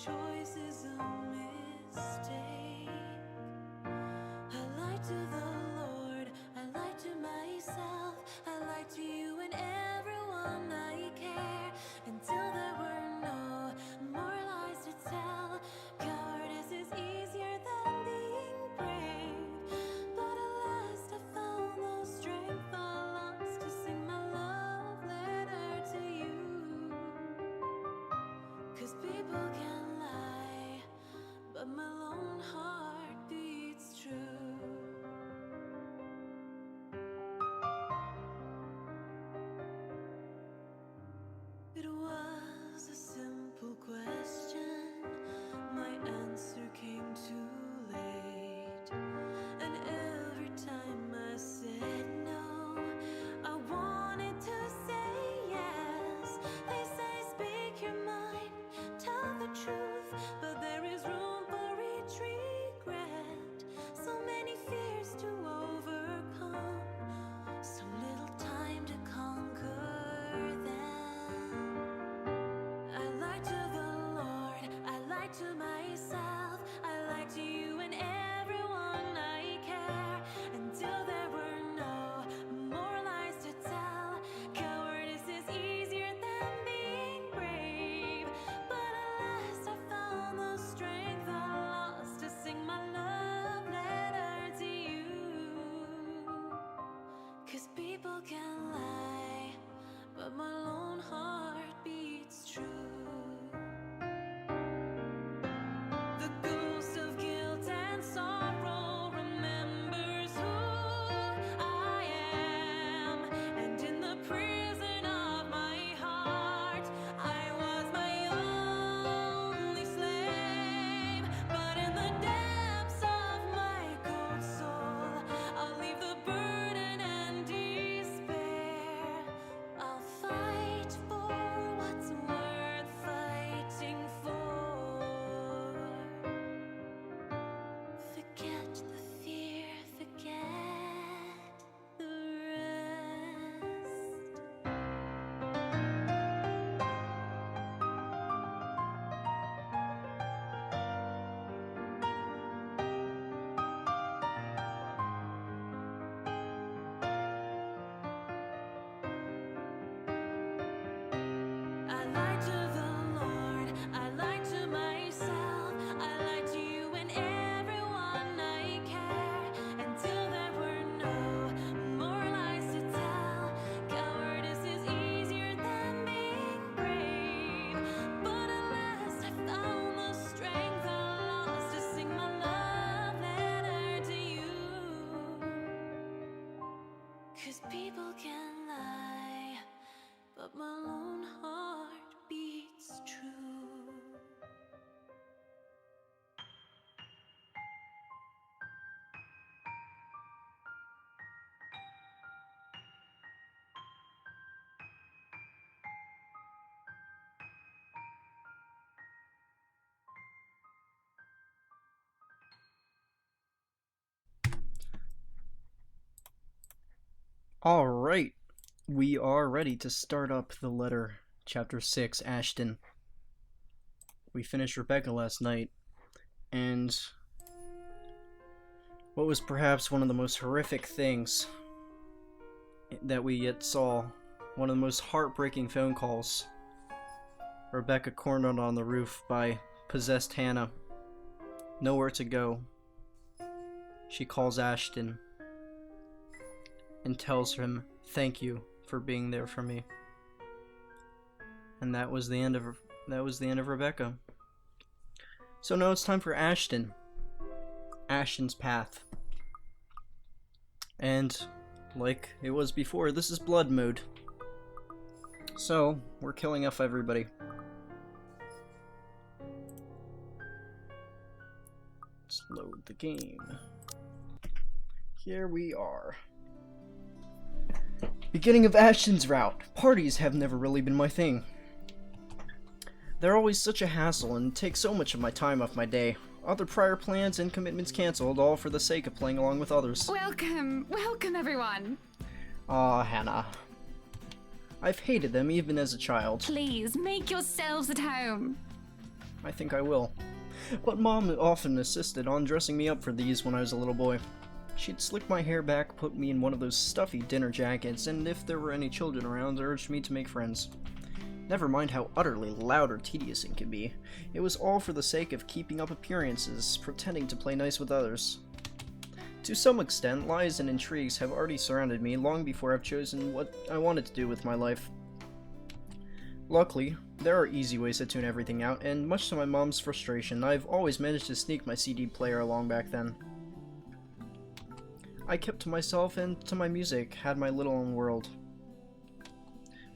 choice is a mistake. I lied to the Lord, I lied to myself, I lied to you and everyone I care, until there were no more lies to tell. Cowardice is easier than being brave, but at last I found the strength I lost to sing my love letter to you. 'Cause people can lie, but my lone heart beats true. It was a simple question, my answer came too late, and every time I said no, I wanted to say yes. They say speak your mind, tell the truth, but there is room for each regret. So many fears to overcome, so little time to conquer them. I lied to the Lord, I lied to myself, I lied to you and everyone I care, until there were no more lies to tell. Cowardice is easier than being brave, but at last I found the strength I lost to sing my love letter to you. 'Cause people can lie, but my lone heart beats true. The ghost of guilt and sorrow remembers who I am, and in the prison of my heart, I was my only slave. But in the depths of my cold soul, I'll leave the burden and despair. I'll fight for what's worth fighting for. Forget the fear, forget the rest. I lied to the Lord, I lied to myself, I lied to you and everyone I care, until there were no more lies to tell. Cowardice is easier than being brave, but at last I found the strength I lost to sing my love letter to you. 'Cause people can lie, but my lone heart beats true. All right, we are ready to start up the letter, chapter 6, Ashton. We finished Rebecca last night, and what was perhaps one of the most horrific things that we yet saw, one of the most heartbreaking phone calls. Rebecca cornered on the roof by possessed Hannah. Nowhere to go. She calls Ashton and tells him thank you for being there for me. And that was the end of Rebecca. So now it's time for Ashton. Ashton's path. And like it was before, this is blood mode. So we're killing off everybody. Let's load the game. Here we are. Beginning of Ashton's route. Parties have never really been my thing. They're always such a hassle and take so much of my time off my day. Other prior plans and commitments cancelled, all for the sake of playing along with others. Welcome everyone. Aw, Hannah. I've hated them even as a child. Please, make yourselves at home. I think I will. But Mom often insisted on dressing me up for these when I was a little boy. She'd slick my hair back, put me in one of those stuffy dinner jackets, and if there were any children around, urged me to make friends. Never mind how utterly loud or tedious it can be. It was all for the sake of keeping up appearances, pretending to play nice with others. To some extent, lies and intrigues have already surrounded me long before I've chosen what I wanted to do with my life. Luckily, there are easy ways to tune everything out, and much to my mom's frustration, I've always managed to sneak my CD player along back then. I kept to myself and to my music, had my little own world.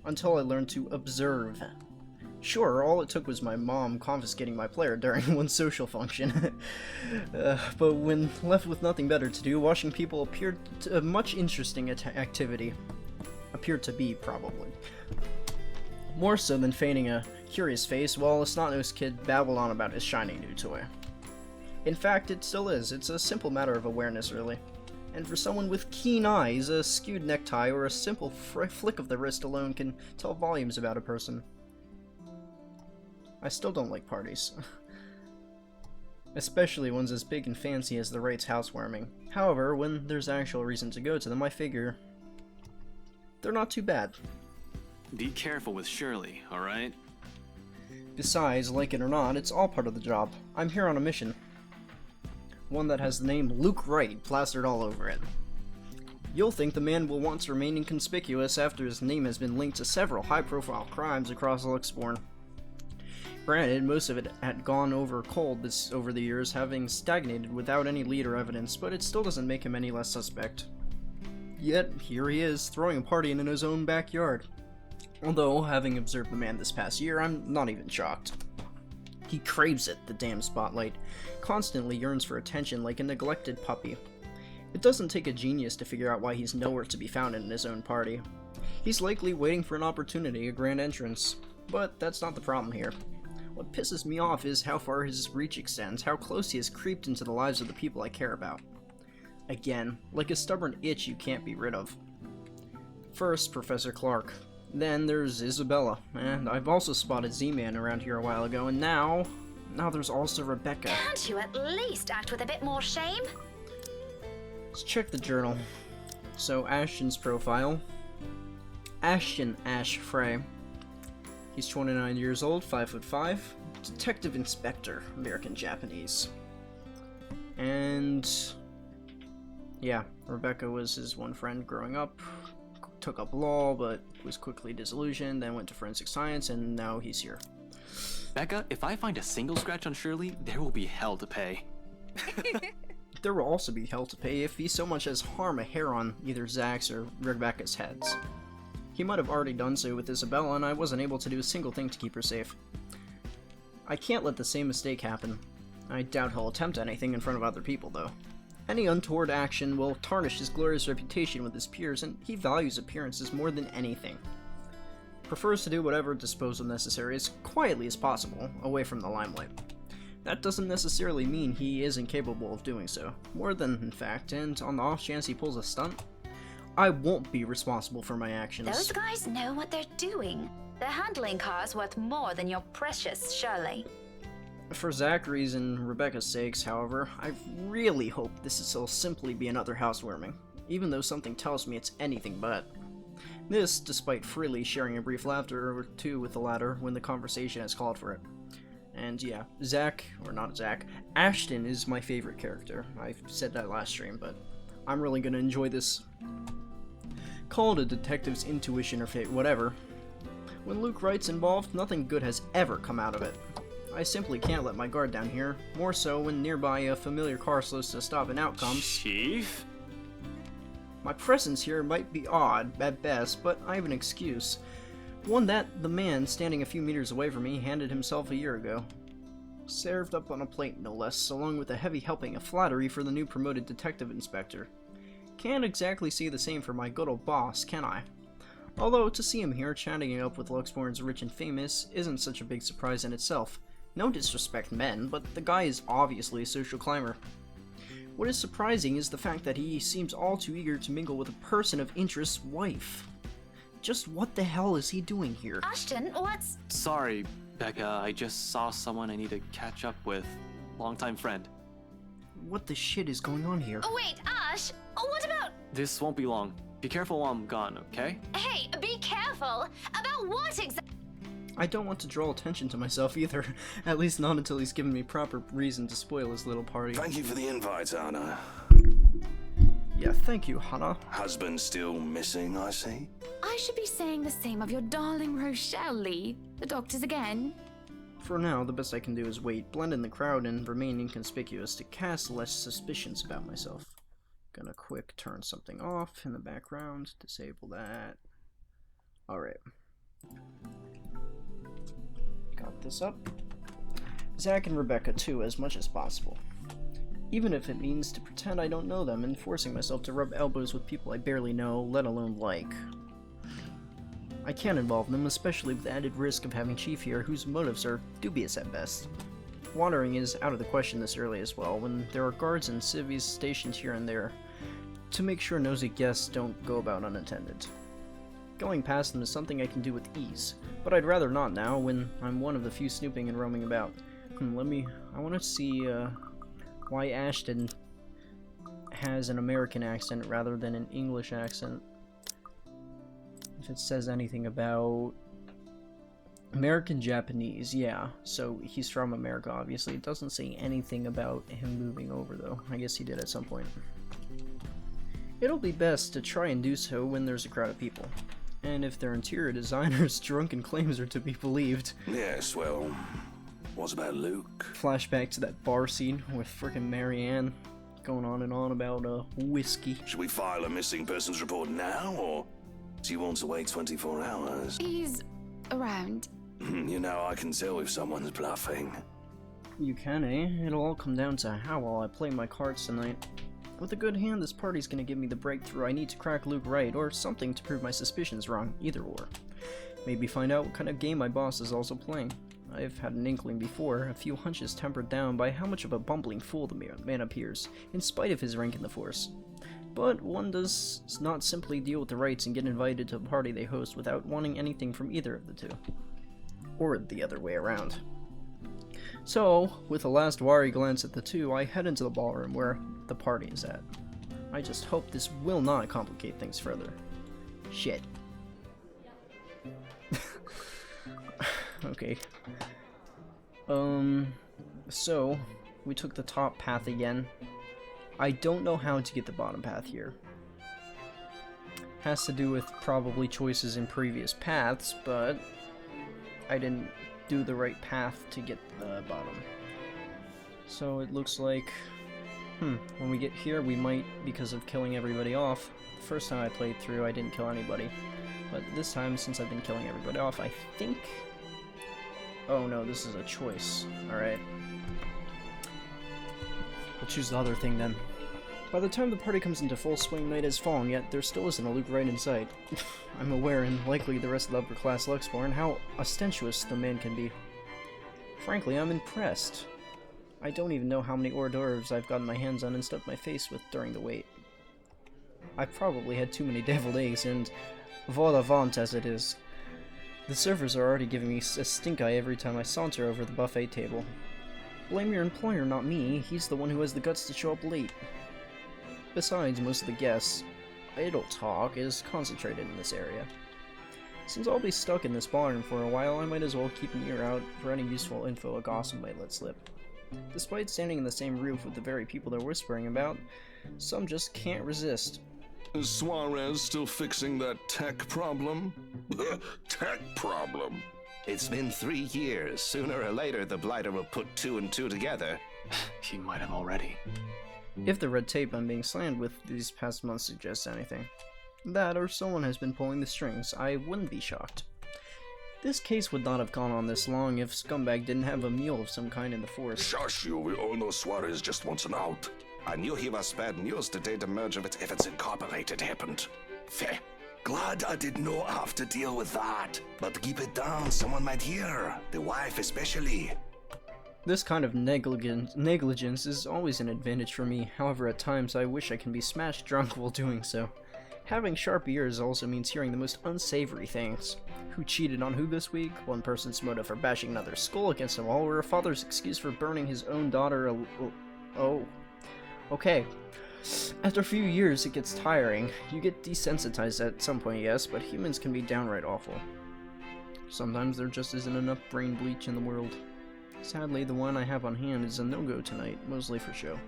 Until I learned to observe. Sure, all it took was my mom confiscating my player during one social function. But when left with nothing better to do, watching people appeared to a much interesting activity. Appeared to be, probably. More so than feigning a curious face while a snot-nosed kid babbled on about his shiny new toy. In fact, it still is. It's a simple matter of awareness, really. And for someone with keen eyes, a skewed necktie or a simple flick of the wrist alone can tell volumes about a person. I still don't like parties. Especially ones as big and fancy as the Wright's housewarming. However, when there's actual reason to go to them, I figure they're not too bad. Be careful with Shirley, alright? Besides, like it or not, it's all part of the job. I'm here on a mission. One that has the name Luke Wright plastered all over it. You'll think the man will want to remain inconspicuous after his name has been linked to several high-profile crimes across Luxborn. Granted, most of it had gone over cold over the years, having stagnated without any lead or evidence, but it still doesn't make him any less suspect. Yet, here he is, throwing a party in his own backyard. Although, having observed the man this past year, I'm not even shocked. He craves it, the damn spotlight. Constantly yearns for attention like a neglected puppy. It doesn't take a genius to figure out why he's nowhere to be found in his own party. He's likely waiting for an opportunity, a grand entrance. But that's not the problem here. What pisses me off is how far his reach extends, how close he has creeped into the lives of the people I care about. Again, like a stubborn itch you can't be rid of. First, Professor Clark. Then there's Isabella, and I've also spotted Z-Man around here a while ago, and now there's also Rebecca. Can't you at least act with a bit more shame? Let's check the journal. So, Ashton's profile. Ashton Ash Frey. He's 29 years old, 5'5", Detective Inspector, American-Japanese. And yeah, Rebecca was his one friend growing up. Took up law, but was quickly disillusioned, then went to forensic science, and now he's here. Becca, if I find a single scratch on Shirley, there will be hell to pay. There will also be hell to pay if he so much as harm a hair on either Zach's or Rebecca's heads. He might have already done so with Isabella, and I wasn't able to do a single thing to keep her safe. I can't let the same mistake happen. I doubt he'll attempt anything in front of other people, though. Any untoward action will tarnish his glorious reputation with his peers, and he values appearances more than anything. Prefers to do whatever disposal necessary as quietly as possible, away from the limelight. That doesn't necessarily mean he isn't capable of doing so. More than, in fact, and on the off chance he pulls a stunt, I won't be responsible for my actions. Those guys know what they're doing. They're handling cars worth more than your precious Shirley. For Zachary's and Rebecca's sakes, however, I really hope this will simply be another housewarming, even though something tells me it's anything but. This, despite freely sharing a brief laughter or two with the latter when the conversation has called for it. And yeah, Ashton is my favorite character. I said that last stream, but I'm really gonna enjoy this. Call it a detective's intuition or fate, whatever. When Luke Wright's involved, nothing good has ever come out of it. I simply can't let my guard down here, more so when nearby a familiar car slows to a stop and out comes... Chief? My presence here might be odd, at best, but I have an excuse. One that the man standing a few meters away from me handed himself a year ago. Served up on a plate, no less, along with a heavy helping of flattery for the new promoted detective inspector. Can't exactly say the same for my good old boss, can I? Although, to see him here chatting it up with Luxborn's rich and famous isn't such a big surprise in itself. No disrespect men, but the guy is obviously a social climber. What is surprising is the fact that he seems all too eager to mingle with a person of interest's wife. Just what the hell is he doing here? Ashton, what's... Sorry, Becca, I just saw someone I need to catch up with. Longtime friend. What the shit is going on here? Oh, wait, Ash! What about... This won't be long. Be careful while I'm gone, okay? Hey, be careful! About what exactly? I don't want to draw attention to myself either. At least not until he's given me proper reason to spoil his little party. Thank you for the invite, Anna. Yeah, thank you, Hannah. Husband still missing, I see. I should be saying the same of your darling Rochelle, Lee. The doctors again. For now, the best I can do is wait, blend in the crowd, and remain inconspicuous to cast less suspicions about myself. Gonna quick turn something off in the background, disable that. Alright. Got this up. Zach and Rebecca too, as much as possible. Even if it means to pretend I don't know them and forcing myself to rub elbows with people I barely know, let alone like. I can't involve them, especially with the added risk of having Chief here, whose motives are dubious at best. Wandering is out of the question this early as well, when there are guards and civvies stationed here and there, to make sure nosy guests don't go about unattended. Going past them is something I can do with ease, but I'd rather not now, when I'm one of the few snooping and roaming about. I want to see, why Ashton has an American accent rather than an English accent. If it says anything about American Japanese, yeah, so he's from America, obviously. It doesn't say anything about him moving over, though. I guess he did at some point. It'll be best to try and do so when there's a crowd of people, and if their interior designers' drunken claims are to be believed. Yes, well, what's about Luke? Flashback to that bar scene with frickin' Marianne going on and on about whiskey. Should we file a missing persons report now, or do you want to wait 24 hours? He's around. You know, I can tell if someone's bluffing. You can, eh? It'll all come down to how well I play my cards tonight. With a good hand, this party's gonna give me the breakthrough I need to crack Luke Wright, or something to prove my suspicions wrong, either or. Maybe find out what kind of game my boss is also playing. I've had an inkling before, a few hunches tempered down by how much of a bumbling fool the man appears, in spite of his rank in the force. But one does not simply deal with the Wrights and get invited to a party they host without wanting anything from either of the two. Or the other way around. So, with a last wary glance at the two, I head into the ballroom where the party is at. I just hope this will not complicate things further. Shit. Okay. So, we took the top path again. I don't know how to get the bottom path here. Has to do with probably choices in previous paths, but I didn't do the right path to get the bottom. So it looks like, when we get here we might, because of killing everybody off. The first time I played through I didn't kill anybody, but this time, since I've been killing everybody off, I think... Oh no, this is a choice. Alright. We'll choose the other thing then. By the time the party comes into full swing, night has fallen, yet there still isn't a Luke Wright in sight. I'm aware, and likely the rest of the upper class Luxborn, how ostentatious the man can be. Frankly, I'm impressed. I don't even know how many hors d'oeuvres I've gotten my hands on and stuffed my face with during the wait. I've probably had too many deviled eggs, and vol au vent as it is. The servers are already giving me a stink eye every time I saunter over the buffet table. Blame your employer, not me. He's the one who has the guts to show up late. Besides, most of the guests' idle talk is concentrated in this area. Since I'll be stuck in this ballroom for a while, I might as well keep an ear out for any useful info a gossip might let slip. Despite standing in the same roof with the very people they're whispering about, some just can't resist. Is Suarez still fixing that tech problem? Tech problem? It's been 3 years. Sooner or later, the Blighter will put 2 and 2 together. He might have already. If the red tape I'm being slammed with these past months suggests anything. That, or someone has been pulling the strings, I wouldn't be shocked. This case would not have gone on this long if Scumbag didn't have a mule of some kind in the force. Shush you, we all know Suarez just wants an out. I knew he was bad news the day the merger with Evans Incorporated happened. Fair. Glad I did not have to deal with that. But keep it down, someone might hear. The wife especially. This kind of negligence is always an advantage for me, however at times I wish I can be smashed drunk while doing so. Having sharp ears also means hearing the most unsavory things. Who cheated on who this week? One person's motive for bashing another's skull against a wall, or a father's excuse for burning his own daughter Oh. Okay. After a few years, it gets tiring. You get desensitized at some point, yes, but humans can be downright awful. Sometimes there just isn't enough brain bleach in the world. Sadly, the one I have on hand is a no-go tonight, mostly for show.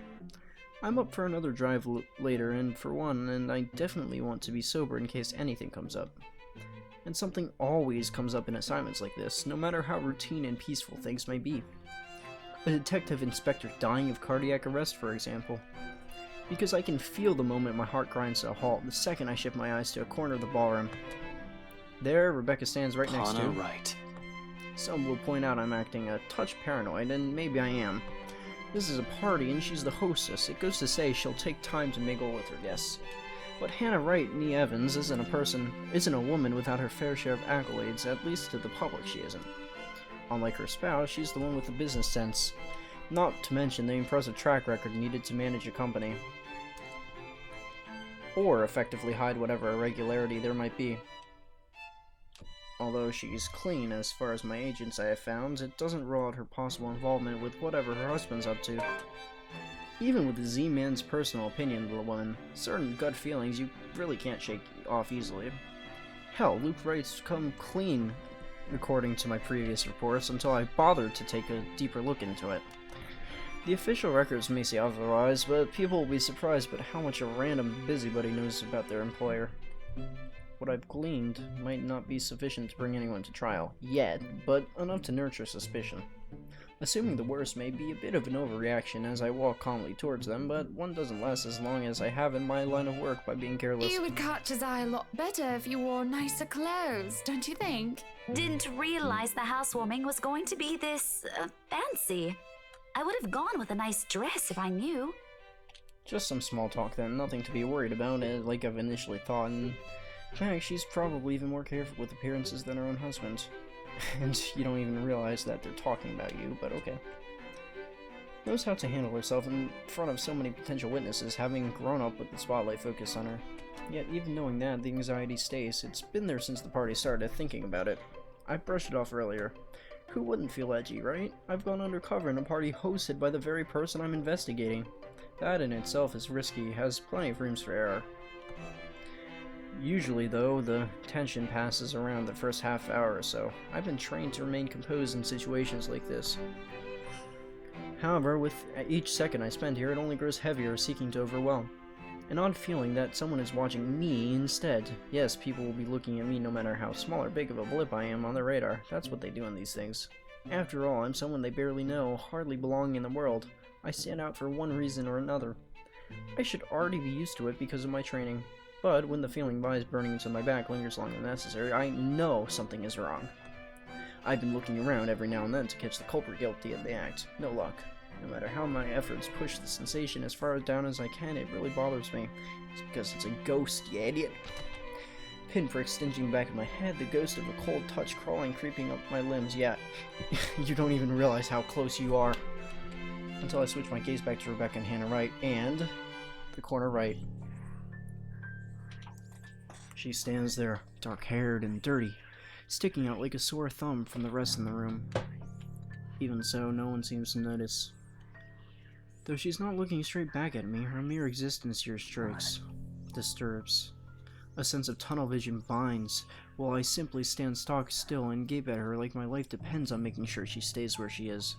I'm up for another drive later, and for one, and I definitely want to be sober in case anything comes up. And something always comes up in assignments like this, no matter how routine and peaceful things may be. A detective inspector dying of cardiac arrest, for example. Because I can feel the moment my heart grinds to a halt the second I shift my eyes to a corner of the ballroom. There, Rebecca stands right next to Wright. Some will point out I'm acting a touch paranoid, and maybe I am. This is a party, and she's the hostess. It goes to say she'll take time to mingle with her guests. But Hannah Wright, nee Evans, isn't a woman without her fair share of accolades, at least to the public she isn't. Unlike her spouse, she's the one with the business sense. Not to mention the impressive track record needed to manage a company. Or effectively hide whatever irregularity there might be. Although she's clean as far as my agents I have found, it doesn't rule out her possible involvement with whatever her husband's up to. Even with the Z-Man's personal opinion of the woman, certain gut feelings you really can't shake off easily. Hell, Luke Wright's come clean, according to my previous reports, until I bothered to take a deeper look into it. The official records may say otherwise, but people will be surprised at how much a random busybody knows about their employer. What I've gleaned might not be sufficient to bring anyone to trial, yet, but enough to nurture suspicion. Assuming the worst may be a bit of an overreaction as I walk calmly towards them, but one doesn't last as long as I have in my line of work by being careless. You would catch his eye a lot better if you wore nicer clothes, don't you think? Didn't realize the housewarming was going to be this fancy. I would have gone with a nice dress if I knew. Just some small talk then, nothing to be worried about, like I've initially thought, and in fact, she's probably even more careful with appearances than her own husband. And you don't even realize that they're talking about you, but okay. Knows how to handle herself in front of so many potential witnesses, having grown up with the spotlight focused on her. Yet even knowing that, the anxiety stays. It's been there since the party started, thinking about it. I brushed it off earlier. Who wouldn't feel edgy, right? I've gone undercover in a party hosted by the very person I'm investigating. That in itself is risky, has plenty of rooms for error. Usually, though, the tension passes around the first half hour or so. I've been trained to remain composed in situations like this. However, with each second I spend here, it only grows heavier, seeking to overwhelm. An odd feeling that someone is watching me instead. Yes, people will be looking at me no matter how small or big of a blip I am on their radar. That's what they do in these things. After all, I'm someone they barely know, hardly belonging in the world. I stand out for one reason or another. I should already be used to it because of my training. But when the feeling of eyes burning into my back lingers longer than necessary, I know something is wrong. I've been looking around every now and then to catch the culprit guilty of the act. No luck. No matter how my efforts push the sensation as far down as I can, it really bothers me. It's because it's a ghost, you idiot. Pinprick stinging the back of my head, the ghost of a cold touch crawling, creeping up my limbs. Yeah, you don't even realize how close you are. Until I switch my gaze back to Rebecca and Hannah Wright, and the corner right. She stands there, dark-haired and dirty, sticking out like a sore thumb from the rest in the room. Even so, no one seems to notice. Though she's not looking straight back at me, her mere existence here disturbs. A sense of tunnel vision binds, while I simply stand stock still and gape at her like my life depends on making sure she stays where she is.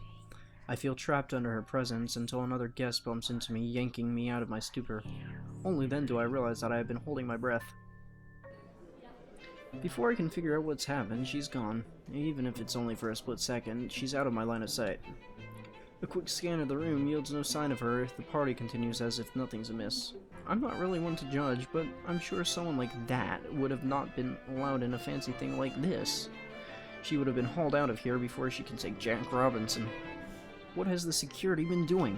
I feel trapped under her presence until another guest bumps into me, yanking me out of my stupor. Only then do I realize that I have been holding my breath. Before I can figure out what's happened, she's gone. Even if it's only for a split second, she's out of my line of sight. A quick scan of the room yields no sign of her. The party continues as if nothing's amiss. I'm not really one to judge, but I'm sure someone like that would have not been allowed in a fancy thing like this. She would have been hauled out of here before she can say Jack Robinson. What has the security been doing?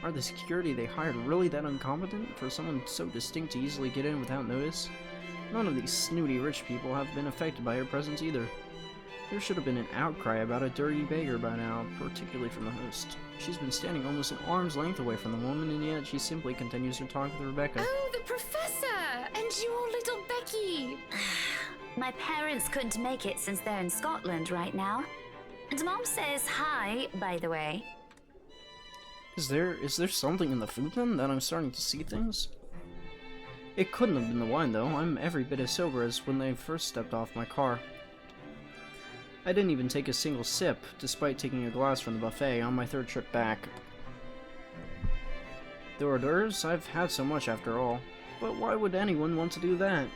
Are the security they hired really that incompetent for someone so distinct to easily get in without notice? None of these snooty rich people have been affected by her presence either. There should have been an outcry about a dirty beggar by now, particularly from the host. She's been standing almost an arm's length away from the woman, and yet she simply continues her talk with Rebecca. Oh, the professor! And you all My parents couldn't make it since they're in Scotland right now. And Mom says hi, by the way. Is there something in the food then that I'm starting to see things? It couldn't have been the wine though. I'm every bit as sober as when they first stepped off my car. I didn't even take a single sip, despite taking a glass from the buffet on my third trip back. The hors d'oeuvres? I've had so much after all. But why would anyone want to do that?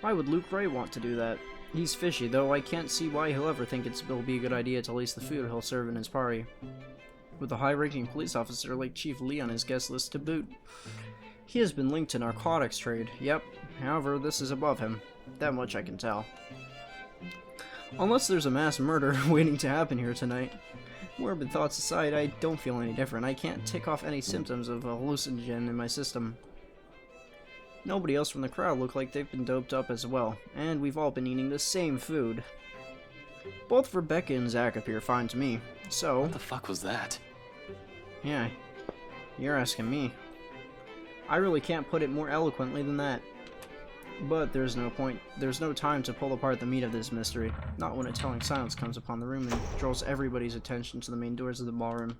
Why would Luke Wright want to do that? He's fishy, though I can't see why he'll ever think it'll be a good idea to lace the food he'll serve in his party. With a high-ranking police officer like Chief Lee on his guest list to boot. He has been linked to narcotics trade, yep. However, this is above him. That much I can tell. Unless there's a mass murder waiting to happen here tonight. Morbid thoughts aside, I don't feel any different. I can't tick off any symptoms of a hallucinogen in my system. Nobody else from the crowd look like they've been doped up as well, and we've all been eating the same food. Both Rebecca and Zach appear fine to me, so... What the fuck was that? Yeah, you're asking me. I really can't put it more eloquently than that. But there's no time to pull apart the meat of this mystery, not when a telling silence comes upon the room and draws everybody's attention to the main doors of the ballroom,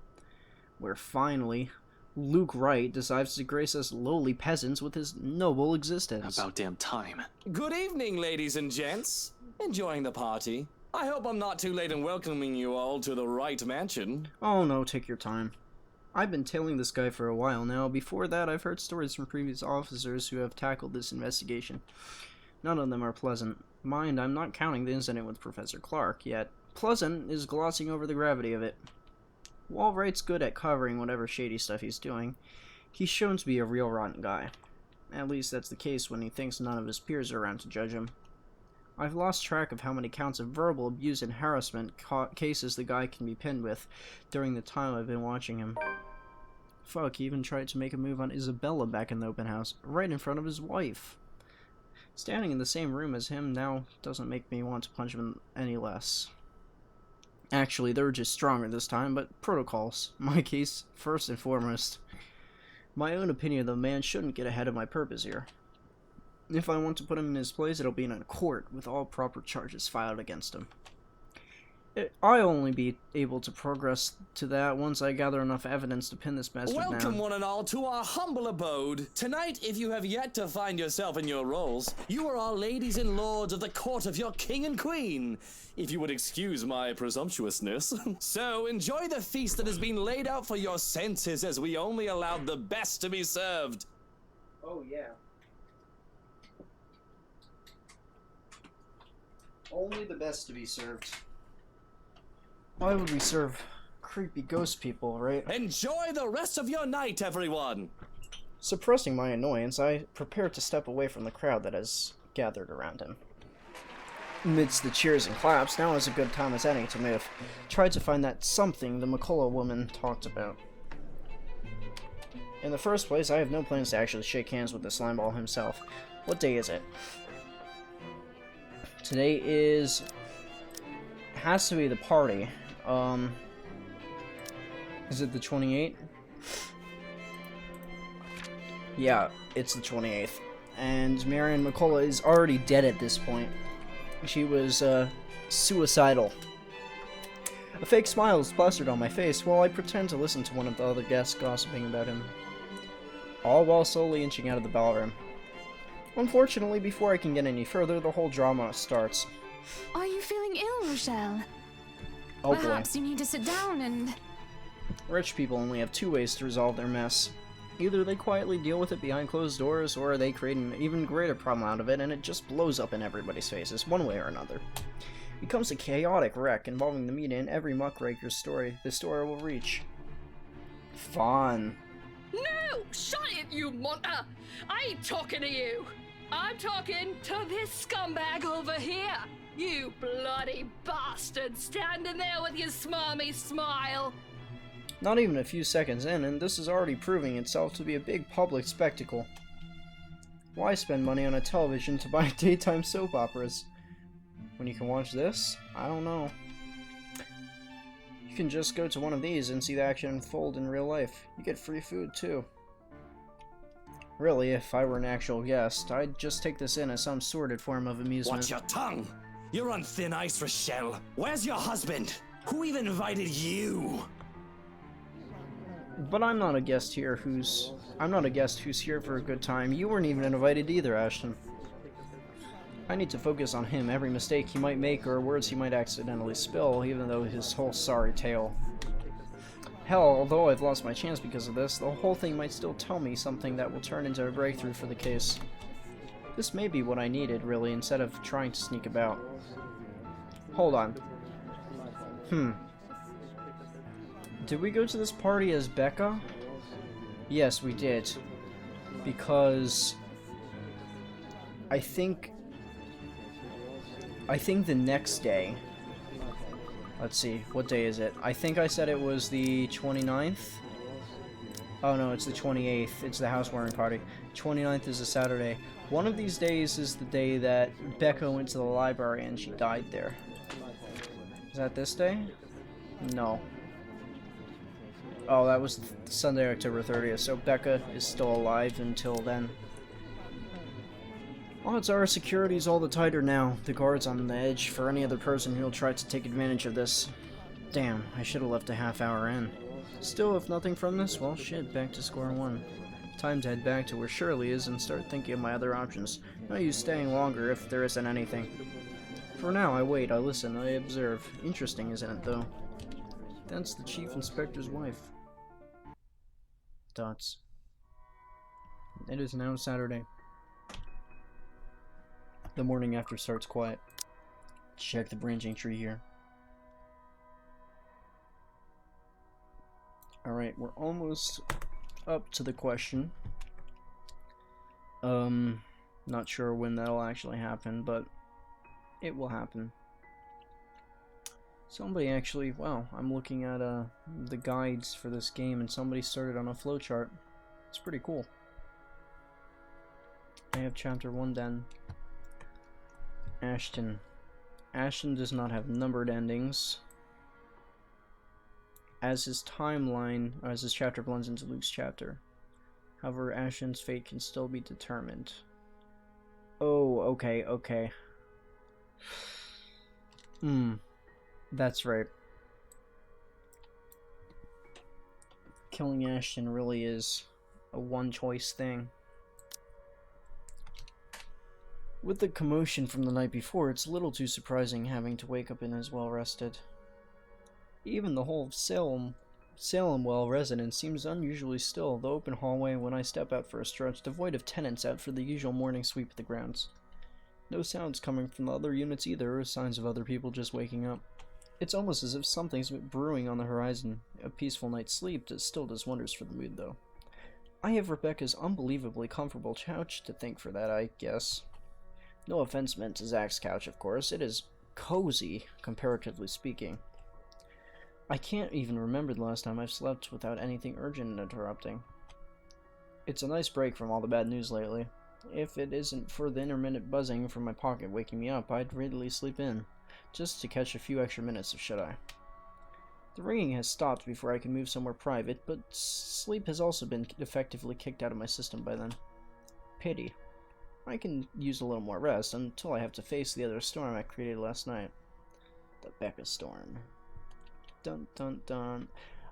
where finally, Luke Wright decides to grace us lowly peasants with his noble existence. About damn time. Good evening, ladies and gents. Enjoying the party? I hope I'm not too late in welcoming you all to the Wright mansion. Oh no, take your time. I've been tailing this guy for a while now. Before that, I've heard stories from previous officers who have tackled this investigation. None of them are pleasant. Mind, I'm not counting the incident with Professor Clark, yet pleasant is glossing over the gravity of it. While Wright's good at covering whatever shady stuff he's doing, he's shown to be a real rotten guy. At least that's the case when he thinks none of his peers are around to judge him. I've lost track of how many counts of verbal abuse and harassment cases the guy can be pinned with during the time I've been watching him. Fuck, he even tried to make a move on Isabella back in the open house, right in front of his wife. Standing in the same room as him now doesn't make me want to punch him any less. Actually, they were just stronger this time, but protocols. My case, first and foremost. My own opinion of the man shouldn't get ahead of my purpose here. If I want to put him in his place, it'll be in a court with all proper charges filed against him. I'll only be able to progress to that once I gather enough evidence to pin this bastard down. Welcome one and all to our humble abode. Tonight, if you have yet to find yourself in your roles, you are our ladies and lords of the court of your king and queen, if you would excuse my presumptuousness. So enjoy the feast that has been laid out for your senses, as we only allowed the best to be served. Oh yeah. Only the best to be served. Why would we serve creepy ghost people, right? Enjoy the rest of your night, everyone! Suppressing my annoyance, I prepare to step away from the crowd that has gathered around him. Amidst the cheers and claps, now is a good time as any to move. Try to find that something the McCullough woman talked about. In the first place, I have no plans to actually shake hands with the slimeball himself. What day is it? Today is... has to be the party. Is it the 28th? Yeah, it's the 28th. And Marion McCullough is already dead at this point. She was, suicidal. A fake smile is plastered on my face while I pretend to listen to one of the other guests gossiping about him. All while slowly inching out of the ballroom. Unfortunately, before I can get any further, the whole drama starts. Are you feeling ill, Rochelle? Oh Perhaps boy. you need to sit down and... Rich people only have two ways to resolve their mess. Either they quietly deal with it behind closed doors, or they create an even greater problem out of it, and it just blows up in everybody's faces, one way or another. It becomes a chaotic wreck involving the media and every muckraker's story the story will reach. Fun. No! Shut it, you monster! I ain't talking to you! I'm talking to this scumbag over here! You bloody bastard standing there with your smarmy smile! Not even a few seconds in, and this is already proving itself to be a big public spectacle. Why spend money on a television to buy daytime soap operas? When you can watch this? I don't know. You can just go to one of these and see the action unfold in real life. You get free food, too. Really, if I were an actual guest, I'd just take this in as some sordid form of amusement. Watch your tongue! You're on thin ice, Rochelle. Where's your husband? Who even invited you? But I'm not a guest here who's here for a good time. You weren't even invited either, Ashton. I need to focus on him, every mistake he might make or words he might accidentally spill, even though his whole sorry tale. Hell, although I've lost my chance because of this, the whole thing might still tell me something that will turn into a breakthrough for the case. This may be what I needed, really, instead of trying to sneak about. Hold on. Did we go to this party as Becca? Yes, we did. Because I think the next day, let's see, what day is it? I think I said it was the 29th. Oh no, it's the 28th. It's the housewarming party. 29th is a Saturday. One of these days is the day that Becca went to the library and she died there. Is that this day? No. Oh, that was Sunday, October 30th, so Becca is still alive until then. Odds are security's all the tighter now. The guard's on the edge for any other person who'll try to take advantage of this. Damn, I should have left a half hour in. Still, if nothing from this, well shit, back to square one. Time to head back to where Shirley is and start thinking of my other options. No use staying longer if there isn't anything. For now, I wait, I listen, I observe. Interesting, isn't it, though? That's the chief inspector's wife. Dots. It is now Saturday. The morning after starts quiet. Check the branching tree here. Alright, we're almost up to the question. Not sure when that'll actually happen, but it will happen. Somebody actually, wow, I'm looking at the guides for this game and somebody started on a flowchart. It's pretty cool. I have chapter 1 done. Ashton. Ashton does not have numbered endings. As his chapter blends into Luke's chapter. However, Ashton's fate can still be determined. Oh, okay. That's right. Killing Ashton really is a one-choice thing. With the commotion from the night before, it's a little too surprising having to wake up in as well-rested. Even the whole Salem-well residence seems unusually still, the open hallway when I step out for a stretch, devoid of tenants out for the usual morning sweep of the grounds. No sounds coming from the other units either, or signs of other people just waking up. It's almost as if something's brewing on the horizon. A peaceful night's sleep still does wonders for the mood, though. I have Rebecca's unbelievably comfortable couch to thank for that, I guess. No offense meant to Zach's couch, of course. It is cozy, comparatively speaking. I can't even remember the last time I've slept without anything urgent interrupting. It's a nice break from all the bad news lately. If it isn't for the intermittent buzzing from my pocket waking me up, I'd readily sleep in, just to catch a few extra minutes of shut-eye. The ringing has stopped before I can move somewhere private, but sleep has also been effectively kicked out of my system by then. Pity. I can use a little more rest until I have to face the other storm I created last night. The Becca storm. Dun dun dun.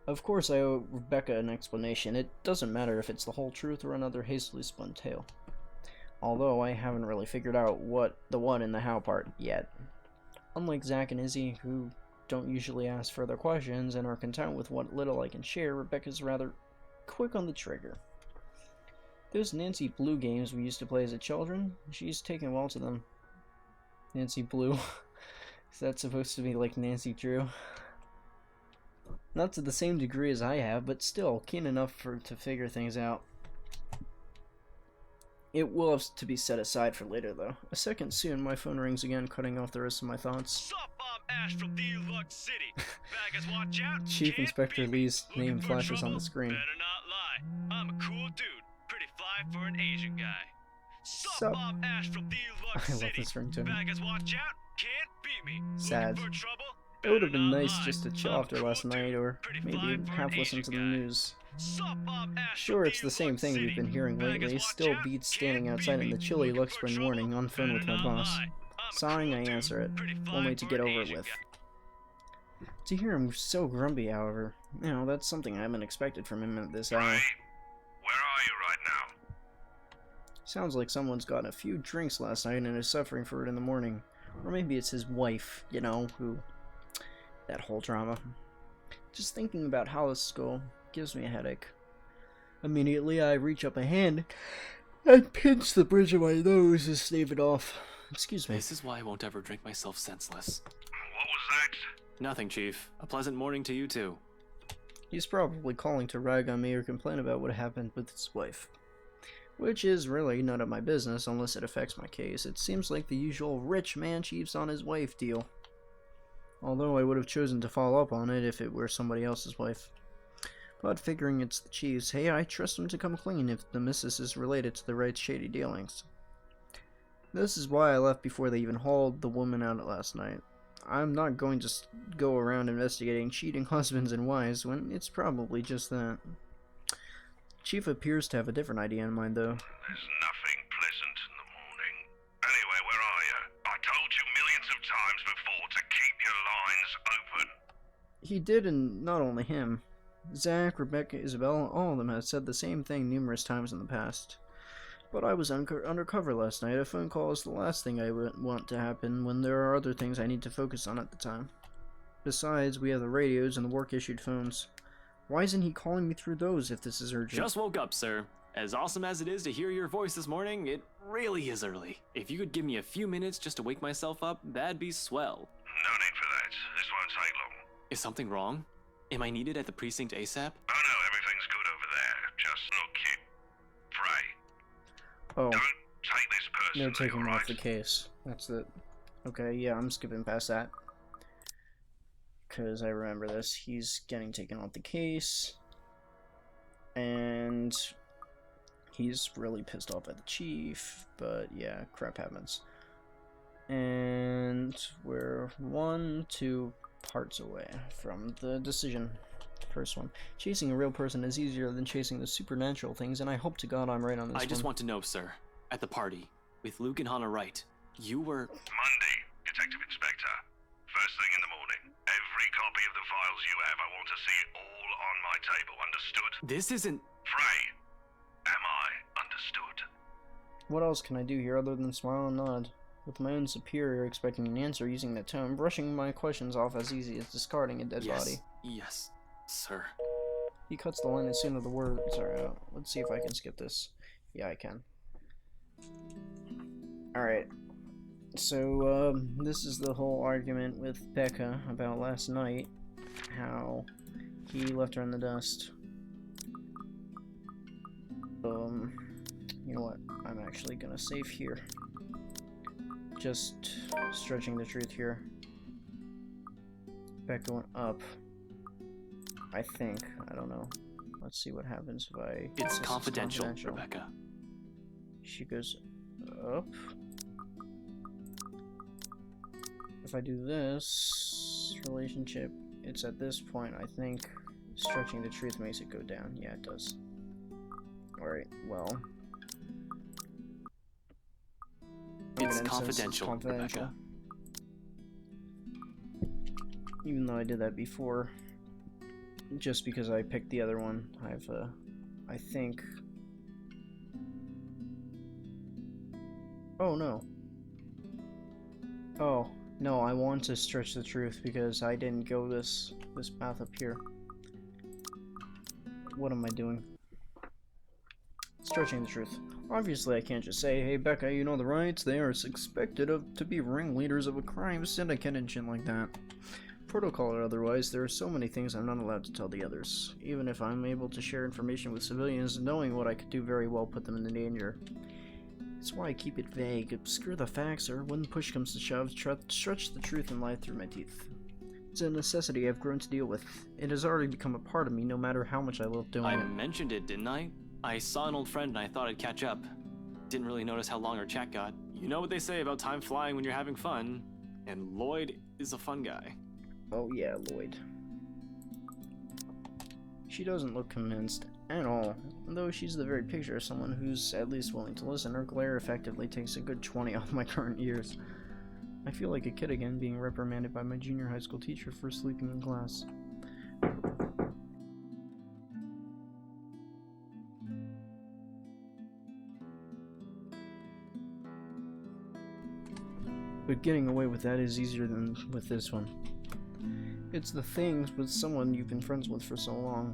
Of course I owe Rebecca an explanation. It doesn't matter if it's the whole truth or another hastily spun tale. Although I haven't really figured out the what in the how part yet. Unlike Zach and Izzy, who don't usually ask further questions and are content with what little I can share, Rebecca's rather quick on the trigger. Those Nancy Blue games we used to play as a children, she's taken well to them. Nancy Blue. Is that supposed to be like Nancy Drew? Not to the same degree as I have, but still keen enough to figure things out. It will have to be set aside for later, though. A second soon, my phone rings again, cutting off the rest of my thoughts. Sup, I'm Ash from Deluxe City. Baggers, watch out. Chief Inspector Lee's name flashes on the screen. Better not lie. I'm a cool dude. Pretty fly for an Asian guy. Sup? Ash from Deluxe I love City. this ringtone. Baggers, watch out. Can't beat me. Sad. Looking for trouble? It would have been nice just to chill after last night, or maybe half listen to the news. Sure, it's the same thing we've been hearing lately. Still beats standing outside in the chilly Lux Spring morning on phone with my boss. Sighing, I answer it, only to get over it with. To hear him so grumpy, however, that's something I haven't expected from him at this hour. Where are you right now? Sounds like someone's gotten a few drinks last night and is suffering for it in the morning. Or maybe it's his wife, who... that whole drama. Just thinking about how this is going gives me a headache. Immediately, I reach up a hand and pinch the bridge of my nose to stave it off. Excuse me. This is why I won't ever drink myself senseless. What was that? Nothing, Chief. A pleasant morning to you, too. He's probably calling to rag on me or complain about what happened with his wife. Which is really none of my business unless it affects my case. It seems like the usual rich man cheats on his wife deal. Although I would have chosen to follow up on it if it were somebody else's wife. But figuring it's the Chief's, hey, I trust him to come clean if the missus is related to the Wright's shady dealings. This is why I left before they even hauled the woman out last night. I'm not going to go around investigating cheating husbands and wives when it's probably just that. Chief appears to have a different idea in mind, though. There's nothing pleasant in the morning. Anyway, where are you? I told you millions of times before to keep your lines open. He did, and not only him. Zach, Rebecca, Isabella, all of them have said the same thing numerous times in the past. But I was undercover last night. A phone call is the last thing I would want to happen when there are other things I need to focus on at the time. Besides, we have the radios and the work-issued phones. Why isn't he calling me through those if this is urgent? Just woke up, sir. As awesome as it is to hear your voice this morning, it really is early. If you could give me a few minutes just to wake myself up, that'd be swell. No need for that. This won't take long. Is something wrong? Am I needed at the precinct ASAP? Oh no, everything's good over there. Just look, kid. Pray. Oh, Don't take this personally, they're taking alright? off the case. That's it. Okay, yeah, I'm skipping past that. Because I remember this. He's getting taken off the case. And he's really pissed off at the chief. But yeah, crap happens. And we're 2 parts away from the decision. First one. Chasing a real person is easier than chasing the supernatural things, and I hope to God I'm right on this one. I just want to know, sir, at the party, with Luke and Hannah Wright, you were... Monday, Detective Inspector. First thing in the morning. Every copy of the files you have, I want to see it all on my table, understood? This isn't... Frey, am I understood? What else can I do here other than smile and nod? With my own superior expecting an answer using that tone, brushing my questions off as easy as discarding a dead body. Yes, sir. He cuts the line as soon as the words are out. Let's see if I can skip this. Yeah, I can. Alright. So, this is the whole argument with Becca about last night. How he left her in the dust. You know what? I'm actually gonna save here. Just stretching the truth here. Becca went up. I think. I don't know. Let's see what happens if I... It's confidential, Rebecca. She goes up. If I do this relationship, it's at this point, I think stretching the truth makes it go down. Yeah, it does. Alright, well. It's confidential, Rebecca. Even though I did that before, just because I picked the other one, I think... Oh, no. Oh, no, I want to stretch the truth because I didn't go this path up here. What am I doing? Stretching the truth. Obviously, I can't just say, hey, Becca, you know the Wrights, they are suspected to be ringleaders of a crime syndicate and shit like that. Protocol or otherwise, there are so many things I'm not allowed to tell the others. Even if I'm able to share information with civilians, knowing what I could do very well put them in danger. That's why I keep it vague, obscure the facts, or when push comes to shove, stretch the truth and lie through my teeth. It's a necessity I've grown to deal with. It has already become a part of me, no matter how much I love doing it. I mentioned it, didn't I? I saw an old friend and I thought I'd catch up. Didn't really notice how long our chat got. You know what they say about time flying when you're having fun, and Lloyd is a fun guy. Oh yeah, Lloyd. She doesn't look convinced at all, though she's the very picture of someone who's at least willing to listen. Her glare effectively takes a good 20 off my current years. I feel like a kid again, being reprimanded by my junior high school teacher for sleeping in class. But getting away with that is easier than with this one. It's the things with someone you've been friends with for so long.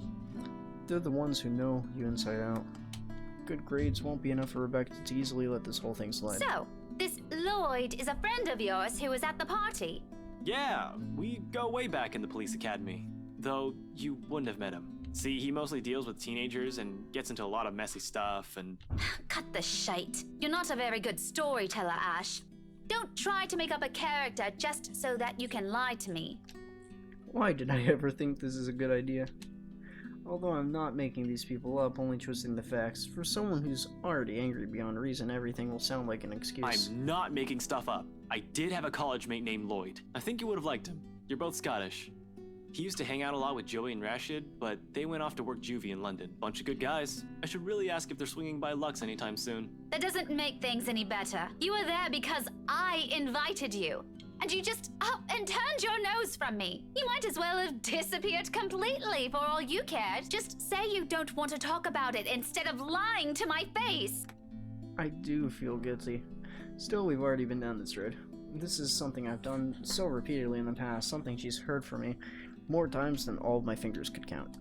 They're the ones who know you inside out. Good grades won't be enough for Rebecca to easily let this whole thing slide. So, this Lloyd is a friend of yours who was at the party. Yeah, we go way back in the police academy. Though you wouldn't have met him. See, he mostly deals with teenagers and gets into a lot of messy stuff and... Cut the shite. You're not a very good storyteller, Ash. Don't try to make up a character just so that you can lie to me. Why did I ever think this is a good idea? Although I'm not making these people up, only twisting the facts. For someone who's already angry beyond reason, everything will sound like an excuse. I'm not making stuff up. I did have a college mate named Lloyd. I think you would have liked him. You're both Scottish. He used to hang out a lot with Joey and Rashid, but they went off to work juvie in London. Bunch of good guys. I should really ask if they're swinging by Lux anytime soon. That doesn't make things any better. You were there because I invited you. And you just up and turned your nose from me. You might as well have disappeared completely for all you cared. Just say you don't want to talk about it instead of lying to my face. I do feel guilty. Still, we've already been down this road. This is something I've done so repeatedly in the past, something she's heard from me more times than all of my fingers could count.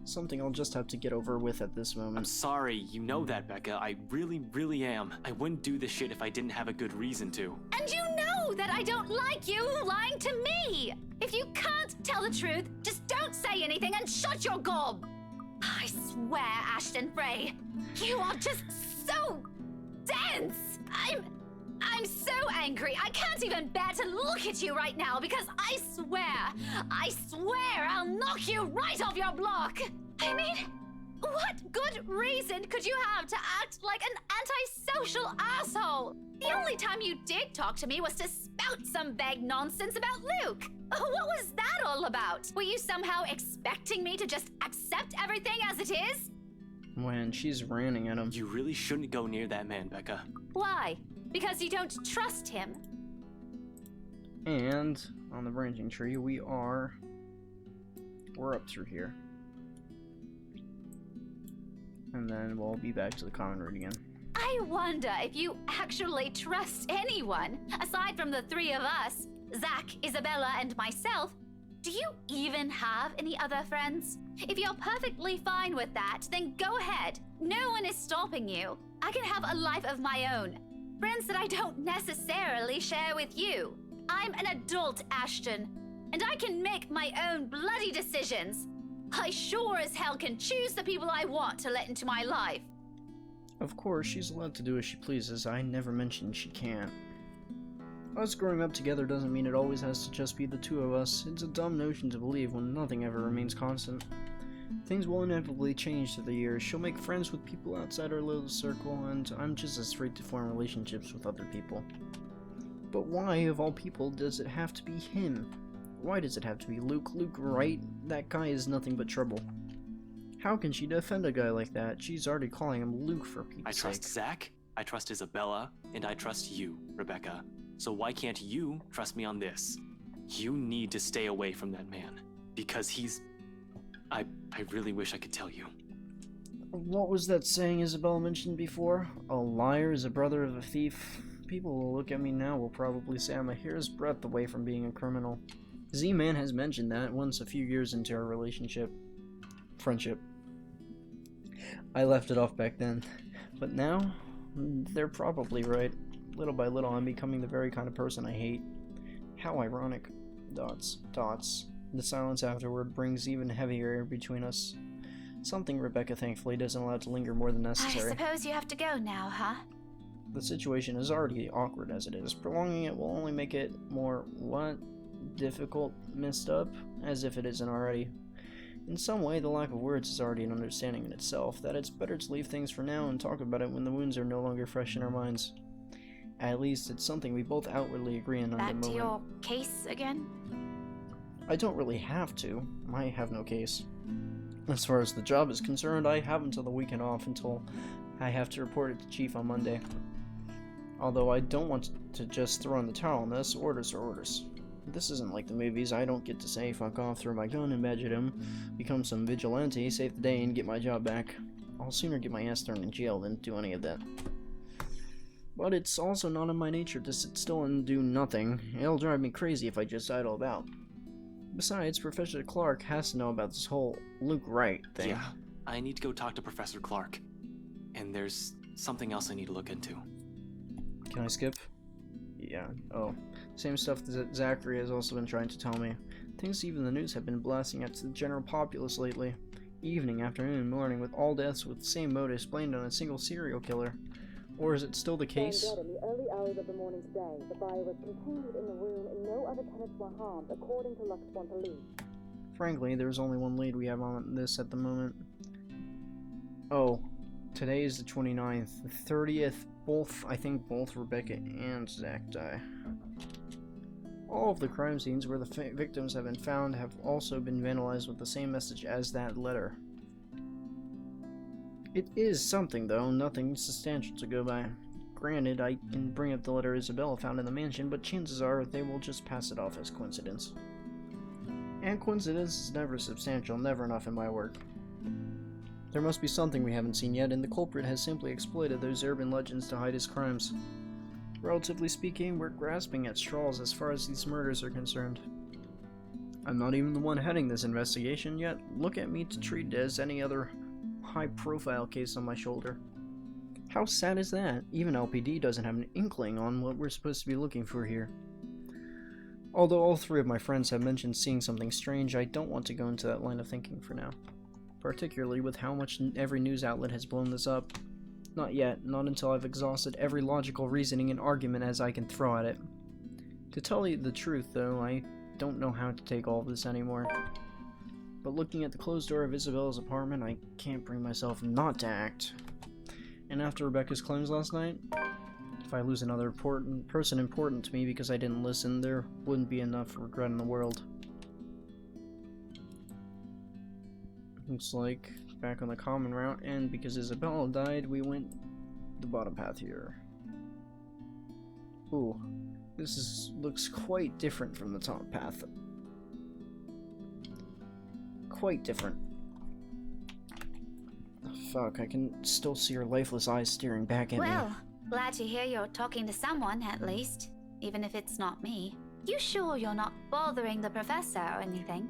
Something I'll just have to get over with at this moment. I'm sorry, you know that, Becca. I really am. I wouldn't do this shit if I didn't have a good reason to. And you know that I don't like you lying to me! If you can't tell the truth, just don't say anything and shut your gob! I swear, Ashton Frey, you are just so dense! I'm so angry. I can't even bear to look at you right now because I swear I'll knock you right off your block. I mean, what good reason could you have to act like an antisocial asshole? The only time you did talk to me was to spout some vague nonsense about Luke. What was that all about? Were you somehow expecting me to just accept everything as it is? When she's ranting at him. You really shouldn't go near that man, Becca. Why? Because you don't trust him. And on the branching tree, we're up through here. And then we'll be back to the common route again. I wonder if you actually trust anyone, aside from the three of us, Zach, Isabella, and myself. Do you even have any other friends? If you're perfectly fine with that, then go ahead. No one is stopping you. I can have a life of my own. Friends that I don't necessarily share with you. I'm an adult, Ashton, and I can make my own bloody decisions. I sure as hell can choose the people I want to let into my life. Of course, she's allowed to do as she pleases. I never mentioned she can't. Us growing up together doesn't mean it always has to just be the two of us. It's a dumb notion to believe when nothing ever remains constant. Things will inevitably change through the years. She'll make friends with people outside our little circle, and I'm just as free to form relationships with other people. But why, of all people, does it have to be him? Why does it have to be Luke? Luke Wright? That guy is nothing but trouble. How can she defend a guy like that? She's already calling him Luke for Pete's sake. I trust Zach, I trust Isabella, and I trust you, Rebecca. So why can't you trust me on this? You need to stay away from that man. Because he's... I really wish I could tell you. What was that saying Isabella mentioned before? A liar is a brother of a thief. People will look at me now will probably say I'm a hair's breadth away from being a criminal. Z-Man has mentioned that once a few years into our friendship. I left it off back then. But now, they're probably right. Little by little, I'm becoming the very kind of person I hate. How ironic. Dots. The silence afterward brings even heavier air between us. Something Rebecca thankfully doesn't allow to linger more than necessary. I suppose you have to go now, huh? The situation is already awkward as it is. Prolonging it will only make it more, difficult, messed up, as if it isn't already. In some way, the lack of words is already an understanding in itself, that it's better to leave things for now and talk about it when the wounds are no longer fresh in our minds. At least, it's something we both outwardly agree on at the moment. Back to your case again? I don't really have to. I have no case. As far as the job is concerned, I have until the weekend off until I have to report it to Chief on Monday. Although I don't want to just throw in the towel on this, orders are orders. This isn't like the movies. I don't get to say fuck off, throw my gun and badge at him, become some vigilante, save the day, and get my job back. I'll sooner get my ass thrown in jail than do any of that. But it's also not in my nature to sit still and do nothing. It'll drive me crazy if I just idle about. Besides, Professor Clark has to know about this whole Luke Wright thing. Yeah, I need to go talk to Professor Clark. And there's something else I need to look into. Can I skip? Yeah, oh. Same stuff that Zachary has also been trying to tell me. Things even the news have been blasting out to the general populace lately. Evening, afternoon, morning, with all deaths with the same motives blamed on a single serial killer. Or is it still the case? In the early hours of the morning today, the fire was contained within the room and no other tenants were harmed, according to Luxborn police. Frankly, there's only one lead we have on this at the moment. Oh, today is the 29th. The 30th, I think both Rebecca and Zach die. All of the crime scenes where the victims have been found have also been vandalized with the same message as that letter. It is something, though, nothing substantial to go by. Granted, I can bring up the letter Isabella found in the mansion, but chances are they will just pass it off as coincidence. And coincidence is never substantial, never enough in my work. There must be something we haven't seen yet, and the culprit has simply exploited those urban legends to hide his crimes. Relatively speaking, we're grasping at straws as far as these murders are concerned. I'm not even the one heading this investigation, yet look at me to treat it as any other high-profile case on my shoulder. How sad is that? Even LPD doesn't have an inkling on what we're supposed to be looking for here. Although all three of my friends have mentioned seeing something strange, I don't want to go into that line of thinking for now. Particularly with how much every news outlet has blown this up. Not yet, not until I've exhausted every logical reasoning and argument as I can throw at it. To tell you the truth, though, I don't know how to take all of this anymore. But looking at the closed door of Isabella's apartment, I can't bring myself not to act. And after Rebecca's claims last night, if I lose another person important to me because I didn't listen, there wouldn't be enough regret in the world. Looks like back on the common route, and because Isabella died, we went the bottom path here. Ooh, looks quite different from the top path. Quite different. Fuck, I can still see her lifeless eyes staring back at me. Well, glad to hear you're talking to someone, at least. Even if it's not me. You sure you're not bothering the professor or anything?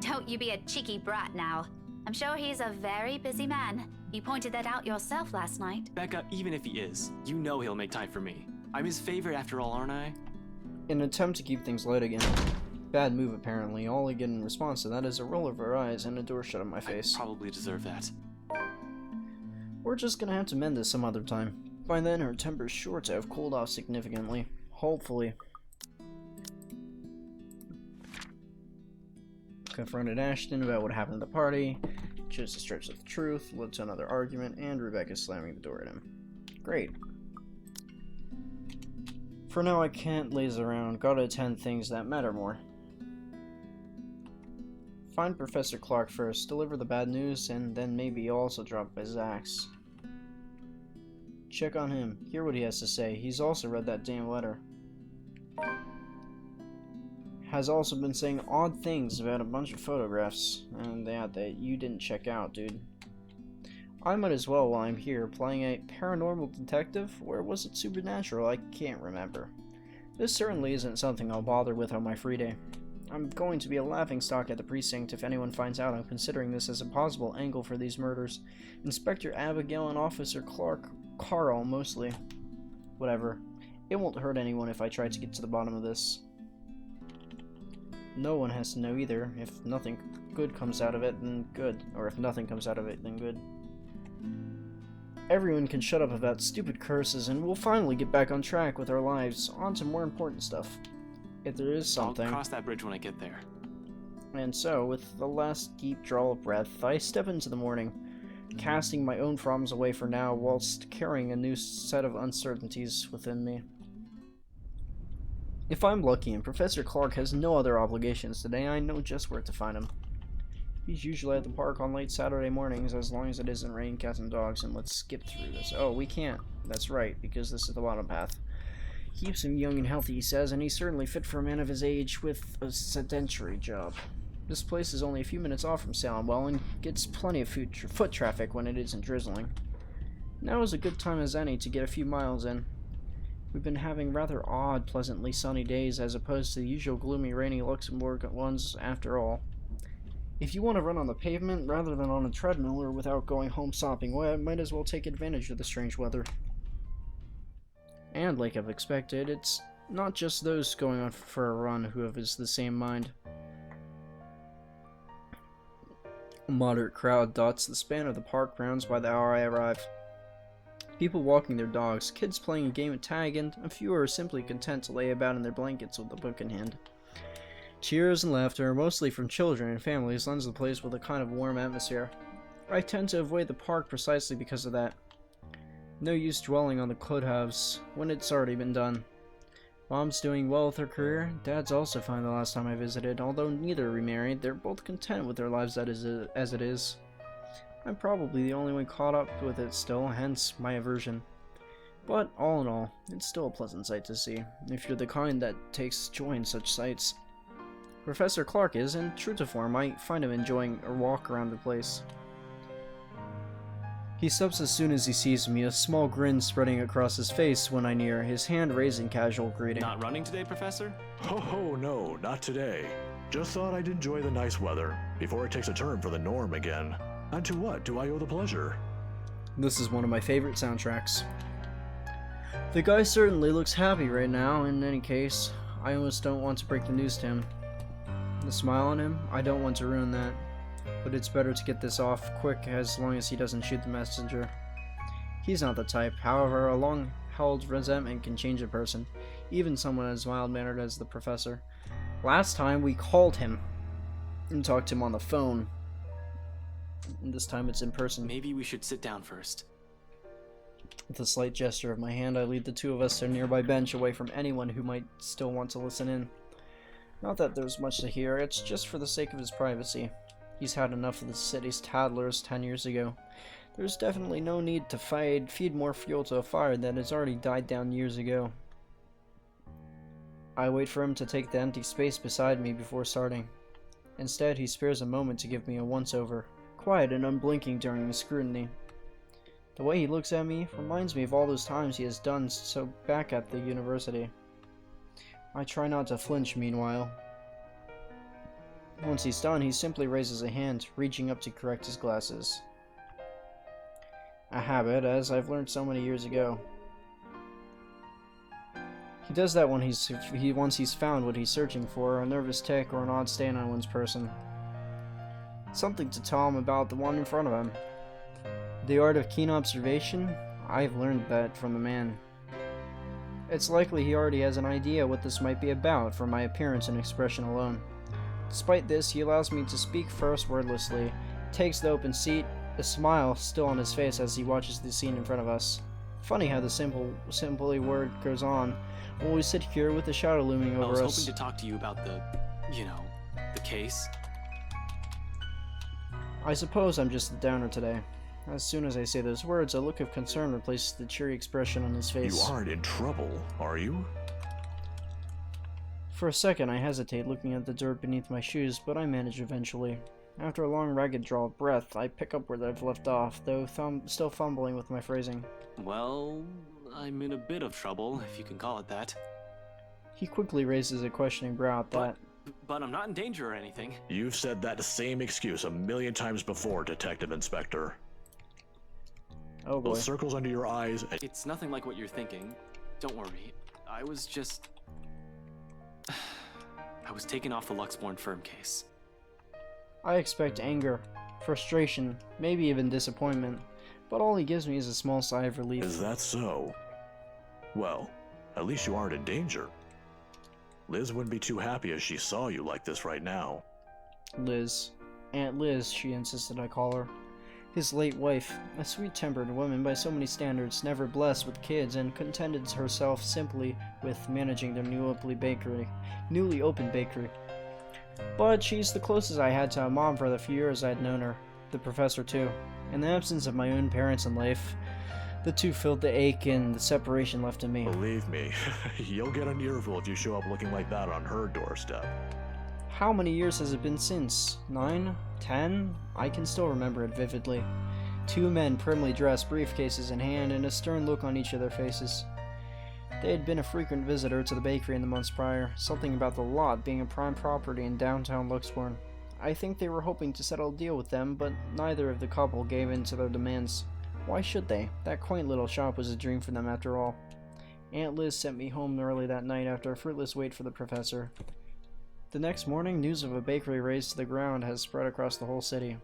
Don't you be a cheeky brat now. I'm sure he's a very busy man. You pointed that out yourself last night. Becca, even if he is, you know he'll make time for me. I'm his favorite after all, aren't I? In an attempt to keep things light again. Bad move, apparently. All I get in response to that is a roll of her eyes and a door shut on my face. I probably deserve that. We're just gonna have to mend this some other time. By then, her temper's sure to have cooled off significantly. Hopefully. Confronted Ashton about what happened at the party. Chose to stretch the truth, led to another argument, and Rebecca slamming the door at him. Great. For now, I can't laze around. Gotta attend things that matter more. Find Professor Clark first, deliver the bad news, and then maybe also drop by Zach's. Check on him, hear what he has to say. He's also read that damn letter. Has also been saying odd things about a bunch of photographs, and that you didn't check out, dude. I might as well while I'm here, playing a paranormal detective, or was it supernatural? I can't remember. This certainly isn't something I'll bother with on my free day. I'm going to be a laughingstock at the precinct if anyone finds out I'm considering this as a possible angle for these murders. Inspector Abigail and Officer Carl, mostly. Whatever. It won't hurt anyone if I try to get to the bottom of this. No one has to know either. If nothing good comes out of it, then good. Or if nothing comes out of it, then good. Everyone can shut up about stupid curses, and we'll finally get back on track with our lives, on to more important stuff. If there is something. I'll cross that bridge when I get there. And so, with the last deep draw of breath, I step into the morning, casting my own problems away for now, whilst carrying a new set of uncertainties within me. If I'm lucky and Professor Clark has no other obligations today, I know just where to find him. He's usually at the park on late Saturday mornings, as long as it isn't raining cats and dogs, and let's skip through this. Oh, we can't. That's right, because this is the bottom path. Keeps him young and healthy, he says, and he's certainly fit for a man of his age with a sedentary job. This place is only a few minutes off from Salem Well and gets plenty of foot traffic when it isn't drizzling. Now is a good time as any to get a few miles in. We've been having rather odd, pleasantly sunny days as opposed to the usual gloomy, rainy Luxembourg ones after all. If you want to run on the pavement rather than on a treadmill or without going home sopping wet, might as well take advantage of the strange weather. And like I've expected, it's not just those going on for a run who have the same mind. A moderate crowd dots the span of the park grounds by the hour I arrive. People walking their dogs, kids playing a game of tag, and a few are simply content to lay about in their blankets with a book in hand. Cheers and laughter, mostly from children and families, lends the place with a kind of warm atmosphere. I tend to avoid the park precisely because of that. No use dwelling on the could-haves when it's already been done. Mom's doing well with her career. Dad's also fine the last time I visited. Although neither remarried, they're both content with their lives as it is. I'm probably the only one caught up with it still, hence my aversion. But all in all, it's still a pleasant sight to see, if you're the kind that takes joy in such sights. Professor Clark is, and true to form, I find him enjoying a walk around the place. He stops as soon as he sees me, a small grin spreading across his face when I near, his hand raised in casual greeting. Not running today, Professor? Oh, no, not today. Just thought I'd enjoy the nice weather, before it takes a turn for the norm again. And to what do I owe the pleasure? This is one of my favorite soundtracks. The guy certainly looks happy right now, in any case. I almost don't want to break the news to him. The smile on him, I don't want to ruin that. But it's better to get this off quick as long as he doesn't shoot the messenger. He's not the type, however, a long-held resentment can change a person, even someone as mild-mannered as the professor. Last time we called him and talked to him on the phone. And this time it's in person. Maybe we should sit down first. With a slight gesture of my hand, I lead the two of us to a nearby bench away from anyone who might still want to listen in. Not that there's much to hear, it's just for the sake of his privacy. He's had enough of the city's tattlers 10 years ago. There's definitely no need to feed more fuel to a fire that has already died down years ago. I wait for him to take the empty space beside me before starting. Instead, he spares a moment to give me a once-over, quiet and unblinking during the scrutiny. The way he looks at me reminds me of all those times he has done so back at the university. I try not to flinch meanwhile. Once he's done, he simply raises a hand, reaching up to correct his glasses. A habit, as I've learned so many years ago. He does that when once he's found what he's searching for, a nervous tic or an odd stain on one's person. Something to tell him about the one in front of him. The art of keen observation? I've learned that from the man. It's likely he already has an idea what this might be about from my appearance and expression alone. Despite this, he allows me to speak first wordlessly, takes the open seat, a smile still on his face as he watches the scene in front of us. Funny how the simply word goes on, while we sit here with the shadow looming over us. I was hoping to talk to you about the case. I suppose I'm just a downer today. As soon as I say those words, a look of concern replaces the cheery expression on his face. You aren't in trouble, are you? For a second, I hesitate, looking at the dirt beneath my shoes, but I manage eventually. After a long, ragged draw of breath, I pick up where I've left off, though still fumbling with my phrasing. Well, I'm in a bit of trouble, if you can call it that. He quickly raises a questioning brow at that. But I'm not in danger or anything. You've said that same excuse a million times before, Detective Inspector. Oh boy. Those circles under your eyes... It's nothing like what you're thinking. Don't worry. I was just... I was taken off the Luxborn firm case. I expect anger, frustration, maybe even disappointment, but all he gives me is a small sigh of relief. Is that so? Well, at least you aren't in danger. Liz wouldn't be too happy as she saw you like this right now. Liz. Aunt Liz, she insisted I call her. His late wife, a sweet-tempered woman by so many standards, never blessed with kids, and contented herself simply with managing their newly opened bakery. But she's the closest I had to a mom for the few years I'd known her. The professor too. In the absence of my own parents in life, the two filled the ache and the separation left in me. Believe me, you'll get an earful if you show up looking like that on her doorstep. How many years has it been since? 9? 10? I can still remember it vividly. Two men primly dressed, briefcases in hand, and a stern look on each of their faces. They had been a frequent visitor to the bakery in the months prior, something about the lot being a prime property in downtown Luxbourne. I think they were hoping to settle a deal with them, but neither of the couple gave in to their demands. Why should they? That quaint little shop was a dream for them after all. Aunt Liz sent me home early that night after a fruitless wait for the professor. The next morning, news of a bakery razed to the ground has spread across the whole city.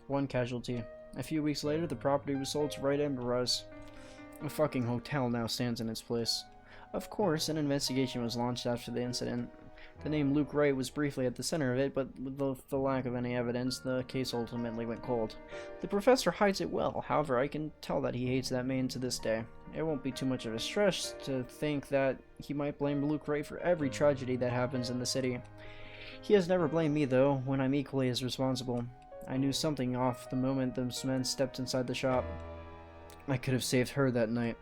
One casualty. A few weeks later, the property was sold to Wright. A fucking hotel now stands in its place. Of course, an investigation was launched after the incident. The name Luke Wright was briefly at the center of it, but with the lack of any evidence, the case ultimately went cold. The professor hides it well, however, I can tell that he hates that man to this day. It won't be too much of a stretch to think that he might blame Luke Wright for every tragedy that happens in the city. He has never blamed me, though, when I'm equally as responsible. I knew something off the moment those men stepped inside the shop. I could have saved her that night.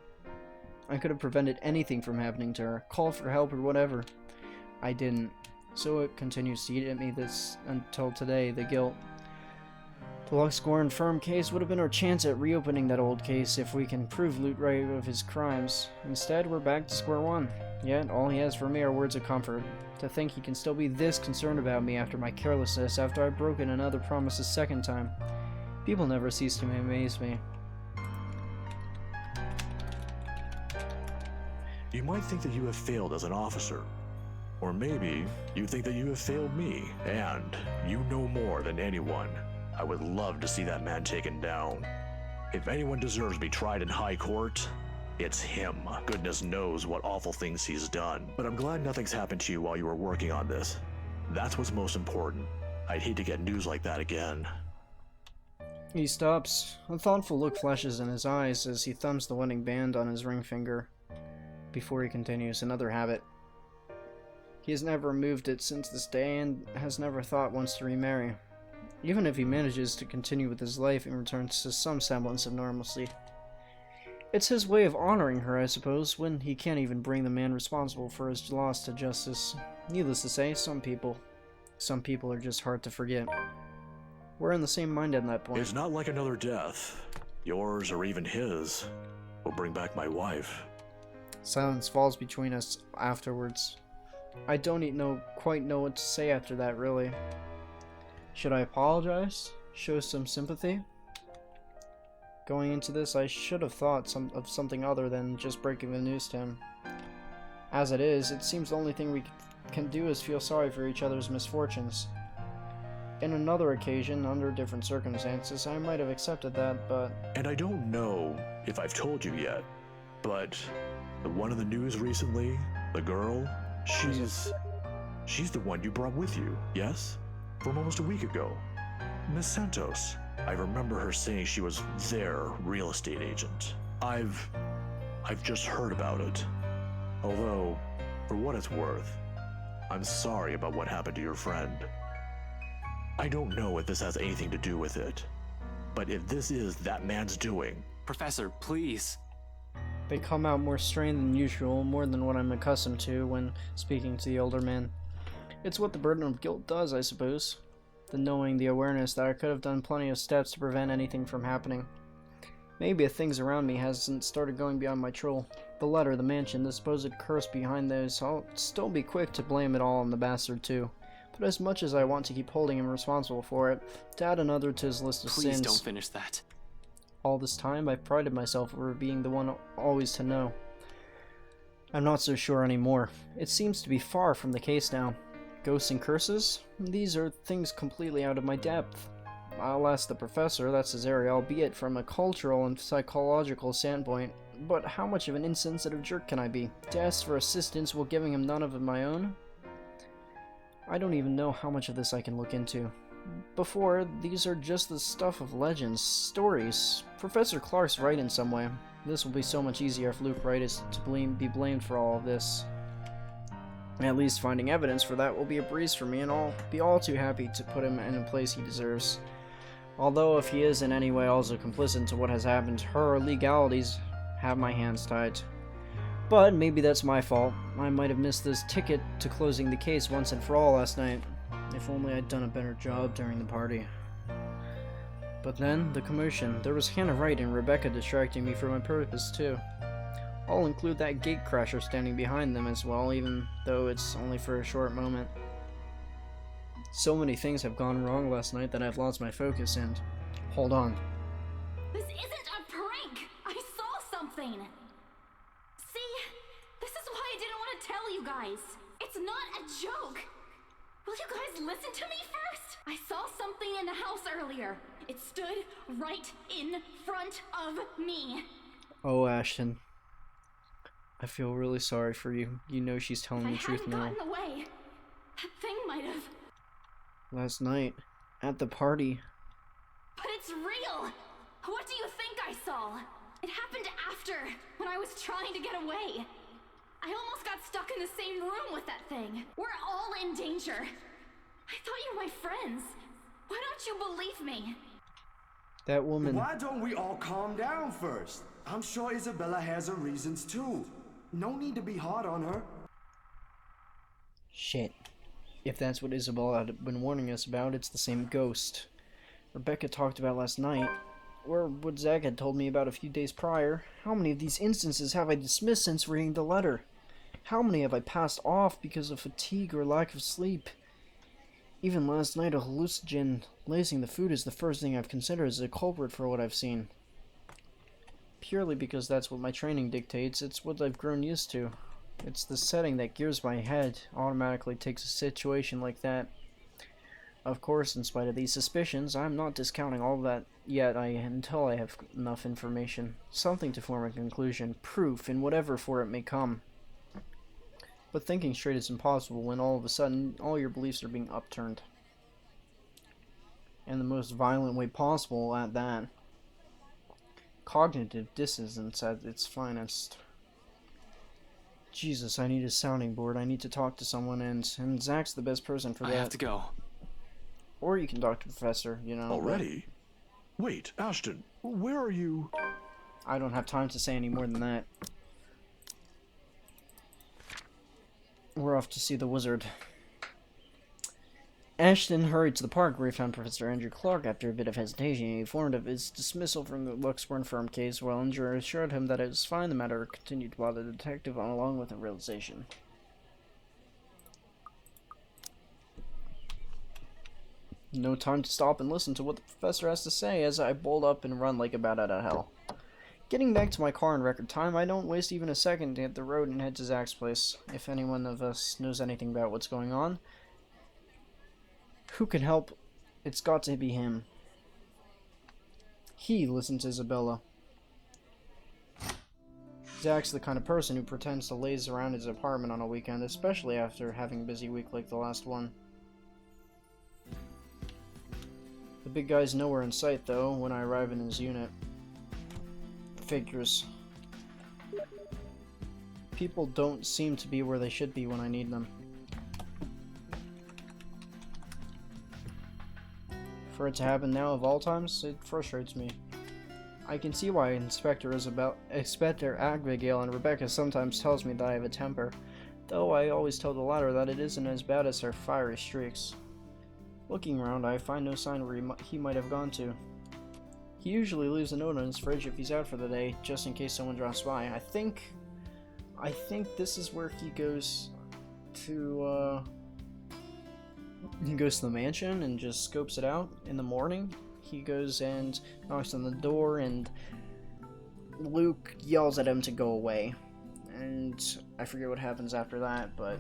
I could have prevented anything from happening to her, called for help or whatever. I didn't. So it continues to eat at me this until today, the guilt. The Luxbourne firm case would have been our chance at reopening that old case if we can prove Luke Wright of his crimes. Instead, we're back to square one. Yet, all he has for me are words of comfort. To think he can still be this concerned about me after my carelessness, after I've broken another promise a second time. People never cease to amaze me. You might think that you have failed as an officer. Or maybe you think that you have failed me, and you know more than anyone. I would love to see that man taken down. If anyone deserves to be tried in high court, it's him. Goodness knows what awful things he's done. But I'm glad nothing's happened to you while you were working on this. That's what's most important. I'd hate to get news like that again. He stops. A thoughtful look flashes in his eyes as he thumbs the wedding band on his ring finger. Before he continues, another habit. He has never removed it since this day and has never thought once to remarry. Even if he manages to continue with his life and returns to some semblance of normalcy. It's his way of honoring her, I suppose, when he can't even bring the man responsible for his loss to justice. Needless to say, some people are just hard to forget. We're in the same mind at that point. It's not like another death. Yours or even his will bring back my wife. Silence falls between us afterwards. I don't quite know what to say after that, really. Should I apologize? Show some sympathy? Going into this, I should have thought of something other than just breaking the news to him. As it is, it seems the only thing we can do is feel sorry for each other's misfortunes. In another occasion, under different circumstances, I might have accepted that, but... And I don't know if I've told you yet, but the one in the news recently, the girl, she's the one you brought with you, yes? From almost a week ago. Miss Santos. I remember her saying she was their real estate agent. I've just heard about it. Although, for what it's worth, I'm sorry about what happened to your friend. I don't know if this has anything to do with it, but if this is that man's doing... Professor, please. They come out more strained than usual, more than what I'm accustomed to when speaking to the older man. It's what the burden of guilt does, I suppose. The knowing, the awareness that I could have done plenty of steps to prevent anything from happening. Maybe if things around me hasn't started going beyond my control. The letter, the mansion, the supposed curse behind those, I'll still be quick to blame it all on the bastard too. But as much as I want to keep holding him responsible for it, to add another to his list of sins... Please don't finish that. All this time, I've prided myself over being the one always to know. I'm not so sure anymore. It seems to be far from the case now. Ghosts and curses? These are things completely out of my depth. I'll ask the professor, that's his area, albeit from a cultural and psychological standpoint. But how much of an insensitive jerk can I be? To ask for assistance while giving him none of my own? I don't even know how much of this I can look into. Before, these are just the stuff of legends, stories. Professor Clark's right in some way. This will be so much easier if Luke Wright is to be blamed for all of this. At least finding evidence for that will be a breeze for me, and I'll be all too happy to put him in a place he deserves. Although if he is in any way also complicit to what has happened, her legalities have my hands tied. But maybe that's my fault. I might have missed this ticket to closing the case once and for all last night. If only I'd done a better job during the party. But then, the commotion. There was Hannah Wright and Rebecca distracting me from my purpose, too. I'll include that gatecrasher standing behind them as well, even though it's only for a short moment. So many things have gone wrong last night that I've lost my focus and... Hold on. This isn't a prank! I saw something! See? This is why I didn't want to tell you guys. It's not a joke! Will you guys listen to me first? I saw something in the house earlier. It stood right in front of me. Oh, Ashton. I feel really sorry for you. You know she's telling the truth now. If I hadn't gotten away, that thing might have... Last night, at the party. But it's real! What do you think I saw? It happened after, when I was trying to get away. I almost got stuck in the same room with that thing. We're all in danger. I thought you were my friends. Why don't you believe me? That woman... Why don't we all calm down first? I'm sure Isabella has her reasons too. No need to be hard on her. Shit. If that's what Isabella had been warning us about, it's the same ghost Rebecca talked about last night, or what Zach had told me about a few days prior. How many of these instances have I dismissed since reading the letter? How many have I passed off because of fatigue or lack of sleep? Even last night, a hallucinogen lacing the food is the first thing I've considered as a culprit for what I've seen. Purely because that's what my training dictates, it's what I've grown used to. It's the setting that gears my head automatically takes a situation like that. Of course, in spite of these suspicions, I'm not discounting all that yet until I have enough information. Something to form a conclusion, proof, in whatever form it may come. But thinking straight is impossible when all of a sudden, all your beliefs are being upturned. In the most violent way possible at that. Cognitive dissonance at its finest. Jesus, I need a sounding board. I need to talk to someone, and Zach's the best person for that. I have to go. Or you can talk to Professor, you know. Already? Wait, Ashton, where are you? I don't have time to say any more than that. We're off to see the wizard. Ashton hurried to the park where he found Professor Andrew Clark after a bit of hesitation. He informed of his dismissal from the Luxburn firm case, while Andrew assured him that it was fine. The matter continued to bother the detective along with the realization. No time to stop and listen to what the professor has to say as I bolt up and run like a bat out of hell. Getting back to my car in record time, I don't waste even a second to hit the road and head to Zach's place. If anyone of us knows anything about what's going on, who can help? It's got to be him. He listens to Isabella. Zach's the kind of person who pretends to laze around his apartment on a weekend, especially after having a busy week like the last one. The big guy's nowhere in sight, though, when I arrive in his unit. Figures. People don't seem to be where they should be when I need them. For it to happen now of all times, it frustrates me. I can see why Inspector Abigail and Rebecca sometimes tells me that I have a temper, though I always tell the latter that it isn't as bad as her fiery streaks. Looking around, I find no sign where he might have gone to. He usually leaves a note on his fridge if he's out for the day, just in case someone drops by. I think this is where he goes to, the mansion and just scopes it out in the morning. He goes and knocks on the door, and Luke yells at him to go away. And I forget what happens after that, but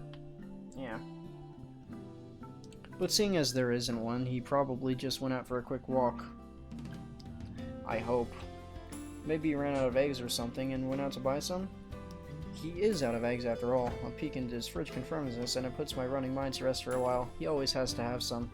yeah. But seeing as there isn't one, he probably just went out for a quick walk. I hope. Maybe he ran out of eggs or something and went out to buy some? He is out of eggs after all. A peek into his fridge confirms this, and it puts my running mind to rest for a while. He always has to have some.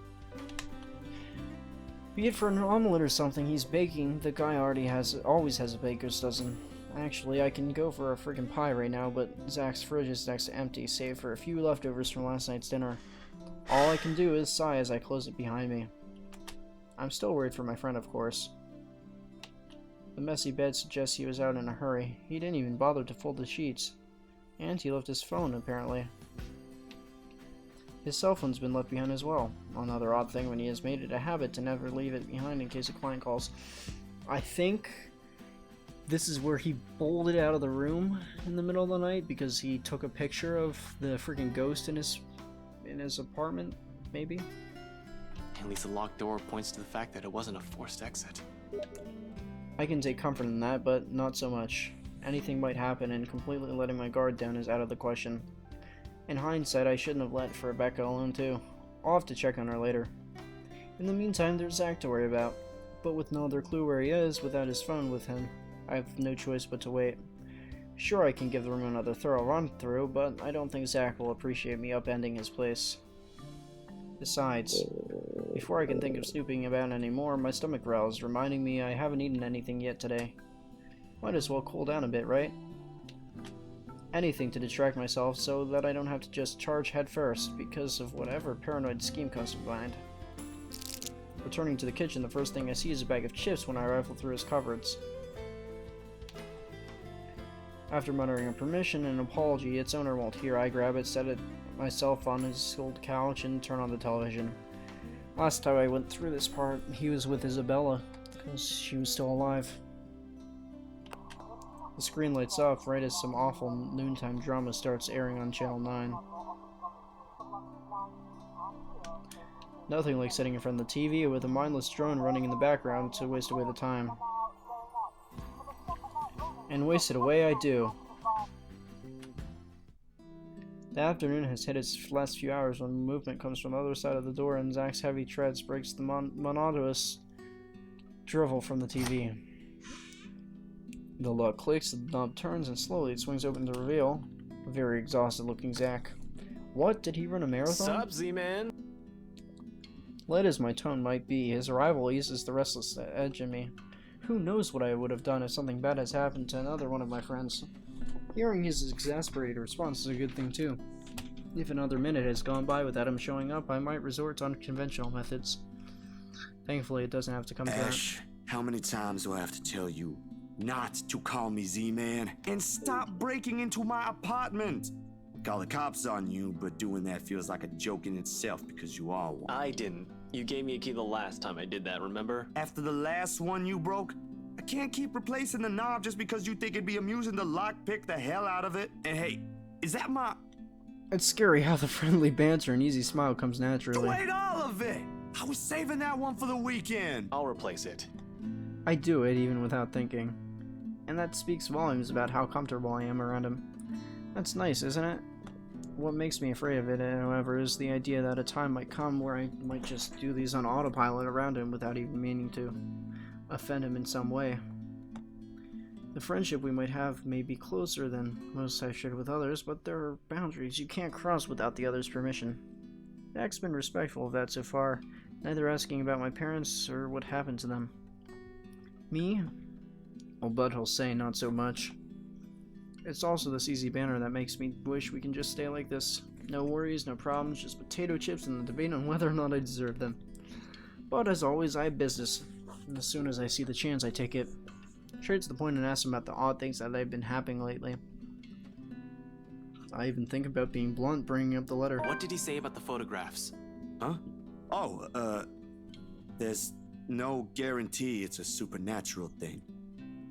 Be it for an omelet or something he's baking, the guy always has a baker's dozen. Actually, I can go for a friggin' pie right now, but Zach's fridge is next to empty, save for a few leftovers from last night's dinner. All I can do is sigh as I close it behind me. I'm still worried for my friend, of course. The messy bed suggests he was out in a hurry. He didn't even bother to fold the sheets. And he left his phone, apparently. His cell phone's been left behind as well. Another odd thing when he has made it a habit to never leave it behind in case a client calls. I think this is where he bolted out of the room in the middle of the night because he took a picture of the freaking ghost in his apartment, maybe? At least the locked door points to the fact that it wasn't a forced exit. I can take comfort in that, but not so much. Anything might happen, and completely letting my guard down is out of the question. In hindsight, I shouldn't have let Rebecca alone too. I'll have to check on her later. In the meantime, there's Zach to worry about. But with no other clue where he is, without his phone with him, I have no choice but to wait. Sure, I can give the room another thorough run-through, but I don't think Zach will appreciate me upending his place. Besides, before I can think of snooping about anymore, my stomach growls, reminding me I haven't eaten anything yet today. Might as well cool down a bit, right? Anything to distract myself so that I don't have to just charge headfirst because of whatever paranoid scheme comes to mind. Returning to the kitchen, the first thing I see is a bag of chips when I rifle through his cupboards. After muttering a permission and an apology its owner won't hear, I grab it, set it myself on his old couch, and turn on the television. Last time I went through this part, he was with Isabella, because she was still alive. The screen lights up right as some awful noontime drama starts airing on Channel 9. Nothing like sitting in front of the TV with a mindless drone running in the background to waste away the time. And waste it away I do. The afternoon has hit its last few hours when movement comes from the other side of the door and Zach's heavy treads breaks the monotonous drivel from the TV. The lock clicks, the knob turns, and slowly it swings open to reveal a very exhausted looking Zach. What? Did he run a marathon? Sup, Z-Man? Light as my tone might be, his arrival eases the restless edge in me. Who knows what I would have done if something bad has happened to another one of my friends. Hearing his exasperated response is a good thing too. If another minute has gone by without him showing up, I might resort to unconventional methods. Thankfully, it doesn't have to come to that. Ash, how many times do I have to tell you not to call me Z-Man? And stop breaking into my apartment! Call the cops on you, but doing that feels like a joke in itself because you are one. I didn't. You gave me a key the last time I did that, remember? After the last one you broke, I can't keep replacing the knob just because you think it'd be amusing to lockpick the hell out of it. And hey, is that my... It's scary how the friendly banter and easy smile comes naturally. You ate all of it! I was saving that one for the weekend! I'll replace it. I do it even without thinking. And that speaks volumes about how comfortable I am around him. That's nice, isn't it? What makes me afraid of it, however, is the idea that a time might come where I might just do these on autopilot around him without even meaning to offend him in some way. The friendship we might have may be closer than most I've shared with others, but there are boundaries you can't cross without the other's permission. Zach's been respectful of that so far, neither asking about my parents or what happened to them. Me? Well, Bud will say not so much. It's also this easy banter that makes me wish we can just stay like this. No worries, no problems, just potato chips and the debate on whether or not I deserve them. But as always, I have business, and as soon as I see the chance, I take it. Straight to the point and ask him about the odd things that have been happening lately. I even think about being blunt, bringing up the letter. What did he say about the photographs? Huh? Oh, there's no guarantee it's a supernatural thing.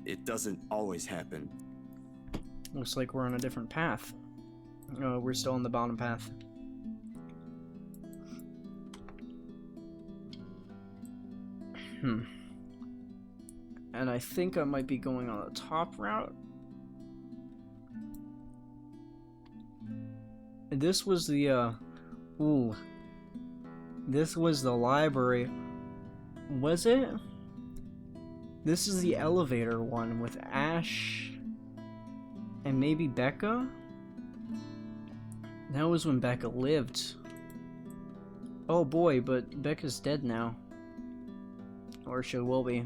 It doesn't always happen. Looks like we're on a different path. We're still on the bottom path. And I think I might be going on the top route. This was the, this was the library. Was it? This is the elevator one with Ash and maybe Becca? That was when Becca lived. Oh boy, but Becca's dead now. Or she will be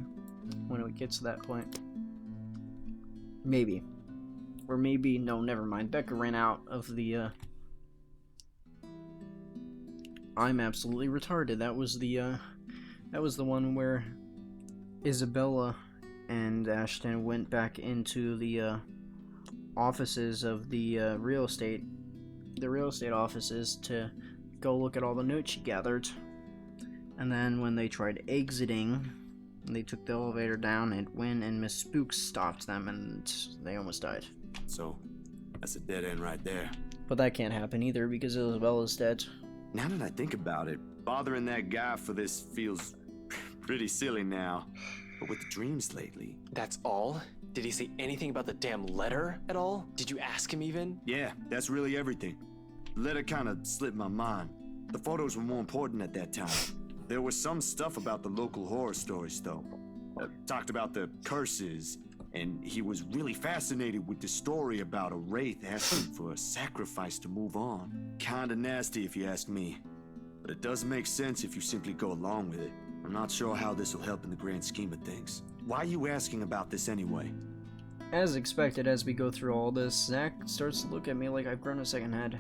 when it gets to that point. Maybe. Or maybe, no, never mind. Becca ran out of the, I'm absolutely retarded. That was the one where Isabella and Ashton went back into the, offices of the, real estate offices to go look at all the notes she gathered. And then when they tried exiting, they took the elevator down, and Wynn and Miss Spooks stopped them, and they almost died. So, that's a dead end right there. But that can't happen either, because Isabella's dead. Now that I think about it, bothering that guy for this feels pretty silly now. But with the dreams lately... That's all? Did he say anything about the damn letter at all? Did you ask him even? Yeah, that's really everything. The letter kind of slipped my mind. The photos were more important at that time. There was some stuff about the local horror stories, though. Talked about the curses, and he was really fascinated with the story about a wraith asking for a sacrifice to move on. Kinda nasty if you ask me, but it does make sense if you simply go along with it. I'm not sure how this will help in the grand scheme of things. Why are you asking about this anyway? As expected, as we go through all this, Zach starts to look at me like I've grown a second head.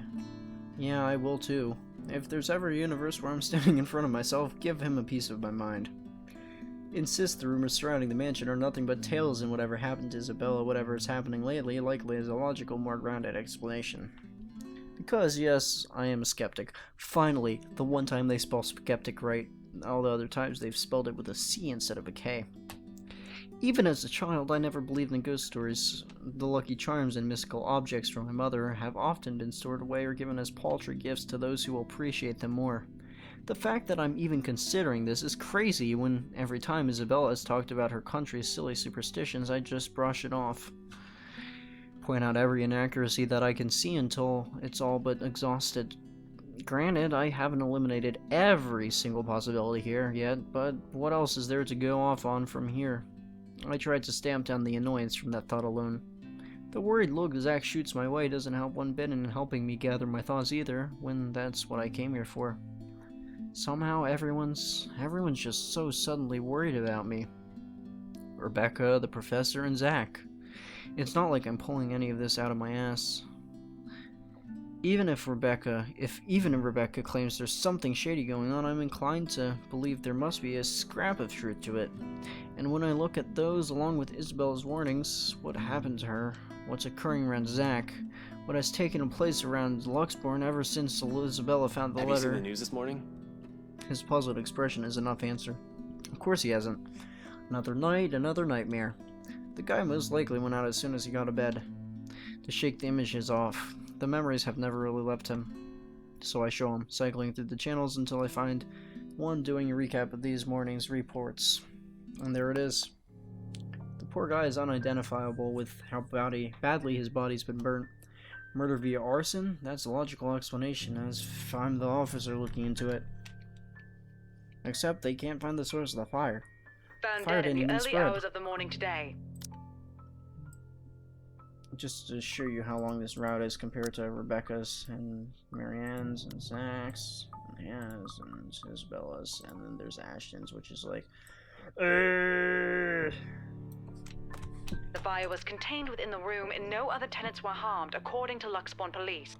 Yeah, I will too. If there's ever a universe where I'm standing in front of myself, give him a piece of my mind. Insist the rumors surrounding the mansion are nothing but tales, and whatever happened to Isabella, whatever is happening lately, likely is a logical, more grounded explanation. Because, yes, I am a skeptic. Finally, the one time they spell skeptic right. All the other times they've spelled it with a C instead of a K. Even as a child, I never believed in ghost stories. The lucky charms and mystical objects from my mother have often been stored away or given as paltry gifts to those who will appreciate them more. The fact that I'm even considering this is crazy when every time Isabella has talked about her country's silly superstitions, I just brush it off. Point out every inaccuracy that I can see until it's all but exhausted. Granted, I haven't eliminated every single possibility here yet, but what else is there to go off on from here? I tried to stamp down the annoyance from that thought alone. The worried look Zach shoots my way doesn't help one bit in helping me gather my thoughts either, when that's what I came here for. Somehow everyone's just so suddenly worried about me. Rebecca, the professor, and Zach. It's not like I'm pulling any of this out of my ass. Even if Rebecca claims there's something shady going on, I'm inclined to believe there must be a scrap of truth to it. And when I look at those along with Isabella's warnings, what happened to her, what's occurring around Zach, what has taken place around Luxborn ever since Isabella found the letter... Have you seen the news this morning? His puzzled expression is enough answer. Of course he hasn't. Another night, another nightmare. The guy most likely went out as soon as he got to bed. To shake the images off. The memories have never really left him. So I show him, cycling through the channels until I find one doing a recap of these morning's reports. And there it is. The poor guy is unidentifiable with how badly his body's been burnt. Murder via arson? That's a logical explanation, as if I'm the officer looking into it. Except they can't find the source of the fire. Found Fire dead in didn't the even early spread. hours of the morning today. Just to show you how long this route is compared to Rebecca's and Marianne's and Zach's and Hannah's and Isabella's, and then there's Ashton's, which is like, The fire was contained within the room and no other tenants were harmed, according to Luxborn police.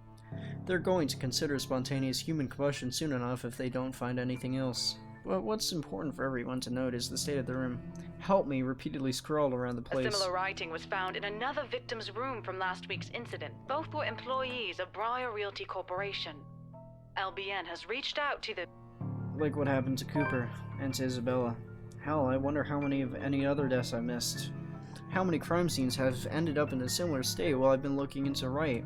They're going to consider spontaneous human combustion soon enough if they don't find anything else. But what's important for everyone to note is the state of the room. Help me repeatedly scroll around the place. A similar writing was found in another victim's room from last week's incident. Both were employees of Briar Realty Corporation. LBN has reached out to the... Like what happened to Cooper and to Isabella. Hell, I wonder how many of any other deaths I missed. How many crime scenes have ended up in a similar state while I've been looking into Wright?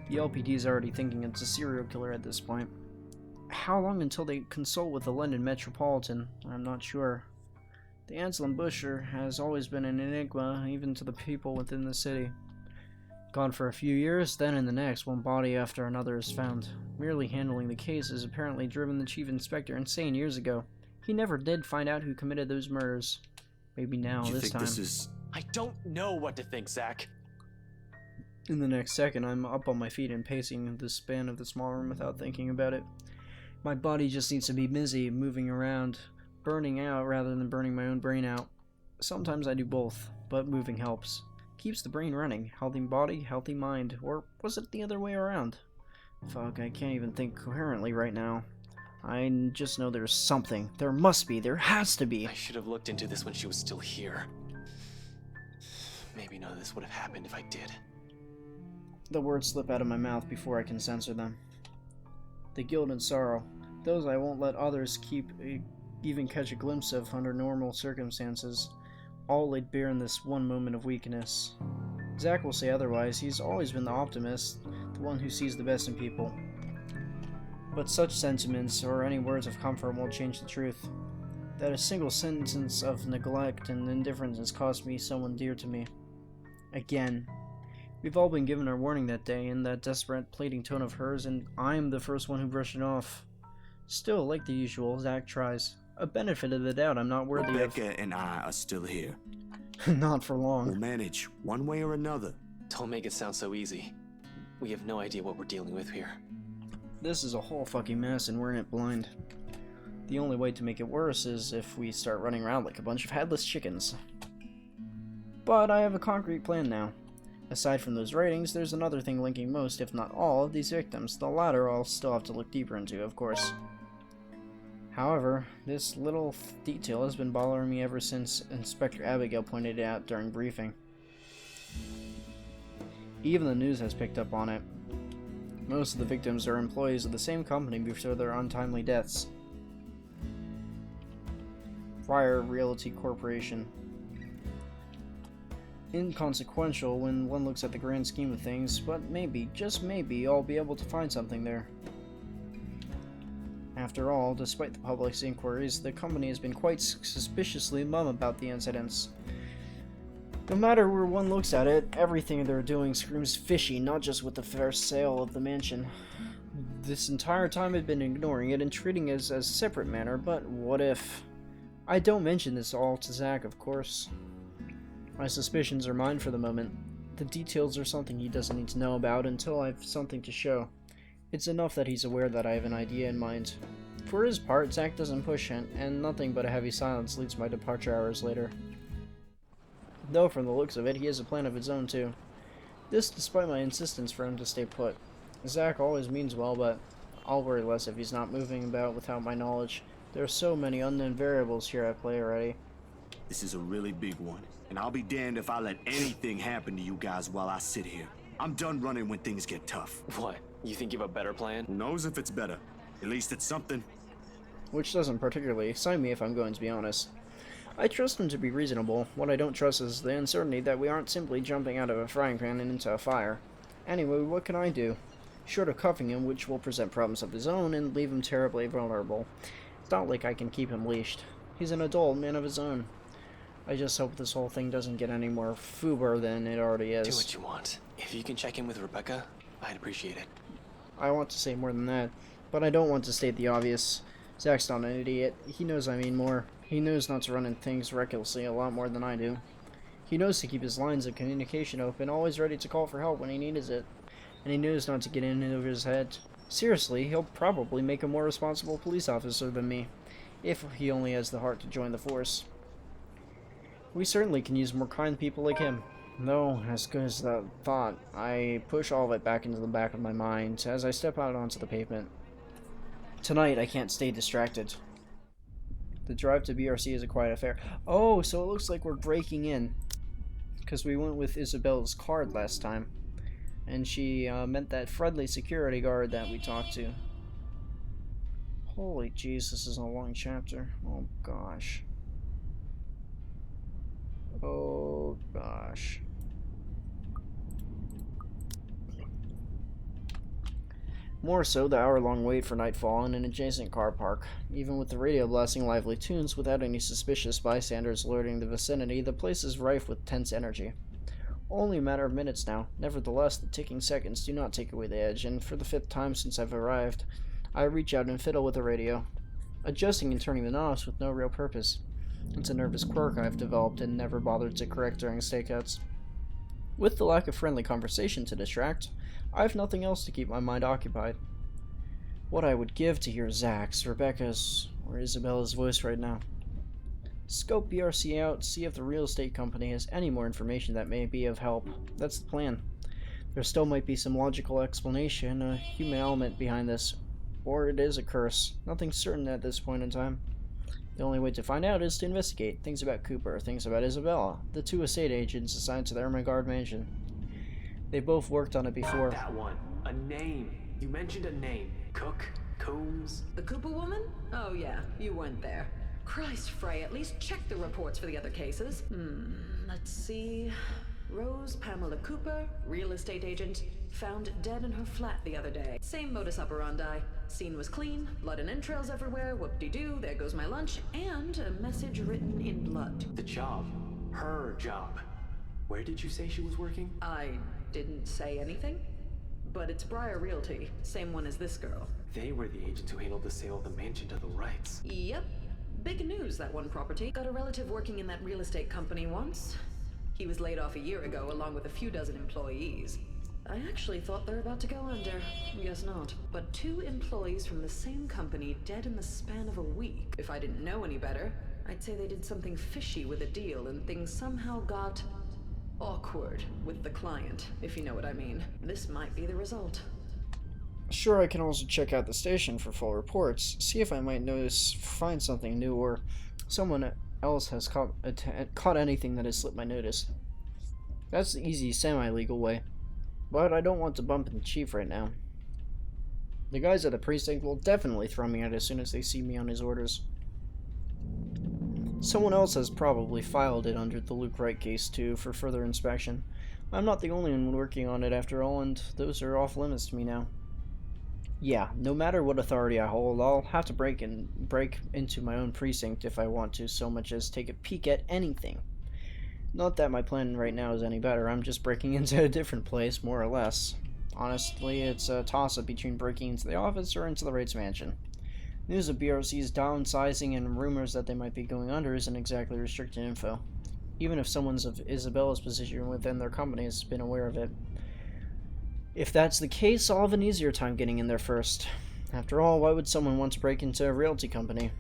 The LPD is already thinking it's a serial killer at this point. How long until they consult with the London Metropolitan? I'm not sure. The Anselm Busher has always been an enigma, even to the people within the city. Gone for a few years, then in the next, one body after another is found. Merely handling the case has apparently driven the chief inspector insane years ago. He never did find out who committed those murders. Maybe now, this time. I don't know what to think, Zach. In the next second, I'm up on my feet and pacing the span of the small room without thinking about it. My body just needs to be busy, moving around, burning out rather than burning my own brain out. Sometimes I do both, but moving helps. Keeps the brain running. Healthy body, healthy mind. Or was it the other way around? Fuck, I can't even think coherently right now. I just know there's something. There must be. There has to be. I should have looked into this when she was still here. Maybe none of this would have happened if I did. The words slip out of my mouth before I can censor them. The guilt and sorrow. Those I won't let others even catch a glimpse of under normal circumstances. All laid bare in this one moment of weakness. Zach will say otherwise. He's always been the optimist, the one who sees the best in people. But such sentiments or any words of comfort won't change the truth. That a single sentence of neglect and indifference has cost me someone dear to me. Again. We've all been given our warning that day in that desperate pleading tone of hers, and I'm the first one who brushed it off. Still, like the usual, Zach tries. A benefit of the doubt I'm not worthy of. Rebecca and I are still here. Not for long. We'll manage, one way or another. Don't make it sound so easy. We have no idea what we're dealing with here. This is a whole fucking mess, and we're in it blind. The only way to make it worse is if we start running around like a bunch of headless chickens. But I have a concrete plan now. Aside from those ratings, there's another thing linking most, if not all, of these victims. The latter I'll still have to look deeper into, of course. However, this little detail has been bothering me ever since Inspector Abigail pointed it out during briefing. Even the news has picked up on it. Most of the victims are employees of the same company before their untimely deaths. Wright Realty Corporation. Inconsequential when one looks at the grand scheme of things, but maybe, just maybe, I'll be able to find something there. After all, despite the public's inquiries, the company has been quite suspiciously mum about the incidents. No matter where one looks at it, everything they're doing screams fishy, not just with the first sale of the mansion. This entire time I've been ignoring it and treating it as a separate matter, but what if? I don't mention this all to Zach, of course. My suspicions are mine for the moment. The details are something he doesn't need to know about until I have something to show. It's enough that he's aware that I have an idea in mind. For his part, Zach doesn't push it, and nothing but a heavy silence leads my departure hours later. Though from the looks of it, he has a plan of his own too. This despite my insistence for him to stay put. Zach always means well, but I'll worry less if he's not moving about without my knowledge. There are so many unknown variables here at play already. This is a really big one, and I'll be damned if I let anything happen to you guys while I sit here. I'm done running when things get tough. What? You think you have a better plan? Who knows if it's better? At least it's something. Which doesn't particularly excite me if I'm going to be honest. I trust him to be reasonable. What I don't trust is the uncertainty that we aren't simply jumping out of a frying pan and into a fire. Anyway, what can I do? Short of cuffing him, which will present problems of his own and leave him terribly vulnerable. It's not like I can keep him leashed. He's an adult man of his own. I just hope this whole thing doesn't get any more FUBAR than it already is. Do what you want. If you can check in with Rebecca, I'd appreciate it. I want to say more than that, but I don't want to state the obvious. Zach's not an idiot. He knows I mean more. He knows not to run in things recklessly a lot more than I do. He knows to keep his lines of communication open, always ready to call for help when he needs it. And he knows not to get in over his head. Seriously, he'll probably make a more responsible police officer than me, if he only has the heart to join the force. We certainly can use more kind people like him. Though, as good as that thought, I push all of it back into the back of my mind as I step out onto the pavement. Tonight, I can't stay distracted. The drive to BRC is a quiet affair. Oh, so it looks like we're breaking in. Because we went with Isabella's card last time. And she meant that friendly security guard that we talked to. Holy jeez, this is a long chapter. Oh gosh. Oh gosh. More so, the hour-long wait for nightfall in an adjacent car park. Even with the radio blasting lively tunes without any suspicious bystanders alerting the vicinity, the place is rife with tense energy. Only a matter of minutes now. Nevertheless, the ticking seconds do not take away the edge, and for the 5th time since I've arrived, I reach out and fiddle with the radio, adjusting and turning the knobs with no real purpose. It's a nervous quirk I've developed and never bothered to correct during stakeouts. With the lack of friendly conversation to distract, I have nothing else to keep my mind occupied. What I would give to hear Zach's, Rebecca's, or Isabella's voice right now. Scope BRC out, see if the real estate company has any more information that may be of help. That's the plan. There still might be some logical explanation, a human element behind this. Or it is a curse. Nothing's certain at this point in time. The only way to find out is to investigate. Things about Cooper, things about Isabella, the two estate agents assigned to the Ermengarde mansion. They both worked on it before. Not that one. A name. You mentioned a name. Cook? Combs? The Cooper woman? Oh yeah, you went there. Christ, Frey, at least check the reports for the other cases. Let's see. Rose Pamela Cooper, real estate agent, found dead in her flat the other day. Same modus operandi. Scene was clean, blood and entrails everywhere, whoop-de-doo, there goes my lunch, and a message written in blood. The job. Her job. Where did you say she was working? I didn't say anything, but it's Briar Realty, same one as this girl. They were the agents who handled the sale of the mansion to the Wrights. Yep. Big news, that one property. Got a relative working in that real estate company once. He was laid off a year ago, along with a few dozen employees. I actually thought they're about to go under. Guess not. But 2 employees from the same company dead in the span of a week. If I didn't know any better, I'd say they did something fishy with a deal and things somehow got awkward with the client, if you know what I mean. This might be the result. Sure, I can also check out the station for full reports, see if I might find something new, or someone else has caught anything that has slipped my notice. That's the easy, semi-legal way. But I don't want to bump into Chief right now. The guys at the precinct will definitely throw me out as soon as they see me on his orders. Someone else has probably filed it under the Luke Wright case too for further inspection. I'm not the only one working on it after all, and those are off limits to me now. Yeah, no matter what authority I hold, I'll have to break into my own precinct if I want to so much as take a peek at anything. Not that my plan right now is any better, I'm just breaking into a different place, more or less. Honestly, it's a toss-up between breaking into the office or into the Wright's mansion. News of BRC's downsizing and rumors that they might be going under isn't exactly restricted info. Even if someone's of Isabella's position within their company has been aware of it. If that's the case, I'll have an easier time getting in there first. After all, why would someone want to break into a realty company?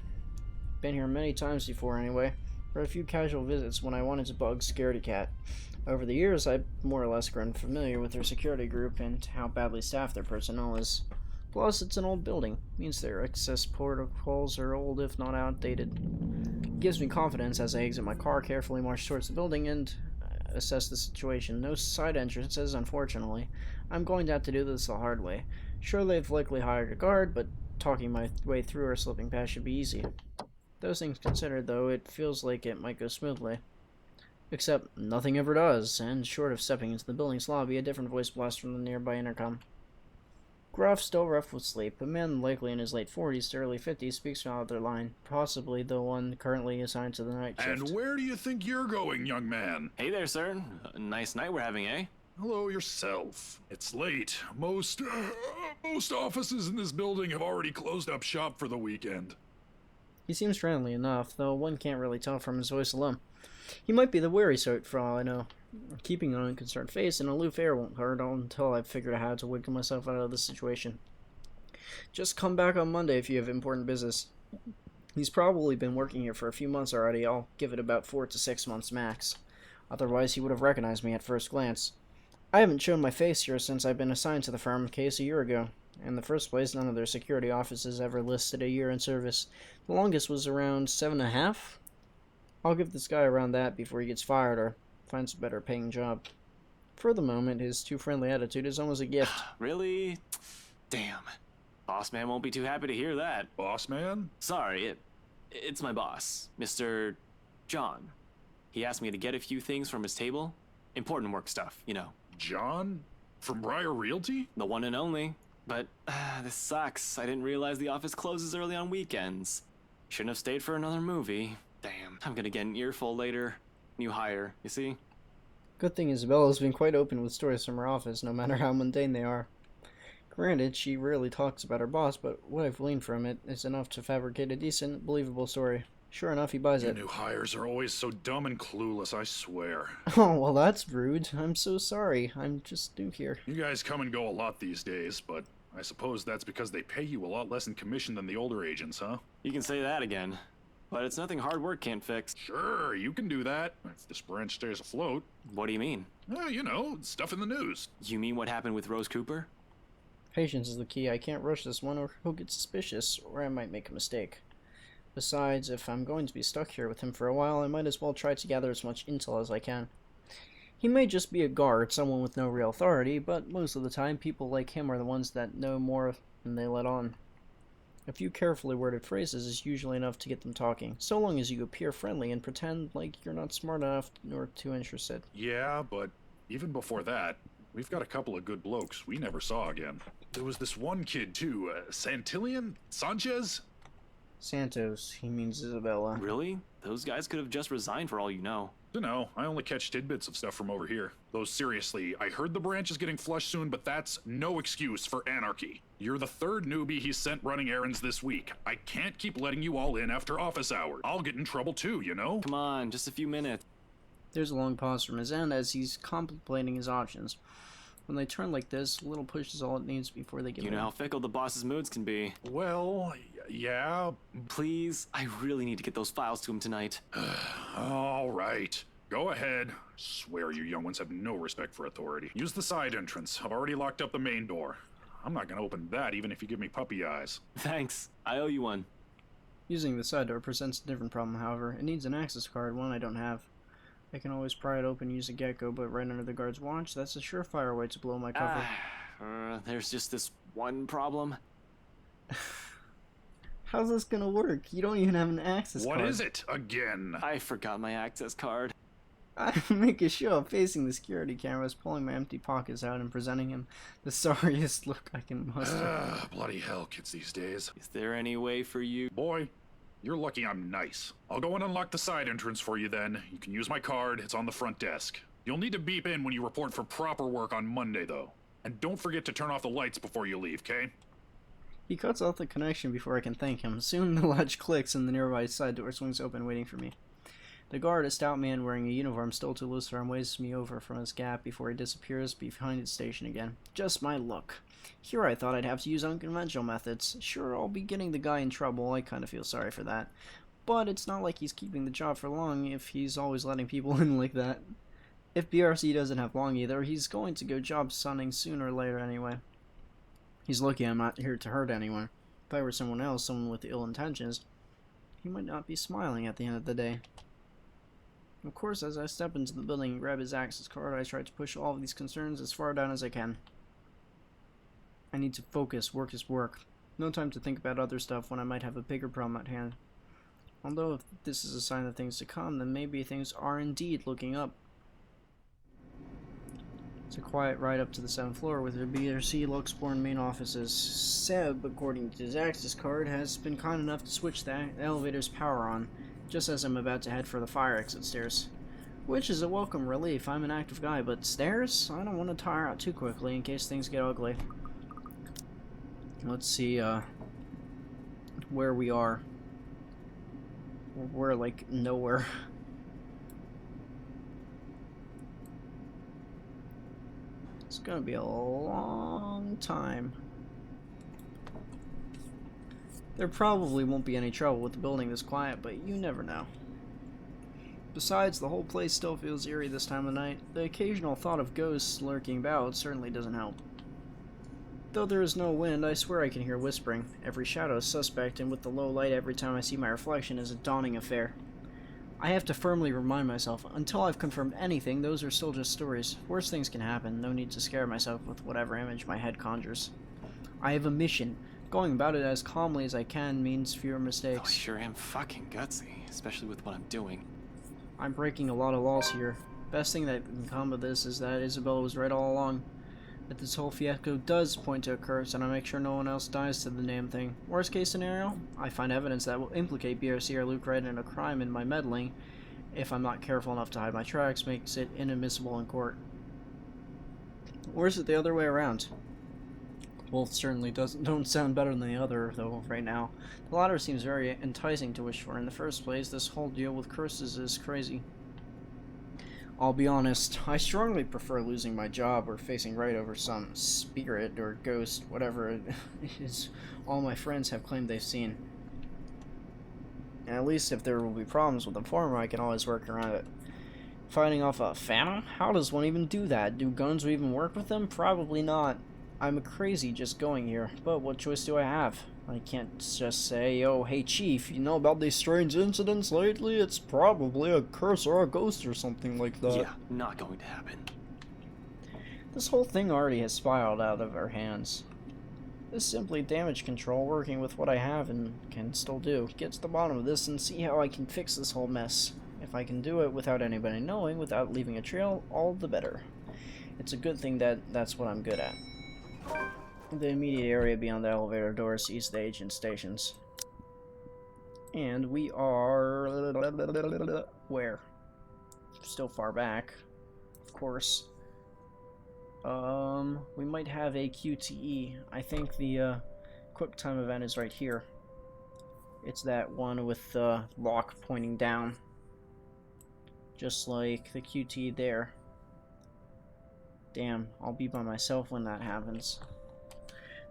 Been here many times before anyway, for a few casual visits when I wanted to bug Scaredy Cat. Over the years, I've more or less grown familiar with their security group and how badly staffed their personnel is. Plus, it's an old building, means their access protocols are old if not outdated. It gives me confidence as I exit my car, carefully march towards the building, and assess the situation. No side entrances, unfortunately. I'm going to have to do this the hard way. Sure, they've likely hired a guard, but talking my way through or slipping past should be easy. Those things considered, though, it feels like it might go smoothly. Except nothing ever does, and short of stepping into the building's lobby, a different voice blasts from the nearby intercom. Gruff, still rough with sleep, a man likely in his late 40s to early 50s speaks from out their line, possibly the one currently assigned to the night shift. And where do you think you're going, young man? Hey there, sir. A nice night we're having, eh? Hello yourself. It's late. Most offices in this building have already closed up shop for the weekend. He seems friendly enough, though one can't really tell from his voice alone. He might be the wary sort for all I know. Keeping an unconcerned face and aloof air won't hurt until I've figured out how to wiggle myself out of this situation. Just come back on Monday if you have important business. He's probably been working here for a few months already. I'll give it about 4 to 6 months max. Otherwise, he would have recognized me at first glance. I haven't shown my face here since I've been assigned to the firm case a year ago. In the first place, none of their security offices ever listed a year in service. The longest was around 7.5. I'll give this guy around that before he gets fired or finds a better paying job. For the moment, his too friendly attitude is almost a gift. Really? Damn. Boss man won't be too happy to hear that. Boss man? Sorry, it's my boss, Mr. John. He asked me to get a few things from his table. Important work stuff, you know. John? From Briar Realty? The one and only. But this sucks. I didn't realize the office closes early on weekends. Shouldn't have stayed for another movie. Damn, I'm gonna get an earful later. New hire, you see? Good thing Isabella's been quite open with stories from her office, no matter how mundane they are. Granted, she rarely talks about her boss, but what I've gleaned from it is enough to fabricate a decent, believable story. Sure enough, he buys it. New hires are always so dumb and clueless, I swear. Oh, well that's rude. I'm so sorry. I'm just new here. You guys come and go a lot these days, but I suppose that's because they pay you a lot less in commission than the older agents, huh? You can say that again. But it's nothing hard work can't fix. Sure, you can do that, if this branch stays afloat. What do you mean? Well, you know, stuff in the news. You mean what happened with Rose Cooper? Patience is the key. I can't rush this one or he'll get suspicious, or I might make a mistake. Besides, if I'm going to be stuck here with him for a while, I might as well try to gather as much intel as I can. He may just be a guard, someone with no real authority, but most of the time people like him are the ones that know more than they let on. A few carefully worded phrases is usually enough to get them talking, so long as you appear friendly and pretend like you're not smart enough nor too interested. Yeah, but even before that, we've got a couple of good blokes we never saw again. There was this one kid too, Santillian? Sanchez? Santos, he means Isabella. Really? Those guys could have just resigned for all you know. Dunno, I only catch tidbits of stuff from over here. Though seriously, I heard the branch is getting flushed soon, but that's no excuse for anarchy. You're the third newbie he's sent running errands this week. I can't keep letting you all in after office hours. I'll get in trouble too, you know? Come on, just a few minutes. There's a long pause from his end as he's contemplating his options. When they turn like this, a little push is all it needs before they give You know in. how fickle the boss's moods can be. Well, yeah. Please, I really need to get those files to him tonight. All right. Go ahead. Swear you young ones have no respect for authority. Use the side entrance. I've already locked up the main door. I'm not gonna open that even if you give me puppy eyes. Thanks. I owe you one. Using the side door presents a different problem, however. It needs an access card, one I don't have. I can always pry it open and use a gecko, but right under the guard's watch, that's a surefire way to blow my cover. There's just this one problem. How's this gonna work? You don't even have an access card. What is it again? I forgot my access card. I make a show of facing the security cameras, pulling my empty pockets out and presenting him the sorriest look I can muster. Bloody hell, kids these days. Is there any way for you? Boy, you're lucky I'm nice. I'll go and unlock the side entrance for you then. You can use my card, it's on the front desk. You'll need to beep in when you report for proper work on Monday though. And don't forget to turn off the lights before you leave, okay? He cuts off the connection before I can thank him. Soon the latch clicks and the nearby side door swings open waiting for me. The guard, a stout man wearing a uniform still too loose for him, waves me over from his gap before he disappears behind his station again. Just my luck. Here I thought I'd have to use unconventional methods. Sure, I'll be getting the guy in trouble, I kinda feel sorry for that. But it's not like he's keeping the job for long if he's always letting people in like that. If BRC doesn't have long either, he's going to go job sunning sooner or later anyway. He's lucky I'm not here to hurt anyone. If I were someone else, someone with ill intentions, he might not be smiling at the end of the day. Of course, as I step into the building and grab his access card, I try to push all of these concerns as far down as I can. I need to focus. Work is work. No time to think about other stuff when I might have a bigger problem at hand. Although if this is a sign of things to come, then maybe things are indeed looking up. It's a quiet ride up to the 7th floor with the BRC Luxborn main offices. Seb, according to his access card, has been kind enough to switch the elevator's power on, just as I'm about to head for the fire exit stairs. Which is a welcome relief. I'm an active guy, but stairs? I don't want to tire out too quickly in case things get ugly. Let's see, where we are. We're, like, nowhere. It's gonna be a long time. There probably won't be any trouble with the building this quiet, but you never know. Besides, the whole place still feels eerie this time of night. The occasional thought of ghosts lurking about certainly doesn't help. Though there is no wind, I swear I can hear whispering. Every shadow is suspect, and with the low light every time I see my reflection is a daunting affair. I have to firmly remind myself, until I've confirmed anything, those are still just stories. Worse things can happen, no need to scare myself with whatever image my head conjures. I have a mission. Going about it as calmly as I can means fewer mistakes. Oh, I sure am fucking gutsy, especially with what I'm doing. I'm breaking a lot of laws here. Best thing that can come of this is that Isabella was right all along. That this whole fiasco does point to a curse, and I make sure no one else dies to the damn thing. Worst case scenario, I find evidence that will implicate BRC or Luke Wright in a crime in my meddling. If I'm not careful enough to hide my tracks, makes it inadmissible in court. Or is it the other way around? Both certainly don't sound better than the other, though, right now. The latter seems very enticing to wish for. In the first place, this whole deal with curses is crazy. I'll be honest, I strongly prefer losing my job or facing Wright over some spirit or ghost, whatever it is all my friends have claimed they've seen. And at least if there will be problems with the former, I can always work around it. Fighting off a phantom? How does one even do that? Do guns even work with them? Probably not. I'm crazy just going here, but what choice do I have? I can't just say, oh, hey chief, you know about these strange incidents lately? It's probably a curse or a ghost or something like that. Yeah, not going to happen. This whole thing already has spiraled out of our hands. This is simply damage control, working with what I have and can still do. Get to the bottom of this and see how I can fix this whole mess. If I can do it without anybody knowing, without leaving a trail, all the better. It's a good thing that that's what I'm good at. The immediate area beyond the elevator doors east of the agent stations. And we are... where? Still far back, of course. We might have a QTE. I think the quick time event is right here. It's that one with the lock pointing down. Just like the QTE there. Damn, I'll be by myself when that happens.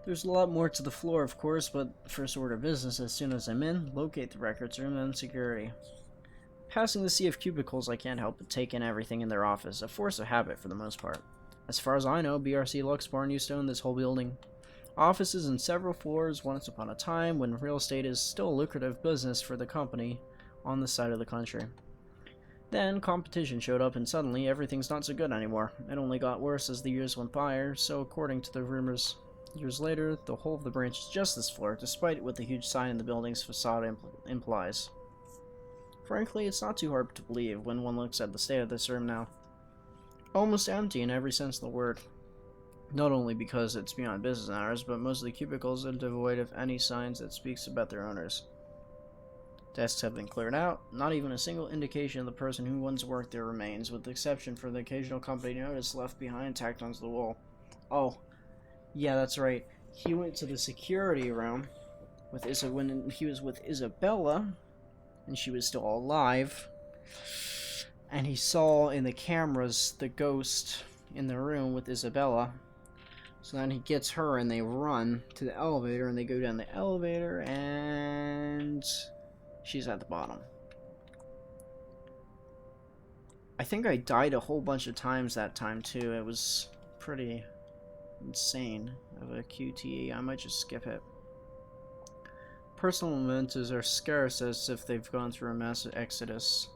There's a lot more to the floor, of course, but first order of business as soon as I'm in, locate the records room and security. Passing the sea of cubicles, I can't help but take in everything in their office, a force of habit for the most part. As far as I know, BRC Luxbarn used to own this whole building. Offices in several floors once upon a time when real estate is still a lucrative business for the company on this side of the country. Then competition showed up and suddenly everything's not so good anymore. It only got worse as the years went by, so according to the rumors. Years later, the whole of the branch is just this floor, despite what the huge sign in the building's facade implies. Frankly, it's not too hard to believe when one looks at the state of this room now. Almost empty in every sense of the word. Not only because it's beyond business hours, but most of the cubicles are devoid of any signs that speaks about their owners. Desks have been cleared out, not even a single indication of the person who once worked there remains, with the exception for the occasional company notice left behind tacked onto the wall. Oh, yeah, that's right. He went to the security room with when he was with Isabella, and she was still alive, and he saw in the cameras the ghost in the room with Isabella. So then he gets her and they run to the elevator and they go down the elevator and she's at the bottom. I think I died a whole bunch of times that time too. It was pretty insane of a QTE. I might just skip it. Personal mementos are scarce as if they've gone through a mass exodus.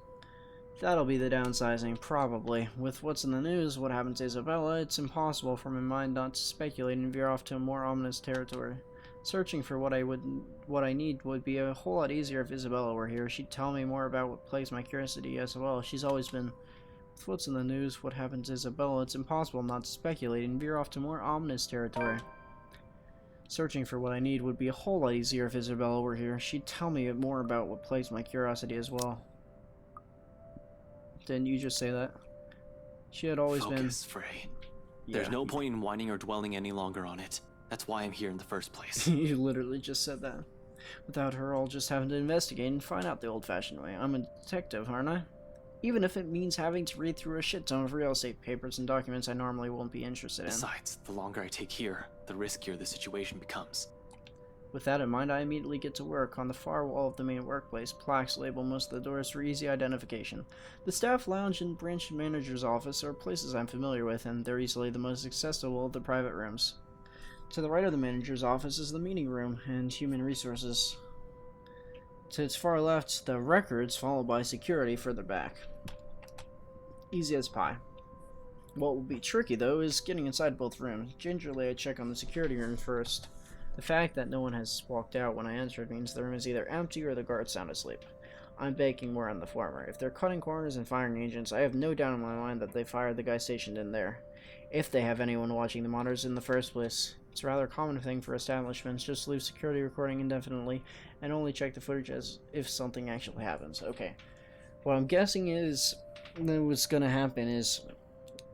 That'll be the downsizing, probably. With what's in the news, what happened to Isabella, it's impossible for my mind not to speculate and veer off to a more ominous territory. Searching for what I need would be a whole lot easier if Isabella were here. She'd tell me more about what plagues my curiosity as well. She's always been... With what's in the news, what happened to Isabella, it's impossible not to speculate and veer off to more ominous territory. Searching for what I need would be a whole lot easier if Isabella were here. She'd tell me more about what plagues my curiosity as well. Didn't you just say that? She had always Focus, Frey. There's no point in whining or dwelling any longer on it. That's why I'm here in the first place. You literally just said that. Without her, I'll just have to investigate and find out the old-fashioned way. I'm a detective, aren't I? Even if it means having to read through a shit ton of real estate papers and documents I normally won't be interested in. Besides, the longer I take here, the riskier the situation becomes. With that in mind, I immediately get to work. On the far wall of the main workplace, plaques label most of the doors for easy identification. The staff lounge and branch manager's office are places I'm familiar with, and they're easily the most accessible of the private rooms. To the right of the manager's office is the meeting room and human resources. To its far left, the records, followed by security further back. Easy as pie. What will be tricky, though, is getting inside both rooms. Gingerly, I check on the security room first. The fact that no one has walked out when I entered means the room is either empty or the guards sound asleep. I'm banking more on the former. If they're cutting corners and firing agents, I have no doubt in my mind that they fired the guy stationed in there. If they have anyone watching the monitors in the first place. It's a rather common thing for establishments, just leave security recording indefinitely and only check the footage as if something actually happens. Okay. What I'm guessing is that what's gonna happen is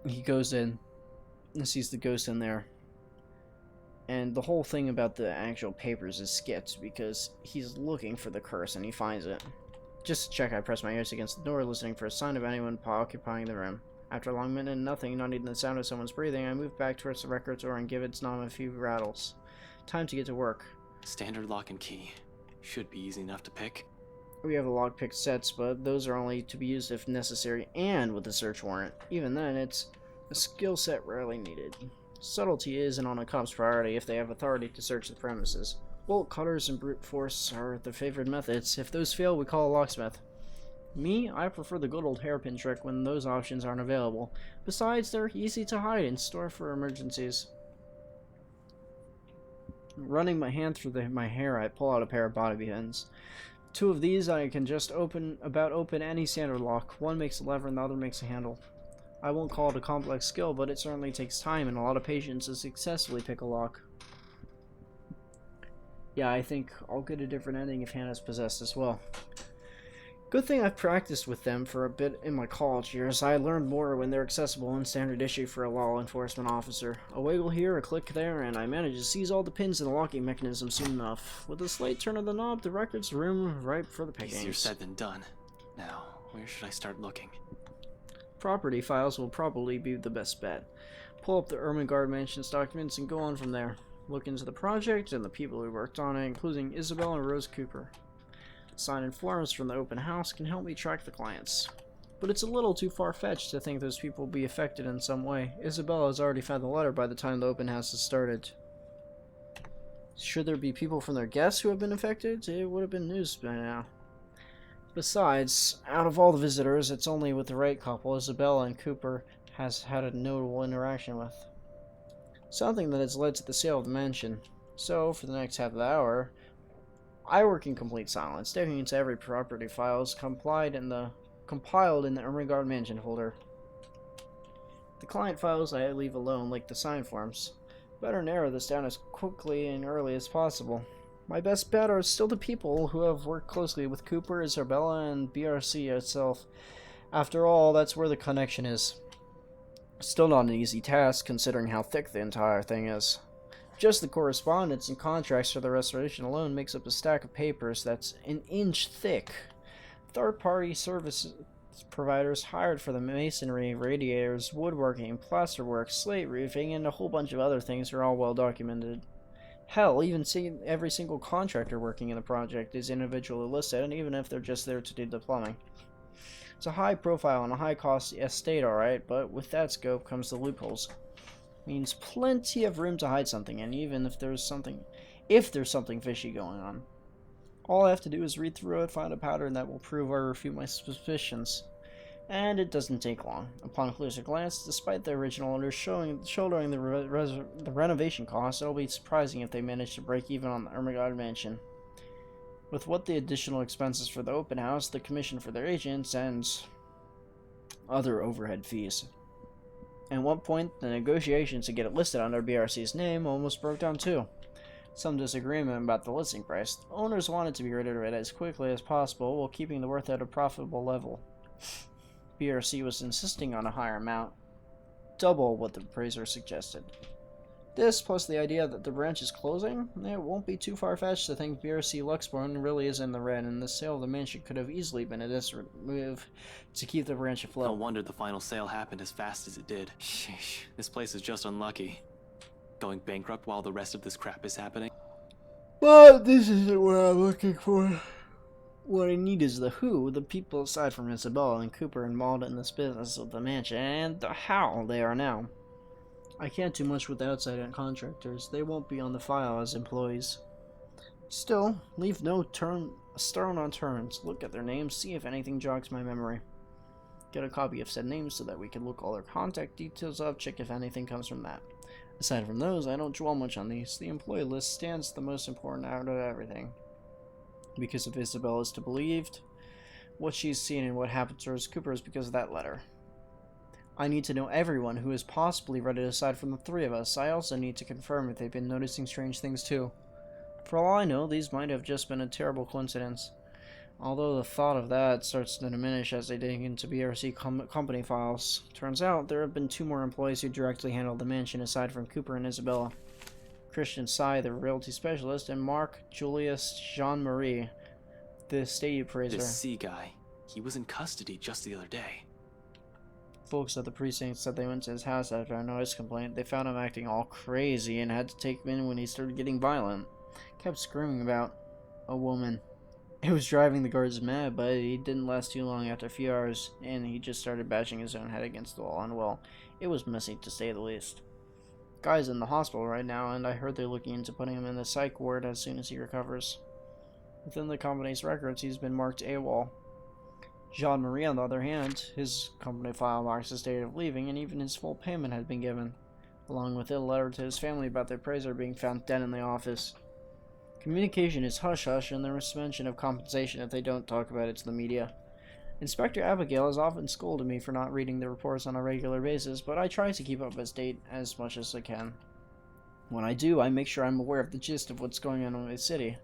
he goes in and sees the ghost in there. And the whole thing about the actual papers is skipped because he's looking for the curse and he finds it. Just to check, I press my ears against the door, listening for a sign of anyone occupying the room. After a long minute and nothing, not even the sound of someone's breathing, I move back towards the record door and give its knob a few rattles. Time to get to work. Standard lock and key. Should be easy enough to pick. We have the lockpick sets, but those are only to be used if necessary and with a search warrant. Even then, it's a skill set rarely needed. Subtlety isn't on a cop's priority if they have authority to search the premises. Bolt cutters and brute force are the favored methods. If those fail, we call a locksmith. Me, I prefer the good old hairpin trick when those options aren't available. Besides, they're easy to hide and store for emergencies. Running my hand through my hair, I pull out a pair of bobby pins. 2 of these I can just open any standard lock. One makes a lever and the other makes a handle. I won't call it a complex skill, but it certainly takes time and a lot of patience to successfully pick a lock. Yeah, I think I'll get a different ending if Hannah's possessed as well. Good thing I've practiced with them for a bit in my college years. I learned more when they're accessible and standard issue for a law enforcement officer. A wiggle here, a click there, and I managed to seize all the pins in the locking mechanism soon enough. With a slight turn of the knob, the record's room ripe for the pickings. Easier said than done. Now, where should I start looking? Property files will probably be the best bet. Pull up the Ermengarde Mansion's documents and go on from there. Look into the project and the people who worked on it, including Isabella and Rose Cooper. Signed forms from the open house can help me track the clients. But it's a little too far-fetched to think those people will be affected in some way. Isabella has already found the letter by the time the open house has started. Should there be people from their guests who have been affected? It would have been news by now. Besides, out of all the visitors, it's only with the Wright couple Isabella and Cooper has had a notable interaction with. Something that has led to the sale of the mansion. So, for the next half of the hour, I work in complete silence, digging into every property files compiled in the Ermengarde Mansion folder. The client files I leave alone, like the sign forms. Better narrow this down as quickly and early as possible. My best bet are still the people who have worked closely with Cooper, Isabella, and BRC itself. After all, that's where the connection is. Still not an easy task, considering how thick the entire thing is. Just the correspondence and contracts for the restoration alone makes up a stack of papers that's an inch thick. Third-party service providers hired for the masonry, radiators, woodworking, plasterwork, slate roofing, and a whole bunch of other things are all well documented. Hell, even seeing every single contractor working in the project is individually listed, and even if they're just there to do the plumbing. It's a high profile and a high cost estate, alright, but with that scope comes the loopholes. Means plenty of room to hide something, and even if there's something fishy going on. All I have to do is read through it, find a pattern that will prove or refute my suspicions. And it doesn't take long. Upon closer glance, despite the original owners shouldering the renovation costs, it'll be surprising if they manage to break even on the Ermengarde Mansion. With what the additional expenses for the open house, the commission for their agents, and other overhead fees. At one point, the negotiations to get it listed under BRC's name almost broke down too. Some disagreement about the listing price. The owners wanted to be rid of it as quickly as possible while keeping the worth at a profitable level. BRC was insisting on a higher amount, double what the appraiser suggested. This, plus the idea that the branch is closing, it won't be too far-fetched to think BRC Luxborn really is in the red, and the sale of the mansion could have easily been a desperate move to keep the branch afloat. No wonder the final sale happened as fast as it did. Sheesh, this place is just unlucky. Going bankrupt while the rest of this crap is happening. But this isn't what I'm looking for. What I need is the who, the people aside from Isabella and Cooper involved in this business of the mansion, and the how they are now. I can't do much with outside contractors. They won't be on the file as employees. Still, leave no stone unturned. Look at their names, see if anything jogs my memory. Get a copy of said names so that we can look all their contact details up, check if anything comes from that. Aside from those, I don't dwell much on these. The employee list stands the most important out of everything. Because if Isabella is to be believed, what she's seen and what happened to Rose Cooper is because of that letter. I need to know everyone who has possibly read it aside from the 3 of us. I also need to confirm if they've been noticing strange things too. For all I know, these might have just been a terrible coincidence. Although the thought of that starts to diminish as they dig into BRC company files. Turns out there have been 2 more employees who directly handled the mansion aside from Cooper and Isabella. Christian Sy, the realty specialist, and Mark Julius Jean-Marie, the estate appraiser. This C guy, he was in custody just the other day. Folks at the precinct said they went to his house after a noise complaint. They found him acting all crazy and had to take him in when he started getting violent. Kept screaming about a woman. It was driving the guards mad, but he didn't last too long. After a few hours in, he just started bashing his own head against the wall, and well, it was messy to say the least. Guy's in the hospital right now, and I heard they're looking into putting him in the psych ward as soon as he recovers. Within the company's records, he's been marked AWOL. Jean-Marie, on the other hand, his company file marks his date of leaving, and even his full payment had been given, along with a letter to his family about their appraiser being found dead in the office. Communication is hush-hush, and there was mention of compensation if they don't talk about it to the media. Inspector Abigail has often scolded me for not reading the reports on a regular basis, but I try to keep up to date as much as I can. When I do, I make sure I'm aware of the gist of what's going on in my city.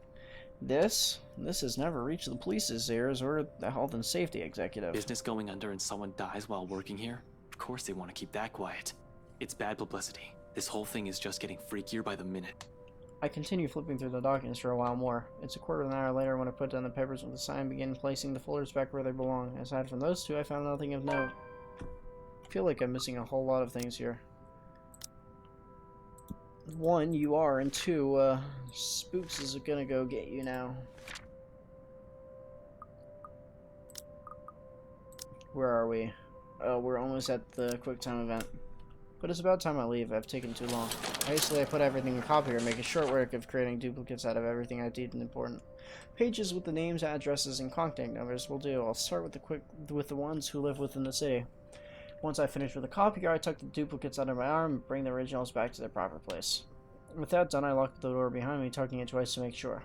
This has never reached the police's ears or the health and safety executive. Business going under and someone dies while working here? Of course they want to keep that quiet. It's bad publicity. This whole thing is just getting freakier by the minute. I continue flipping through the documents for a while more. It's a quarter of an hour later when I put down the papers with the sign and begin placing the folders back where they belong. Aside from those two, I found nothing of note. I feel like I'm missing a whole lot of things here. 1, you are, and 2, Spooks is gonna go get you now. Where are we? Oh, we're almost at the QuickTime event. But it's about time I leave. I've taken too long. Hastily, I put everything in copier, making short work of creating duplicates out of everything I deemed important. Pages with the names, addresses, and contact numbers will do. I'll start with the ones who live within the city. Once I finish with the copier, I tuck the duplicates under my arm and bring the originals back to their proper place. With that done, I lock the door behind me, tucking it twice to make sure.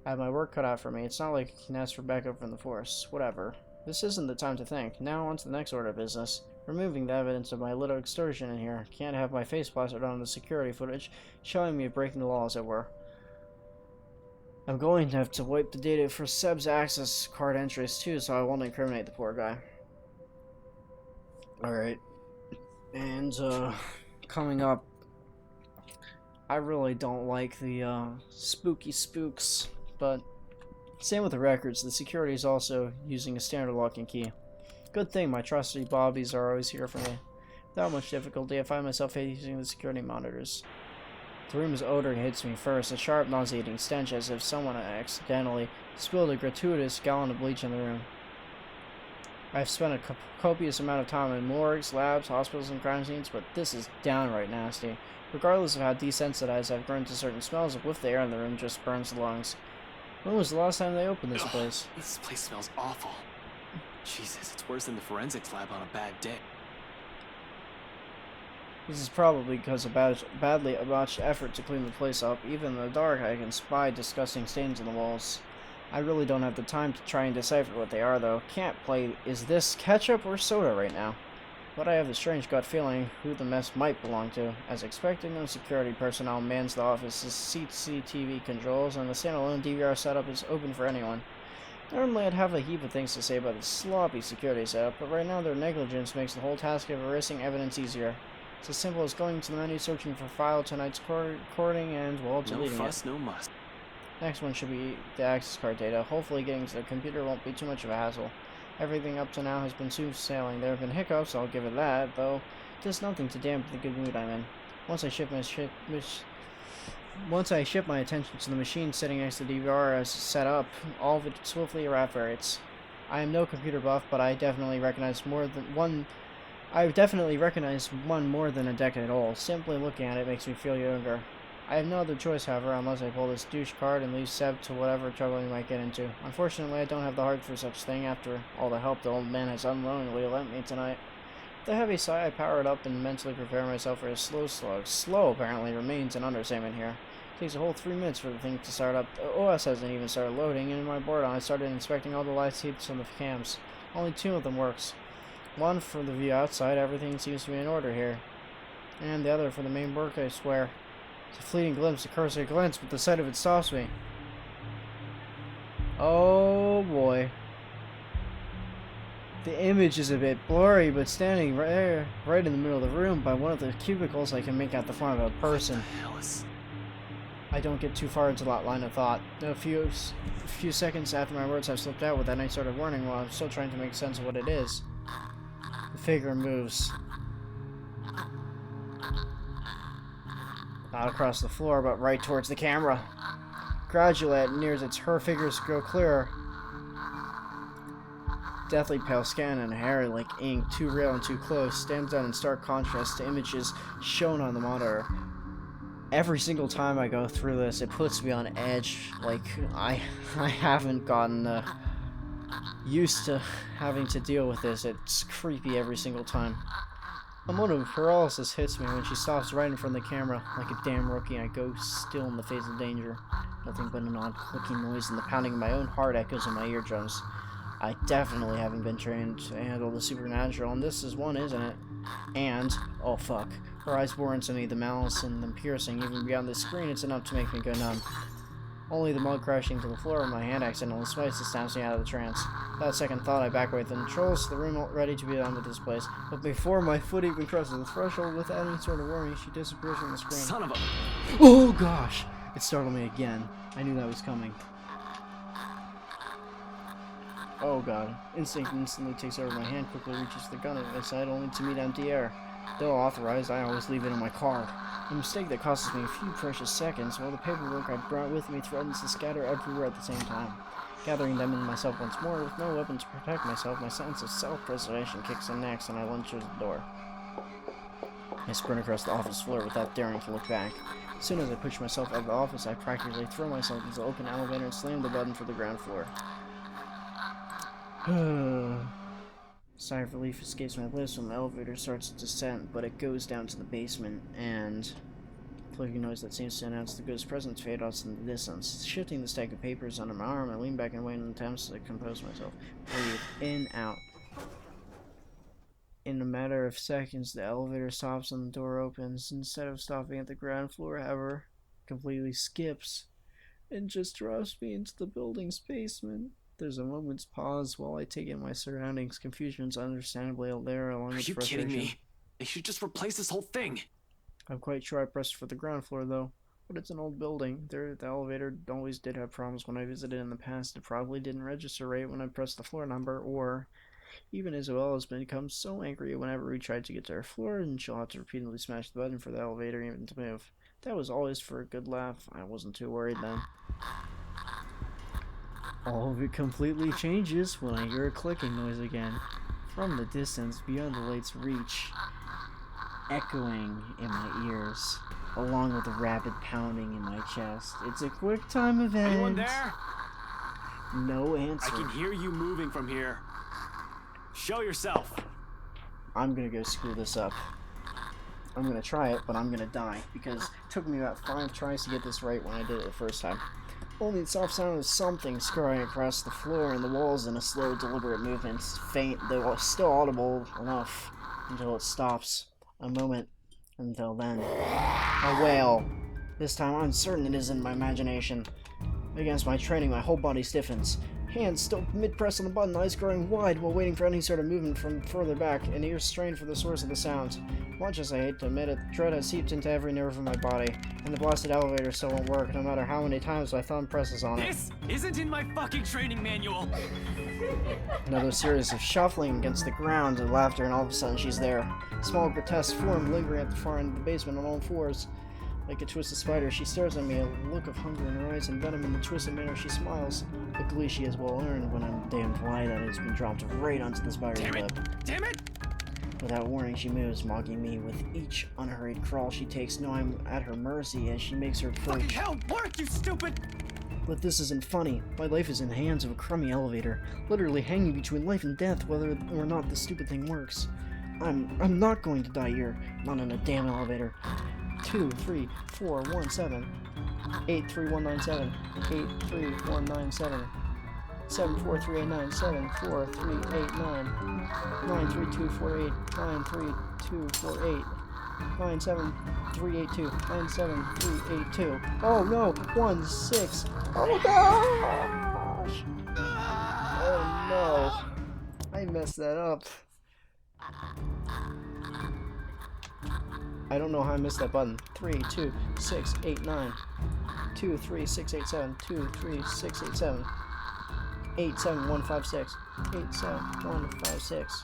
I have my work cut out for me. It's not like I can ask for backup from the force. Whatever. This isn't the time to think. Now on to the next order of business. Removing the evidence of my little extortion in here. Can't have my face plastered on the security footage, showing me breaking the law, as it were. I'm going to have to wipe the data for Seb's access card entries too, so I won't incriminate the poor guy. Alright. And, coming up, I really don't like the, spooky spooks, but same with the records. The security is also using a standard lock and key. Good thing my trusty bobbies are always here for me. Without much difficulty, I find myself using the security monitors. The room's odor hits me first, a sharp, nauseating stench as if someone accidentally spilled a gratuitous gallon of bleach in the room. I've spent a copious amount of time in morgues, labs, hospitals, and crime scenes, but this is downright nasty. Regardless of how desensitized I've grown to certain smells, a whiff of the air in the room just burns the lungs. When was the last time they opened this place? This place smells awful. Jesus, it's worse than the forensics lab on a bad day. This is probably because of badly botched effort to clean the place up. Even in the dark, I can spy disgusting stains on the walls. I really don't have the time to try and decipher what they are, though. Can't play, is this ketchup or soda right now? But I have a strange gut feeling who the mess might belong to. As expected, no security personnel mans the office's CCTV controls, and the standalone DVR setup is open for anyone. Normally, I'd have a heap of things to say about the sloppy security setup, but right now their negligence makes the whole task of erasing evidence easier. It's as simple as going to the menu, searching for file tonight's recording, and, well, deleting it. No fuss, no muss. Next one should be the access card data. Hopefully getting to the computer won't be too much of a hassle. Everything up to now has been smooth sailing. There have been hiccups, I'll give it that, though just nothing to dampen the good mood I'm in. Once I shift my attention to the machine sitting next to the DVR as set up, all of it swiftly evaporates. I am no computer buff, but I definitely recognize one more than a decade old. Simply looking at it makes me feel younger. I have no other choice, however, unless I pull this douche card and leave Seb to whatever trouble he might get into. Unfortunately, I don't have the heart for such thing after all the help the old man has unwillingly lent me tonight. With a heavy sigh, I power it up and mentally prepare myself for a slow slug. Slow, apparently, remains an understatement here. It takes a whole 3 minutes for the thing to start up. The OS hasn't even started loading, and in my boredom, I started inspecting all the light seats on the cams. Only 2 of them works. One for the view outside, everything seems to be in order here. And the other for the main work, I swear. It's a fleeting glimpse, a cursory glance, but the sight of it stops me. Oh boy. The image is a bit blurry, but standing right in the middle of the room by one of the cubicles, I can make out the form of a person. What the hell is... I don't get too far into that line of thought. A few seconds after my words have slipped out with any sort of warning while I'm still trying to make sense of what it is. The figure moves. Not across the floor, but right towards the camera. Gradually, it nears her figures grow clearer. deathly pale skin and hair like ink, too real and too close, stands out in stark contrast to images shown on the monitor. Every single time I go through this, it puts me on edge. Like, I haven't gotten used to having to deal with this. It's creepy every single time. A moment of paralysis hits me when she stops right in front of the camera. Like a damn rookie, I go still in the face of danger. Nothing but an odd clicking noise and the pounding of my own heart echoes in my eardrums. I definitely haven't been trained to handle the supernatural, and this is one, isn't it? And, oh fuck, her eyes bore into me, the malice in them piercing. Even beyond the screen, it's enough to make me go numb. Only the mug crashing to the floor of my hand accidentally swipes snaps me out of the trance. Without second thought, I back away from the controls to the room ready to be done with this place. But before my foot even crosses the threshold, without any sort of warning, she disappears from the screen. Son of a... Oh gosh! It startled me again. I knew that was coming. Oh god. Instinct instantly takes over my hand, quickly reaches the gun at my side, only to meet empty air. Though authorized, I always leave it in my car. A mistake that costs me a few precious seconds, while the paperwork I brought with me threatens to scatter everywhere at the same time. Gathering them in myself once more, with no weapon to protect myself, my sense of self-preservation kicks in next, and I lunge towards the door. I sprint across the office floor without daring to look back. As soon as I push myself out of the office, I practically throw myself into the open elevator and slam the button for the ground floor. Sigh of relief escapes my lips when the elevator starts its descent, but it goes down to the basement, and clicking noise that seems to announce the ghost's presence fades out in the distance. Shifting the stack of papers under my arm, I lean back and wait in attempts to compose myself. Breathe in, out. In a matter of seconds, the elevator stops and the door opens. Instead of stopping at the ground floor, however, completely skips and just drops me into the building's basement. There's a moment's pause while I take in my surroundings. Confusion's understandably there, along with frustration. Are you kidding me? They should just replace this whole thing. I'm quite sure I pressed for the ground floor, though. But it's an old building. The elevator always did have problems when I visited in the past. It probably didn't register right when I pressed the floor number, or even Isabella has become so angry whenever we tried to get to her floor, and she'll have to repeatedly smash the button for the elevator even to move. That was always for a good laugh. I wasn't too worried then. All of it completely changes when I hear a clicking noise again. From the distance, beyond the light's reach, echoing in my ears, along with a rapid pounding in my chest. It's a quick time event. Anyone there? No answer. I can hear you moving from here. Show yourself. I'm gonna go screw this up. I'm gonna try it, but I'm gonna die, because it took me about 5 tries to get this right when I did it the first time. Only the soft sound of something scurrying across the floor and the walls in a slow, deliberate movement, faint, though still audible enough, until it stops. A moment. Until then. A wail. This time I'm certain it isn't my imagination. Against my training, my whole body stiffens. Hands still mid-pressed on the button, eyes growing wide while waiting for any sort of movement from further back, and ears strained for the source of the sound. Much as I hate to admit it, dread has seeped into every nerve of my body, and the blasted elevator still won't work, no matter how many times my thumb presses on it. This isn't in my fucking training manual! Another series of shuffling against the ground and laughter, and all of a sudden she's there. Small, grotesque form lingering at the far end of the basement on all fours. Like a twisted spider, she stares at me, a look of hunger in her eyes and venom in the twisted manner she smiles. The glee she has well earned when I'm damned lie that has been dropped right onto the spider's lip. Damn it! Without warning, she moves, mocking me with each unhurried crawl she takes. Know I'm at her mercy as she makes her approach. Fucking hell, work, you stupid! But this isn't funny. My life is in the hands of a crummy elevator, literally hanging between life and death, whether or not this stupid thing works. I'm not going to die here, not in a damn elevator. 2, 3, 4, 1, 7, 8, 3, 1, 9, 7, 8, 3, 1, 9, 7, 7, 4, 3, 8, 9, 7, 4, 3, 8, 9, 9, 3, 2, 4, 8, 9, 3, 2, 4, 8, 9, 7, 3, 8, 2, 9, 7, 3, 8, 2. Oh no, 1, 6. Oh gosh! Oh no. I messed that up. I don't know how I missed that button. 3, 2, 6, 8, 9. 2, 3, 6, 8, 7. 2, 3, 6, 8, 7. 8, 7, 1, 5, 6. 8, 7, 1, 5, 6.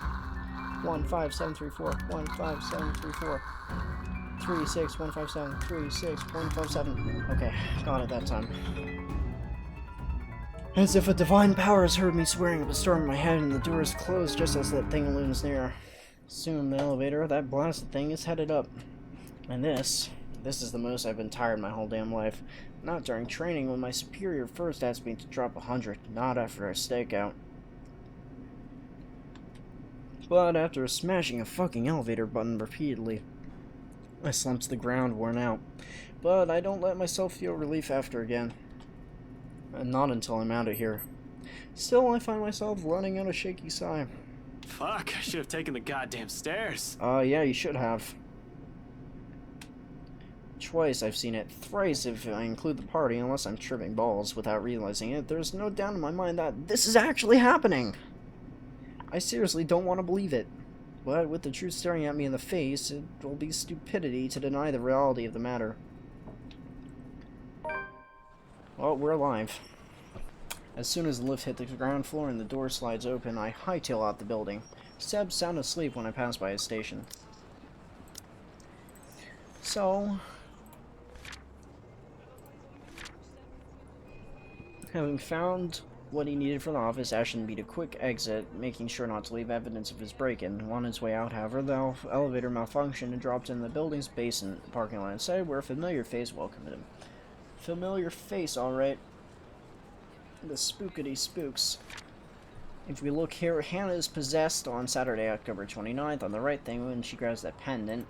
1, 5, 7, 3, 4. 1, 5, 7, 3, 4. 3, 6, 1, 5, 7. 3, 6, 1, 5, 7. Okay, got it that time. As if a divine power has heard me swearing up a storm in my head, and the doors close just as that thing looms near. Soon the elevator, that blasted thing, is headed up. And this is the most I've been tired my whole damn life. Not during training, when my superior first asked me to drop 100, not after a stakeout. But after smashing a fucking elevator button repeatedly, I slumped to the ground, worn out. But I don't let myself feel relief after again. And not until I'm out of here. Still, I find myself running out a shaky sigh. Fuck, I should have taken the goddamn stairs. Yeah, you should have. Twice I've seen it, thrice if I include the party, unless I'm tripping balls without realizing it. There's no doubt in my mind that this is actually happening. I seriously don't want to believe it. But with the truth staring at me in the face, it will be stupidity to deny the reality of the matter. Well, we're alive. As soon as the lift hit the ground floor and the door slides open, I hightail out the building. Seb's sound asleep when I pass by his station. So, having found what he needed for the office, Ashton made a quick exit, making sure not to leave evidence of his break-in. On his way out, however, the elevator malfunctioned and dropped in the building's basement parking lot inside, where a familiar face welcomed him. Familiar face, alright. The spookity spooks. If we look here, Hannah is possessed on Saturday, October 29th, on the right thing when she grabs that pendant.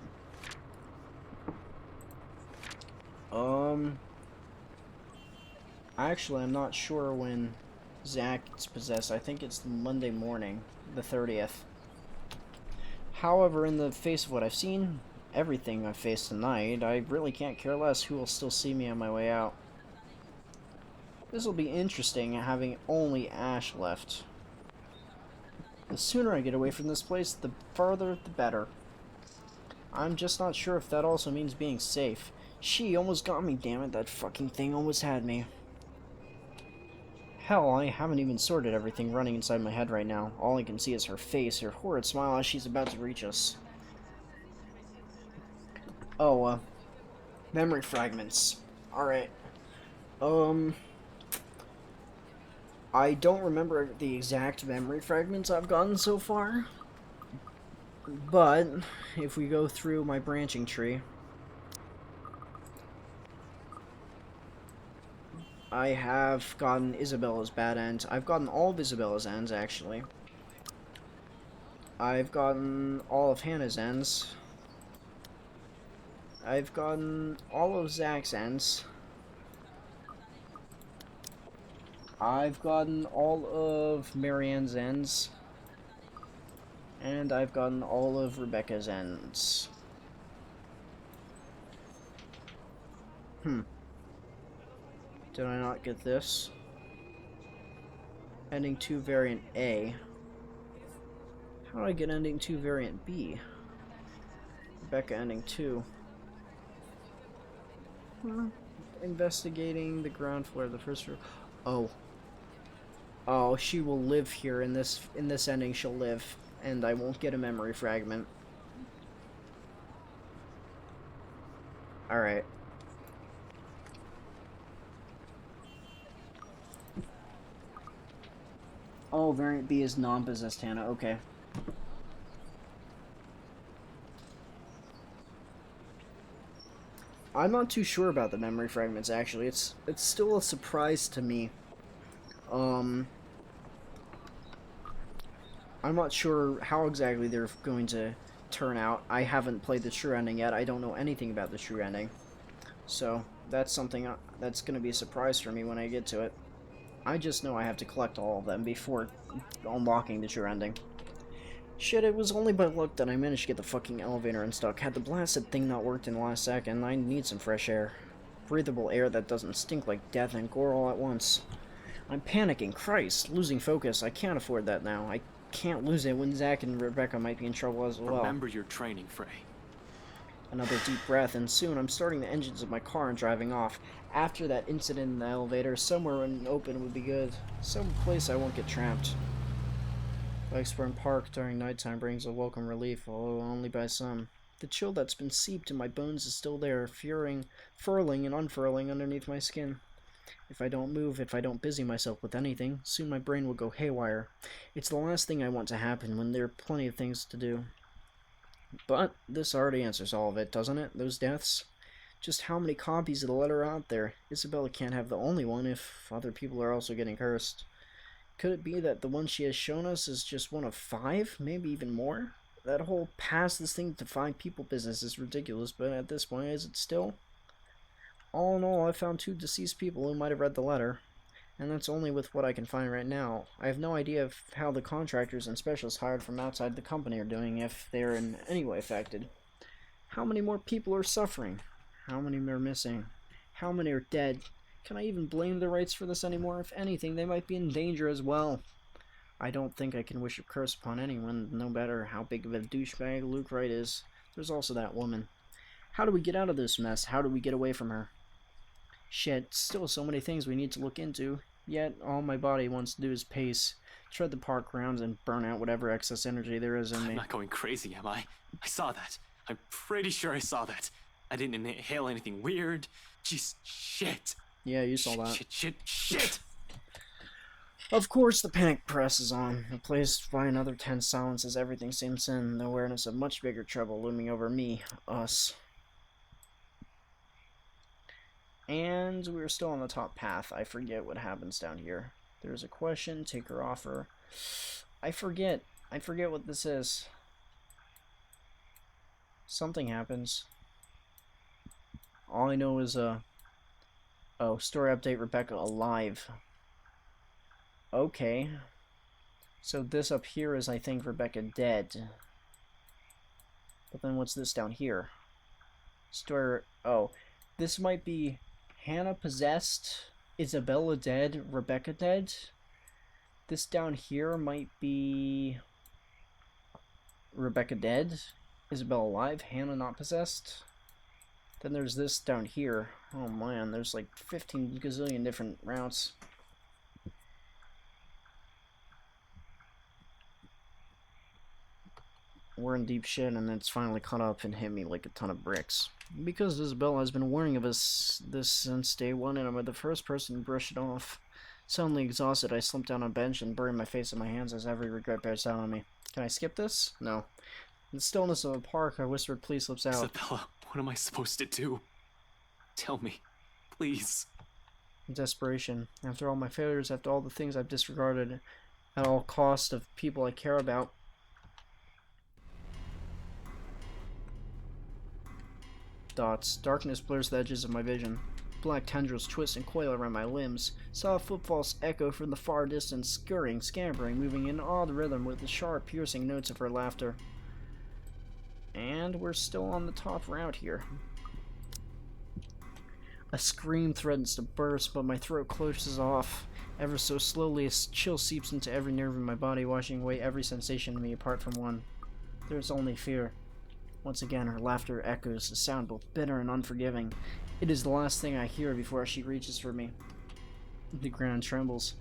Actually, I'm not sure when Zach is possessed. I think it's Monday morning, the 30th. However, in the face of what I've seen, everything I've faced tonight, I really can't care less who will still see me on my way out. This will be interesting, having only Ash left. The sooner I get away from this place, the farther the better. I'm just not sure if that also means being safe. She almost got me, damn it, that fucking thing almost had me. Hell, I haven't even sorted everything running inside my head right now. All I can see is her face, her horrid smile as she's about to reach us. Oh, memory fragments. Alright. I don't remember the exact memory fragments I've gotten so far. But, if we go through my branching tree, I have gotten Isabella's bad end. I've gotten all of Isabella's ends, actually. I've gotten all of Hannah's ends. I've gotten all of Zach's ends. I've gotten all of Marianne's ends. And I've gotten all of Rebecca's ends. Did I not get this? Ending 2 variant A. How do I get ending 2 variant B? Rebecca ending 2. Investigating the ground floor of the first room. Oh. Oh, she will live here in this ending. She'll live, and I won't get a memory fragment. All right. Oh, variant B is non-possessed Hannah. Okay. I'm not too sure about the memory fragments, actually. It's still a surprise to me. I'm not sure how exactly they're going to turn out. I haven't played the true ending yet. I don't know anything about the true ending. So, that's something that's going to be a surprise for me when I get to it. I just know I have to collect all of them before unlocking the true ending. Shit, it was only by luck that I managed to get the fucking elevator unstuck. Had the blasted thing not worked in the last second, I need some fresh air. Breathable air that doesn't stink like death and gore all at once. I'm panicking. Christ, losing focus. I can't afford that now. I can't lose it when Zach and Rebecca might be in trouble as well. Remember your training, Frey. Another deep breath, and soon I'm starting the engines of my car and driving off. After that incident in the elevator, somewhere in open would be good. Some place I won't get trapped. Blackspurn Park during nighttime brings a welcome relief, although only by some. The chill that's been seeped in my bones is still there, furling and unfurling underneath my skin. If I don't move, if I don't busy myself with anything, soon my brain will go haywire. It's the last thing I want to happen when there are plenty of things to do. But this already answers all of it, doesn't it? Those deaths? Just how many copies of the letter are out there? Isabella can't have the only one if other people are also getting cursed. Could it be that the one she has shown us is just one of 5? Maybe even more? That whole pass this thing to 5 people business is ridiculous, but at this point, is it still? All in all, I found 2 deceased people who might have read the letter, and that's only with what I can find right now. I have no idea of how the contractors and specialists hired from outside the company are doing, if they are in any way affected. How many more people are suffering? How many are missing? How many are dead? Can I even blame the Wrights for this anymore? If anything, they might be in danger as well. I don't think I can wish a curse upon anyone, no matter how big of a douchebag Luke Wright is. There's also that woman. How do we get out of this mess? How do we get away from her? Shit, still so many things we need to look into, yet all my body wants to do is pace, tread the park grounds, and burn out whatever excess energy there is in me. I'm not going crazy, am I? I saw that. I'm pretty sure I saw that. I didn't inhale anything weird. Jeez, shit. Yeah, you saw that. Shit. Of course, the panic presses on, replaced by another tense silence as everything sinks in, the awareness of much bigger trouble looming over me, us. And we're still on the top path. I forget what happens down here. There's a question, take or offer. I forget what this is. Something happens. All I know is, oh, story update, Rebecca alive. Okay. So this up here is, I think, Rebecca dead. But then what's this down here? Story, oh, this might be Hannah possessed, Isabella dead, Rebecca dead. This down here might be Rebecca dead, Isabella alive, Hannah not possessed. Then there's this down here. Oh man, there's like 15 gazillion different routes. We're in deep shit, and it's finally caught up and hit me like a ton of bricks. Because Isabella has been warning of us this since day one, and I'm the first person to brush it off. Suddenly exhausted, I slumped down on a bench and buried my face in my hands as every regret bears down on me. Can I skip this? No. In the stillness of a park, I whispered, please slips out. Isabella, what am I supposed to do? Tell me, please. In desperation. After all my failures, after all the things I've disregarded, at all cost of people I care about, dots. Darkness blurs the edges of my vision. Black tendrils twist and coil around my limbs. Soft footfalls echo from the far distance, scurrying, scampering, moving in odd rhythm with the sharp, piercing notes of her laughter. And we're still on the top route here. A scream threatens to burst, but my throat closes off. Ever so slowly, a chill seeps into every nerve in my body, washing away every sensation in me apart from one. There's only fear. Once again, her laughter echoes, a sound both bitter and unforgiving. It is the last thing I hear before she reaches for me. The ground trembles.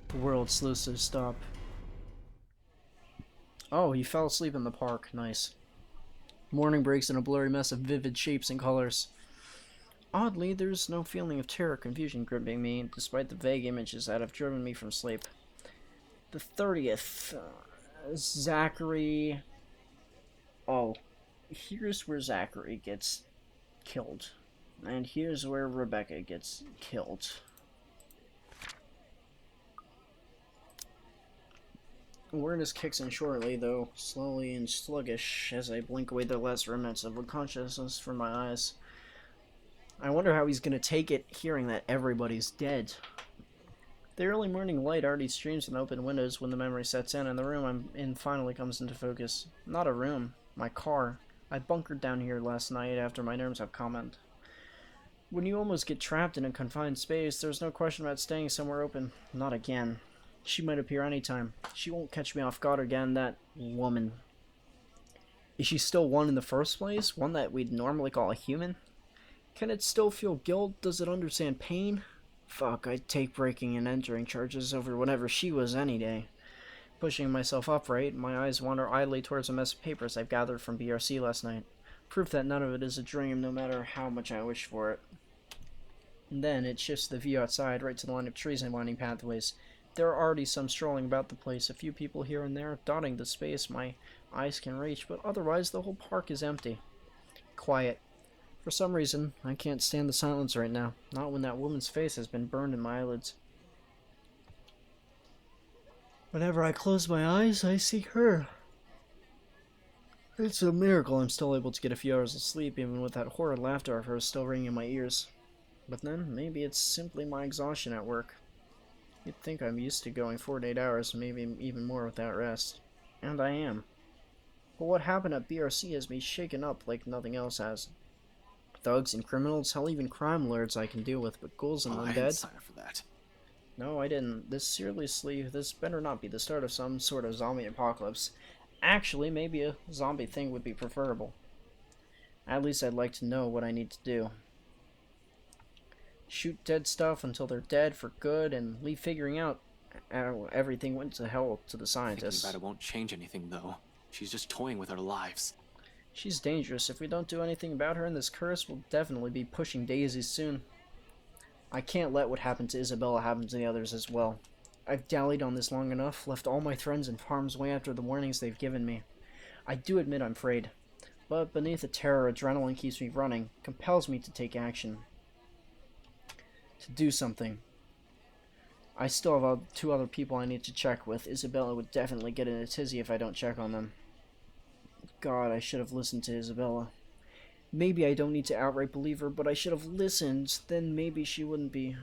The world slows to a stop. Oh, he fell asleep in the park. Nice. Morning breaks in a blurry mess of vivid shapes and colors. Oddly, there's no feeling of terror or confusion gripping me, despite the vague images that have driven me from sleep. The 30th. Zachary... Oh, here's where Zachary gets killed. And here's where Rebecca gets killed. Awareness kicks in shortly, though slowly and sluggish, as I blink away the last remnants of unconsciousness from my eyes. I wonder how he's gonna take it, hearing that everybody's dead. The early morning light already streams from the open windows when the memory sets in, and the room I'm in finally comes into focus. Not a room, my car. I bunkered down here last night after my nerves have calmed. When you almost get trapped in a confined space, there's no question about staying somewhere open. Not again. She might appear anytime. She won't catch me off guard again, that woman. Is she still one in the first place? One that we'd normally call a human? Can it still feel guilt? Does it understand pain? Fuck, I'd take breaking and entering charges over whatever she was any day. Pushing myself upright, my eyes wander idly towards a mess of papers I've gathered from BRC last night. Proof that none of it is a dream, no matter how much I wish for it. And then it shifts the view outside, right to the line of trees and winding pathways. There are already some strolling about the place, a few people here and there, dotting the space my eyes can reach, but otherwise the whole park is empty. Quiet. For some reason, I can't stand the silence right now, not when that woman's face has been burned in my eyelids. Whenever I close my eyes, I see her. It's a miracle I'm still able to get a few hours of sleep, even with that horrid laughter of hers still ringing in my ears. But then, maybe it's simply my exhaustion at work. You'd think I'm used to going 4 to 8 hours, maybe even more without rest. And I am. But what happened at BRC has me shaken up like nothing else has. Thugs and criminals, hell, even crime lords I can deal with, but ghouls and I undead? didn't sign up for that. No, I didn't. This better not be the start of some sort of zombie apocalypse. Actually, maybe a zombie thing would be preferable. At least I'd like to know what I need to do. Shoot dead stuff until they're dead for good, and leave figuring out how everything went to hell to the scientists. Thinking about it won't change anything, though. She's just toying with our lives. She's dangerous. If we don't do anything about her, and this curse will definitely be pushing daisies soon. I can't let what happened to Isabella happen to the others as well. I've dallied on this long enough, left all my friends in harm's way after the warnings they've given me. I do admit I'm afraid, but beneath the terror, adrenaline keeps me running, compels me to take action. To do something. I still have 2 other people I need to check with. Isabella would definitely get in a tizzy if I don't check on them. God, I should have listened to Isabella. Maybe I don't need to outright believe her, but I should have listened. Then maybe she wouldn't be.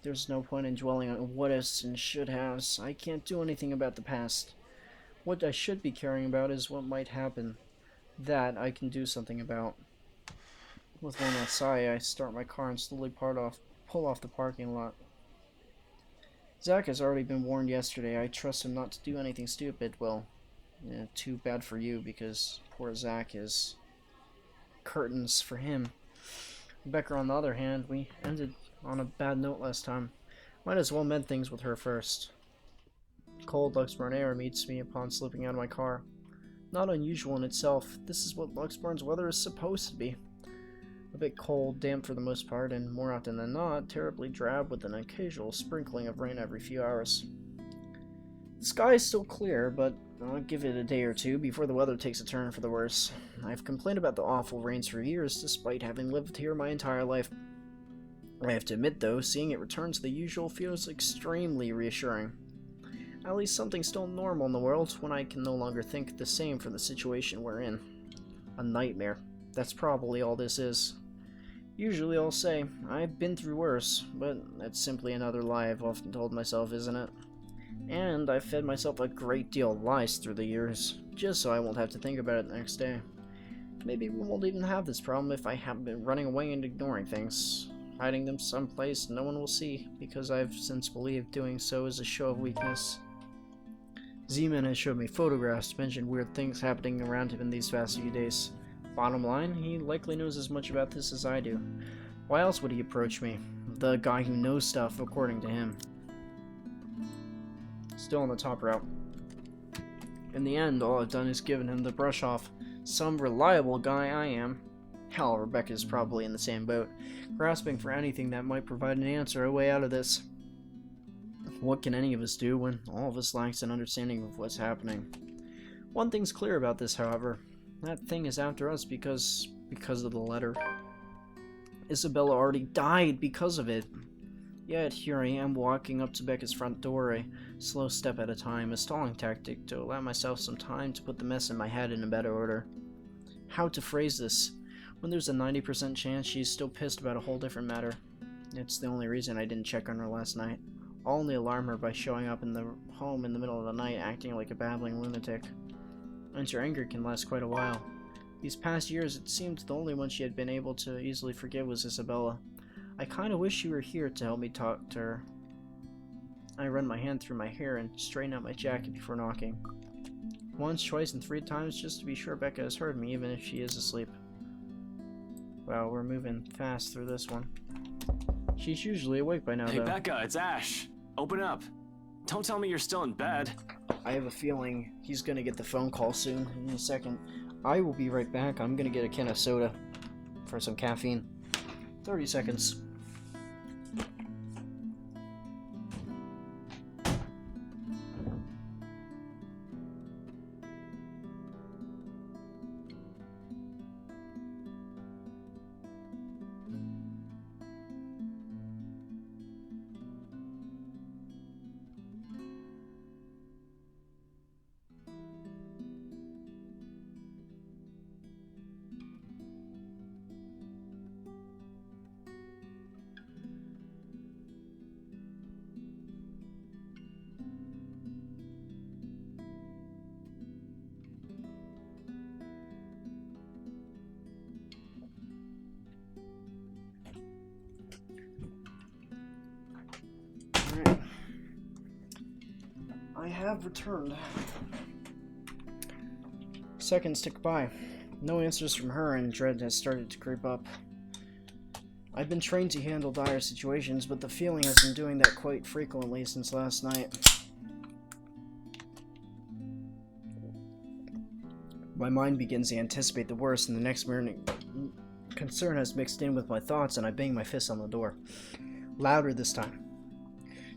There's no point in dwelling on what-ifs and should-haves. I can't do anything about the past. What I should be caring about is what might happen. That I can do something about. With one last sigh, I start my car and slowly pull off the parking lot. Zach has already been warned yesterday. I trust him not to do anything stupid. Well, too bad for you, because poor Zach is curtains for him. Rebecca, on the other hand, we ended on a bad note last time. Might as well mend things with her first. Cold Luxburn air meets me upon slipping out of my car. Not unusual in itself. This is what Luxburn's weather is supposed to be. A bit cold, damp for the most part, and more often than not, terribly drab with an occasional sprinkling of rain every few hours. The sky is still clear, but I'll give it a day or two before the weather takes a turn for the worse. I've complained about the awful rains for years, despite having lived here my entire life. I have to admit, though, seeing it return to the usual feels extremely reassuring. At least something's still normal in the world, when I can no longer think the same for the situation we're in. A nightmare. That's probably all this is. Usually I'll say, I've been through worse, but that's simply another lie I've often told myself, isn't it? And I've fed myself a great deal of lies through the years, just so I won't have to think about it the next day. Maybe we won't even have this problem if I haven't been running away and ignoring things, hiding them someplace no one will see, because I've since believed doing so is a show of weakness. Z-Man has showed me photographs, mentioned weird things happening around him in these past few days. Bottom line, he likely knows as much about this as I do. Why else would he approach me? The guy who knows stuff, according to him. Still on the top route. In the end, all I've done is given him the brush off. Some reliable guy I am. Hell, Rebecca's probably in the same boat, grasping for anything that might provide an answer, a way out of this. What can any of us do when all of us lacks an understanding of what's happening? One thing's clear about this, however. That thing is after us because of the letter. Isabella already died because of it. Yet here I am walking up to Becca's front door, a slow step at a time, a stalling tactic to allow myself some time to put the mess in my head in a better order. How to phrase this, when there's a 90% chance she's still pissed about a whole different matter. It's the only reason I didn't check on her last night. I'll only alarm her by showing up in the home in the middle of the night acting like a babbling lunatic. And her anger can last quite a while. These past years, it seemed the only one she had been able to easily forgive was Isabella. I kinda wish she were here to help me talk to her. I run my hand through my hair and straighten out my jacket before knocking. Once, twice, and 3 times just to be sure Becca has heard me, even if she is asleep. Wow, we're moving fast through this one. She's usually awake by now, Hey, though. Becca, it's Ash. Open up. Don't tell me you're still in bed. I have a feeling he's gonna get the phone call soon, in a second. I will be right back. I'm gonna get a can of soda for some caffeine. 30 seconds. have returned. Seconds tick by. No answers from her, and dread has started to creep up. I've been trained to handle dire situations, but the feeling has been doing that quite frequently since last night. My mind begins to anticipate the worst, and the next minute, concern has mixed in with my thoughts, and I bang my fist on the door. Louder this time.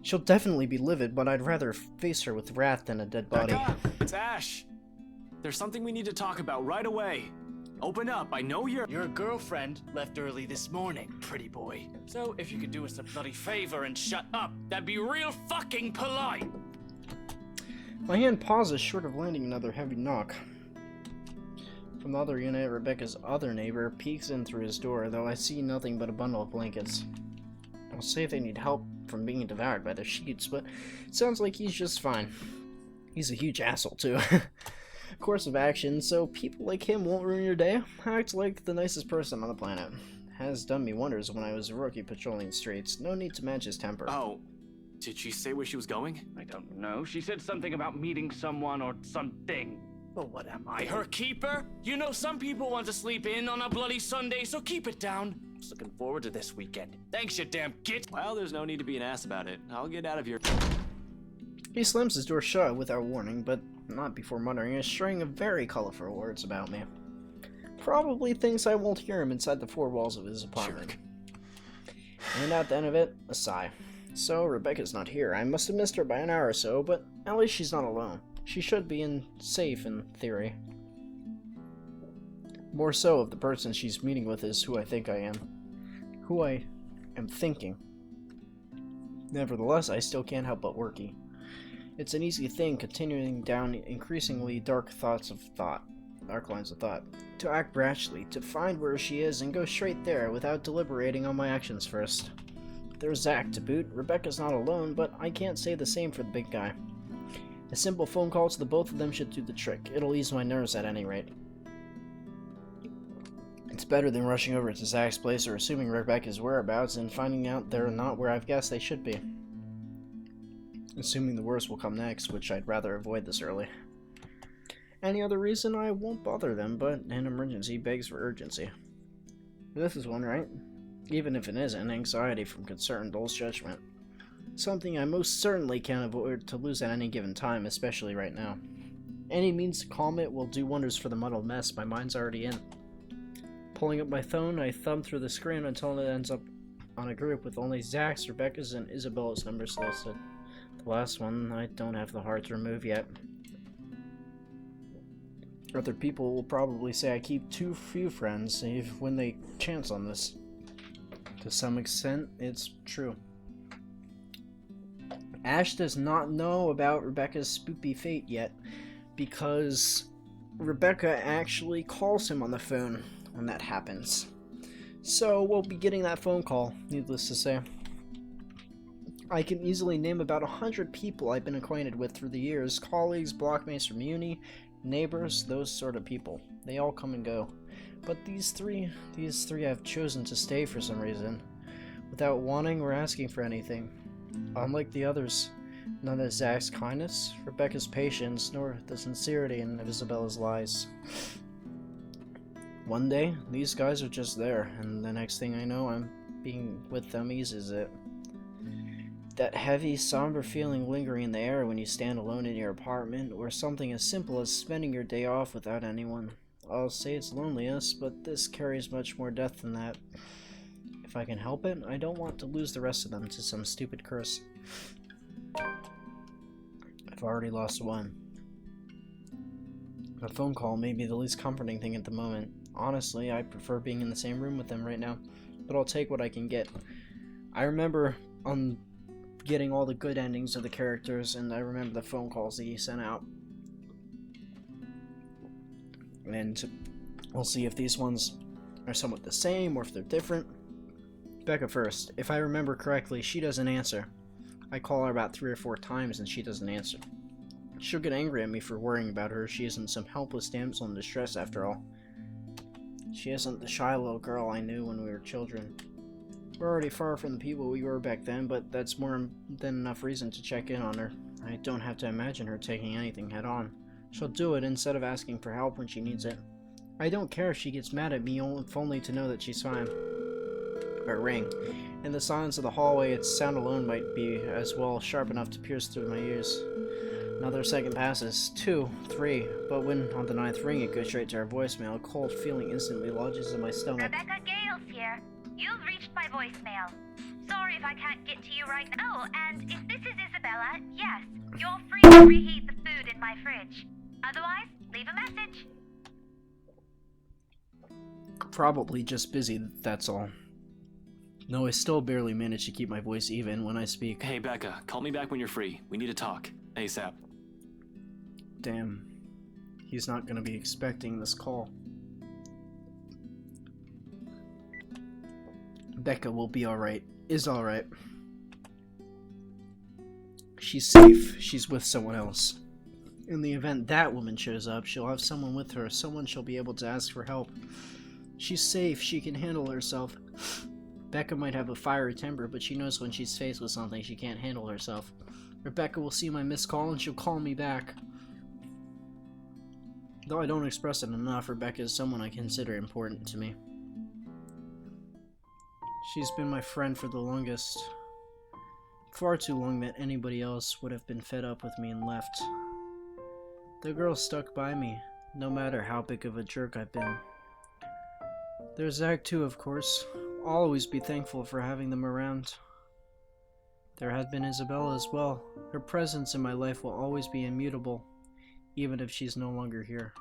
She'll definitely be livid, but I'd rather face her with wrath than a dead body. Back up! It's Ash! There's something we need to talk about right away. Open up, I know you're— Your girlfriend left early this morning, pretty boy. So if you could do us a bloody favor and shut up, that'd be real fucking polite. My hand pauses short of landing another heavy knock. From the other unit, Rebecca's other neighbor peeks in through his door, though I see nothing but a bundle of blankets. I'll say they need help from being devoured by the sheets, but it sounds like he's just fine. He's a huge asshole, too. Course of action, so people like him won't ruin your day. Act like the nicest person on the planet. Has done me wonders when I was a rookie patrolling the streets. No need to match his temper. Oh, did she say where she was going? I don't know. She said something about meeting someone or something. Well, what am I, her keeper? You know, some people want to sleep in on a bloody Sunday, so keep it down. Just looking forward to this weekend. Thanks, you damn git. Well, there's no need to be an ass about it. I'll get out of your— He slams his door shut without warning, but not before muttering a string of very colorful words about me. Probably thinks I won't hear him inside the four walls of his apartment. And at the end of it, a sigh. So, Rebecca's not here. I must have missed her by an hour or so, but at least she's not alone. She should be safe in theory. More so if the person she's meeting with is who I think I am. Who I am thinking. Nevertheless, I still can't help but worky. It's an easy thing continuing down increasingly dark lines of thought, to act brashly, to find where she is and go straight there without deliberating on my actions first. There's Zach to boot. Rebecca's not alone, but I can't say the same for the big guy. A simple phone call to the both of them should do the trick. It'll ease my nerves at any rate. It's better than rushing over to Zach's place or assuming Rebecca's whereabouts and finding out they're not where I've guessed they should be. Assuming the worst will come next, which I'd rather avoid this early. Any other reason, I won't bother them, but an emergency begs for urgency. This is one, right? Even if it isn't, anxiety from concern dulls judgment. Something I most certainly can't avoid to lose at any given time, especially right now. Any means to calm it will do wonders for the muddled mess my mind's already in. Pulling up my phone, I thumb through the screen until it ends up on a group with only Zach's, Rebecca's, and Isabella's numbers listed. The last one I don't have the heart to remove yet. Other people will probably say I keep too few friends when they chance on this. To some extent, it's true. Ash does not know about Rebecca's spoopy fate yet, because Rebecca actually calls him on the phone when that happens. So we'll be getting that phone call, needless to say. I can easily name about 100 people I've been acquainted with through the years, colleagues, blockmates from uni, neighbors, those sort of people. They all come and go. But these three have chosen to stay for some reason, without wanting or asking for anything. Unlike the others, none of Zach's kindness, Rebecca's patience, nor the sincerity in Isabella's lies. One day, these guys are just there, and the next thing I know, I'm being with them eases it. That heavy, somber feeling lingering in the air when you stand alone in your apartment, or something as simple as spending your day off without anyone. I'll say it's loneliness, but this carries much more depth than that. If I can help it, I don't want to lose the rest of them to some stupid curse. I've already lost one. A phone call may be the least comforting thing at the moment. Honestly, I prefer being in the same room with them right now, but I'll take what I can get. I remember getting all the good endings of the characters, and I remember the phone calls that he sent out. And we'll see if these ones are somewhat the same or if they're different. Becca first. If I remember correctly, she doesn't answer. I call her about 3 or 4 times and she doesn't answer. She'll get angry at me for worrying about her. She isn't some helpless damsel in distress after all. She isn't the shy little girl I knew when we were children. We're already far from the people we were back then, but that's more than enough reason to check in on her. I don't have to imagine her taking anything head on. She'll do it instead of asking for help when she needs it. I don't care if she gets mad at me, if only to know that she's fine. A ring. In the silence of the hallway, its sound alone might be as well sharp enough to pierce through my ears. Another second passes, 2, 3, but when on the 9th ring it goes straight to her voicemail, a cold feeling instantly lodges in my stomach. Rebecca Gales here. You've reached my voicemail. Sorry if I can't get to you right now. Oh, and if this is Isabella, yes, you're free to reheat the food in my fridge. Otherwise, leave a message. Probably just busy, that's all. No, I still barely manage to keep my voice even when I speak. Hey, Becca, call me back when you're free. We need to talk. ASAP. Damn. He's not gonna be expecting this call. Becca will be alright. Is alright. She's safe. She's with someone else. In the event that woman shows up, she'll have someone with her, someone she'll be able to ask for help. She's safe. She can handle herself. Becca might have a fiery temper, but she knows when she's faced with something she can't handle herself. Rebecca will see my missed call and she'll call me back. Though I don't express it enough, Rebecca is someone I consider important to me. She's been my friend for the longest. Far too long that anybody else would have been fed up with me and left. The girl stuck by me, no matter how big of a jerk I've been. There's Zach too, of course. I'll always be thankful for having them around. There had been Isabella as well. Her presence in my life will always be immutable, even if she's no longer here.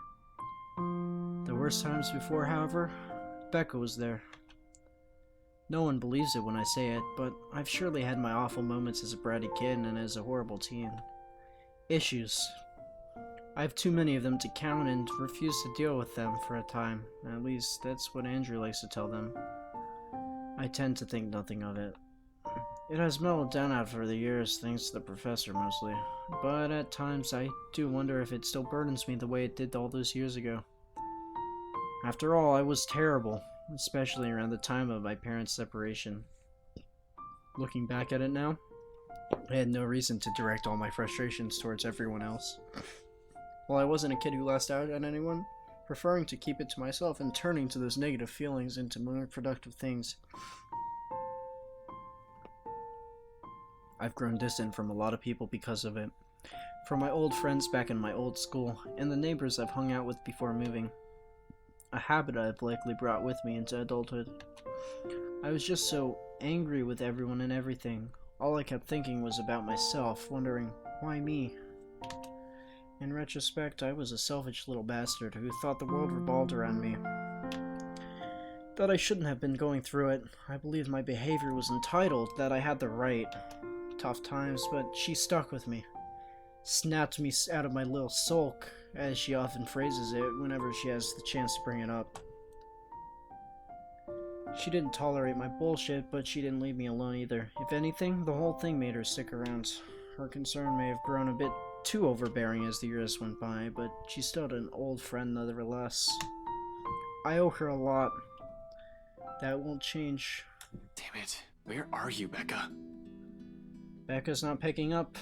The worst times before, however, Becca was there. No one believes it when I say it, but I've surely had my awful moments as a bratty kid and as a horrible teen. Issues. I have too many of them to count and refuse to deal with them for a time. At least, that's what Andrew likes to tell them. I tend to think nothing of it. It has mellowed down after the years, thanks to the professor mostly. But at times, I do wonder if it still burdens me the way it did all those years ago. After all, I was terrible, especially around the time of my parents' separation. Looking back at it now, I had no reason to direct all my frustrations towards everyone else. While I wasn't a kid who lashed out at anyone, preferring to keep it to myself and turning to those negative feelings into more productive things. I've grown distant from a lot of people because of it. From my old friends back in my old school, and the neighbors I've hung out with before moving. A habit I've likely brought with me into adulthood. I was just so angry with everyone and everything. All I kept thinking was about myself, wondering, why me? In retrospect, I was a selfish little bastard who thought the world revolved around me. That I shouldn't have been going through it. I believed my behavior was entitled, that I had the right. Tough times, but she stuck with me. Snapped me out of my little sulk, as she often phrases it whenever she has the chance to bring it up. She didn't tolerate my bullshit, but she didn't leave me alone either. If anything, the whole thing made her stick around. Her concern may have grown a bit too overbearing as the years went by, but she's still an old friend nevertheless. I owe her a lot. That won't change. Damn it. Where are you, Becca? Becca's not picking up,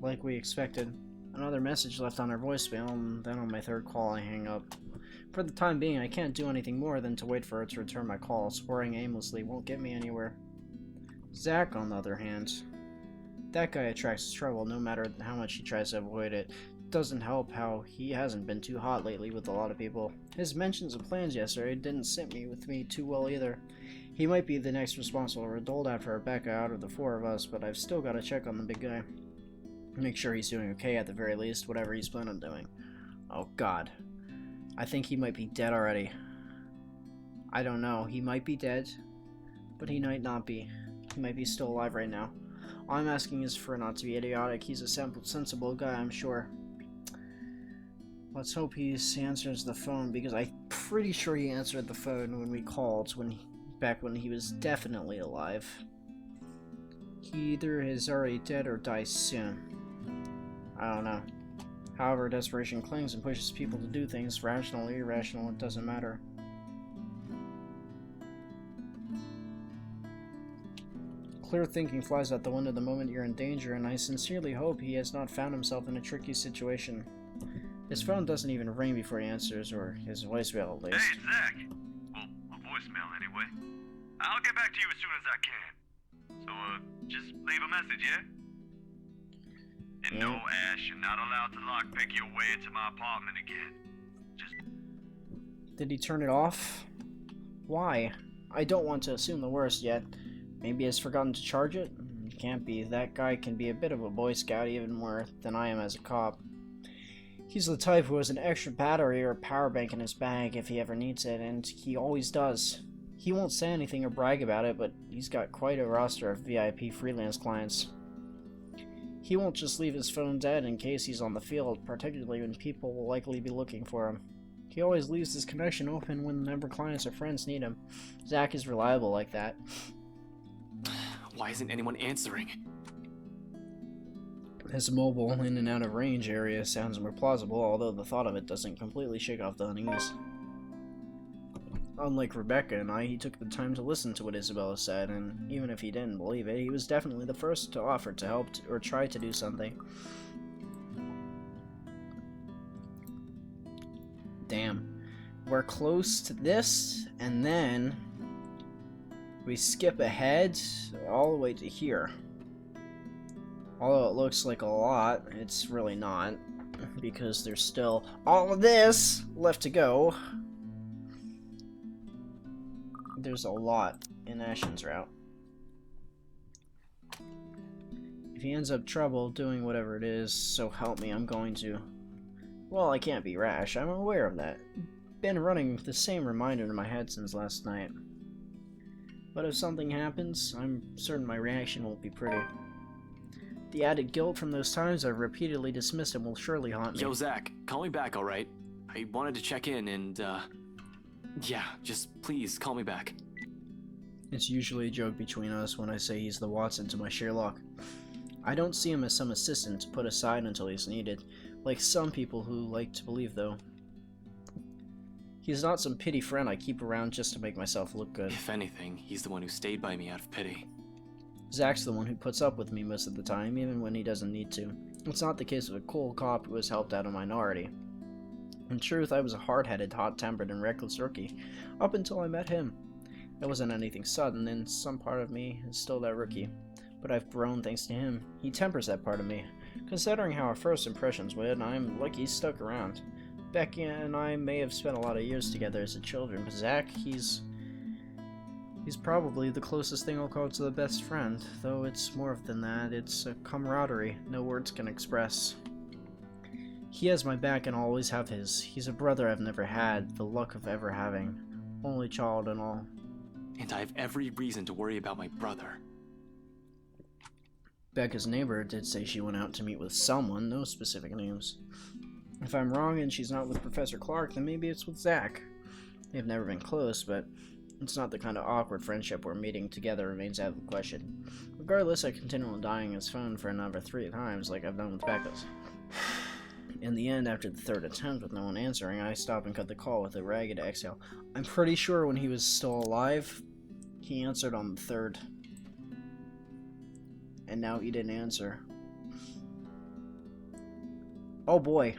like we expected. Another message left on her voicemail, and then on my third call I hang up. For the time being, I can't do anything more than to wait for her to return my calls. Worrying aimlessly won't get me anywhere. Zach, on the other hand, that guy attracts trouble no matter how much he tries to avoid it. Doesn't help how he hasn't been too hot lately with a lot of people. His mentions of plans yesterday didn't sit with me too well either. He might be the next responsible adult after Rebecca out of the four of us, but I've still got to check on the big guy. Make sure he's doing okay at the very least, whatever he's planning on doing. Oh god. I think he might be dead already. I don't know. He might be dead, but he might not be. He might be still alive right now. All I'm asking is for not to be idiotic. He's a sensible guy, I'm sure. Let's hope he answers the phone, because I'm pretty sure he answered the phone when we called, back when he was definitely alive. He either is already dead or dies soon. I don't know. However, desperation clings and pushes people to do things, rational or irrational, it doesn't matter. Clear thinking flies out the window the moment you're in danger, and I sincerely hope he has not found himself in a tricky situation. His phone doesn't even ring before he answers, or his voicemail at least. Hey, it's Zach. Well, a voicemail anyway. I'll get back to you as soon as I can. So, just leave a message, yeah? And no, Ash, you're not allowed to lockpick your way into my apartment again. Did he turn it off? Why? I don't want to assume the worst yet. Maybe he has forgotten to charge it? Can't be. That guy can be a bit of a Boy Scout, even more than I am as a cop. He's the type who has an extra battery or power bank in his bag if he ever needs it, and he always does. He won't say anything or brag about it, but he's got quite a roster of VIP freelance clients. He won't just leave his phone dead in case he's on the field, particularly when people will likely be looking for him. He always leaves his connection open whenever clients or friends need him. Zach is reliable like that. Why isn't anyone answering? His mobile, in and out of range area sounds more plausible, although the thought of it doesn't completely shake off the unease. Unlike Rebecca and I, he took the time to listen to what Isabella said, and even if he didn't believe it, he was definitely the first to offer to help or try to do something. Damn. We're close to this, and then we skip ahead all the way to here. Although it looks like a lot, it's really not, because there's still all of this left to go. There's a lot in Ashton's route. If he ends up trouble doing whatever it is, so help me, I'm going to... Well, I can't be rash, I'm aware of that. Been running the same reminder in my head since last night. But if something happens, I'm certain my reaction won't be pretty. The added guilt from those times I've repeatedly dismissed him will surely haunt me. Yo, Zach, call me back, alright? I wanted to check in and, yeah, just please call me back. It's usually a joke between us when I say he's the Watson to my Sherlock. I don't see him as some assistant to put aside until he's needed, like some people who like to believe, though. He's not some pity friend I keep around just to make myself look good. If anything, he's the one who stayed by me out of pity. Zach's the one who puts up with me most of the time, even when he doesn't need to. It's not the case of a cool cop who has helped out a minority. In truth, I was a hard-headed, hot-tempered, and reckless rookie, up until I met him. It wasn't anything sudden, and some part of me is still that rookie. But I've grown thanks to him. He tempers that part of me. Considering how our first impressions went, I'm lucky he stuck around. Becky and I may have spent a lot of years together as children, but Zach, he's probably the closest thing I'll call to the best friend, though it's more than that. It's a camaraderie no words can express. He has my back and I'll always have his. He's a brother I've never had the luck of ever having. Only child and all. And I have every reason to worry about my brother. Becca's neighbor did say she went out to meet with someone, no specific names. If I'm wrong and she's not with Professor Clark, then maybe it's with Zach. They've never been close, but it's not the kind of awkward friendship where meeting together remains out of the question. Regardless, I continue on dying his phone for another 3 times like I've done with Becca's. In the end, after the 3rd attempt with no one answering, I stop and cut the call with a ragged exhale. I'm pretty sure when he was still alive, he answered on the 3rd. And now he didn't answer. Oh boy.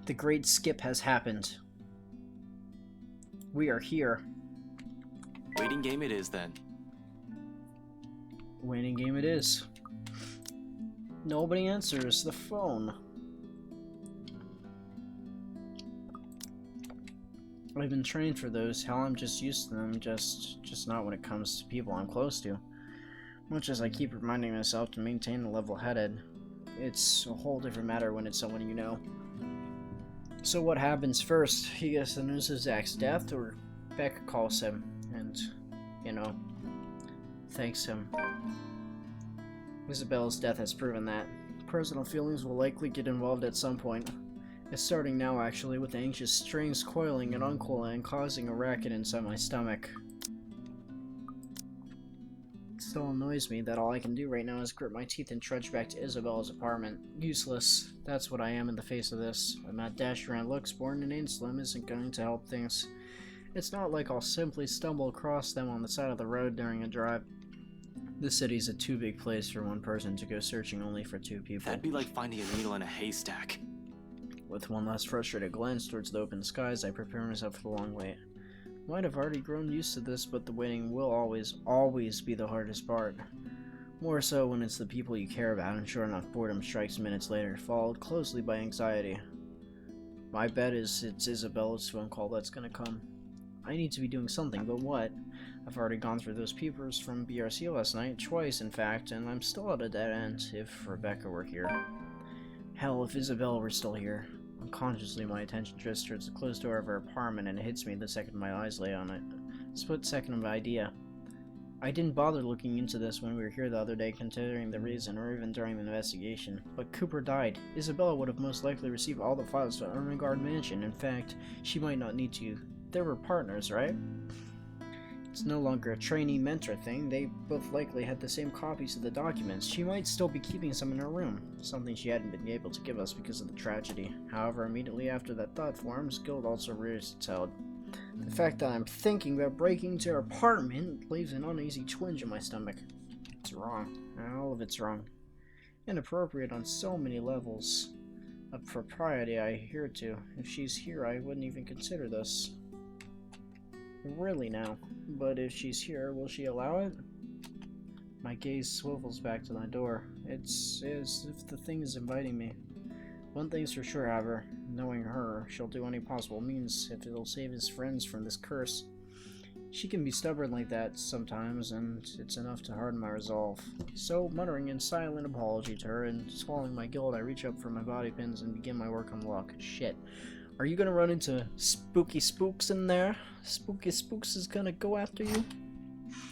The great skip has happened. We are here. Waiting game it is, then. Waiting game it is. Nobody answers the phone. I've been trained for those. Hell, I'm just used to them. Just not when it comes to people I'm close to. Much as I keep reminding myself to maintain a level-headed, it's a whole different matter when it's someone you know. So what happens first? He gets the news of Zach's death, or Becca calls him and, thanks him. Isabella's death has proven that. Personal feelings will likely get involved at some point. It's starting now, actually, with the anxious strings coiling and uncoiling and causing a racket inside my stomach. It still annoys me that all I can do right now is grit my teeth and trudge back to Isabella's apartment. Useless. That's what I am in the face of this. A mad dash around looks born and ain't slim isn't going to help things. It's not like I'll simply stumble across them on the side of the road during a drive. This city's a too big place for one person to go searching only for two people. That'd be like finding a needle in a haystack. With one last frustrated glance towards the open skies, I prepare myself for the long wait. Might have already grown used to this, but the waiting will always be the hardest part. More so when it's the people you care about, and sure enough, boredom strikes minutes later, followed closely by anxiety. My bet is it's Isabella's phone call that's gonna come. I need to be doing something, but what? I've already gone through those papers from BRC last night, twice in fact, and I'm still at a dead end if Rebecca were here. Hell, if Isabella were still here. Unconsciously, my attention drifts towards the closed door of her apartment, and it hits me the second my eyes lay on it. Split second of idea. I didn't bother looking into this when we were here the other day, considering the reason, or even during the investigation. But Cooper died. Isabella would have most likely received all the files from Ermengarde Mansion. In fact, she might not need to. They were partners, right? It's no longer a trainee-mentor thing. They both likely had the same copies of the documents. She might still be keeping some in her room, something she hadn't been able to give us because of the tragedy. However, immediately after that thought forms, guilt also rears its head. The fact that I'm thinking about breaking into her apartment leaves an uneasy twinge in my stomach. It's wrong. All of it's wrong. Inappropriate on so many levels. Of propriety I adhere to. If she's here, I wouldn't even consider this. Really now. But if she's here, will she allow it? My gaze swivels back to my door. It's as if the thing is inviting me. One thing's for sure, however. Knowing her, she'll do any possible means if it'll save his friends from this curse. She can be stubborn like that sometimes, and it's enough to harden my resolve. So, muttering in silent apology to her and swallowing my guilt, I reach up for my bobby pins and begin my work on the lock. Shit. Are you gonna run into spooky spooks in there? Spooky spooks is gonna go after you?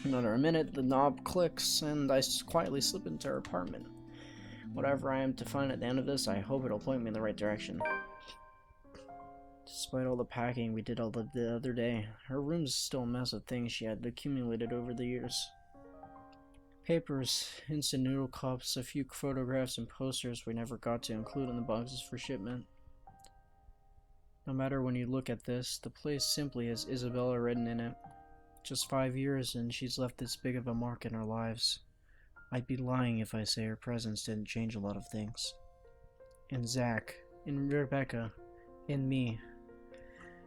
Another minute, the knob clicks, and I quietly slip into her apartment. Whatever I am to find at the end of this, I hope it'll point me in the right direction. Despite all the packing we did all the other day, her room's still a mess of things she had accumulated over the years. Papers, instant noodle cups, a few photographs and posters we never got to include in the boxes for shipment. No matter when you look at this, the place simply has Isabella written in it. Just 5 years and she's left this big of a mark in our lives. I'd be lying if I say her presence didn't change a lot of things. In Zach, in Rebecca, in me.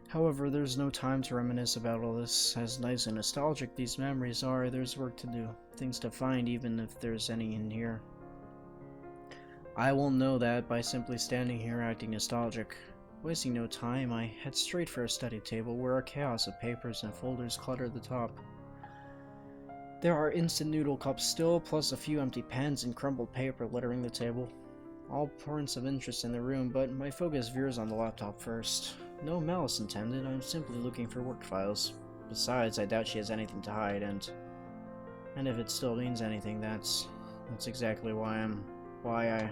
However, there's no time to reminisce about all this. As nice and nostalgic these memories are, there's work to do. Things to find, even if there's any in here. I will know that by simply standing here acting nostalgic. Wasting no time, I head straight for a study table where a chaos of papers and folders clutter the top. There are instant noodle cups still, plus a few empty pens and crumpled paper littering the table. All points of interest in the room, but my focus veers on the laptop first. No malice intended, I'm simply looking for work files. Besides, I doubt she has anything to hide, and if it still means anything, that's exactly why I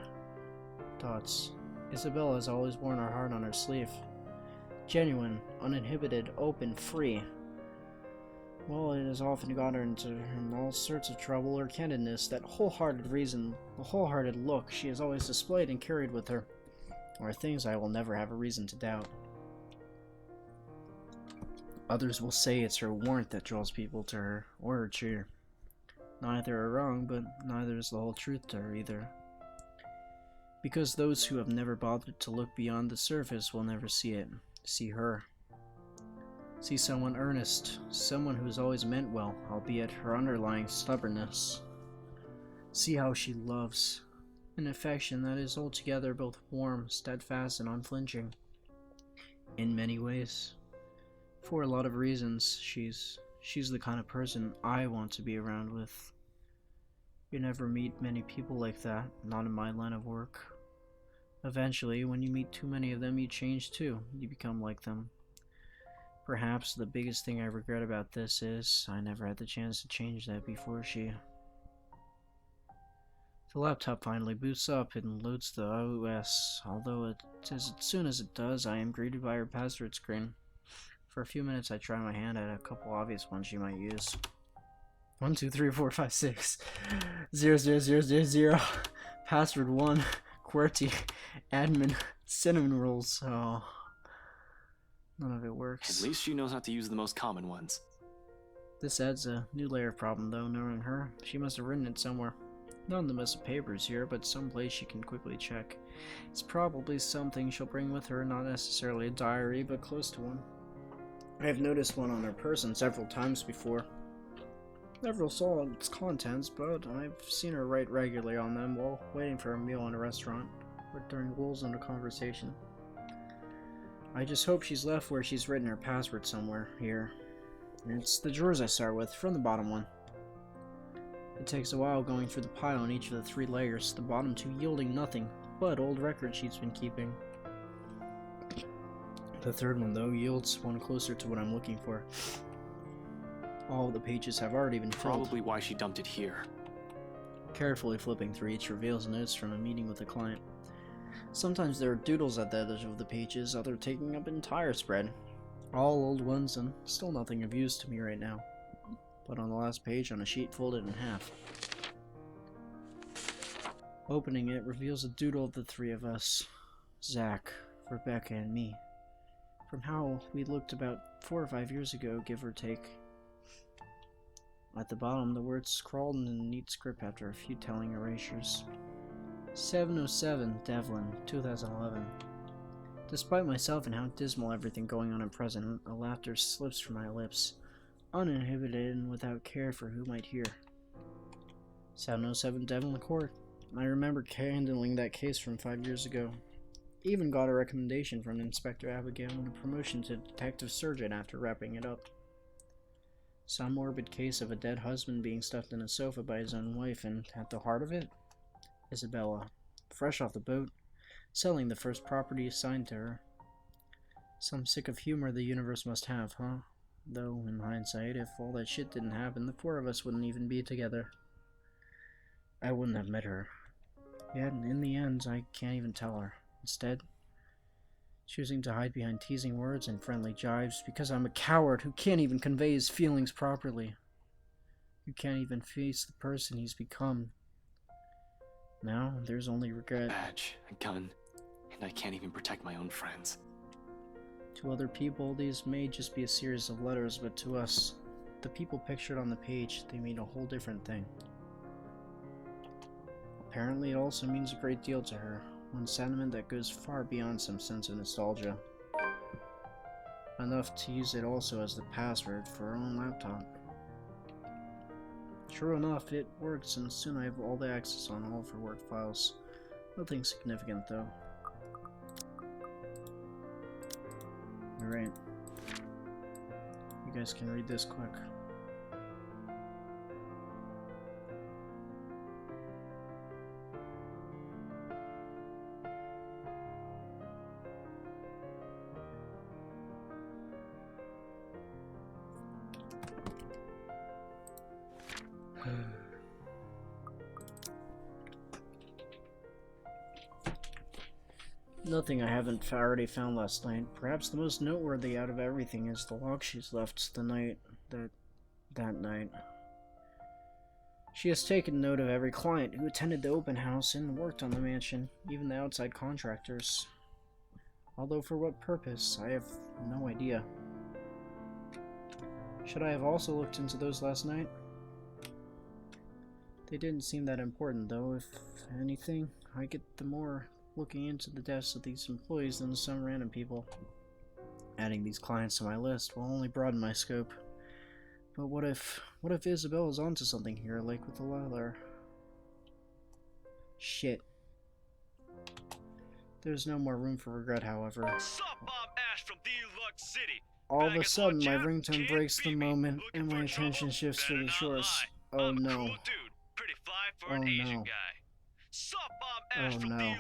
thoughts. Isabella has always worn her heart on her sleeve. Genuine, uninhibited, open, free. Well, it has often got her into all sorts of trouble. Her candidness, that wholehearted reason, the wholehearted look she has always displayed and carried with her, are things I will never have a reason to doubt. Others will say it's her warmth that draws people to her, or her cheer. Neither are wrong, but neither is the whole truth to her either. Because those who have never bothered to look beyond the surface will never see it. See her. See someone earnest, someone who's always meant well, albeit her underlying stubbornness. See how she loves. An affection that is altogether both warm, steadfast, and unflinching. In many ways. For a lot of reasons, she's the kind of person I want to be around with. You never meet many people like that, not in my line of work. Eventually, when you meet too many of them, you change too. You become like them. Perhaps the biggest thing I regret about this is I never had the chance to change that before she... The laptop finally boots up and loads the OS, although as soon as it does, I am greeted by her password screen. For a few minutes, I try my hand at a couple obvious ones she might use. 1, 2, 3, 4, 5, 6. 0, 0, 0, 0, 0. Password 1. QWERTY. Admin. Cinnamon rolls. Oh. None of it works. At least she knows how to use the most common ones. This adds a new layer of problem, though. Knowing her, she must have written it somewhere. Not in the mess of papers here, but someplace she can quickly check. It's probably something she'll bring with her, not necessarily a diary, but close to one. I have noticed one on her person several times before. Never saw its contents, but I've seen her write regularly on them while waiting for a meal in a restaurant, or during lulls in a conversation. I just hope she's left where she's written her password somewhere here. It's the drawers I start with, from the bottom one. It takes a while going through the pile on each of the 3 layers, the bottom 2 yielding nothing but old records she's been keeping. The 3rd one, though, yields one closer to what I'm looking for. All of the pages have already been filled. Probably why she dumped it here. Carefully flipping through each reveals notes from a meeting with a client. Sometimes there are doodles at the edge of the pages, others taking up an entire spread. All old ones and still nothing of use to me right now. But on the last page, on a sheet folded in half. Opening it reveals a doodle of the 3 of us. Zach, Rebecca, and me. From how we looked about 4 or 5 years ago, give or take. At the bottom, the words scrawled in a neat script after a few telling erasures. 707 Devlin, 2011. Despite myself and how dismal everything going on at present, a laughter slips from my lips, uninhibited and without care for who might hear. 707 Devlin Court. I remember handling that case from 5 years ago. Even got a recommendation from Inspector Abigail and a promotion to detective surgeon after wrapping it up. Some morbid case of a dead husband being stuffed in a sofa by his own wife, and at the heart of it, Isabella, fresh off the boat, selling the first property assigned to her. Some sick of humor the universe must have, huh? Though, in hindsight, if all that shit didn't happen, the 4 of us wouldn't even be together. I wouldn't have met her. Yet, in the end, I can't even tell her. Instead, choosing to hide behind teasing words and friendly jibes because I'm a coward who can't even convey his feelings properly. Who can't even face the person he's become. Now, there's only regret. Badge, a gun, and I can't even protect my own friends. To other people, these may just be a series of letters, but to us, the people pictured on the page, they mean a whole different thing. Apparently, it also means a great deal to her, one sentiment that goes far beyond some sense of nostalgia. Enough to use it also as the password for her own laptop. True enough, it works, and soon I have all the access on all of her work files. Nothing significant, though. Alright. You guys can read this quick. Nothing I haven't already found last night. Perhaps the most noteworthy out of everything is the log she's left the night that night. She has taken note of every client who attended the open house and worked on the mansion, even the outside contractors. Although for what purpose, I have no idea. Should I have also looked into those last night? They didn't seem that important, though. If anything, I get the more looking into the deaths of these employees than some random people. Adding these clients to my list will only broaden my scope. But what if Isabella's onto something here, like with the leather? Shit. There's no more room for regret, however. All of a sudden, my ringtone breaks the moment, and my attention shifts to the shores. Oh no. Oh no. Oh no.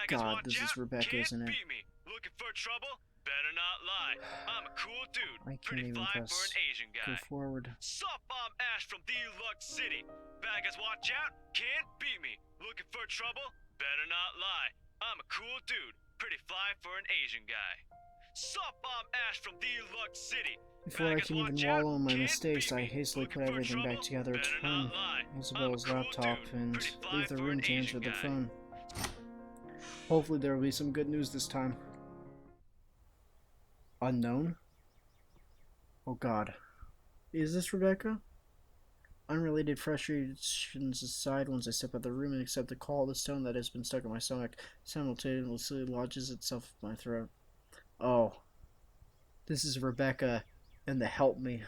God, this is Rebecca, isn't it? Looking for trouble? Better not lie. I'm a cool dude. I can't pretty even fly press for an Asian guy. go forward. Sup, I'm Ash from Deluxe City. Bad guys, watch out. Can't beat me. Looking for trouble? Better not lie. I'm a cool dude. Pretty fly for an Asian guy. Sup, I'm Ash from Deluxe City. Before I can even wallow in my mistakes, I hastily put everything back together, turn Isabella's laptop, and leave the room to answer the phone. Hopefully there will be some good news this time. Unknown? Oh god. Is this Rebecca? Unrelated frustrations aside, once I step out of the room and accept the call, the stone that has been stuck in my stomach simultaneously lodges itself in my throat. Oh. This is Rebecca and the help me.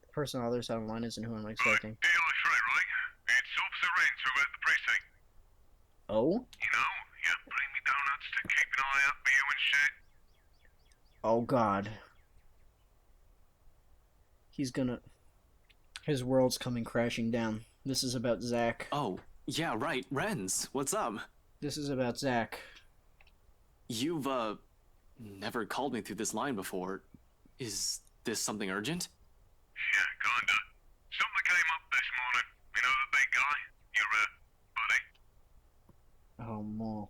The person on the other side of the line isn't who I'm expecting. It's right. It's Officer Wright over at the precinct. Oh? You know, you bring me donuts to keep an eye out for you and shit. Oh god. He's gonna... His world's coming crashing down. This is about Zach. Oh, yeah, right. Renz, what's up? This is about Zach. You've, never called me through this line before. Is this something urgent? Yeah, kinda. Something came up this morning. You know the big guy? Your, buddy? Oh, more.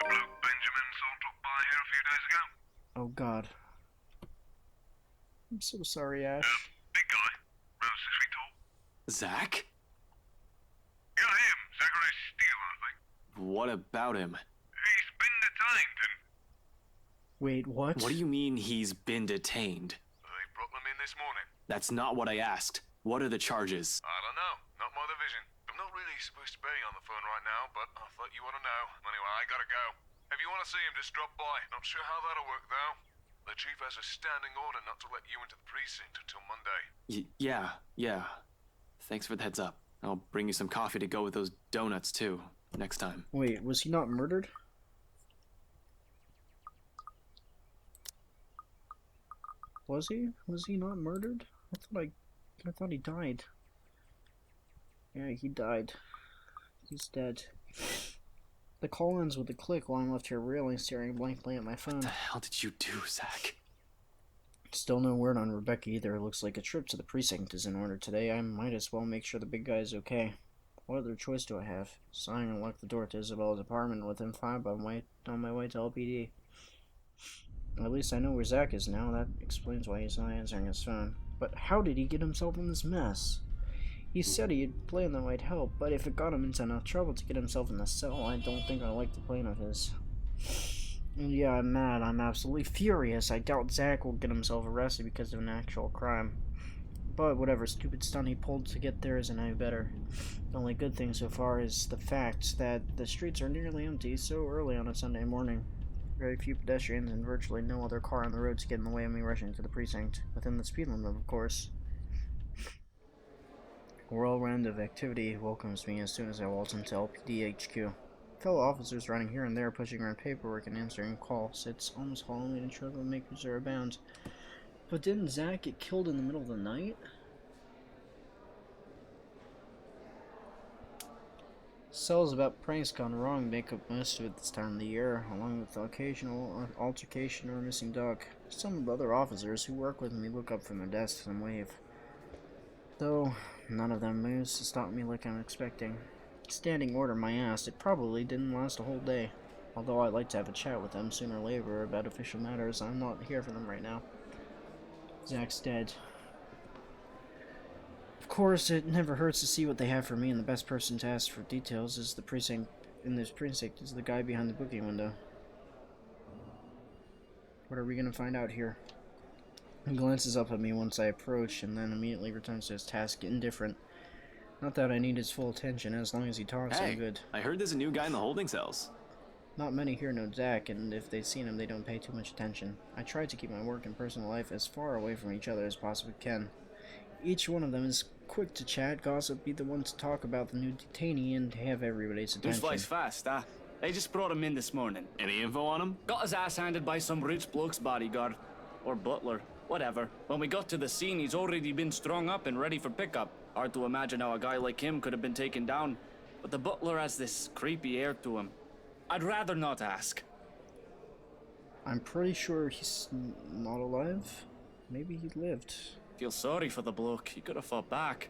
The bloke Benjamin saw drop by here a few days ago? Oh god. I'm so sorry, Ash. Big guy. Around 6 feet tall. Zach? Yeah, him. Zachary Steele, I think. What about him? He's been detained and... Wait, what? What do you mean he's been detained? They brought them in this morning. That's not what I asked. What are the charges? I don't know. Not my division. I'm not really supposed to be on the phone right now, but I thought you want to know. Anyway, I gotta go. If you want to see him, just drop by. Not sure how that'll work, though. The chief has a standing order not to let you into the precinct until Monday. Yeah. Thanks for the heads up. I'll bring you some coffee to go with those donuts, too, next time. Wait, was he not murdered? Was he? Was he not murdered? I thought he died. Yeah, he died. He's dead. The call ends with a click while I'm left here reeling, staring blankly at my phone. What the hell did you do, Zach? Still no word on Rebecca either. It looks like a trip to the precinct is in order today. I might as well make sure the big guy is okay. What other choice do I have? Sign and lock the door to Isabella's apartment within 5 on my way to LPD. At least I know where Zach is now. That explains why he's not answering his phone. But how did he get himself in this mess? He said he had a plan that might help, but if it got him into enough trouble to get himself in the cell, I don't think I like the plan of his. And yeah, I'm mad. I'm absolutely furious. I doubt Zach will get himself arrested because of an actual crime. But whatever stupid stunt he pulled to get there isn't any better. The only good thing so far is the fact that the streets are nearly empty so early on a Sunday morning. Very few pedestrians and virtually no other car on the roads get in the way of me rushing to the precinct. Within the speed limit, of course. A whirlwind of activity welcomes me as soon as I waltz into LPD HQ. Fellow officers running here and there, pushing around paperwork and answering calls. It's almost Halloween and troublemakers are abound. But didn't Zach get killed in the middle of the night? Cells about pranks gone wrong make up most of it this time of the year, along with the occasional altercation or missing dog. Some of the other officers who work with me look up from their desks and wave. Though none of them moves to stop me like I'm expecting. Standing order my ass, it probably didn't last a whole day. Although I'd like to have a chat with them sooner or later about official matters, I'm not here for them right now. Zach's dead. Of course, it never hurts to see what they have for me, and the best person to ask for details is the precinct. In this precinct is the guy behind the booking window. What are we gonna find out here? He glances up at me once I approach, and then immediately returns to his task, indifferent. Not that I need his full attention, as long as he talks, Hey, I'm good. I heard there's a new guy in the holding cells. Not many here know Zach, and if they've seen him, they don't pay too much attention. I try to keep my work and personal life as far away from each other as possibly can. Each one of them is quick to chat, gossip, be the one to talk about the new detainee, and have everybody's attention. This flies fast, huh? They just brought him in this morning. Any info on him? Got his ass handed by some rich bloke's bodyguard. Or butler. Whatever. When we got to the scene, he's already been strung up and ready for pickup. Hard to imagine how a guy like him could have been taken down. But the butler has this creepy air to him. I'd rather not ask. I'm pretty sure he's not alive. Maybe he lived. Feel sorry for the bloke. He could have fought back.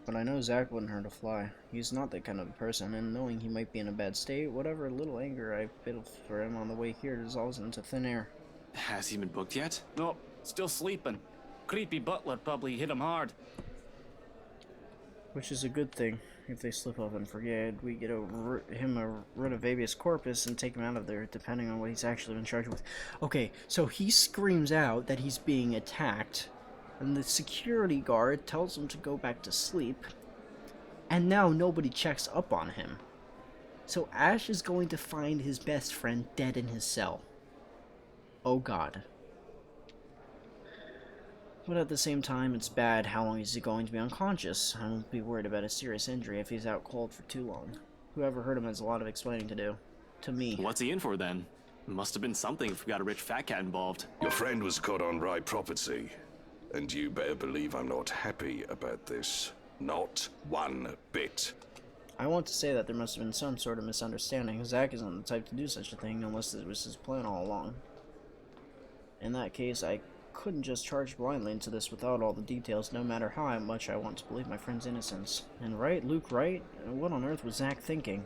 But I know Zach wouldn't hurt a fly. He's not that kind of a person, and knowing he might be in a bad state, whatever little anger I felt for him on the way here dissolves into thin air. Has he been booked yet? No, still sleeping. Creepy butler probably hit him hard. Which is a good thing. if they slip up and forget, we get him a writ of habeas corpus and take him out of there, depending on what he's actually been charged with. Okay, so he screams out that he's being attacked, and the security guard tells him to go back to sleep, and now nobody checks up on him. So Ash is going to find his best friend dead in his cell. Oh god. But at the same time, it's bad. How long is he going to be unconscious? I won't be worried about a serious injury if he's out cold for too long. Whoever hurt him has a lot of explaining to do. To me. What's he in for then? Must have been something if we got a rich fat cat involved. Your friend was caught on Wright property, and you better believe I'm not happy about this. Not one bit. I want to say that there must have been some sort of misunderstanding. Zach isn't the type to do such a thing unless it was his plan all along. In that case, I couldn't just charge blindly into this without all the details, no matter how much I want to believe my friend's innocence. And Luke Wright? What on earth was Zach thinking?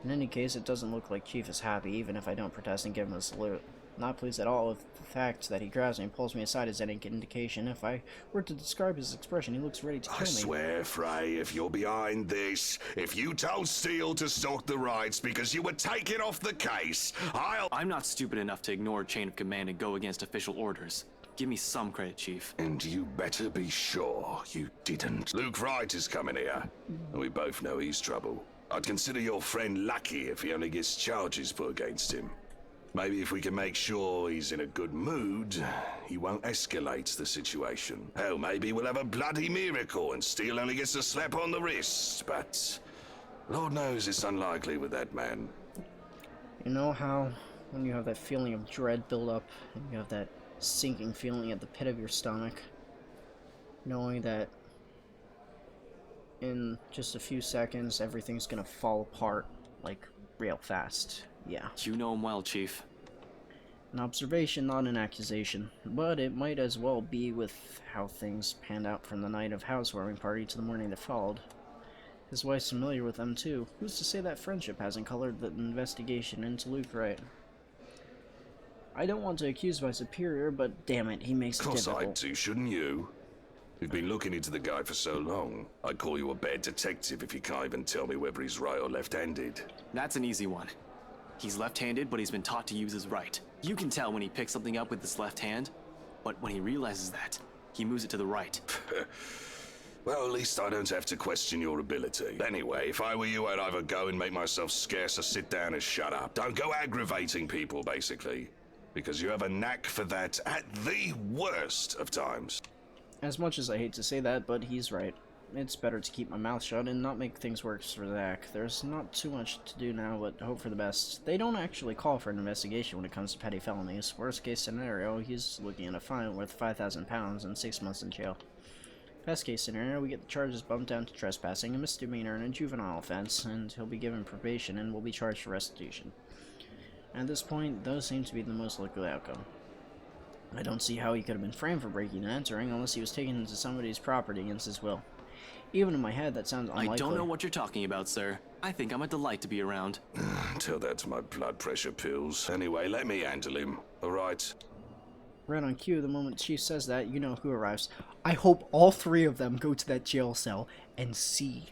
In any case, it doesn't look like Chief is happy, even if I don't protest and give him a salute. Not pleased at all with the fact that he grabs me and pulls me aside is any indication. If I were to describe his expression, he looks ready to kill me. I swear, Frey, if you're behind this, if you told Steele to stalk the Wrights because you were taken off the case, I'm not stupid enough to ignore chain of command and go against official orders. Give me some credit, Chief. And you better be sure you didn't. Luke Wright is coming here, and we both know he's trouble. I'd consider your friend lucky if he only gets charges put against him. Maybe if we can make sure he's in a good mood, he won't escalate the situation. Hell, maybe we'll have a bloody miracle and Steele only gets a slap on the wrist, but Lord knows it's unlikely with that man. You know how when you have that feeling of dread build up, and you have that sinking feeling at the pit of your stomach, knowing that in just a few seconds everything's gonna fall apart, like, real fast. Yeah. You know him well, Chief. An observation, not an accusation, but it might as well be with how things panned out from the night of housewarming party to the morning that followed. His wife's familiar with them too. Who's to say that friendship hasn't colored the investigation into Luke Wright? I don't want to accuse my superior, but damn it, he makes it difficult. Of course I do, shouldn't you? You've been looking into the guy for so long. I'd call you a bad detective if you can't even tell me whether he's right or left-handed. That's an easy one. He's left-handed, but he's been taught to use his right. You can tell when he picks something up with his left hand, but when he realizes that, he moves it to the right. Well, at least I don't have to question your ability. Anyway, if I were you, I'd either go and make myself scarce or sit down and shut up. Don't go aggravating people, basically. Because you have a knack for that at the worst of times. As much as I hate to say that, but he's right. It's better to keep my mouth shut and not make things worse for Zach. There's not too much to do now, but hope for the best. They don't actually call for an investigation when it comes to petty felonies. Worst case scenario, he's looking at a fine worth £5,000 and 6 months in jail. Best case scenario, we get the charges bumped down to trespassing, a misdemeanor, and a juvenile offense, and he'll be given probation and will be charged for restitution. At this point, those seem to be the most likely outcome. I don't see how he could have been framed for breaking and entering unless he was taken into somebody's property against his will. Even in my head, that sounds unlikely. I don't know what you're talking about, sir. I think I'm a delight to be around. Tell that to my blood pressure pills. Anyway, let me handle him, alright? Right on cue, the moment Chief says that, you know who arrives. I hope all three of them go to that jail cell and see.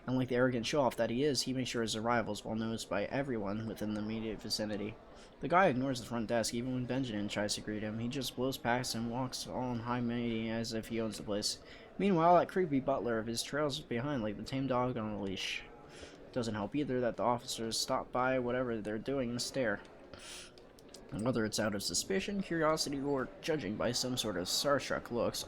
And like the arrogant show-off that he is, he makes sure his arrival is well noticed by everyone within the immediate vicinity. The guy ignores the front desk even when Benjamin tries to greet him. He just blows past and walks all on high mighty as if he owns the place. Meanwhile, that creepy butler of his trails behind like the tame dog on a leash. Doesn't help either that the officers stop by whatever they're doing and stare. And whether it's out of suspicion, curiosity, or judging by some sort of starstruck looks,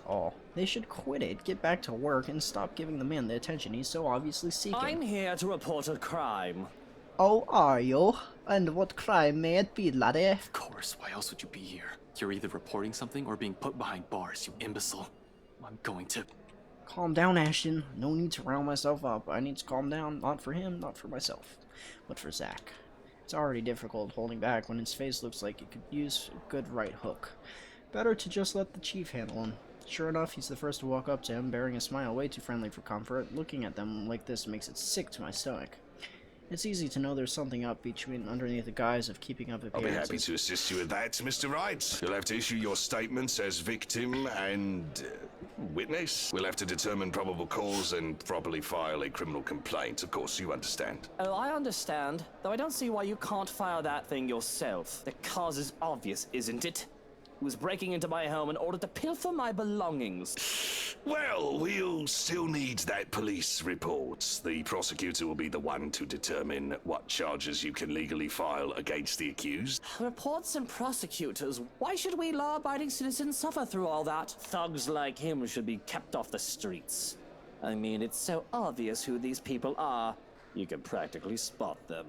they should quit it, get back to work, and stop giving the man the attention he's so obviously seeking. I'm here to report a crime. Oh, are you? And what crime may it be, laddie? Of course, why else would you be here? You're either reporting something or being put behind bars, you imbecile. I'm going to... Calm down, Ashton. No need to round myself up. I need to calm down, not for him, not for myself, but for Zach. It's already difficult holding back when his face looks like it could use a good right hook. Better to just let the Chief handle him. Sure enough, he's the first to walk up to him, bearing a smile way too friendly for comfort. Looking at them like this makes it sick to my stomach. It's easy to know there's something up underneath the guise of keeping up I'll appearances. be happy to assist you with that, Mr. Wright. You'll have to issue your statements as victim and witness. We'll have to determine probable cause and properly file a criminal complaint. Of course, you understand. Oh, I understand, though I don't see why you can't file that thing yourself. The cause is obvious, isn't it? He was breaking into my home in order to pilfer my belongings. Well, we'll still need that police report. The prosecutor will be the one to determine what charges you can legally file against the accused. Reports and prosecutors. Why should we law-abiding citizens suffer through all that? Thugs like him should be kept off the streets. I mean, it's so obvious who these people are. You can practically spot them.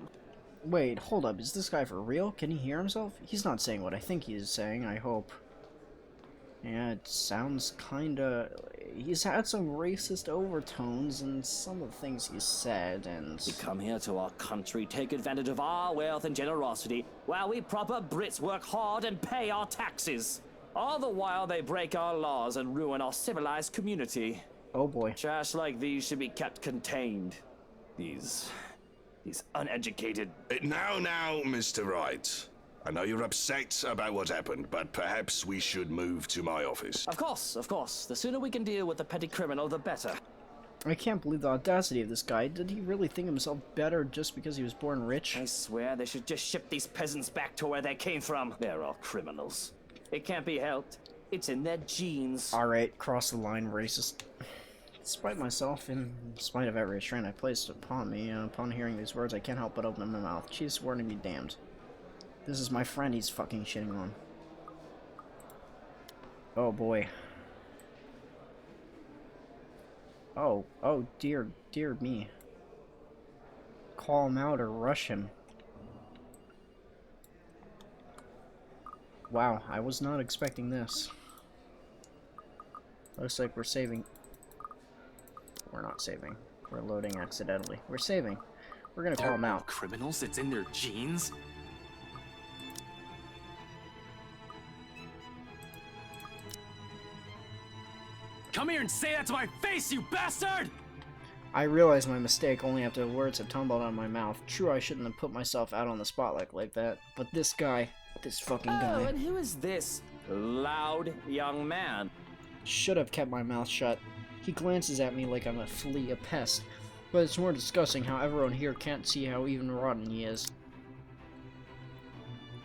Wait, hold up. Is this guy for real? Can he hear himself? He's not saying what I think he is saying, I hope. Yeah, it sounds kinda... He's had some racist overtones in some of the things he's said, and... We come here to our country, take advantage of our wealth and generosity, while we proper Brits work hard and pay our taxes. All the while they break our laws and ruin our civilized community. Oh boy. Trash like these should be kept contained. These uneducated... Now, Mr. Wright. I know you're upset about what happened, but perhaps we should move to my office. Of course. The sooner we can deal with the petty criminal, the better. I can't believe the audacity of this guy. Did he really think himself better just because he was born rich? I swear they should just ship these peasants back to where they came from. They're all criminals. It can't be helped. It's in their genes. Alright, cross the line, racist. Despite myself, in spite of every restraint I placed upon me, upon hearing these words, I can't help but open my mouth. She's sworn to be damned. This is my friend he's fucking shitting on. Oh boy. Oh dear me. Call him out or rush him. Wow, I was not expecting this. Looks like we're saving. We're not saving. We're loading accidentally. We're saving. We're gonna call him out. Criminals? It's in their genes? Come here and say that to my face, you bastard! I realize my mistake only after the words have tumbled out of my mouth. True, I shouldn't have put myself out on the spotlight like that. But this guy, this fucking guy... Oh, and who is this loud young man? Should have kept my mouth shut. He glances at me like I'm a flea, a pest. But it's more disgusting how everyone here can't see how even rotten he is.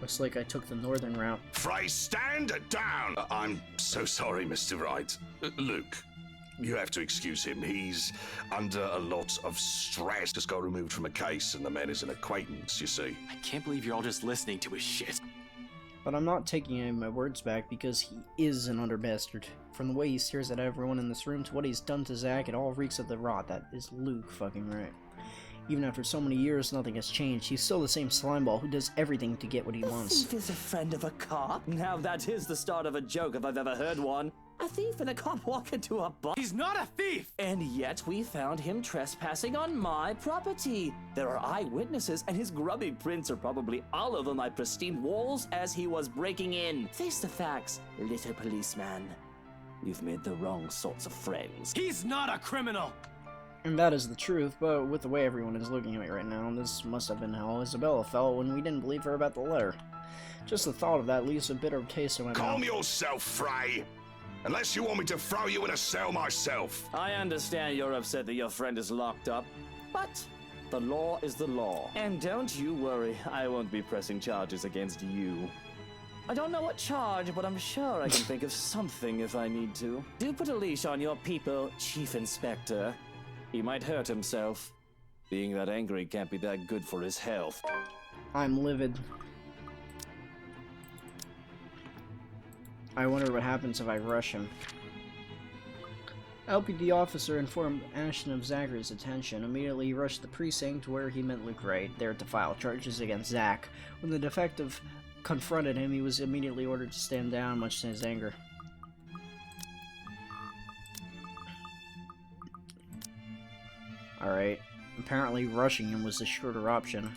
Looks like I took the northern route. Frey, stand down! I'm so sorry, Mr. Wright. Luke, you have to excuse him. He's under a lot of stress. Just got removed from a case, and the man is an acquaintance, you see. I can't believe you're all just listening to his shit. But I'm not taking any of my words back because he is an underbastard. From the way he stares at everyone in this room to what he's done to Zach, it all reeks of the rot. That is Luke fucking right. Even after so many years, nothing has changed. He's still the same slimeball who does everything to get what he wants. A thief is a friend of a cop? Now that is the start of a joke if I've ever heard one. A thief and a cop walk into a bar. He's not a thief! And yet we found him trespassing on my property. There are eyewitnesses, and his grubby prints are probably all over my pristine walls as he was breaking in. Face the facts, little policeman. You've made the wrong sorts of friends. He's not a criminal! And that is the truth, but with the way everyone is looking at me right now, this must have been how Isabella felt when we didn't believe her about the letter. Just the thought of that leaves a bitter taste in my mouth. Calm yourself, Frey! Unless you want me to throw you in a cell myself. I understand you're upset that your friend is locked up, but the law is the law. And don't you worry, I won't be pressing charges against you. I don't know what charge, but I'm sure I can think of something if I need to. Do put a leash on your people, Chief Inspector. He might hurt himself. Being that angry can't be that good for his health. I'm livid. I wonder what happens if I rush him. LPD officer informed Ashton of Zachary's attention. Immediately he rushed the precinct where he met Luke Wright, there to file charges against Zach. When the detective confronted him, he was immediately ordered to stand down, much to his anger. Alright, apparently rushing him was the shorter option.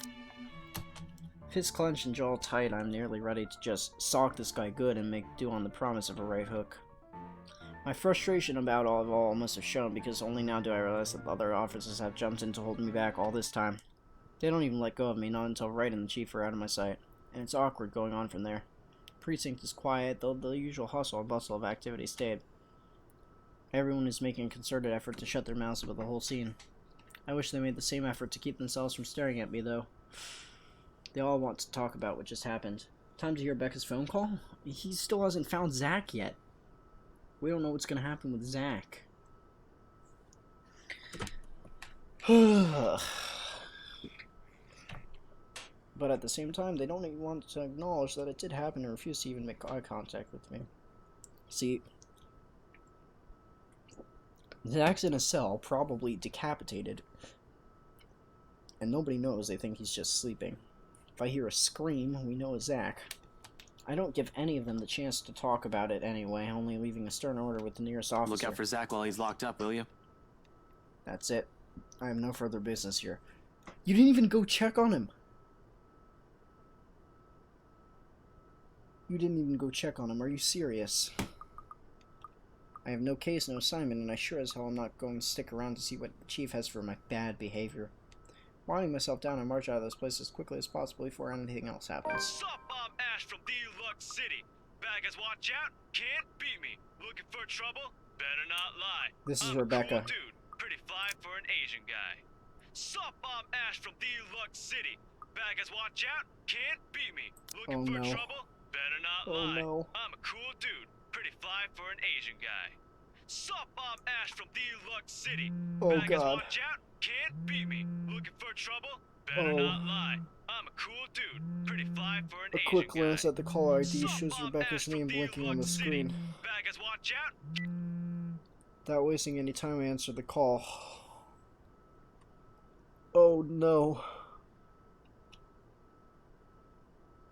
Fist clenched and jaw tight, I'm nearly ready to just sock this guy good and make do on the promise of a right hook. My frustration about all must have shown because only now do I realize that the other officers have jumped in to hold me back all this time. They don't even let go of me, not until Wright and the chief are out of my sight. And it's awkward going on from there. Precinct is quiet, though the usual hustle and bustle of activity stayed. Everyone is making a concerted effort to shut their mouths about the whole scene. I wish they made the same effort to keep themselves from staring at me, though. They all want to talk about what just happened. Time to hear Becca's phone call? He still hasn't found Zach yet. We don't know what's going to happen with Zach. But at the same time, they don't even want to acknowledge that it did happen and refuse to even make eye contact with me. See, Zach's in a cell, probably decapitated, and nobody knows. They think he's just sleeping. If I hear a scream, we know it's Zach. I don't give any of them the chance to talk about it anyway, only leaving a stern order with the nearest officer. Look out for Zach while he's locked up, will you? That's it. I have no further business here. You didn't even go check on him. You didn't even go check on him. Are you serious? I have no case, no assignment, and I sure as hell am not going to stick around to see what the chief has for my bad behavior. Winding myself down, I march out of this place as quickly as possible before anything else happens. Sup, I'm Ash from Deluxe City. Baggers, watch out, can't beat me. Looking for trouble? Better not lie. This is I'm Rebecca. A cool dude, pretty fly for an Asian guy. Sup, I'm Ash from Deluxe City. Baggers, watch out, can't beat me. Looking for trouble? Better not lie. No. I'm a cool dude, pretty fly for an Asian guy. Sup, I'm Ash from Deluxe City. Baggers, God. watch out, can't beat me. Looking for trouble? Better not lie. I'm a cool dude, pretty fly for an A Asian quick guy. glance at the caller ID shows Rebecca's name blinking on the screen. Baggers, watch out. Without wasting any time, I answered the call. Oh no.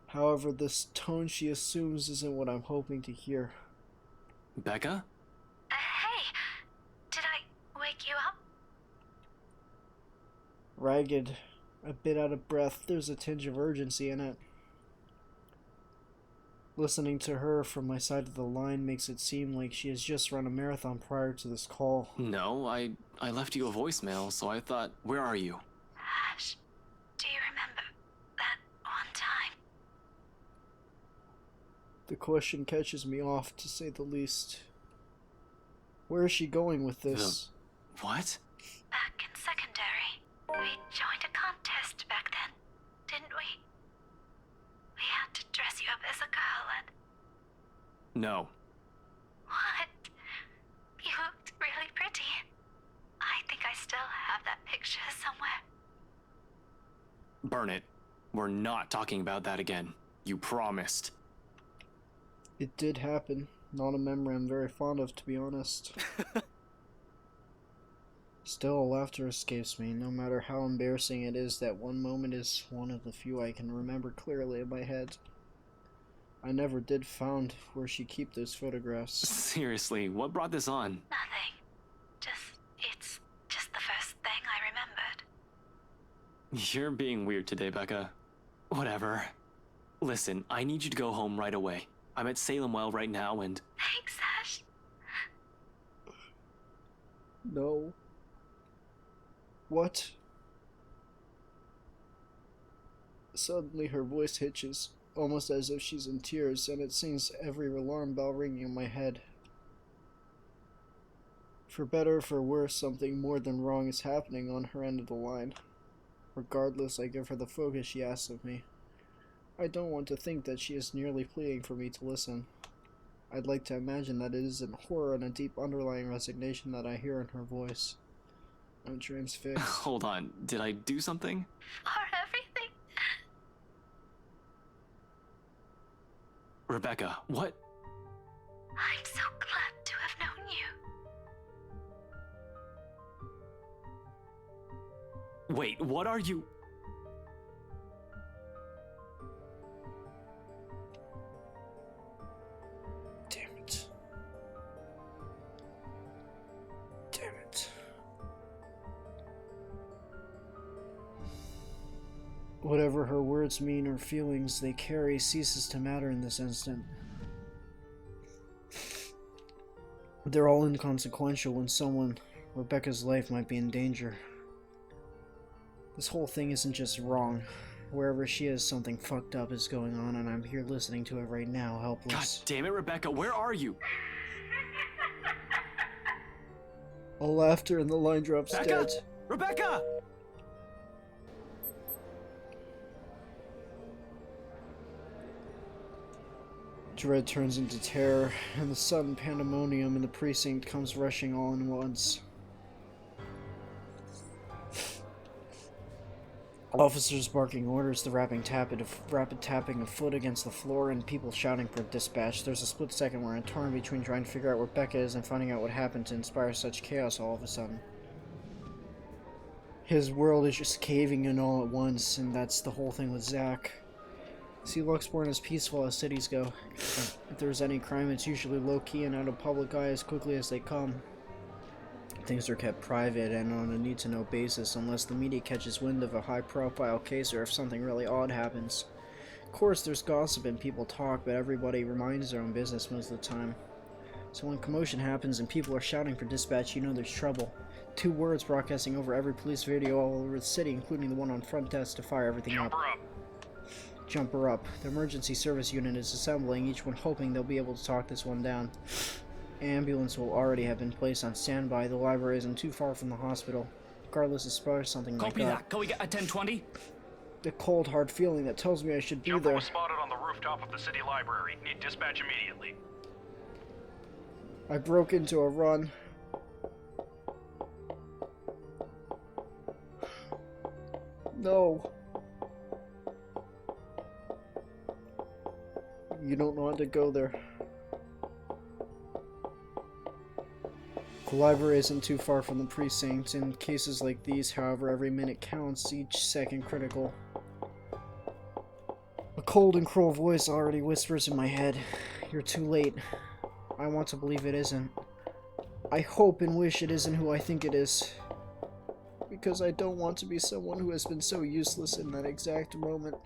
However, this tone she assumes isn't what I'm hoping to hear. Becca? Hey, did I wake you up? Ragged, a bit out of breath, there's a tinge of urgency in it. Listening to her from my side of the line makes it seem like she has just run a marathon prior to this call. No, I left you a voicemail, so I thought, where are you? Ash, do you remember that one time? The question catches me off, to say the least. Where is she going with this? What? Back in secondary, we joined a contest back then, didn't we? We had to dress you up as a girl and... No. What? You looked really pretty. I think I still have that picture somewhere. Burn it. We're not talking about that again. You promised. It did happen. Not a memory I'm very fond of, to be honest. Still, laughter escapes me, no matter how embarrassing it is. That one moment is one of the few I can remember clearly in my head. I never did find where she keep those photographs. Seriously, what brought this on? Nothing. It's just the first thing I remembered. You're being weird today, Becca. Whatever. Listen, I need you to go home right away. I'm at Salem Well right now and... Thanks, Ash. No. What? Suddenly her voice hitches, almost as if she's in tears, and it sings every alarm bell ringing in my head. For better or for worse, something more than wrong is happening on her end of the line. Regardless, I give her the focus she asks of me. I don't want to think that she is nearly pleading for me to listen. I'd like to imagine that it is in horror and a deep underlying resignation that I hear in her voice. I'm transfixed. Hold on, did I do something? For everything. Rebecca, what? I'm so glad to have known you. Wait, what are you... Damn it. Damn it. Whatever her words mean or feelings they carry ceases to matter in this instant. They're all inconsequential when Rebecca's life might be in danger. This whole thing isn't just wrong. Wherever she is, something fucked up is going on, and I'm here listening to it right now, helpless. God damn it, Rebecca, where are you? All laughter and the line drops Becca? dead. Rebecca! Dread turns into terror, and the sudden pandemonium in the precinct comes rushing all at once. Officers barking orders, the rapid tapping of foot against the floor, and people shouting for dispatch. There's a split second where I'm torn between trying to figure out where Becca is and finding out what happened to inspire such chaos all of a sudden. His world is just caving in all at once, and that's the whole thing with Zach. See, Luxborn is peaceful as cities go. If there's any crime, it's usually low-key and out of public eye as quickly as they come. Things are kept private and on a need-to-know basis unless the media catches wind of a high-profile case or if something really odd happens. Of course, there's gossip and people talk, but everybody reminds their own business most of the time. So when commotion happens and people are shouting for dispatch, you know there's trouble. 2 words broadcasting over every police video all over the city, including the one on front desk to fire everything up. Jump her up. The emergency service unit is assembling, each one hoping they'll be able to talk this one down. Ambulance will already have been placed on standby. The library isn't too far from the hospital. Regardless of spars, something Copy like that. Can we get a 1020? The cold, hard feeling that tells me I should be Jumper there. was spotted on the rooftop of the city library. Need dispatch immediately. I broke into a run. No. You don't know how to go there. The library isn't too far from the precinct. In cases like these, however, every minute counts, each second critical. A cold and cruel voice already whispers in my head, "You're too late." I want to believe it isn't. I hope and wish it isn't who I think it is. Because I don't want to be someone who has been so useless in that exact moment.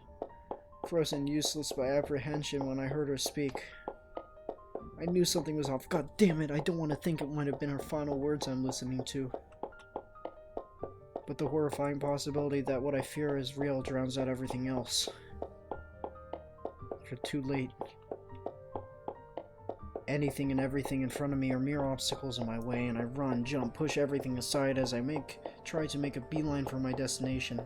Frozen useless by apprehension when I heard her speak. I knew something was off. God damn it, I don't want to think it might have been her final words I'm listening to. But the horrifying possibility that what I fear is real drowns out everything else. You're too late. Anything and everything in front of me are mere obstacles in my way, and I run, jump, push everything aside as I try to make a beeline for my destination.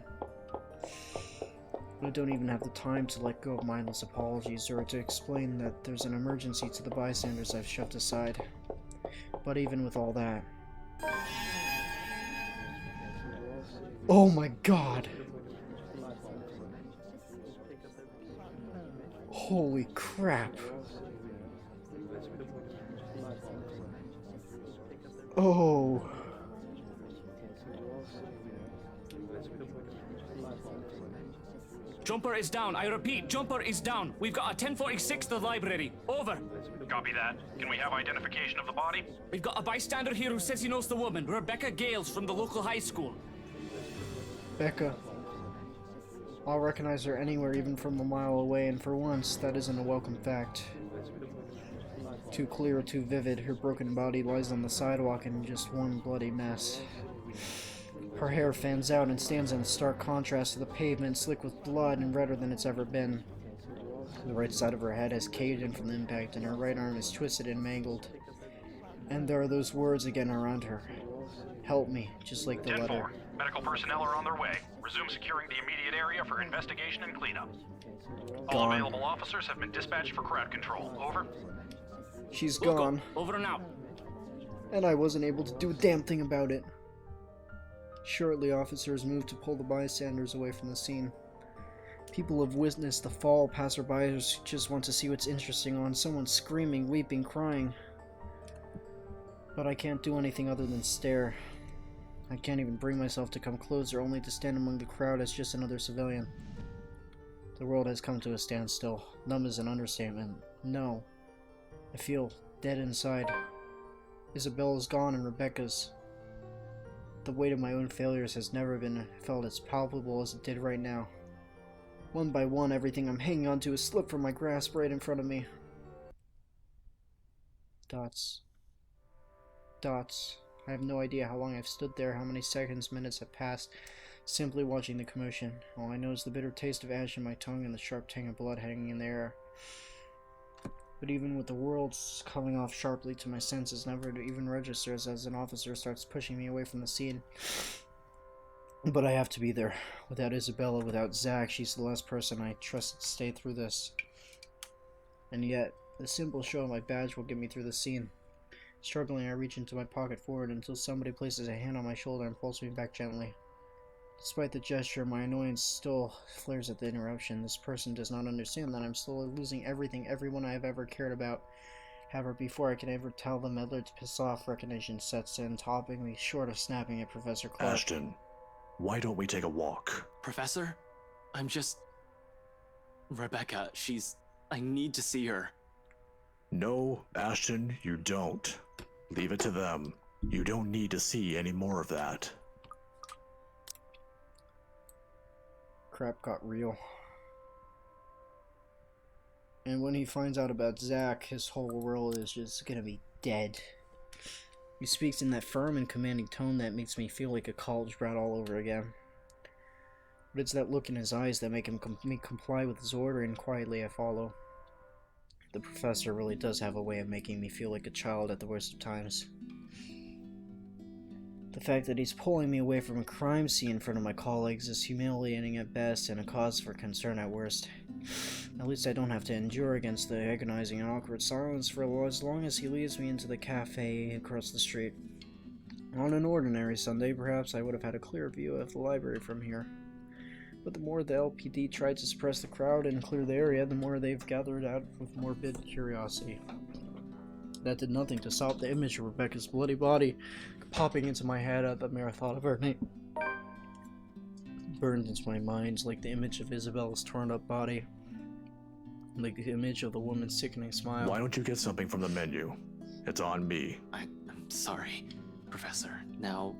I don't even have the time to let go of mindless apologies or to explain that there's an emergency to the bystanders I've shoved aside. But even with all that... Oh my god! Holy crap! Oh... Jumper is down. I repeat, Jumper is down. We've got a 1046 to the library. Over. Copy that. Can we have identification of the body? We've got a bystander here who says he knows the woman, Rebecca Gales from the local high school. Becca. I'll recognize her anywhere, even from a mile away, and for once, that isn't a welcome fact. Too clear, too vivid, her broken body lies on the sidewalk in just one bloody mess. Her hair fans out and stands in stark contrast to the pavement, slick with blood and redder than it's ever been. The right side of her head has caved in from the impact, and her right arm is twisted and mangled. And there are those words again around her. Help me, just like the letter. 10-4. Medical personnel are on their way. Resume securing the immediate area for investigation and cleanup. All available officers have been dispatched for crowd control. Over. She's gone. Over and out. And I wasn't able to do a damn thing about it. Shortly, officers moved to pull the bystanders away from the scene. People have witnessed the fall. Passerbys just want to see what's interesting on. Someone screaming, weeping, crying. But I can't do anything other than stare. I can't even bring myself to come closer, only to stand among the crowd as just another civilian. The world has come to a standstill. Numb is an understatement. No. I feel dead inside. Isabella's gone and Rebecca's. The weight of my own failures has never been felt as palpable as it did right now. One by one, everything I'm hanging onto has slipped from my grasp right in front of me. Dots. Dots. I have no idea how long I've stood there, how many seconds, minutes have passed. simply watching the commotion. All I know is the bitter taste of ash in my tongue and the sharp tang of blood hanging in the air. But even with the world coming off sharply to my senses, never even registers as an officer starts pushing me away from the scene. But I have to be there. Without Isabella, without Zach, she's the last person I trusted to stay through this. And yet, the simple show of my badge will get me through the scene. Struggling, I reach into my pocket forward until somebody places a hand on my shoulder and pulls me back gently. Despite the gesture, my annoyance still flares at the interruption. This person does not understand that I'm slowly losing everything, everyone I have ever cared about. However, before I can ever tell them I'd like to piss off, recognition sets in, topping me short of snapping at Professor Clark. Ashton, why don't we take a walk? Professor? I'm just... Rebecca, I need to see her. No, Ashton, you don't. Leave it to them. You don't need to see any more of that. Crap got real. And when he finds out about Zach, his whole world is just gonna be dead. He speaks in that firm and commanding tone that makes me feel like a college brat all over again. But it's that look in his eyes that make him comply with his order, and quietly I follow. The professor really does have a way of making me feel like a child at the worst of times. The fact that he's pulling me away from a crime scene in front of my colleagues is humiliating at best and a cause for concern at worst. At least I don't have to endure against the agonizing and awkward silence for as long as he leads me into the cafe across the street. On an ordinary Sunday, perhaps I would have had a clear view of the library from here. But the more the LPD tried to suppress the crowd and clear the area, the more they've gathered out with morbid curiosity. That did nothing to stop the image of Rebecca's bloody body popping into my head at the mere thought of her name. Burned into my mind like the image of Isabella's torn up body. Like the image of the woman's sickening smile. Why don't you get something from the menu? It's on me. I'm sorry, Professor. Now,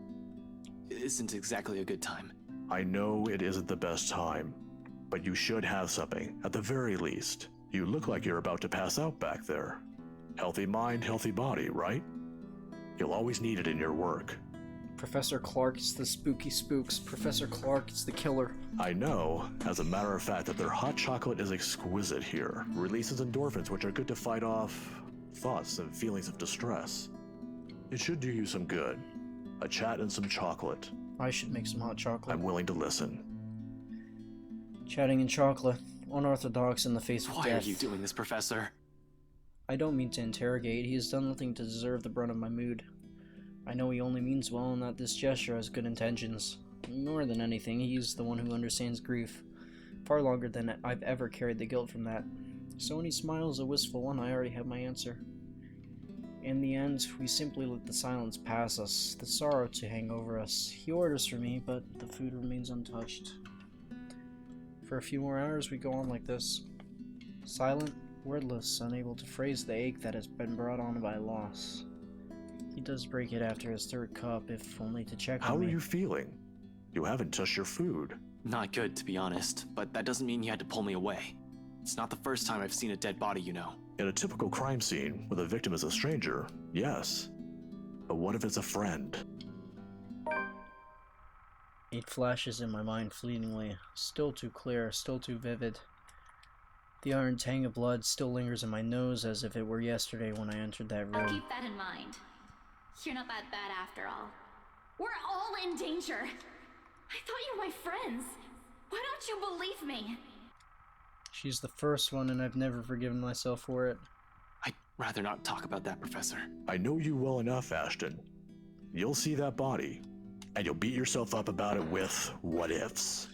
isn't exactly a good time. I know it isn't the best time, but you should have something, at the very least. You look like you're about to pass out back there. Healthy mind, healthy body, right? You'll always need it in your work. Professor Clark is the spooky spooks. Professor Clark is the killer. I know, as a matter of fact, that their hot chocolate is exquisite here. Releases endorphins, which are good to fight off thoughts and feelings of distress. It should do you some good. A chat and some chocolate. I should make some hot chocolate. I'm willing to listen. Chatting and chocolate. Unorthodox in the face of death. Why are you doing this, Professor? I don't mean to interrogate. He has done nothing to deserve the brunt of my mood. I know he only means well and that this gesture has good intentions. More than anything, he's the one who understands grief. Far longer than I've ever carried the guilt from that. So when he smiles a wistful one, I already have my answer. In the end, we simply let the silence pass us, the sorrow to hang over us. He orders for me, but the food remains untouched. For a few more hours, we go on like this. Silent, wordless, unable to phrase the ache that has been brought on by loss. He does break it after his third cup, if only to check on me. How are you feeling? You haven't touched your food. Not good, to be honest, but that doesn't mean you had to pull me away. It's not the first time I've seen a dead body, you know. In a typical crime scene, where the victim is a stranger, yes. But what if it's a friend? It flashes in my mind fleetingly, still too clear, still too vivid. The iron tang of blood still lingers in my nose as if it were yesterday when I entered that room. I'll keep that in mind. You're not that bad after all. We're all in danger. I thought you were my friends. Why don't you believe me? She's the first one, and I've never forgiven myself for it. I'd rather not talk about that, Professor. I know you well enough, Ashton. You'll see that body, and you'll beat yourself up about it with what-ifs.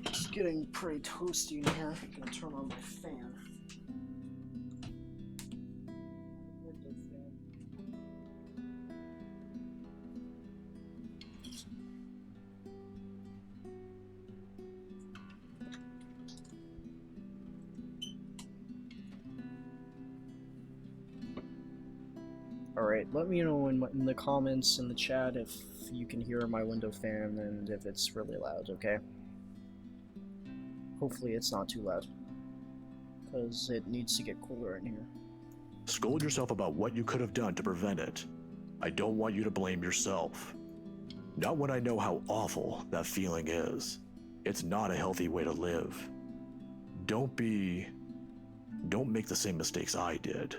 It's getting pretty toasty in here. I'm gonna turn on my fan. Alright, let me know in the comments in the chat if you can hear my window fan and if it's really loud, okay? Hopefully it's not too loud, because it needs to get cooler in here. Scold yourself about what you could have done to prevent it. I don't want you to blame yourself. Not when I know how awful that feeling is. It's not a healthy way to live. Don't make the same mistakes I did.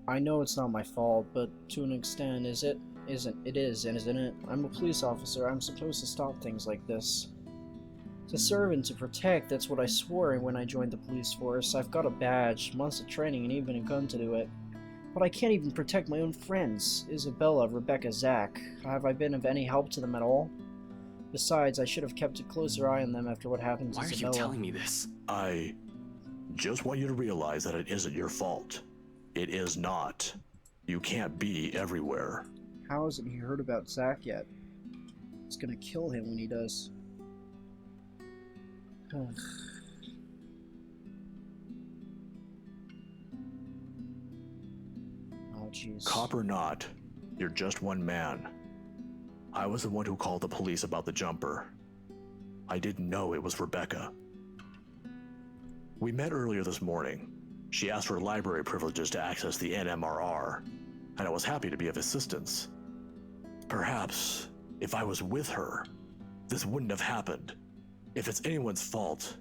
I know it's not my fault, but to an extent, is it? It is, isn't it? I'm a police officer. I'm supposed to stop things like this. To serve and to protect, that's what I swore when I joined the police force. I've got a badge, months of training, and even a gun to do it. But I can't even protect my own friends. Isabella, Rebecca, Zach. Have I been of any help to them at all? Besides, I should have kept a closer eye on them after what happened to Isabella. Why are you telling me this? I just want you to realize that it isn't your fault. It is not. You can't be everywhere. How hasn't he heard about Zach yet? It's gonna kill him when he does. Oh jeez. Cop or not, you're just one man. I was the one who called the police about the jumper. I didn't know it was Rebecca. We met earlier this morning. She asked for library privileges to access the NMRR, and I was happy to be of assistance. Perhaps, if I was with her, this wouldn't have happened. If it's anyone's fault,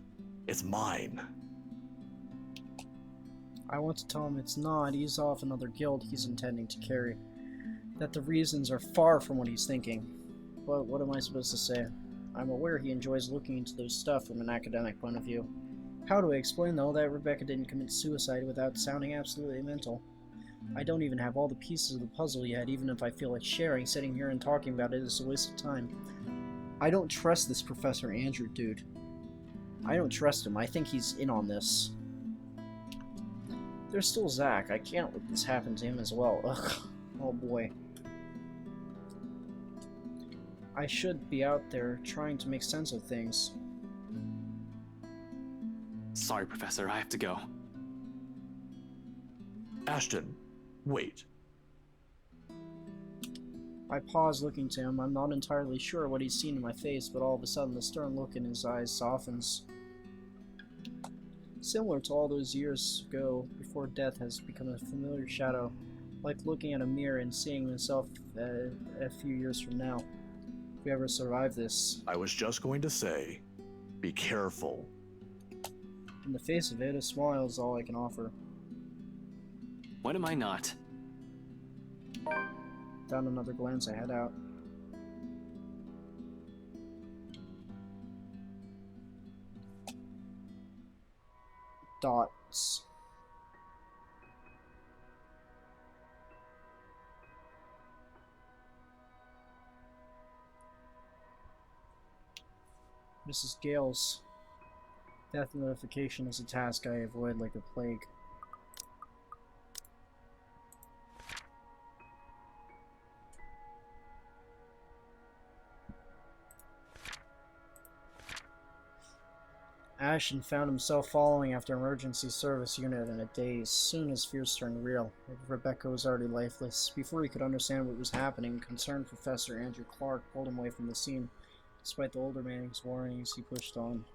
it's mine. I want to tell him it's not. He's off another guild he's intending to carry. That the reasons are far from what he's thinking. But what am I supposed to say? I'm aware he enjoys looking into those stuff from an academic point of view. How do I explain, though, that Rebecca didn't commit suicide without sounding absolutely mental? I don't even have all the pieces of the puzzle yet, even if I feel like sharing. Sitting here and talking about it is a waste of time. I don't trust this Professor Andrew dude. I don't trust him. I think he's in on this. There's still Zach. I can't let this happen to him as well. Ugh. Oh boy. I should be out there trying to make sense of things. Sorry, Professor. I have to go. Ashton, wait. I pause looking to him. I'm not entirely sure what he's seen in my face, but all of a sudden the stern look in his eyes softens. Similar to all those years ago, before death has become a familiar shadow, like looking at a mirror and seeing himself a few years from now. If we ever survive this. I was just going to say, be careful. In the face of it, a smile is all I can offer. When am I not? Without another glance, I head out. Dots. Mrs. Gale's death notification is a task I avoid like a plague. Ashton found himself following after emergency service unit in a daze. Soon his fears turned real. Rebecca was already lifeless. Before he could understand what was happening, concerned Professor Andrew Clark pulled him away from the scene. Despite the older man's warnings, he pushed on.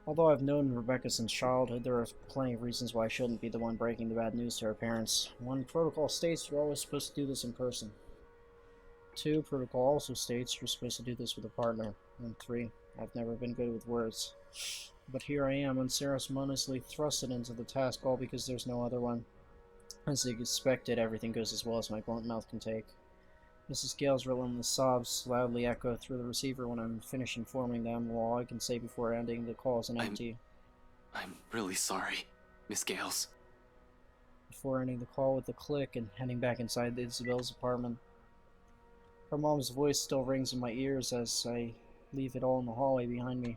Although I've known Rebecca since childhood, there are plenty of reasons why I shouldn't be the one breaking the bad news to her parents. 1, protocol states you're always supposed to do this in person. 2, protocol also states you're supposed to do this with a partner. And 3, I've never been good with words. But here I am, unceremoniously thrusted into the task, all because there's no other one. As expected, everything goes as well as my blunt mouth can take. Mrs. Gale's relentless sobs loudly echo through the receiver when I'm finished informing them, while all I can say before ending the call is an empty. I'm really sorry, Miss Gales. Before ending the call with a click and heading back inside Isabella's apartment. Her mom's voice still rings in my ears as I leave it all in the hallway behind me.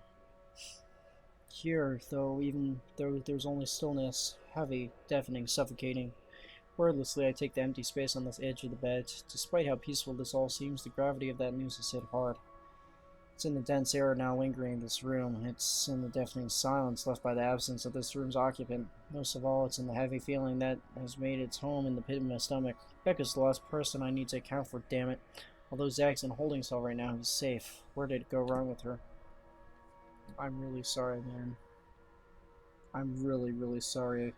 Here, though, even though there's only stillness, heavy, deafening, suffocating. Wordlessly, I take the empty space on the edge of the bed. Despite how peaceful this all seems, the gravity of that news has hit hard. It's in the dense air now lingering in this room. It's in the deafening silence left by the absence of this room's occupant. Most of all, it's in the heavy feeling that has made its home in the pit of my stomach. Becca's the last person I need to account for, damn it. Although Zach's in holding cell right now, he's safe. Where did it go wrong with her? I'm really sorry, man. I'm really, really sorry.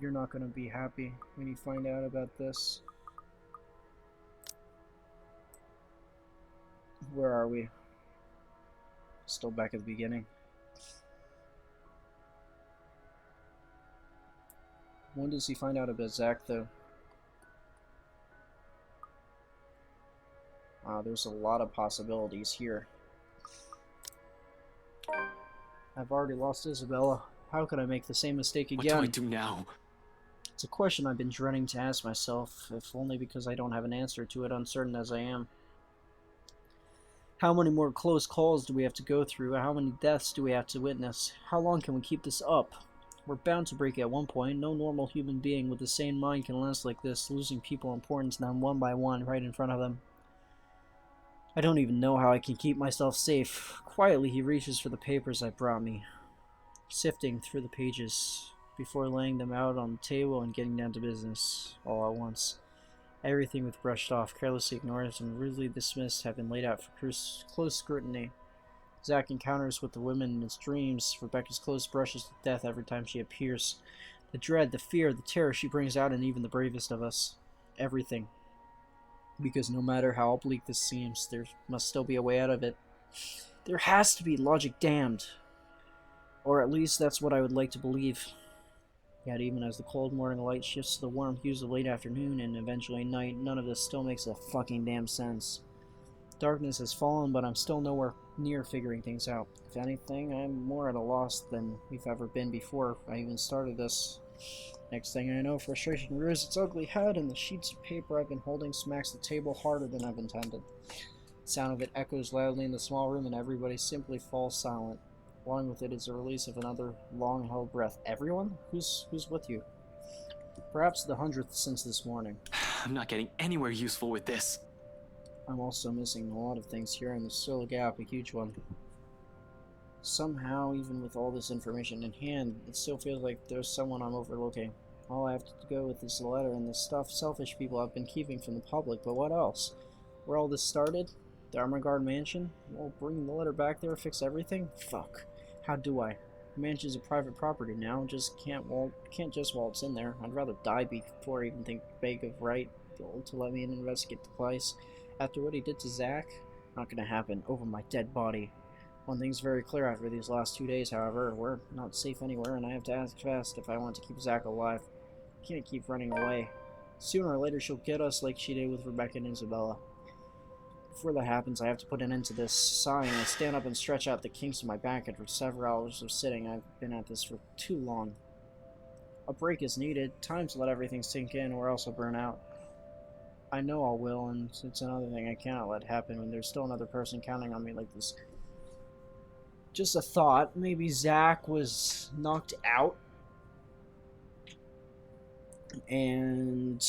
You're not gonna be happy when you find out about this. Where are we? Still back at the beginning. When does he find out about Zach, though? There's a lot of possibilities here. I've already lost Isabella. How could I make the same mistake again? What do I do now? It's a question I've been dreading to ask myself, if only because I don't have an answer to it, uncertain as I am. How many more close calls do we have to go through? How many deaths do we have to witness? How long can we keep this up? We're bound to break at one point. No normal human being with a sane mind can last like this, losing people important to them one by one right in front of them. I don't even know how I can keep myself safe. Quietly, he reaches for the papers I brought me, sifting through the pages before laying them out on the table and getting down to business all at once. Everything with brushed off, carelessly ignored, and rudely dismissed have been laid out for close scrutiny. Zach encounters with the women in his dreams, Rebecca's close brushes to death every time she appears, the dread, the fear, the terror she brings out in even the bravest of us. Everything. Because no matter how bleak this seems, there must still be a way out of it. There has to be, logic damned. Or at least that's what I would like to believe. Yet even as the cold morning light shifts to the warm hues of late afternoon and eventually night, none of this still makes a fucking damn sense. Darkness has fallen, but I'm still nowhere near figuring things out. If anything, I'm more at a loss than we've ever been before I even started this. Next thing I know, frustration rears its ugly head, and the sheets of paper I've been holding smacks the table harder than I've intended. The sound of it echoes loudly in the small room, and everybody simply falls silent. Along with it is the release of another long-held breath. Everyone? Who's with you? Perhaps the 100th since this morning. I'm not getting anywhere useful with this. I'm also missing a lot of things here, and there's still a gap, a huge one. Somehow, even with all this information in hand, it still feels like there's someone I'm overlooking. All I have to go with is the letter and the stuff selfish people have been keeping from the public, but what else? Where all this started? The Armor Guard mansion? Well, bringing the letter back there fix everything? Fuck. How do I? The mansion's a private property now, just can't just waltz in there. I'd rather die before I even think beg of Wright to let me in and investigate the place. After what he did to Zach? Not gonna happen. Over my dead body. One thing's very clear after these last 2 days, however. We're not safe anywhere, and I have to act fast if I want to keep Zach alive. Can't keep running away. Sooner or later she'll get us like she did with Rebecca and Isabella. Before that happens, I have to put an end to this. Sighing, I stand up and stretch out the kinks of my back after several hours of sitting. I've been at this for too long. A break is needed. Time to let everything sink in, or else I'll burn out. I know I will, and it's another thing I cannot let happen when there's still another person counting on me like this. Just a thought. Maybe Zach was knocked out. And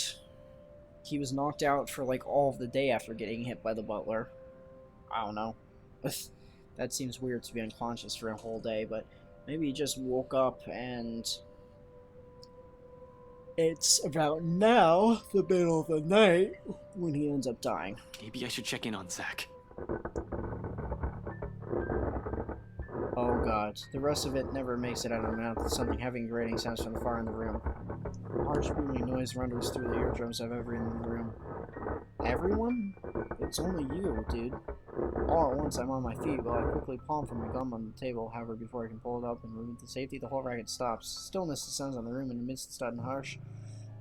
he was knocked out for like all of the day after getting hit by the butler. I don't know. That seems weird to be unconscious for a whole day, but maybe he just woke up and it's about now, the middle of the night, when he ends up dying. Maybe I should check in on Zach. Oh god, the rest of it never makes it out of my mouth. Something heavy and grating sounds from far in the room. A harsh booming noise renders through the eardrums of everyone in the room. Everyone? It's only you, dude. All at once I'm on my feet, while I quickly palm from my gum on the table. However, before I can pull it up and remove the safety, the whole racket stops. Stillness descends on the room, and amidst the sudden hush,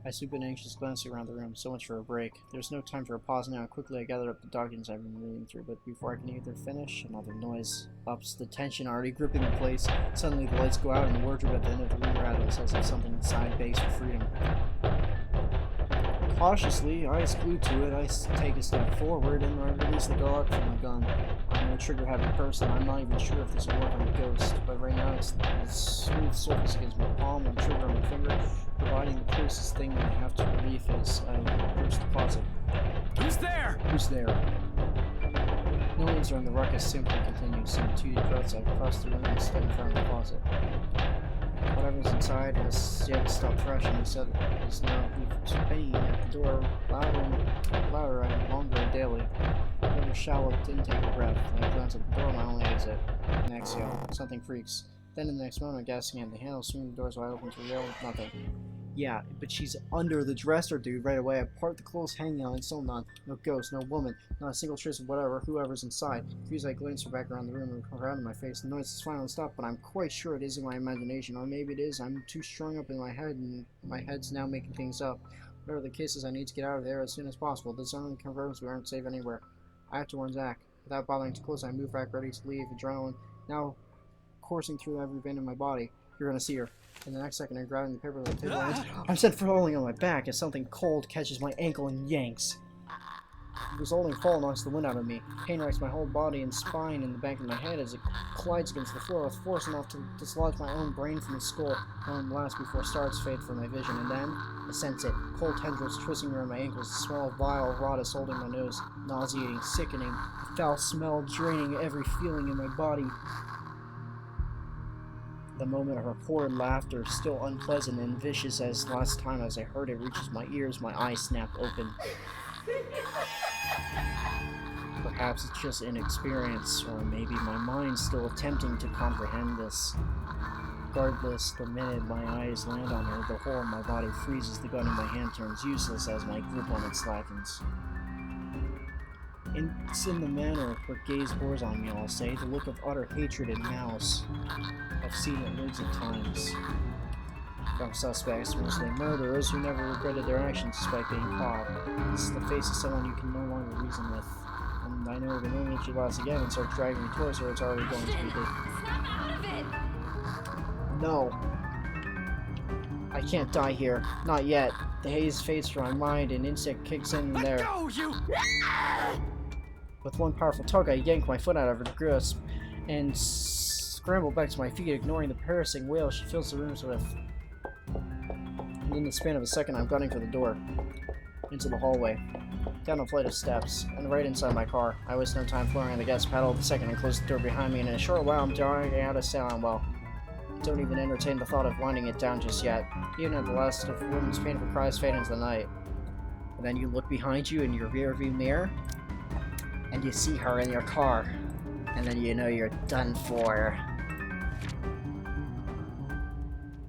I swoop an anxious glance around the room. So much for a break. There's no time for a pause now. Quickly I gather up the documents I've been reading through, but before I can either finish, another noise ups the tension already gripping the place. Suddenly the lights go out and the wardrobe at the end of the room rattles as if something inside begs for freedom. Cautiously, eyes glued to it, I take a step forward and I release the Glock from my gun. I'm a trigger-happy person. I'm not even sure if this will work on a ghost, but right now it's the smooth surface against my palm and the trigger on my finger, providing the closest thing I have to relief as I approach the closet. Who's there? Who's there? No answer, and the ruckus simply continues. In 2 deep breaths, I cross the room and stand in front of the closet. Whatever's inside has yet to stop thrashing. Instead, is now banging at the door louder and louder and longer daily. Another shallow intake of breath. I glance at the door, my only exit. An exhale. Something freaks. Then in the next moment, gasping at the handle, swinging the doors wide open to reveal nothing. Yeah, but she's under the dresser, dude, right away. I part the clothes hanging on, and still none. No ghost, no woman, not a single trace of whoever's inside. Confused, I glance her back around the room and around in my face. The noise has finally stopped, but I'm quite sure it isn't my imagination, or maybe it is. I'm too strung up in my head, and my head's now making things up. Whatever the case is, I need to get out of there as soon as possible. This only confirms we aren't safe anywhere. I have to warn Zach. Without bothering to close, I move back, ready to leave. Adrenaline now coursing through every vein in my body. You're gonna see her. In the next second, I'm grabbing the paper with the table. I'm sent falling on my back as something cold catches my ankle and yanks. The resulting fall knocks the wind out of me. Pain racks my whole body and spine in the back of my head as it collides against the floor with force enough to dislodge my own brain from the skull. One blast before stars fade from my vision, and then I sense it. Cold tendrils twisting around my ankles. The smell of vile rot is holding my nose. Nauseating, sickening. The foul smell draining every feeling in my body. The moment of her horrid laughter, still unpleasant and vicious as last time as I heard it, reaches my ears. My eyes snap open. Perhaps it's just inexperience, or maybe my mind's still attempting to comprehend this. Regardless, the minute my eyes land on her, the whole of my body freezes. The gun in my hand turns useless as my grip on it slackens. It's in the manner her gaze bores on me, I'll say, the look of utter hatred and malice. I've seen it loads of times. From suspects, mostly murderers, who never regretted their actions despite being caught. This is the face of someone you can no longer reason with. And I know the moment she laughs again and starts dragging me towards her, it's already going to be the... Snap out of it! No. I can't die here. Not yet. The haze fades from my mind and instinct kicks in there. Let go, you! With one powerful tug, I yank my foot out of her grasp and scramble back to my feet, ignoring the piercing wail she fills the rooms with. And in the span of a second, I'm gunning for the door. Into the hallway. Down a flight of steps, and right inside my car. I waste no time flooring on the gas pedal the second I close the door behind me, and in a short while I'm dragging out a sound well. Don't even entertain the thought of winding it down just yet. Even at the last of women's painful cries fade into the night. And then you look behind you in your rearview mirror, and you see her in your car, and then you know you're done for.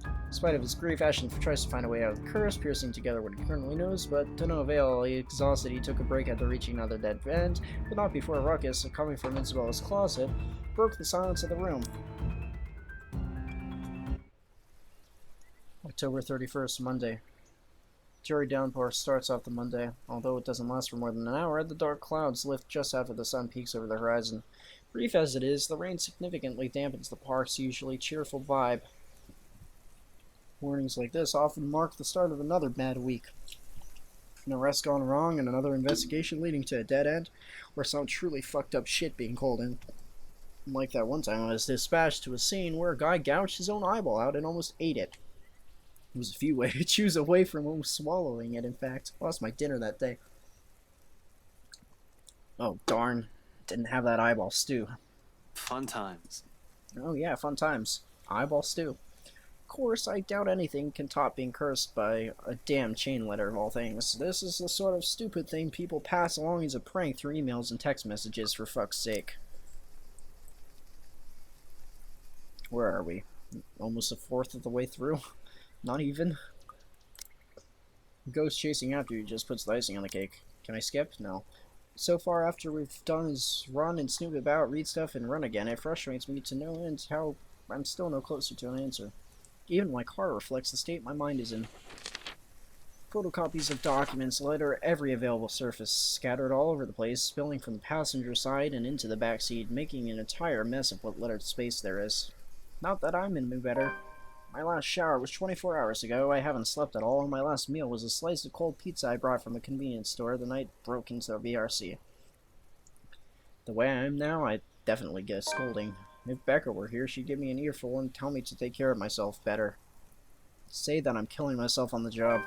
In spite of his grief, Ashton tries to find a way out of the curse, piercing together what he currently knows, but to no avail. Exhausted, he took a break after reaching another dead end, but not before a ruckus, coming from Isabella's closet, broke the silence of the room. October 31st, Monday. Jury downpour starts off the Monday. Although it doesn't last for more than an hour, the dark clouds lift just after the sun peaks over the horizon. Brief as it is, the rain significantly dampens the park's usually cheerful vibe. Mornings like this often mark the start of another bad week. An arrest gone wrong and another investigation leading to a dead end, or some truly fucked up shit being called in. Like that one time I was dispatched to a scene where a guy gouged his own eyeball out and almost ate it. There was a few ways to choose away from almost swallowing it, in fact. I lost my dinner that day. Oh, darn. Didn't have that eyeball stew. Fun times. Oh yeah, fun times. Eyeball stew. Of course, I doubt anything can top being cursed by a damn chain letter of all things. This is the sort of stupid thing people pass along as a prank through emails and text messages, for fuck's sake. Where are we? Almost a fourth of the way through? Not even. Ghost chasing after you just puts the icing on the cake. Can I skip? No. So far after we've done is run and snoop about, read stuff, and run again, it frustrates me to no end how I'm still no closer to an answer. Even my car reflects the state my mind is in. Photocopies of documents litter every available surface, scattered all over the place, spilling from the passenger side and into the back seat, making an entire mess of what littered space there is. Not that I'm in no better. My last shower was 24 hours ago. I haven't slept at all, and my last meal was a slice of cold pizza I brought from a convenience store the night I broke into the VRC. The way I am now, I definitely get a scolding. If Becca were here, she'd give me an earful and tell me to take care of myself better. Say that I'm killing myself on the job.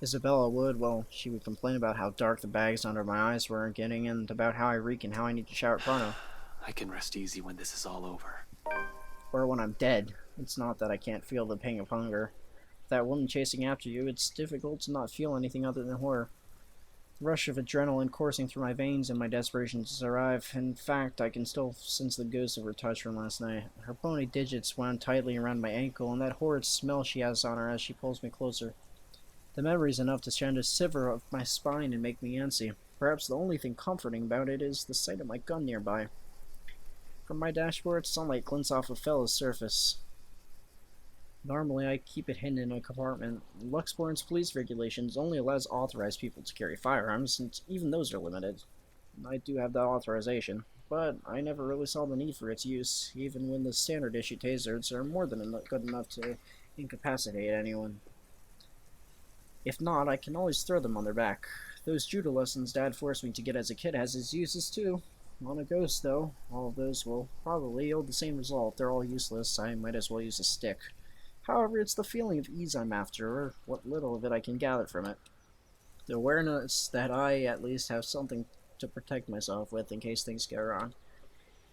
Isabella would, well, she would complain about how dark the bags under my eyes were getting and about how I reek and how I need to shower pronto. I can rest easy when this is all over. Or when I'm dead. It's not that I can't feel the pang of hunger. With that woman chasing after you, it's difficult to not feel anything other than horror. rush of adrenaline coursing through my veins and my desperation to survive. In fact, I can still sense the ghost of her touch from last night. Her bony digits wound tightly around my ankle, and that horrid smell she has on her as she pulls me closer. The memory's enough to send a shiver up my spine and make me antsy. Perhaps the only thing comforting about it is the sight of my gun nearby. From my dashboard, sunlight glints off of Fella's surface. Normally, I keep it hidden in a compartment. Luxporn's police regulations only allows authorized people to carry firearms, and even those are limited. I do have that authorization, but I never really saw the need for its use, even when the standard issue tasers are more than good enough to incapacitate anyone. If not, I can always throw them on their back. Those judo lessons Dad forced me to get as a kid has its uses too. On a ghost, though, all of those will probably yield the same result. They're all useless. I might as well use a stick. However, it's the feeling of ease I'm after, or what little of it I can gather from it. The awareness that I, at least, have something to protect myself with in case things go wrong.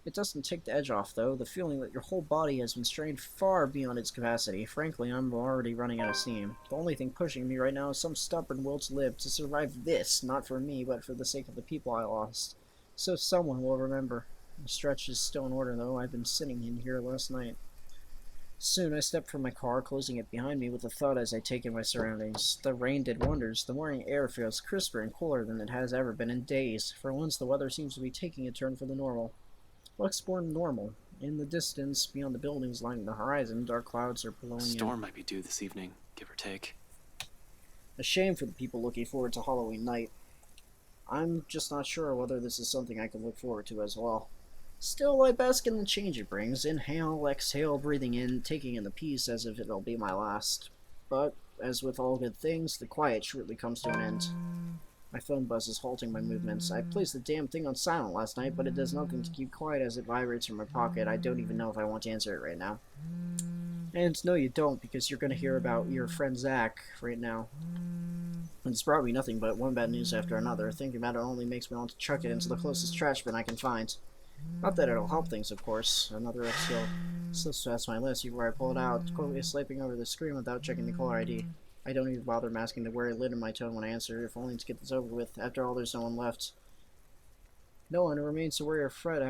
It doesn't take the edge off, though, the feeling that your whole body has been strained far beyond its capacity. Frankly, I'm already running out of steam. The only thing pushing me right now is some stubborn will to live, to survive this, not for me, but for the sake of the people I lost. So someone will remember. The stretch is still in order, though. I've been sitting in here last night. Soon I stepped from my car, closing it behind me with a thud as I take in my surroundings. The rain did wonders. The morning air feels crisper and cooler than it has ever been in days. For once, the weather seems to be taking a turn for the normal. Luxborn normal. In the distance, beyond the buildings lining the horizon, dark clouds are blowing in. A storm might be due this evening, give or take. A shame for the people looking forward to Halloween night. I'm just not sure whether this is something I can look forward to as well. Still, I bask in the change it brings. Inhale, exhale, breathing in, taking in the peace as if it'll be my last. But, as with all good things, the quiet shortly comes to an end. My phone buzzes, halting my movements. I placed the damn thing on silent last night, but it does nothing to keep quiet as it vibrates from my pocket. I don't even know if I want to answer it right now. And no, you don't, because you're going to hear about your friend Zach right now. And it's brought me nothing but one bad news after another. Thinking about it only makes me want to chuck it into the closest trash bin I can find. Not that it'll help things, of course. Another skill slips past my list before I pull it out, quickly swiping over the screen without checking the caller ID. I don't even bother masking the worried lid in my tone when I answer, if only to get this over with. After all, there's no one left. No one remains to worry or fret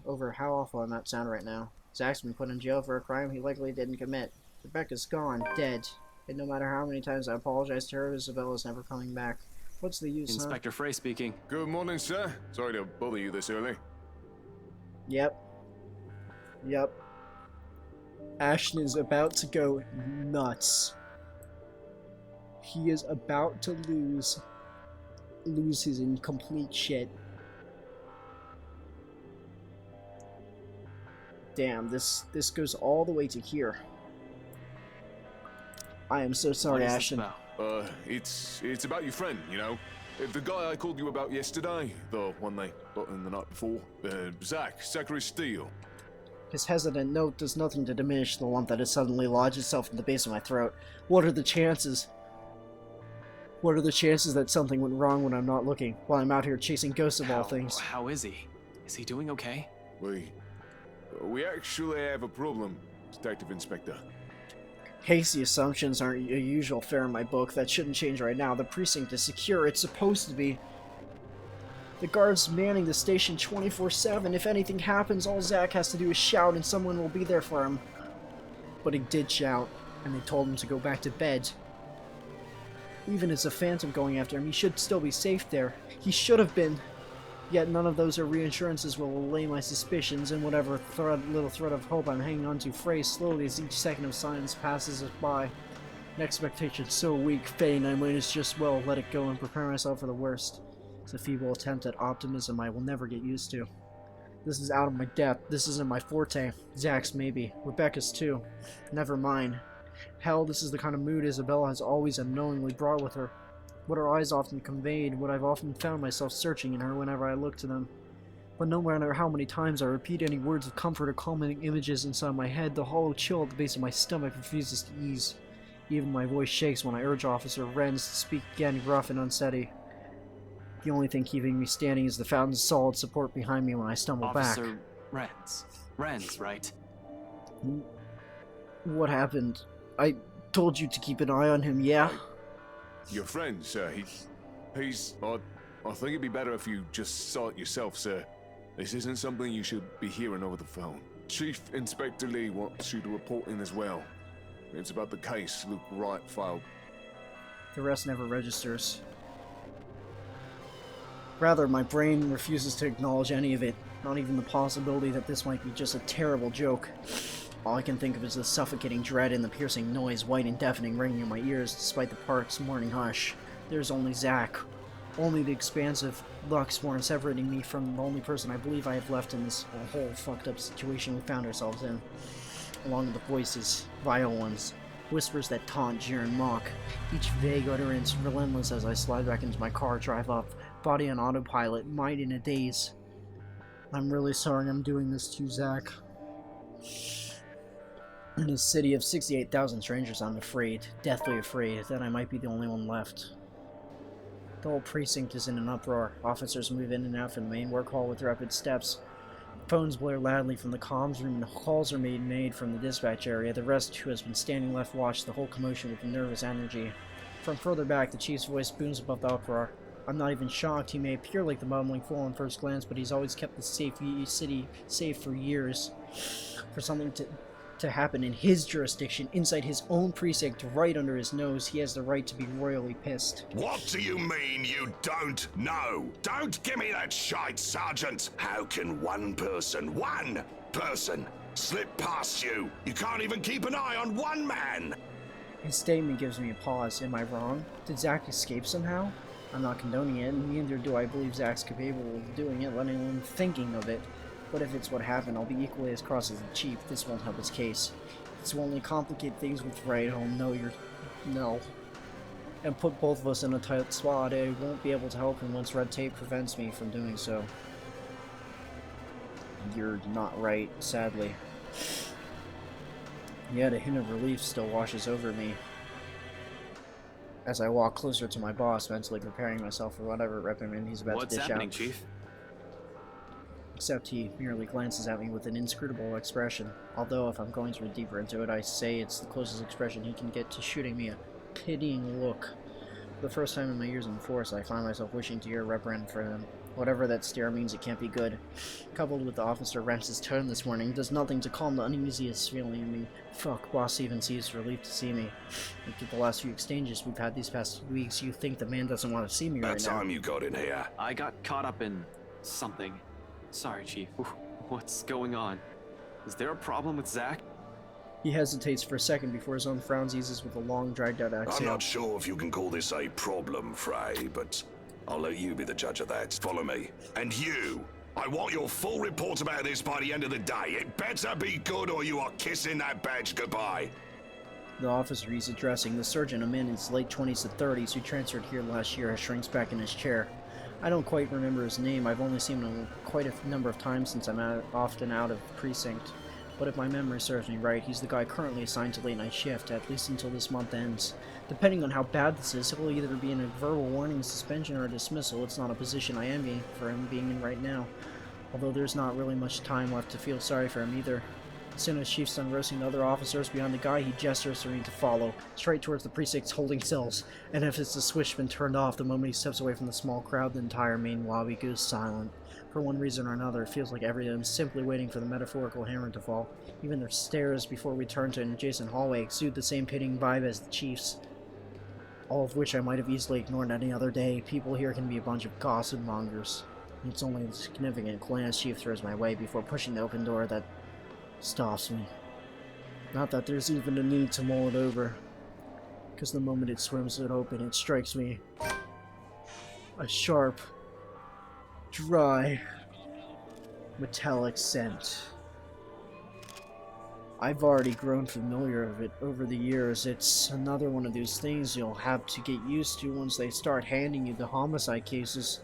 over how awful I might sound right now. Zach's been put in jail for a crime he likely didn't commit. Rebecca's gone, dead. And no matter how many times I apologize to her, Isabella's never coming back. What's the use, Inspector Frey speaking. Good morning, sir. Sorry to bother you this early. Yep. Ashton is about to go nuts. He is about to lose his incomplete shit. Damn, this goes all the way to here. I am so sorry, Ashton. It's about your friend, you know. The guy I called you about yesterday, the one they got in the night before, Zachary Steele. His hesitant note does nothing to diminish the lump that has suddenly lodged itself in the base of my throat. What are the chances? What are the chances that something went wrong when I'm not looking, while I'm out here chasing ghosts of all things? How is he? Is he doing okay? We actually have a problem, Detective Inspector. Hasty assumptions aren't a usual fare in my book. That shouldn't change right now. The precinct is secure. It's supposed to be. The guards manning the station 24/7. If anything happens, all Zach has to do is shout and someone will be there for him. But he did shout, and they told him to go back to bed. Even as a phantom going after him, he should still be safe there. He should have been. Yet none of those reassurances will allay my suspicions, and whatever little thread of hope I'm hanging on to frays slowly as each second of silence passes us by. An expectation so weak, faint, I might as just well let it go and prepare myself for the worst. It's a feeble attempt at optimism I will never get used to. This is out of my depth. This isn't my forte. Zach's maybe. Rebecca's too. Never mine. Hell, this is the kind of mood Isabella has always unknowingly brought with her. What her eyes often conveyed, what I've often found myself searching in her whenever I look to them. But no matter how many times I repeat any words of comfort or calming images inside my head, the hollow chill at the base of my stomach refuses to ease. Even my voice shakes when I urge Officer Renz to speak again, gruff and unsteady. The only thing keeping me standing is the fountain's solid support behind me when I stumble back. Officer Renz. Renz, right? What happened? I told you to keep an eye on him, yeah? Your friend, sir, I think it'd be better if you just saw it yourself, sir. This isn't something you should be hearing over the phone. Chief Inspector Lee wants you to report in as well. It's about the case Luke Wright filed. The rest never registers. Rather, my brain refuses to acknowledge any of it, not even the possibility that this might be just a terrible joke. All I can think of is the suffocating dread and the piercing noise, white and deafening, ringing in my ears despite the park's morning hush. There's only Zach. Only the expansive Luxmore separating me from the only person I believe I have left in this whole fucked up situation we found ourselves in. Along with the voices, vile ones, whispers that taunt, jeer, and mock, each vague utterance relentless as I slide back into my car, drive up, body on autopilot, mind in a daze. I'm really sorry I'm doing this to you, Zach. In a city of 68,000 strangers, I'm afraid, deathly afraid, that I might be the only one left. The whole precinct is in an uproar. Officers move in and out from the main work hall with rapid steps. Phones blare loudly from the comms room, and calls are made from the dispatch area. The rest, who has been standing left, watch the whole commotion with nervous energy. From further back, the chief's voice booms above the uproar. I'm not even shocked. He may appear like the bumbling fool on first glance, but he's always kept the city safe for years. For something to happen in his jurisdiction, inside his own precinct, right under his nose, he has the right to be royally pissed. What do you mean you don't know? Don't give me that shite, Sergeant! How can one person, slip past you? You can't even keep an eye on one man! His statement gives me a pause. Am I wrong? Did Zach escape somehow? I'm not condoning it, and neither do I believe Zach's capable of doing it, let alone thinking of it. But if it's what happened, I'll be equally as cross as the chief. This won't help his case. This will only complicate things with Wright. Oh, no. And put both of us in a tight spot. I won't be able to help him once red tape prevents me from doing so. You're not right, sadly. Yet a hint of relief still washes over me as I walk closer to my boss, mentally preparing myself for whatever reprimand he's about to dish out. What's happening, Chief? Except he merely glances at me with an inscrutable expression. Although, if I'm going to read deeper into it, I say it's the closest expression he can get to shooting me a pitying look. For the first time in my years in the force, I find myself wishing to hear a reprimand for him. Whatever that stare means, it can't be good. Coupled with the Officer Rance's tone this morning, does nothing to calm the uneasiest feeling in me. Fuck, boss even seems relieved to see me. After the last few exchanges we've had these past weeks, you think the man doesn't want to see me right now. That time you got in here. I got caught up in something. Sorry, Chief. What's going on? Is there a problem with Zach? He hesitates for a second before his own frown eases with a long, dragged-out exhale. I'm not sure if you can call this a problem, Frey, but I'll let you be the judge of that. Follow me. And you! I want your full report about this by the end of the day. It better be good or you are kissing that badge goodbye. The officer he's addressing, the surgeon, a man in his late 20s to 30s who transferred here last year, shrinks back in his chair. I don't quite remember his name. I've only seen him quite a number of times since I'm often out of precinct. But if my memory serves me right, he's the guy currently assigned to late night shift, at least until this month ends. Depending on how bad this is, he'll either be in a verbal warning, suspension, or a dismissal. It's not a position I envy for him being in right now. Although there's not really much time left to feel sorry for him either. As soon as Chief's done roasting the other officers beyond the guy, he gestures for me to follow, straight towards the precinct's holding cells. And if it's the switch been turned off, the moment he steps away from the small crowd, the entire main lobby goes silent. For one reason or another, it feels like everyone's simply waiting for the metaphorical hammer to fall. Even their stares before we turn to an adjacent hallway exude the same pitying vibe as the Chief's. All of which I might have easily ignored any other day. People here can be a bunch of gossip mongers. It's only a significant glance Chief throws my way before pushing the open door that stops me. Not that there's even a need to mull it over, because the moment it swims it open, it strikes me a sharp, dry, metallic scent. I've already grown familiar with it over the years. It's another one of those things you'll have to get used to once they start handing you the homicide cases.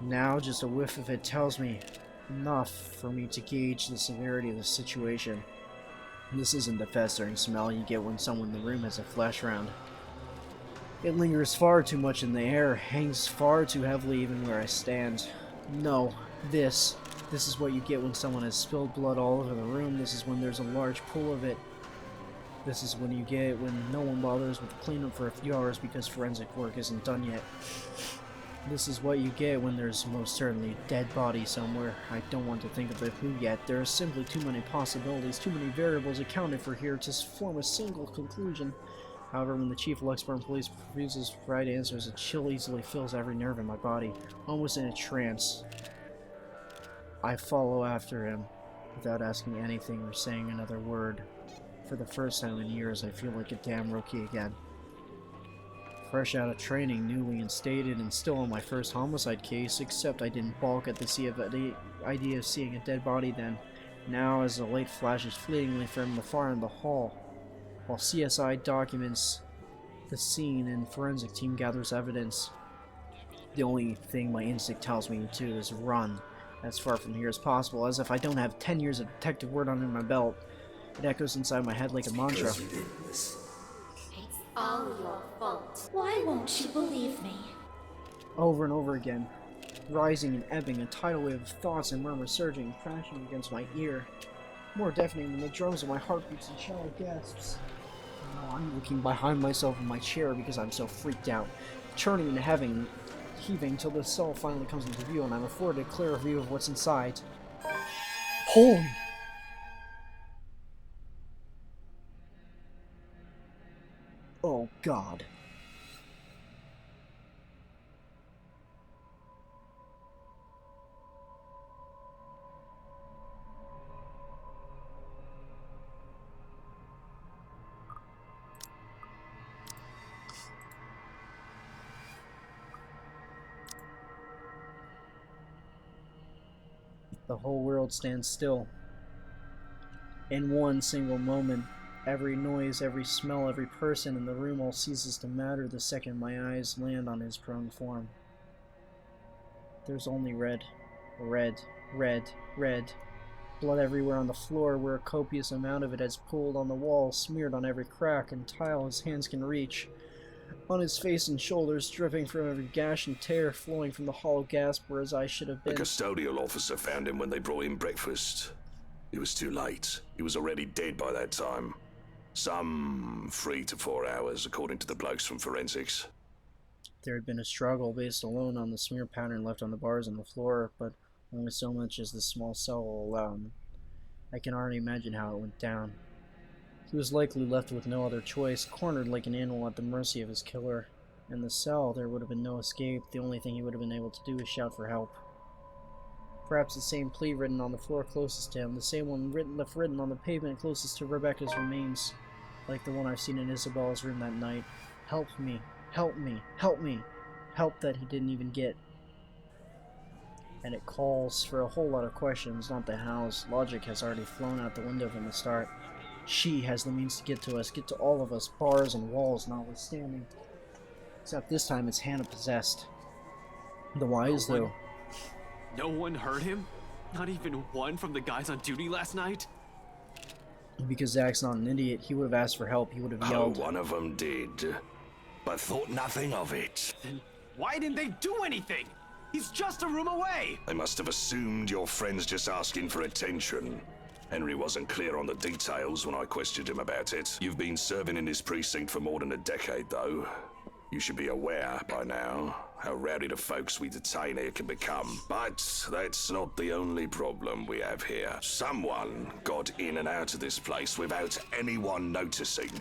Now, just a whiff of it tells me enough for me to gauge the severity of the situation. This isn't the festering smell you get when someone in the room has a flesh round. It lingers far too much in the air, hangs far too heavily even where I stand. No, this is what you get when someone has spilled blood all over the room. This is when there's a large pool of it. This is when you get when no one bothers with the cleanup for a few hours because forensic work isn't done yet. This is what you get when there's most certainly a dead body somewhere. I don't want to think of the who yet. There are simply too many possibilities, too many variables accounted for here to form a single conclusion. However, when the chief of Luxburn Police refuses to provide answers, a chill easily fills every nerve in my body, almost in a trance. I follow after him, without asking anything or saying another word. For the first time in years, I feel like a damn rookie again. Fresh out of training, newly instated, and still on my first homicide case, except I didn't balk at the idea of seeing a dead body then. Now, as the light flashes fleetingly from the far in the hall, while CSI documents the scene and forensic team gathers evidence, the only thing my instinct tells me to is run as far from here as possible, as if I don't have 10 years of detective work under my belt. It echoes inside my head like a mantra. It's all your fault. Why won't you believe me? Over and over again, rising and ebbing, a tidal wave of thoughts and murmurs surging and crashing against my ear, more deafening than the drums of my heartbeats and shallow gasps. Now I'm looking behind myself in my chair because I'm so freaked out, churning and heaving till the cell finally comes into view and I'm afforded a clearer view of what's inside. Holy! Oh God. The whole world stands still. In one single moment, every noise, every smell, every person in the room all ceases to matter the second my eyes land on his prone form. There's only red, red, red, red. Blood everywhere on the floor where a copious amount of it has pooled on the wall, smeared on every crack and tile his hands can reach. On his face and shoulders, dripping from every gash and tear, flowing from the hollow gasp where his eyes should have been. The custodial officer found him when they brought him breakfast. It was too late. He was already dead by that time. Some 3 to 4 hours, according to the blokes from forensics. There had been a struggle based alone on the smear pattern left on the bars on the floor, but only so much as the small cell will allow. I can already imagine how it went down. He was likely left with no other choice, cornered like an animal at the mercy of his killer. In the cell, there would have been no escape. The only thing he would have been able to do is shout for help. Perhaps the same plea written on the floor closest to him, the same one left written on the pavement closest to Rebecca's remains, like the one I've seen in Isabella's room that night. Help me, help me, help me. Help that he didn't even get. And it calls for a whole lot of questions, not the hows. Logic has already flown out the window from the start. She has the means to get to us, get to all of us, bars and walls notwithstanding. Except this time it's Hannah possessed. The whys, though. No one heard him? Not even one from the guys on duty last night? Because Zach's not an idiot, he would have asked for help, he would have yelled. Oh, one of them did, but thought nothing of it. Then why didn't they do anything? He's just a room away! They must have assumed your friend's just asking for attention. Henry wasn't clear on the details when I questioned him about it. You've been serving in this precinct for more than a decade, though. You should be aware by now how rowdy the folks we detain here can become. But that's not the only problem we have here. Someone got in and out of this place without anyone noticing.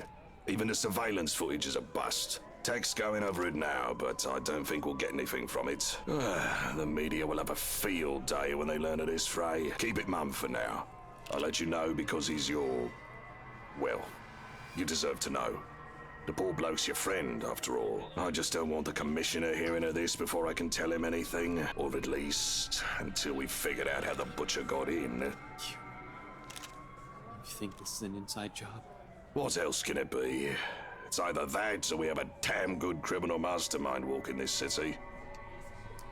Even the surveillance footage is a bust. Tech's going over it now, but I don't think we'll get anything from it. The media will have a field day when they learn of this fray. Keep it mum for now. I'll let you know because he's your... well, you deserve to know. The poor bloke's your friend, after all. I just don't want the commissioner hearing of this before I can tell him anything. Or at least, until we've figured out how the butcher got in. You think this is an inside job? What else can it be? It's either that or we have a damn good criminal mastermind walking this city.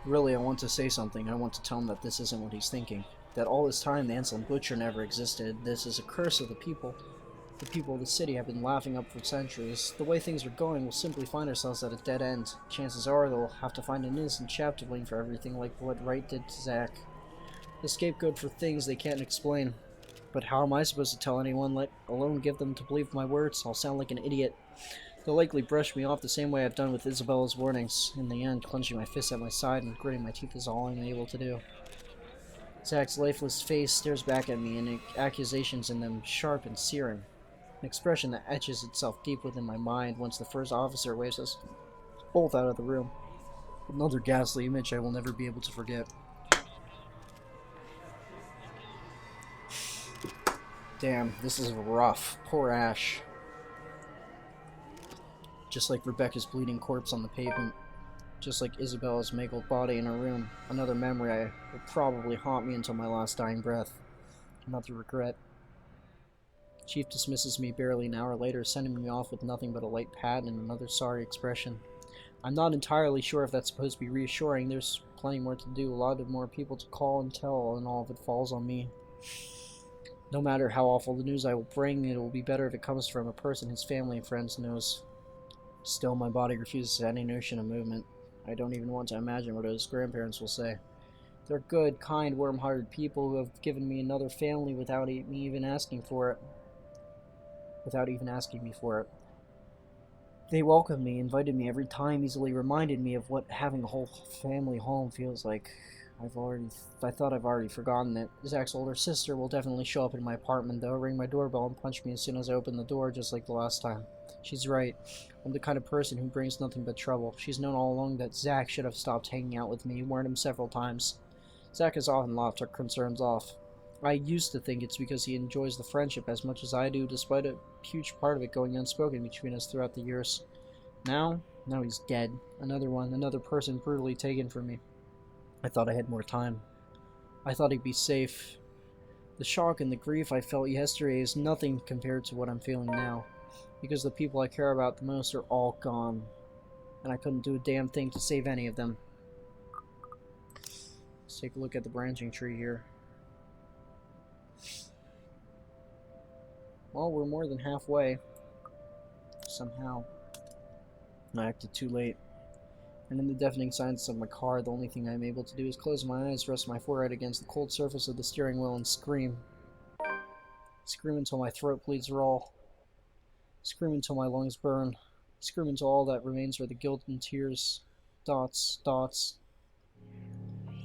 Really, I want to say something. I want to tell him that this isn't what he's thinking. That all this time the Anselm Butcher never existed. This is a curse of the people. The people of the city have been laughing up for centuries. The way things are going, we'll simply find ourselves at a dead end. Chances are they'll have to find an innocent chap to blame for everything, like what Wright did to Zach. The scapegoat for things they can't explain. But how am I supposed to tell anyone, let alone give them to believe my words? I'll sound like an idiot. They'll likely brush me off the same way I've done with Isabella's warnings. In the end, clenching my fists at my side and gritting my teeth is all I'm able to do. Zach's lifeless face stares back at me, and accusations in them sharp and searing. An expression that etches itself deep within my mind once the first officer waves us both out of the room. Another ghastly image I will never be able to forget. Damn, this is rough. Poor Ash. Just like Rebecca's bleeding corpse on the pavement. Just like Isabella's mangled body in her room. Another memory will probably haunt me until my last dying breath. Another regret. Chief dismisses me barely an hour later, sending me off with nothing but a light pat and another sorry expression. I'm not entirely sure if that's supposed to be reassuring. There's plenty more to do, a lot of more people to call and tell, and all of it falls on me. No matter how awful the news I will bring, it will be better if it comes from a person his family and friends knows. Still, my body refuses any notion of movement. I don't even want to imagine what his grandparents will say. They're good, kind, warm-hearted people who have given me another family without me even asking for it. Without even asking me for it. They welcomed me, invited me every time, easily reminded me of what having a whole family home feels like. I thought I've already forgotten it. Zach's older sister will definitely show up in my apartment, though, ring my doorbell and punch me as soon as I open the door, just like the last time. She's right. I'm the kind of person who brings nothing but trouble. She's known all along that Zach should have stopped hanging out with me, warned him several times. Zach has often laughed her concerns off. I used to think it's because he enjoys the friendship as much as I do, despite a huge part of it going unspoken between us throughout the years. Now he's dead. Another person brutally taken from me. I thought I had more time. I thought he'd be safe. The shock and the grief I felt yesterday is nothing compared to what I'm feeling now, because the people I care about the most are all gone, and I couldn't do a damn thing to save any of them. Let's take a look at the branching tree here. Well, we're more than halfway. Somehow. I acted too late. And in the deafening silence of my car, the only thing I'm able to do is close my eyes, rest my forehead against the cold surface of the steering wheel, and scream. Scream until my throat bleeds raw. Scream until my lungs burn. Scream until all that remains are the guilt and tears. Dots, dots.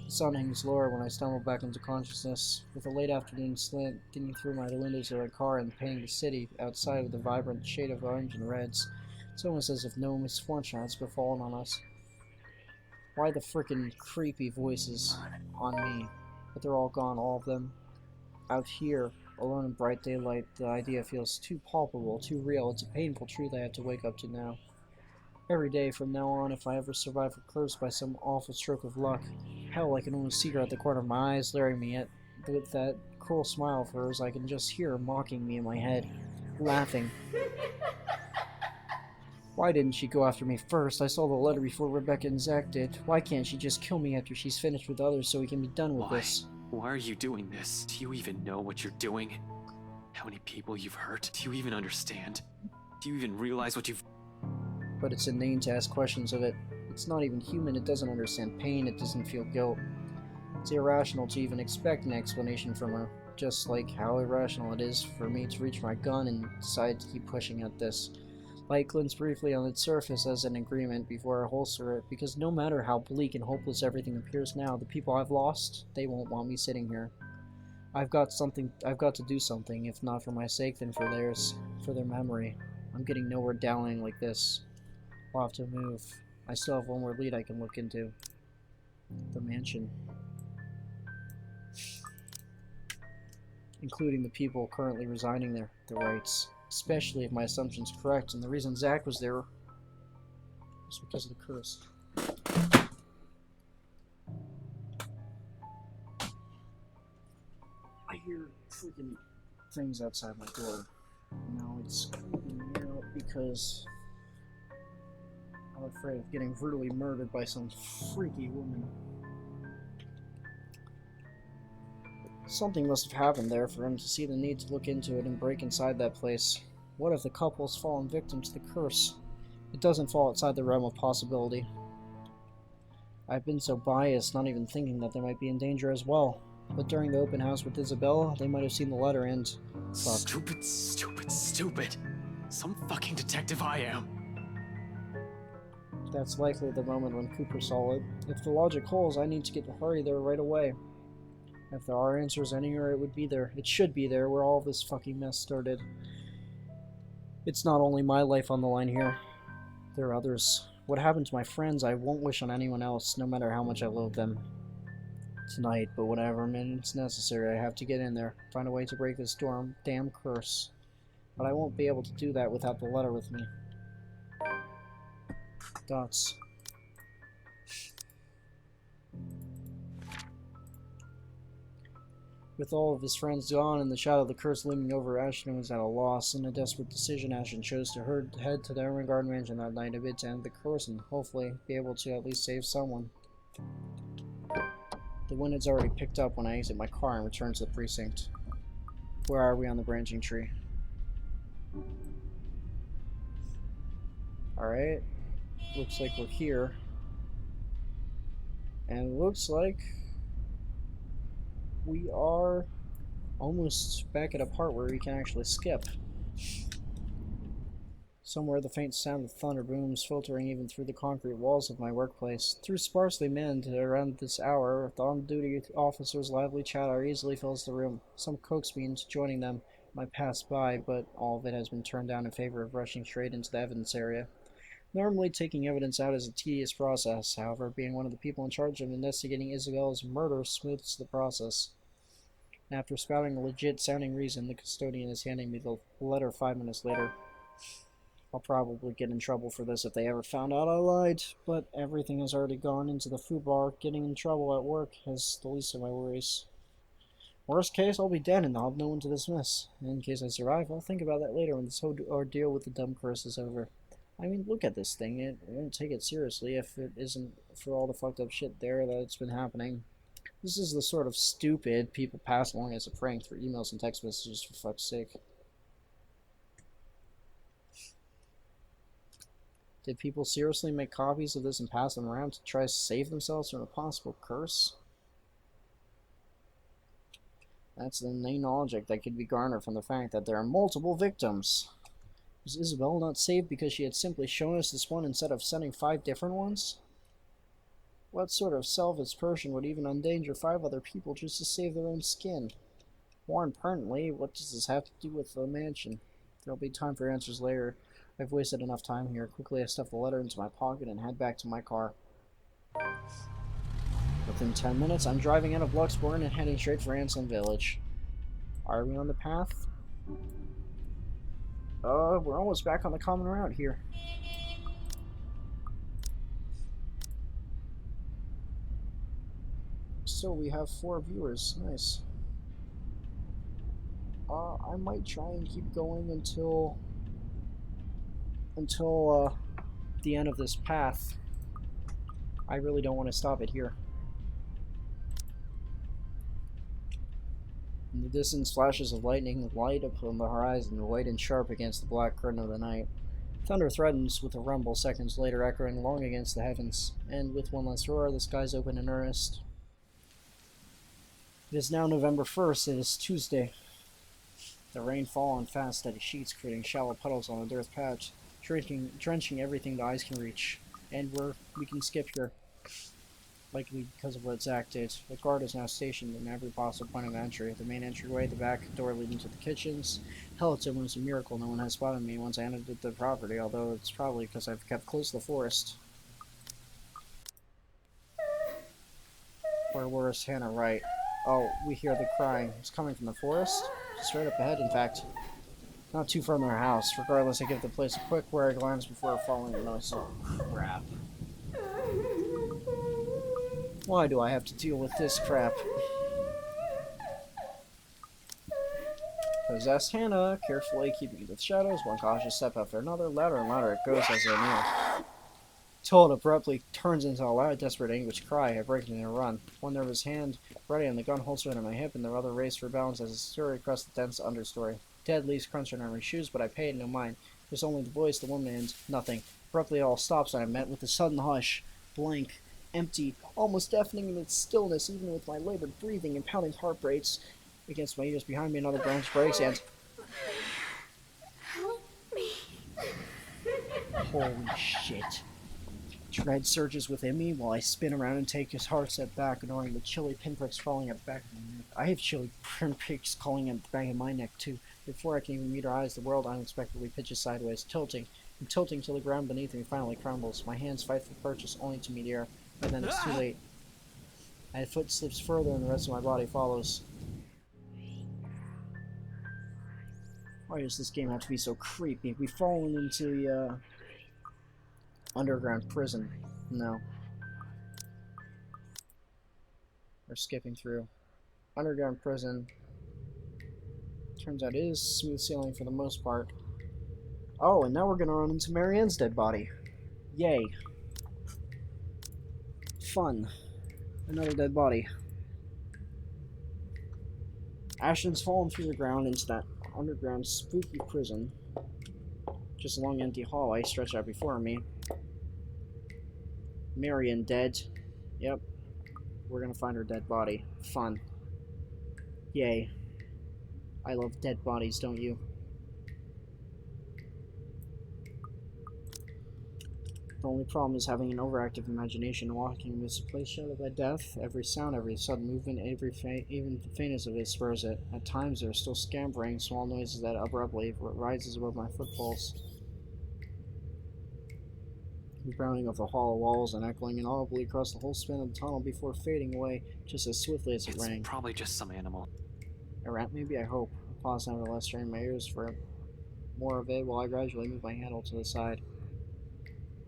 The sun hangs lower when I stumble back into consciousness. With a late afternoon slant digging through my windows of my car and painting the city outside with a vibrant shade of orange and reds, it's almost as if no misfortune has befallen on us. Why the frickin' creepy voices on me? But they're all gone, all of them. Out here, alone in bright daylight, the idea feels too palpable, too real. It's a painful truth I have to wake up to now. Every day from now on, if I ever survive a curse by some awful stroke of luck, hell, I can almost see her at the corner of my eyes, glaring me at with that cruel smile of hers. I can just hear her mocking me in my head, laughing. Why didn't she go after me first? I saw the letter before Rebecca and Zach did. Why can't she just kill me after she's finished with others so we can be done with this? Why are you doing this? Do you even know what you're doing? How many people you've hurt? Do you even understand? Do you even realize what you've... But it's inane to ask questions of it. It's not even human. It doesn't understand pain. It doesn't feel guilt. It's irrational to even expect an explanation from her. Just like how irrational it is for me to reach my gun and decide to keep pushing at this. Light glints briefly on its surface as an agreement before I holster it, because no matter how bleak and hopeless everything appears now, the people I've lost, they won't want me sitting here. I've got to do something, if not for my sake, then for theirs, for their memory. I'm getting nowhere dallying like this. I'll have to move. I still have one more lead I can look into. The mansion. Including the people currently residing there, the Wrights. Especially if my assumption's correct, and the reason Zach was there was because of the curse. I hear freaking things outside my door. Now it's creeping me out because I'm afraid of getting brutally murdered by some freaky woman. Something must have happened there for him to see the need to look into it and break inside that place. What if the couple's fallen victim to the curse? It doesn't fall outside the realm of possibility. I've been so biased, not even thinking that they might be in danger as well. But during the open house with Isabella, they might have seen the letter and... Fuck. Stupid, stupid, stupid. Some fucking detective I am. That's likely the moment when Cooper saw it. If the logic holds, I need to get to hurry there right away. If there are answers anywhere, it would be there. It should be there, where all this fucking mess started. It's not only my life on the line here. There are others. What happened to my friends, I won't wish on anyone else, no matter how much I loathe them. Tonight, but whatever, man, it's necessary. I have to get in there, find a way to break this damn curse. But I won't be able to do that without the letter with me. Dots. With all of his friends gone and the shadow of the curse looming over, Ashton was at a loss. In a desperate decision, Ashton chose to head to the Ermengarde mansion that night, a bit to end the curse and hopefully be able to at least save someone. The wind has already picked up when I exit my car and return to the precinct. Where are we on the branching tree? Alright. Looks like we're here. And it looks like we are almost back at a part where we can actually skip. Somewhere the faint sound of thunder booms, filtering even through the concrete walls of my workplace. Through sparsely manned around this hour, the on-duty officers' lively chatter easily fills the room. Some coax me into joining them. I pass by, but all of it has been turned down in favor of rushing straight into the evidence area. Normally, taking evidence out is a tedious process. However, being one of the people in charge of investigating Isabella's murder smooths the process. And after spouting a legit-sounding reason, the custodian is handing me the letter 5 minutes later. I'll probably get in trouble for this if they ever found out I lied, but everything has already gone into the food bar. Getting in trouble at work is the least of my worries. Worst case, I'll be dead and I'll have no one to dismiss. In case I survive, I'll think about that later when this whole ordeal with the dumb curse is over. I mean, look at this thing. It won't take it seriously if it isn't for all the fucked up shit there that's been happening. This is the sort of stupid people pass along as a prank through emails and text messages, for fuck's sake. Did people seriously make copies of this and pass them around to try to save themselves from a possible curse? That's the main logic that could be garnered from the fact that there are multiple victims. Was Isabella not saved because she had simply shown us this one instead of sending 5 different ones? What sort of selfish person would even endanger 5 other people just to save their own skin? More importantly, what does this have to do with the mansion? There'll be time for answers later. I've wasted enough time here. Quickly, I stuff the letter into my pocket and head back to my car. Within 10 minutes, I'm driving out of Luxembourg and heading straight for Anselm Village. Are we on the path? We're almost back on the common route here. So we have 4 viewers. Nice. I might try and keep going until the end of this path. I really don't want to stop it here. In the distance, flashes of lightning light up on the horizon, white and sharp against the black curtain of the night. Thunder threatens with a rumble seconds later, echoing long against the heavens, and with one last roar, the skies open in earnest. It is now November 1st. It is Tuesday. The rain falls in fast, steady sheets, creating shallow puddles on a dirt patch, drenching everything the eyes can reach. And we can skip here. Likely because of what Zach did. The guard is now stationed in every possible point of entry. The main entryway, the back door leading to the kitchens. Hell, it's almost a miracle no one has spotted me once I entered the property, although it's probably because I've kept close to the forest. Or worse, Hannah Wright. Oh, we hear the crying. It's coming from the forest? Just right up ahead, in fact. Not too far from our house. Regardless, I give the place a quick, wary glance before following the noise. Oh, crap. Why do I have to deal with this crap? Possessed Hannah, carefully keeping the shadows, one cautious step after another. Louder and louder it goes as they near. Till it abruptly turns into a loud, desperate anguish cry. I break into a run. One nervous hand ready on the gun holster under my hip, and the other race for balance as I scurry across the dense understory. Dead leaves crunch on my shoes, but I pay it no mind. There's only the voice, the woman, and nothing. Abruptly, it all stops, and I'm met with a sudden hush. Blank. empty, almost deafening in its stillness, even with my labored breathing and pounding heart rates. Against my ears behind me, another branch breaks, and Help me. holy shit. Dread surges within me while I spin around and take his hard step back, ignoring the chilly pinpricks crawling at the back of my neck. I have chilly pinpricks crawling at the back of my neck, too. Before I can even meet her eyes, the world unexpectedly pitches sideways, tilting and tilting till the ground beneath me finally crumbles. My hands fight for purchase, only to meet air, but then it's too late. My foot slips further and the rest of my body follows. Why does this game have to be so creepy? We've fallen into the, underground prison. No. We're skipping through. Underground prison. Turns out it is smooth sailing for the most part. Oh, and now we're gonna run into Marianne's dead body. Yay. Fun. Another dead body. Ashton's fallen through the ground into that underground spooky prison. Just a long empty hallway stretched out before me. Marianne dead. Yep. We're gonna find her dead body. Fun. Yay. I love dead bodies, don't you? The only problem is having an overactive imagination, walking amidst a place shadowed by death. Every sound, every sudden movement, even the faintest of it spurs it. At times there are still scampering, small noises that abruptly rises above my footfalls. The pounding of the hollow walls and echoing inaudibly across the whole span of the tunnel before fading away just as swiftly as it rang. It's probably just some animal. A rat, maybe, I hope. I pause nevertheless, straining my ears for more of it while I gradually move my handle to the side.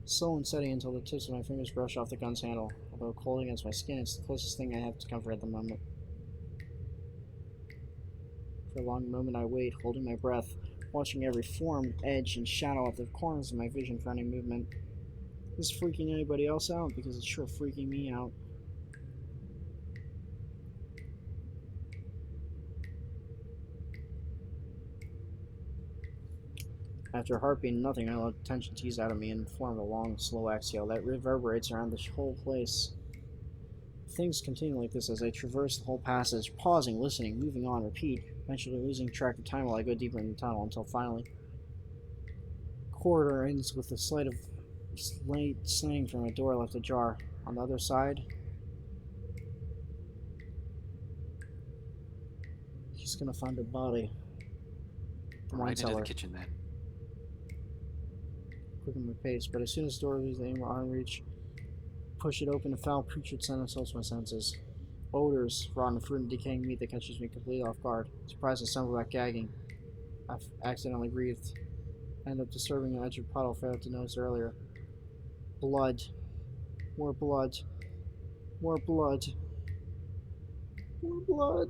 Slow and steady until the tips of my fingers brush off the gun's handle. Although cold against my skin, it's the closest thing I have to comfort at the moment. For a long moment I wait, holding my breath, watching every form, edge, and shadow at the corners of my vision for any movement. Is this freaking anybody else out? Because it's sure freaking me out. After a heartbeat and nothing, I let tension tease out of me and form a long, slow exhale that reverberates around the whole place. Things continue like this as I traverse the whole passage, pausing, listening, moving on, repeat, eventually losing track of time while I go deeper in the tunnel until finally the corridor ends with a slight slang from a door left ajar. On the other side, he's gonna find a body. The wine Right into cellar. the kitchen then. Quicken my pace, but as soon as the door leaves the aim arm reach, push it open, a foul, putrid scent assaults my senses. Odors, rotten fruit and decaying meat that catches me completely off guard. Surprised I stumble back gagging. I've accidentally breathed. I end up disturbing the edge of a puddle I failed to notice earlier. Blood. More blood. More blood. More blood.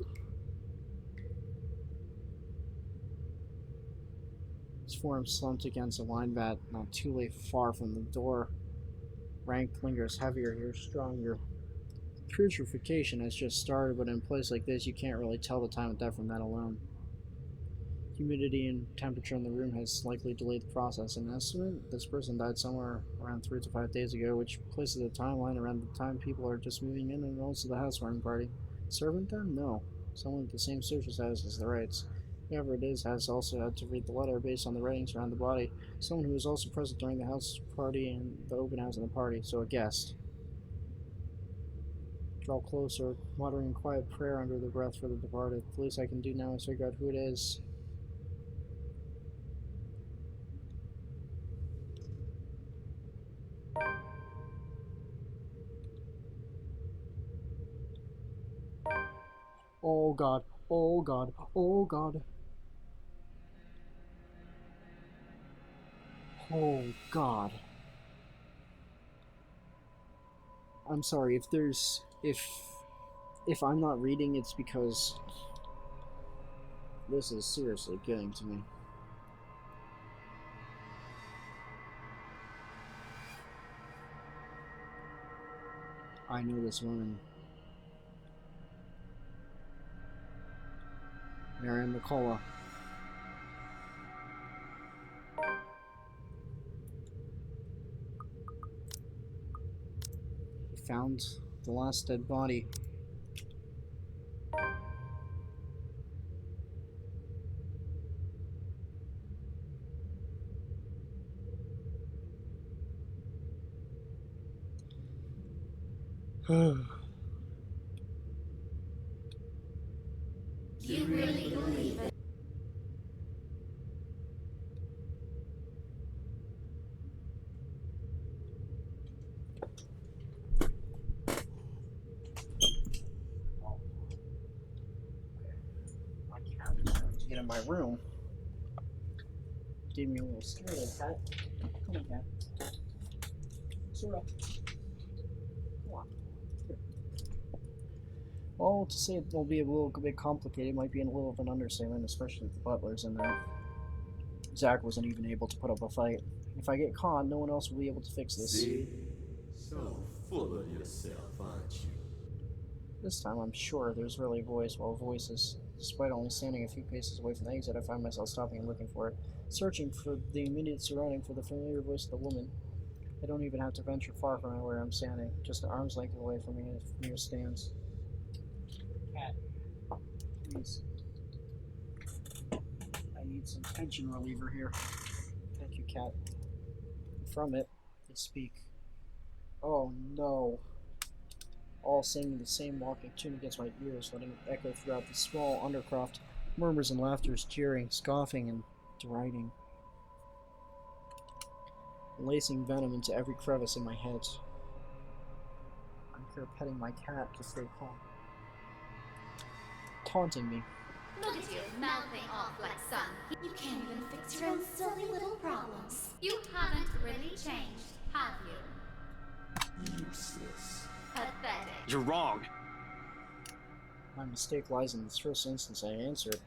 His form slumped against a wine vat, not too late far from the door. Rank lingers heavier here, stronger. Putrefaction has just started, but in a place like this, you can't really tell the time of death from that alone. Humidity and temperature in the room has likely delayed the process. An estimate, this person died somewhere around 3 to 5 days ago, which places the timeline around the time people are just moving in and also the housewarming party. Servant then? No. Someone with the same social status as the Wrights. Whoever it is has also had to read the letter based on the writings around the body. Someone who was also present during the house party and the open house and the party, so a guest. Draw closer, muttering quiet prayer under the breath for the departed. The least I can do now is figure out who it is. Oh god, oh god, oh god. Oh god. I'm sorry, if I'm not reading, it's because this is seriously getting to me. I know this woman. Marianne McCullough. found the last dead body. You really believe it? To get in my room. Gave me a little scare there, cat. Come on, cat. Sora. Come on. Here. Well, to say it will be a little bit complicated might be a little of an understatement, especially if the butler's in there. Zach wasn't even able to put up a fight. If I get caught, no one else will be able to fix this. See? So full of yourself, aren't you? This time I'm sure there's really a voice, well, voices. Despite only standing a few paces away from the exit, I find myself stopping and looking for it, searching for the immediate surrounding for the familiar voice of the woman. I don't even have to venture far from where I'm standing, just an arm's length away from me near stands. Cat, please. I need some tension reliever here. Thank you, cat. From it, they speak. Oh no. All singing the same mocking tune against my ears, letting it echo throughout the small undercroft, murmurs and laughters, jeering, scoffing, and deriding, lacing venom into every crevice in my head. I'm here petting my cat to stay calm, taunting me. Look at you, mouthing off like son. You can't even fix your own silly little problems. You haven't really changed, have you? Useless. Pathetic. You're wrong. My mistake lies in this first instance I answered.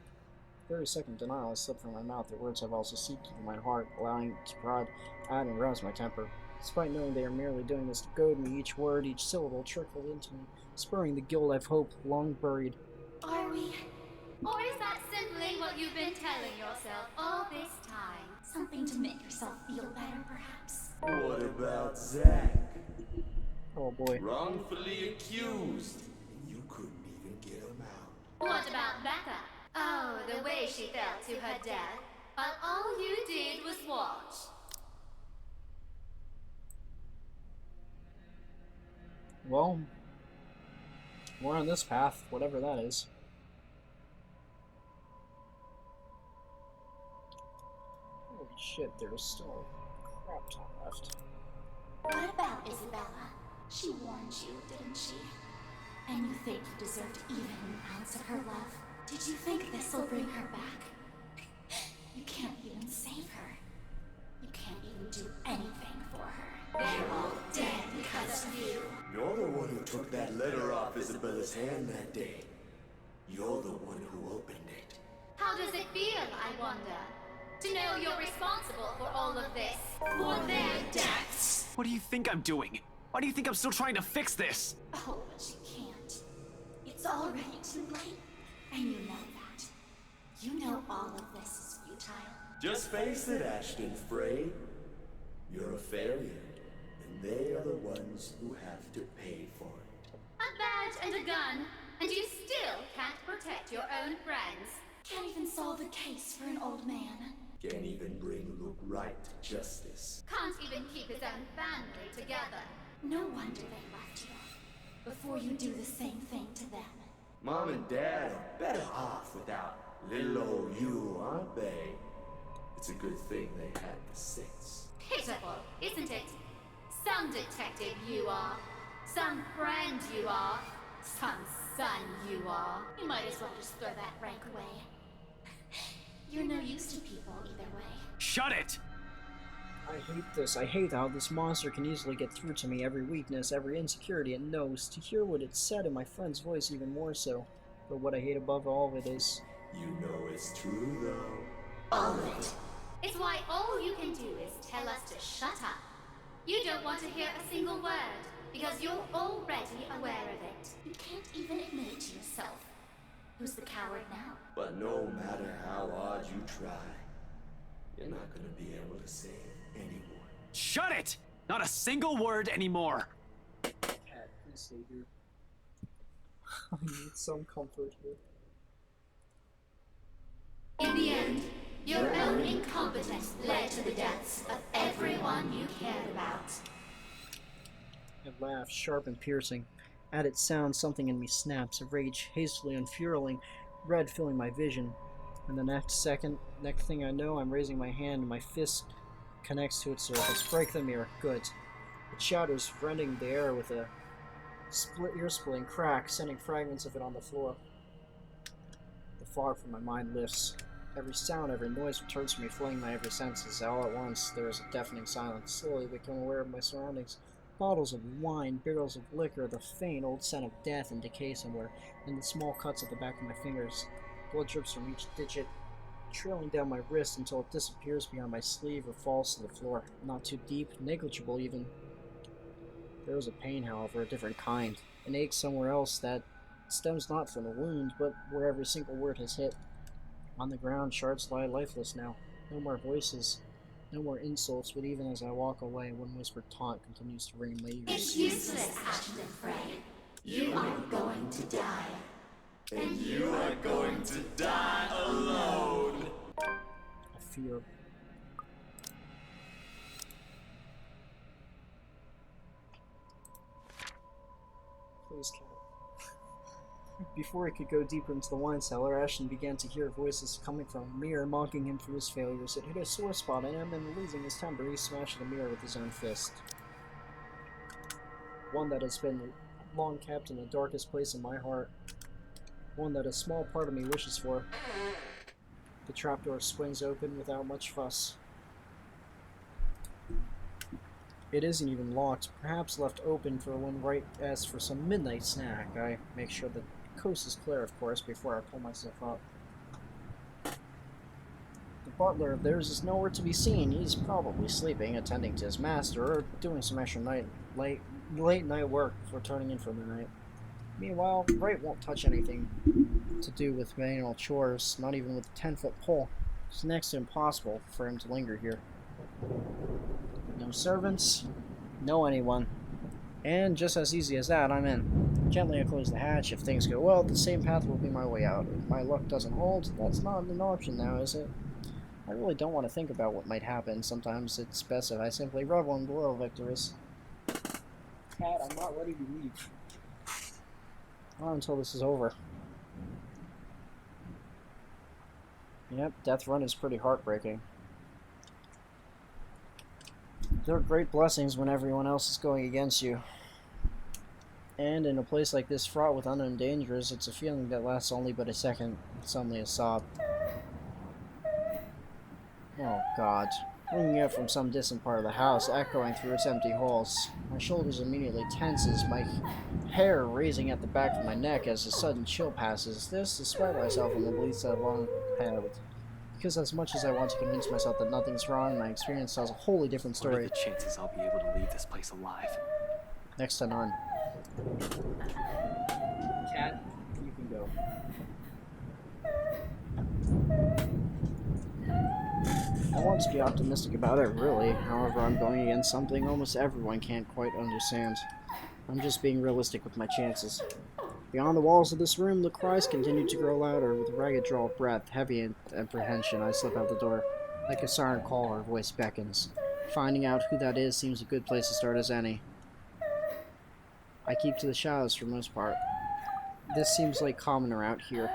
Very second denial has slipped from my mouth. The words have also seeped into my heart, allowing it to prod, add, and rouse my temper. Despite knowing they are merely doing this to goad me, each word, each syllable trickled into me, spurring the guilt I've hoped long buried. Are we? Or is that simply what you've been telling yourself all this time? Something to make yourself feel better, perhaps. What about Zach? Oh boy. Wrongfully accused. And you couldn't even get him out. What about Becca? Oh, the way she fell to her death. While all you did was watch. Well, we're on this path, whatever that is. Holy shit, there's still a crap ton left. What about Isabella? She warned you, didn't she? And you think you deserved even an ounce of her love? Did you think this'll bring her back? You can't even save her. You can't even do anything for her. They're all dead because of you. You're the one who took that letter off Isabella's hand that day. You're the one who opened it. How does it feel, I wonder? To know you're responsible for all of this. For their deaths. What do you think I'm doing? Why do you think I'm still trying to fix this? Oh, but you can't. It's already too late. And you know that. You know all of this is futile. Just face it, Ashton Frey. You're a failure, and they are the ones who have to pay for it. A badge and a gun, and you still can't protect your own friends. Can't even solve a case for an old man. Can't even bring Luke Wright to justice. Can't even keep his own family together. No wonder they left you. Before you do the same thing to them. Mom and Dad are better off without little old you, aren't they? It's a good thing they had the sense. Pitiful, isn't it? Some detective you are. Some friend you are. Some son you are. You might as well just throw that rank away. You're no use to people either way. Shut it! I hate this. I hate how this monster can easily get through to me, every weakness, every insecurity it knows. To hear what it said in my friend's voice even more so. But what I hate above all of it is... You know it's true, though. All of it. It's why all you can do is tell us to shut up. You don't want to hear a single word, because you're already aware of it. You can't even admit it to yourself. Who's the coward now? But no matter how hard you try, you're not gonna be able to save anyone. Shut it! Not a single word anymore! Cat, stay here. I need some comfort here. In the end, your own incompetence led to the deaths of everyone you cared about. It laughs, sharp and piercing. At its sound, something in me snaps, a rage hastily unfurling, red filling my vision. And the next thing I know, I'm raising my hand and my fist connects to its surface. Break the mirror. Good. It shatters, rending the air with a ear-splitting crack, sending fragments of it on the floor. The fog from my mind lifts. Every sound, every noise returns to me, flooding my every senses. All at once, there is a deafening silence. Slowly I become aware of my surroundings. Bottles of wine, barrels of liquor, the faint old scent of death and decay somewhere, and the small cuts at the back of my fingers. Blood drips from each digit, trailing down my wrist until it disappears behind my sleeve or falls to the floor. Not too deep, negligible even. There is a pain, however, a different kind. An ache somewhere else that stems not from the wound, but where every single word has hit. On the ground, shards lie lifeless now. No more voices, no more insults, but even as I walk away, one whispered taunt continues to ring in my ears. It's useless, Ashton and Frey. You are going to die. And you are going to die alone. A fear. Please, Cat. Before he could go deeper into the wine cellar, Ashton began to hear voices coming from a mirror, mocking him for his failures. It hit a sore spot in him, and losing his temper, he smashed the mirror with his own fist. One that has been long kept in the darkest place in my heart. One that a small part of me wishes for. The trapdoor swings open without much fuss. It isn't even locked, perhaps left open for when Wright asks for some midnight snack. I make sure the coast is clear, of course, before I pull myself up. The butler of theirs is nowhere to be seen. He's probably sleeping, attending to his master, or doing some extra late night work before turning in for the night. Meanwhile, Wright won't touch anything to do with manual chores, not even with a 10-foot pole. It's next to impossible for him to linger here. No servants, no anyone. And just as easy as that, I'm in. Gently I close the hatch. If things go well, the same path will be my way out. If my luck doesn't hold, that's not an option now, is it? I really don't want to think about what might happen. Sometimes it's best if I simply revel in the little victories. Cat, I'm not ready to leave. Not until this is over. Yep, Death Run is pretty heartbreaking. There are great blessings when everyone else is going against you. And in a place like this fraught with unknown dangers, it's a feeling that lasts only but a second, suddenly a sob. Oh God. Ringing out from some distant part of the house, echoing through its empty halls. My shoulders immediately tenses, my hair raising at the back of my neck as a sudden chill passes. This, despite myself and the beliefs I've long held. Because as much as I want to convince myself that nothing's wrong, my experience tells a wholly different story. What are the chances I'll be able to leave this place alive? Next to none. Cat, you can go. I want to be optimistic about it, really. However, I'm going against something almost everyone can't quite understand. I'm just being realistic with my chances. Beyond the walls of this room, the cries continue to grow louder. With a ragged draw of breath, heavy in apprehension, I slip out the door. Like a siren call, her voice beckons. Finding out who that is seems a good place to start as any. I keep to the shadows for the most part. This seems like commoner out here,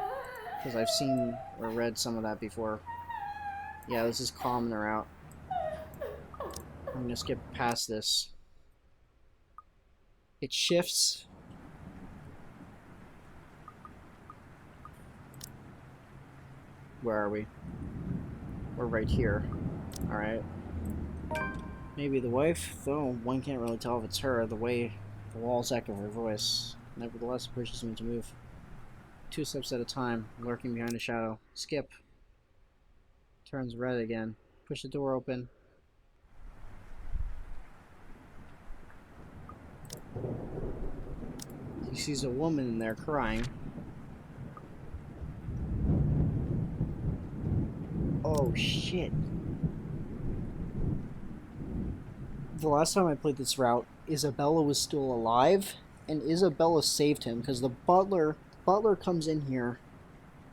because I've seen or read some of that before. Yeah, this is commoner out. I'm gonna skip past this. It shifts. Where are we? We're right here. Alright. Maybe the wife, though one can't really tell if it's her, the way the walls echo her voice. Nevertheless, it pushes me to move. 2 steps at a time, lurking behind a shadow. Skip. Turns red again. Push the door open. He sees a woman in there crying. Oh shit. The last time I played this route, Isabella was still alive, and Isabella saved him because the butler comes in here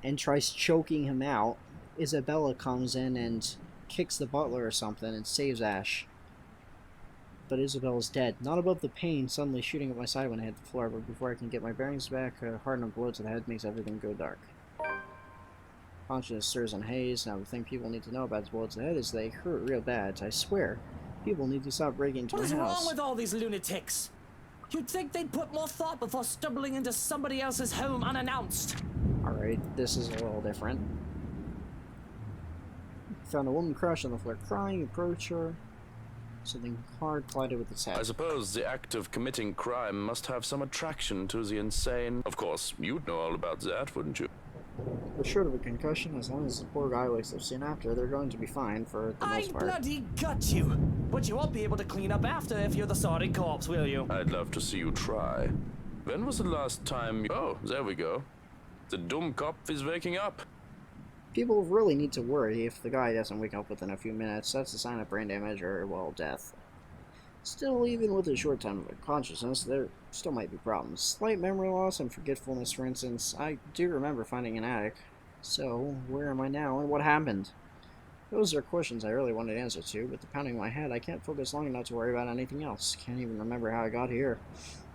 and tries choking him out. Isabella comes in and kicks the butler or something and saves Ash. But Isabella's dead. Not above the pain suddenly shooting at my side when I hit the floor, but before I can get my bearings back, a hard enough blow to the head makes everything go dark. Consciousness stirs in haze. Now the thing people need to know about the bullets ahead is they hurt real bad. I swear. People need to stop breaking into What my is house. wrong with all these lunatics? You'd think they'd put more thought before stumbling into somebody else's home unannounced. Alright, this is a little different. Found a woman crashed on the floor crying, approached her. Something hard collided with its head. I suppose the act of committing crime must have some attraction to the insane. Of course, you'd know all about that, wouldn't you? But short of a concussion, as long as the poor guy wakes up soon after, they're going to be fine for the most part. I bloody got you! But you won't be able to clean up after if you're the sorry corpse, will you? I'd love to see you try. When was the last time you... Oh, there we go. The dumb cop is waking up. People really need to worry if the guy doesn't wake up within a few minutes. That's a sign of brain damage or, well, death. Still, even with a short time of consciousness, there still might be problems. Slight memory loss and forgetfulness, for instance. I do remember finding an attic. So, where am I now and what happened? Those are questions I really wanted an answer to, but the pounding in my head, I can't focus long enough to worry about anything else. Can't even remember how I got here.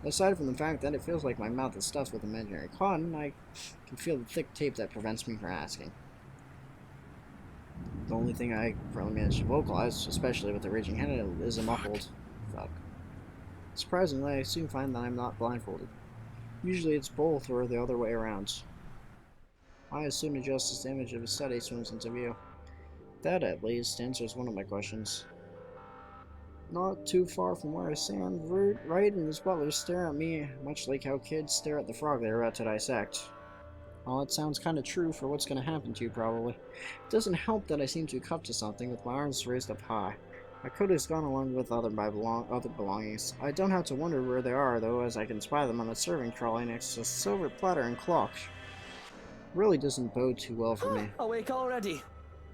Aside from the fact that it feels like my mouth is stuffed with imaginary cotton, I can feel the thick tape that prevents me from asking. The only thing I really managed to vocalize, especially with the raging head, is a muffled fuck. Surprisingly, I soon find that I'm not blindfolded. Usually it's both or the other way around. I as soon adjust as the image of a study swims into view. That, at least, answers one of my questions. Not too far from where I stand, Wright and his butler stare at me, much like how kids stare at the frog they're about to dissect. Well, it sounds kind of true for what's going to happen to you, probably. It doesn't help that I seem to be cuffed to something with my arms raised up high. My coat has gone along with other belongings. I don't have to wonder where they are, though, as I can spy them on a serving trolley next to a silver platter and clock. Really doesn't bode too well for me. Awake already?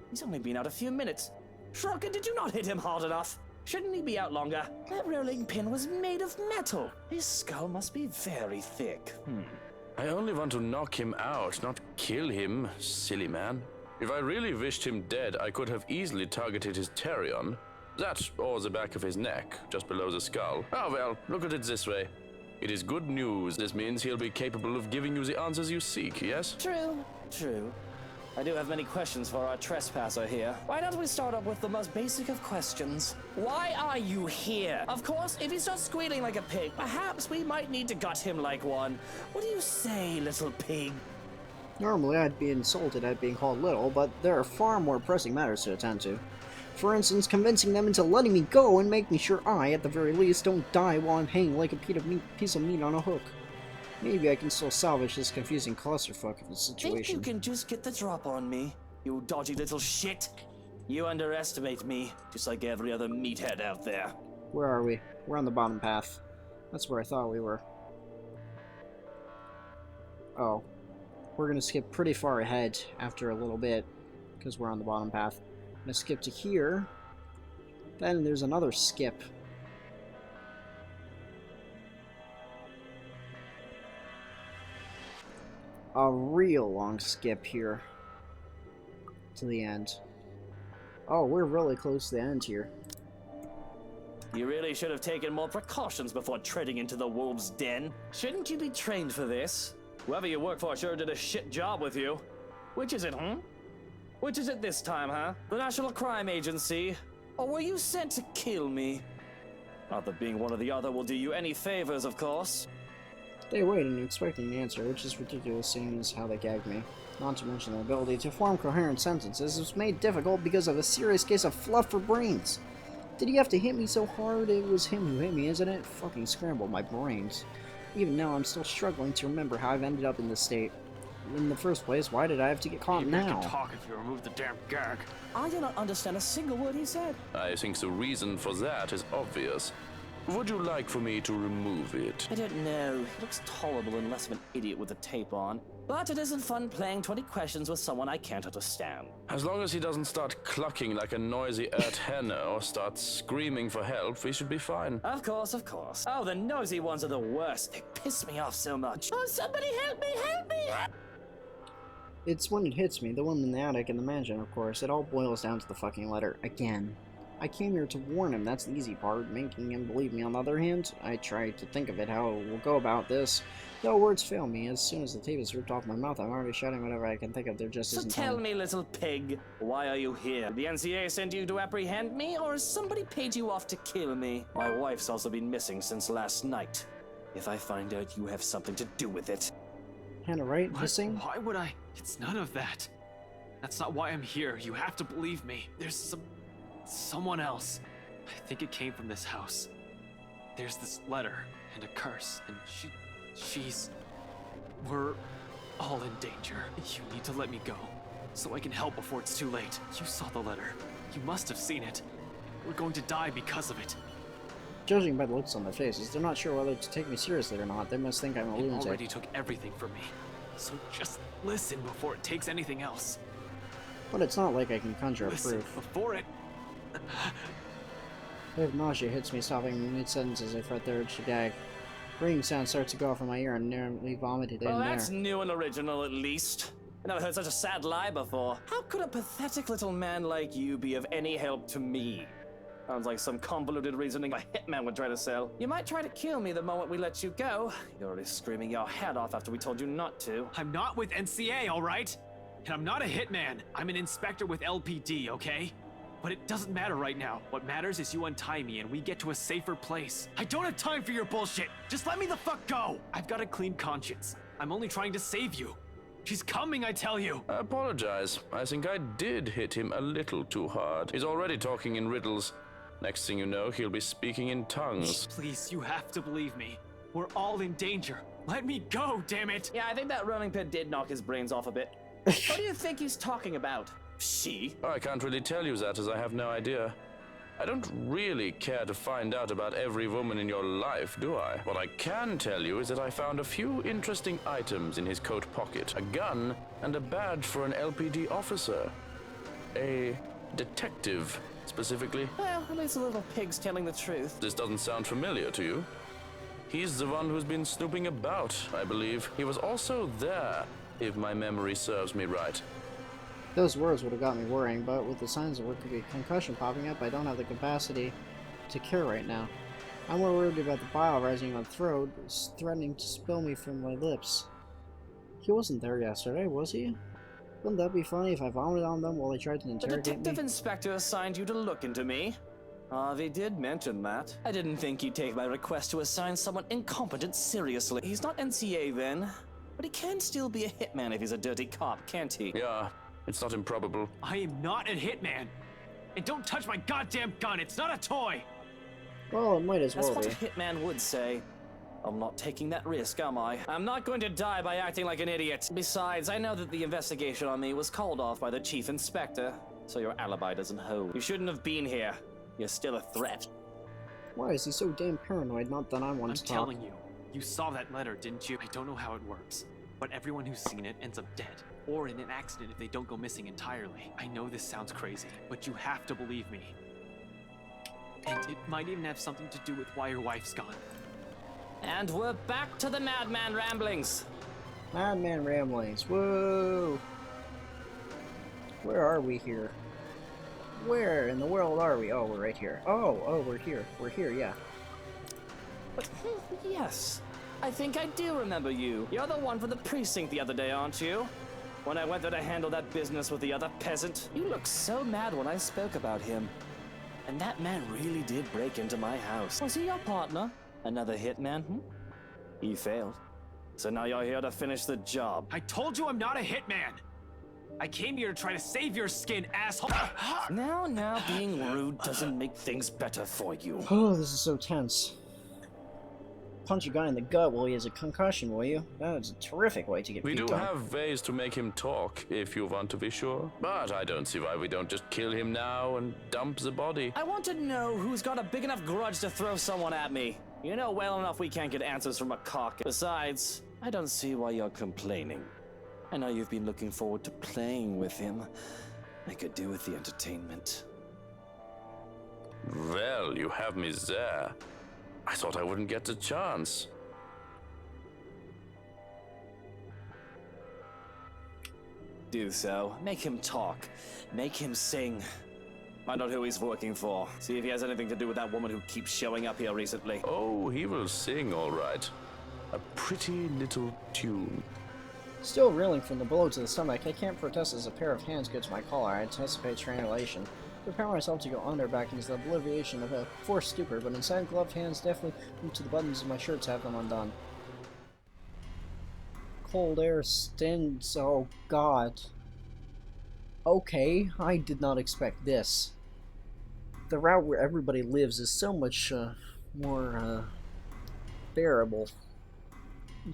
He's only been out a few minutes. Shrunken, did you not hit him hard enough? Shouldn't he be out longer? That rolling pin was made of metal. His skull must be very thick. I only want to knock him out, not kill him, silly man. If I really wished him dead, I could have easily targeted his pterion. That, or the back of his neck, just below the skull. Oh well, look at it this way. It is good news. This means he'll be capable of giving you the answers you seek, yes? True, true. I do have many questions for our trespasser here. Why don't we start up with the most basic of questions? Why are you here? Of course, if he starts squealing like a pig, perhaps we might need to gut him like one. What do you say, little pig? Normally I'd be insulted at being called little, but there are far more pressing matters to attend to. For instance, convincing them into letting me go and making sure I, at the very least, don't die while I'm hanging like a piece of meat on a hook. Maybe I can still salvage this confusing clusterfuck of a situation. Think you can just get the drop on me, you dodgy little shit? You underestimate me, just like every other meathead out there. Where are we? We're on the bottom path. That's where I thought we were. Oh. We're gonna skip pretty far ahead after a little bit, because we're on the bottom path. I'm gonna skip to here. Then there's another skip. A real long skip here to the end. Oh, we're really close to the end here. You really should have taken more precautions before treading into the wolves' den. Shouldn't you be trained for this? Whoever you work for sure did a shit job with you. Which is it, Which is it this time, huh? The National Crime Agency? Or were you sent to kill me? Not that being one or the other will do you any favors, of course. They waited and expecting an answer, which is ridiculous seeing as how they gagged me. Not to mention their ability to form coherent sentences was made difficult because of a serious case of fluff for brains. Did he have to hit me so hard? It was him who hit me, isn't it? Fucking scrambled my brains. Even now, I'm still struggling to remember how I've ended up in this state. In the first place, why did I have to get caught now? You can talk if you remove the damn gag. I do not understand a single word he said. I think the reason for that is obvious. Would you like for me to remove it? I don't know. He looks tolerable and less of an idiot with the tape on. But it isn't fun playing 20 questions with someone I can't understand. As long as he doesn't start clucking like a noisy earth hen or start screaming for help, we should be fine. Of course, of course. Oh, the nosy ones are the worst. They piss me off so much. Oh, somebody help me, help me! It's when it hits me, the one in the attic and the mansion, of course. It all boils down to the fucking letter. Again. I came here to warn him, that's the easy part, making him believe me. On the other hand, I try to think of it how we'll go about this. Though words fail me, as soon as the tape is ripped off my mouth, I'm already shouting whatever I can think of. There just isn't So tell time. me, little pig, why are you here? Did the NCA send you to apprehend me, or has somebody paid you off to kill me? My wife's also been missing since last night. If I find out you have something to do with it. Hannah, right? Missing? Why would I? It's none of that. That's not why I'm here. You have to believe me. There's someone else. I think it came from this house. There's this letter and a curse, and we're all in danger. You need to let me go, so I can help before it's too late. You saw the letter. You must have seen it. We're going to die because of it. Judging by the looks on their faces, they're not sure whether to take me seriously or not. They must think I'm a It lunatic. already took everything from me, so just listen before it takes anything else. But it's not like I can conjure a Listen proof. before it. A wave of nausea hits me, stopping mid-sentence as I fret the urge to gag. Ringing sound starts to go off in my ear and nearly vomited in Well, there. that's new and original, at least. I never heard such a sad lie before. How could a pathetic little man like you be of any help to me? Sounds like some convoluted reasoning a hitman would try to sell. You might try to kill me the moment we let you go. You're already screaming your head off after we told you not to. I'm not with NCA, all right? And I'm not a hitman. I'm an inspector with LPD, okay? But it doesn't matter right now. What matters is you untie me and we get to a safer place. I don't have time for your bullshit. Just let me the fuck go. I've got a clean conscience. I'm only trying to save you. She's coming, I tell you. I apologize. I think I did hit him a little too hard. He's already talking in riddles. Next thing you know, he'll be speaking in tongues. Please, you have to believe me. We're all in danger. Let me go, damn it. Yeah, I think that running pit did knock his brains off a bit. What do you think he's talking about? She? I can't really tell you that, as I have no idea. I don't really care to find out about every woman in your life, do I? What I can tell you is that I found a few interesting items in his coat pocket. A gun and a badge for an LPD officer. A detective, specifically. Well, at least the little pig's telling the truth. This doesn't sound familiar to you. He's the one who's been snooping about, I believe. He was also there, if my memory serves me right. Those words would have got me worrying, but with the signs of what could be a concussion popping up, I don't have the capacity to care right now. I'm more worried about the bile rising in my throat, threatening to spill me from my lips. He wasn't there yesterday, was he? Wouldn't that be funny if I vomited on them while they tried to The interrogate detective me? inspector assigned you to look into me. They did mention that. I didn't think he'd take my request to assign someone incompetent seriously. He's not NCA then, but he can still be a hitman if he's a dirty cop, can't he? Yeah, it's not improbable. I am not a hitman. And don't touch my goddamn gun, it's not a toy. Well, it might as That's well what be. a hitman would say. I'm not taking that risk, am I? I'm not going to die by acting like an idiot. Besides, I know that the investigation on me was called off by the chief inspector, so your alibi doesn't hold. You shouldn't have been here. You're still a threat. Why is he so damn paranoid? Not that I want to talk. I'm telling you, you saw that letter, didn't you? I don't know how it works, but everyone who's seen it ends up dead, or in an accident if they don't go missing entirely. I know this sounds crazy, but you have to believe me. And it might even have something to do with why your wife's gone. And we're back to the madman ramblings. Madman ramblings. Whoa! Where are we here? Where in the world are we? Oh, we're right here. Oh, we're here. We're here, yeah. But, yes. I think I do remember you. You're the one from the precinct the other day, aren't you? When I went there to handle that business with the other peasant. You looked so mad when I spoke about him. And that man really did break into my house. Was he your partner? Another hitman? He failed. So now you're here to finish the job. I told you I'm not a hitman. I came here to try to save your skin, asshole. Now being rude doesn't make things better for you. Oh, this is so tense. Punch a guy in the gut while he has a concussion, will you? That is a terrific way to get We beat do up. have ways to make him talk, if you want to be sure. But I don't see why we don't just kill him now and dump the body. I want to know who's got a big enough grudge to throw someone at me. You know well enough we can't get answers from a cock. Besides, I don't see why you're complaining. I know you've been looking forward to playing with him. I could do with the entertainment. Well, you have me there. I thought I wouldn't get the chance. Do so. Make him talk. Make him sing. Find out who he's working for. See if he has anything to do with that woman who keeps showing up here recently. Oh, he will sing all right. A pretty little tune. Still reeling from the blow to the stomach, I can't protest as a pair of hands go to my collar. I anticipate strangulation. Prepare myself to go under back into the obliviation of a forced stupor, but instead gloved hands deftly move to the buttons of my shirt to have them undone. Cold air stings. Oh god. Okay, I did not expect this. The route where everybody lives is so much more bearable.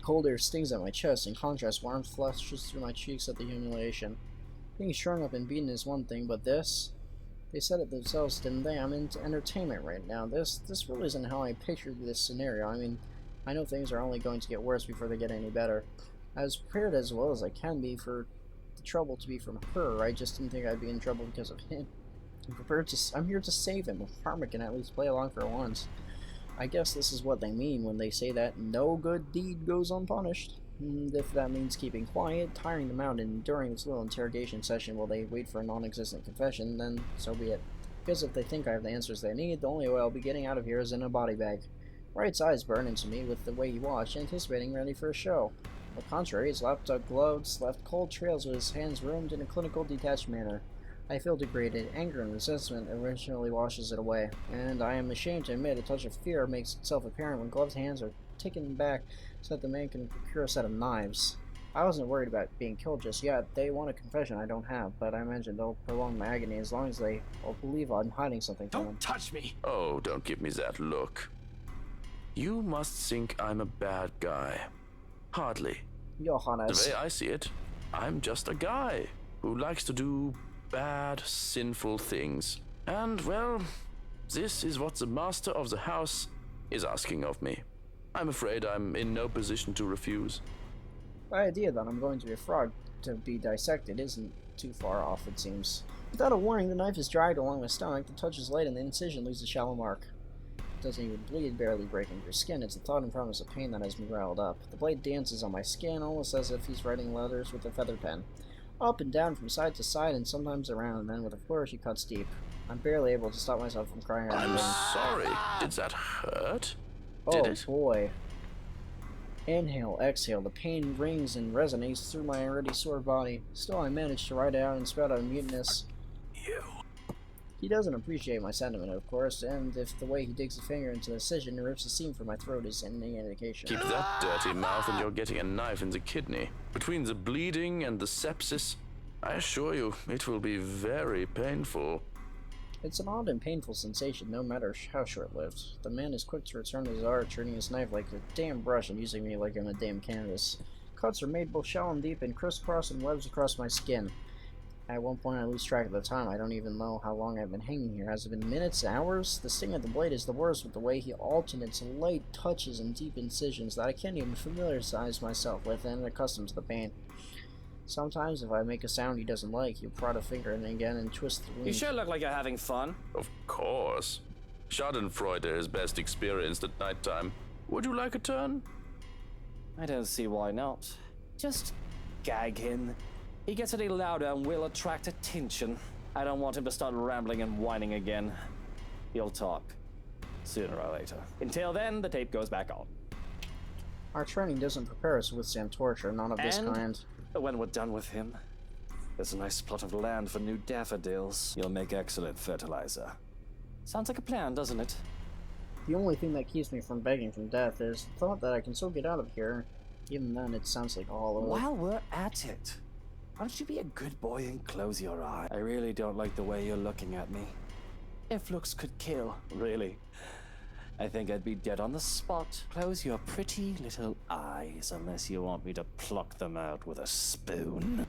Cold air stings at my chest. In contrast, warmth flushes through my cheeks at the humiliation. Being strung up and beaten is one thing, but this? They said it themselves, didn't they? I'm into entertainment right now. This really isn't how I pictured this scenario. I mean, I know things are only going to get worse before they get any better. I was prepared as well as I can be for the trouble to be from her. I just didn't think I'd be in trouble because of him. I'm here to save him. If Karma can at least play along for once. I guess this is what they mean when they say that no good deed goes unpunished. And if that means keeping quiet, tiring them out, and enduring this little interrogation session while they wait for a non-existent confession, then so be it. Because if they think I have the answers they need, the only way I'll be getting out of here is in a body bag. Wright's eyes burn into me with the way he watched, anticipating ready for a show. On the contrary, his laptop gloves left cold trails with his hands roomed in a clinical, detached manner. I feel degraded. Anger and resentment originally washes it away, and I am ashamed to admit a touch of fear makes itself apparent when gloved hands are taken back so that the man can procure a set of knives. I wasn't worried about being killed just yet. They want a confession I don't have, but I imagine they'll prolong my agony as long as they will believe I'm hiding something from them. Don't touch me! Oh, don't give me that look. You must think I'm a bad guy. Hardly. Johannes. The way I see it, I'm just a guy who likes to do bad, sinful things. And, well, this is what the master of the house is asking of me. I'm afraid I'm in no position to refuse. The idea that I'm going to be a frog to be dissected isn't too far off, it seems. Without a warning, the knife is dragged along my stomach, the touch is light, and the incision leaves a shallow mark. It doesn't even bleed, barely breaking through skin. It's the thought and promise of pain that has me riled up. The blade dances on my skin, almost as if he's writing letters with a feather pen. Up and down from side to side, and sometimes around, and then with a flourish he cuts deep. I'm barely able to stop myself from crying out. I'm sorry. Did that hurt? Oh Did it? boy. Inhale, exhale. The pain rings and resonates through my already sore body. Still, I manage to write it out and spout out mutinous. You. He doesn't appreciate my sentiment, of course, and if the way he digs a finger into the incision and rips the seam from my throat is any indication. Keep that dirty mouth and you're getting a knife in the kidney. Between the bleeding and the sepsis, I assure you, it will be very painful. It's an odd and painful sensation, no matter how short-lived. The man is quick to return his art, treating his knife like a damn brush and using me like I'm a damn canvas. Cuts are made both shallow and deep and crisscross and webs across my skin. At one point I lose track of the time. I don't even know how long I've been hanging here. Has it been minutes, hours? The sting of the blade is the worst with the way he alternates light touches and deep incisions that I can't even familiarize myself with and accustomed to the pain. Sometimes if I make a sound he doesn't like, he'll prod a finger in again and twist the wound. You sure look like you're having fun. Of course. Schadenfreude is best experienced at nighttime. Would you like a turn? I don't see why not. Just gag him. He gets any louder and will attract attention. I don't want him to start rambling and whining again. He'll talk. Sooner or later. Until then, the tape goes back on. Our training doesn't prepare us to withstand torture, none of this kind. When we're done with him, there's a nice plot of land for new daffodils. You'll make excellent fertilizer. Sounds like a plan, doesn't it? The only thing that keeps me from begging from death is the thought that I can still get out of here. Even then, it sounds like a hollow. While we're at it, why don't you be a good boy and close your eye? I really don't like the way you're looking at me. If looks could kill, really. I think I'd be dead on the spot. Close your pretty little eyes unless you want me to pluck them out with a spoon.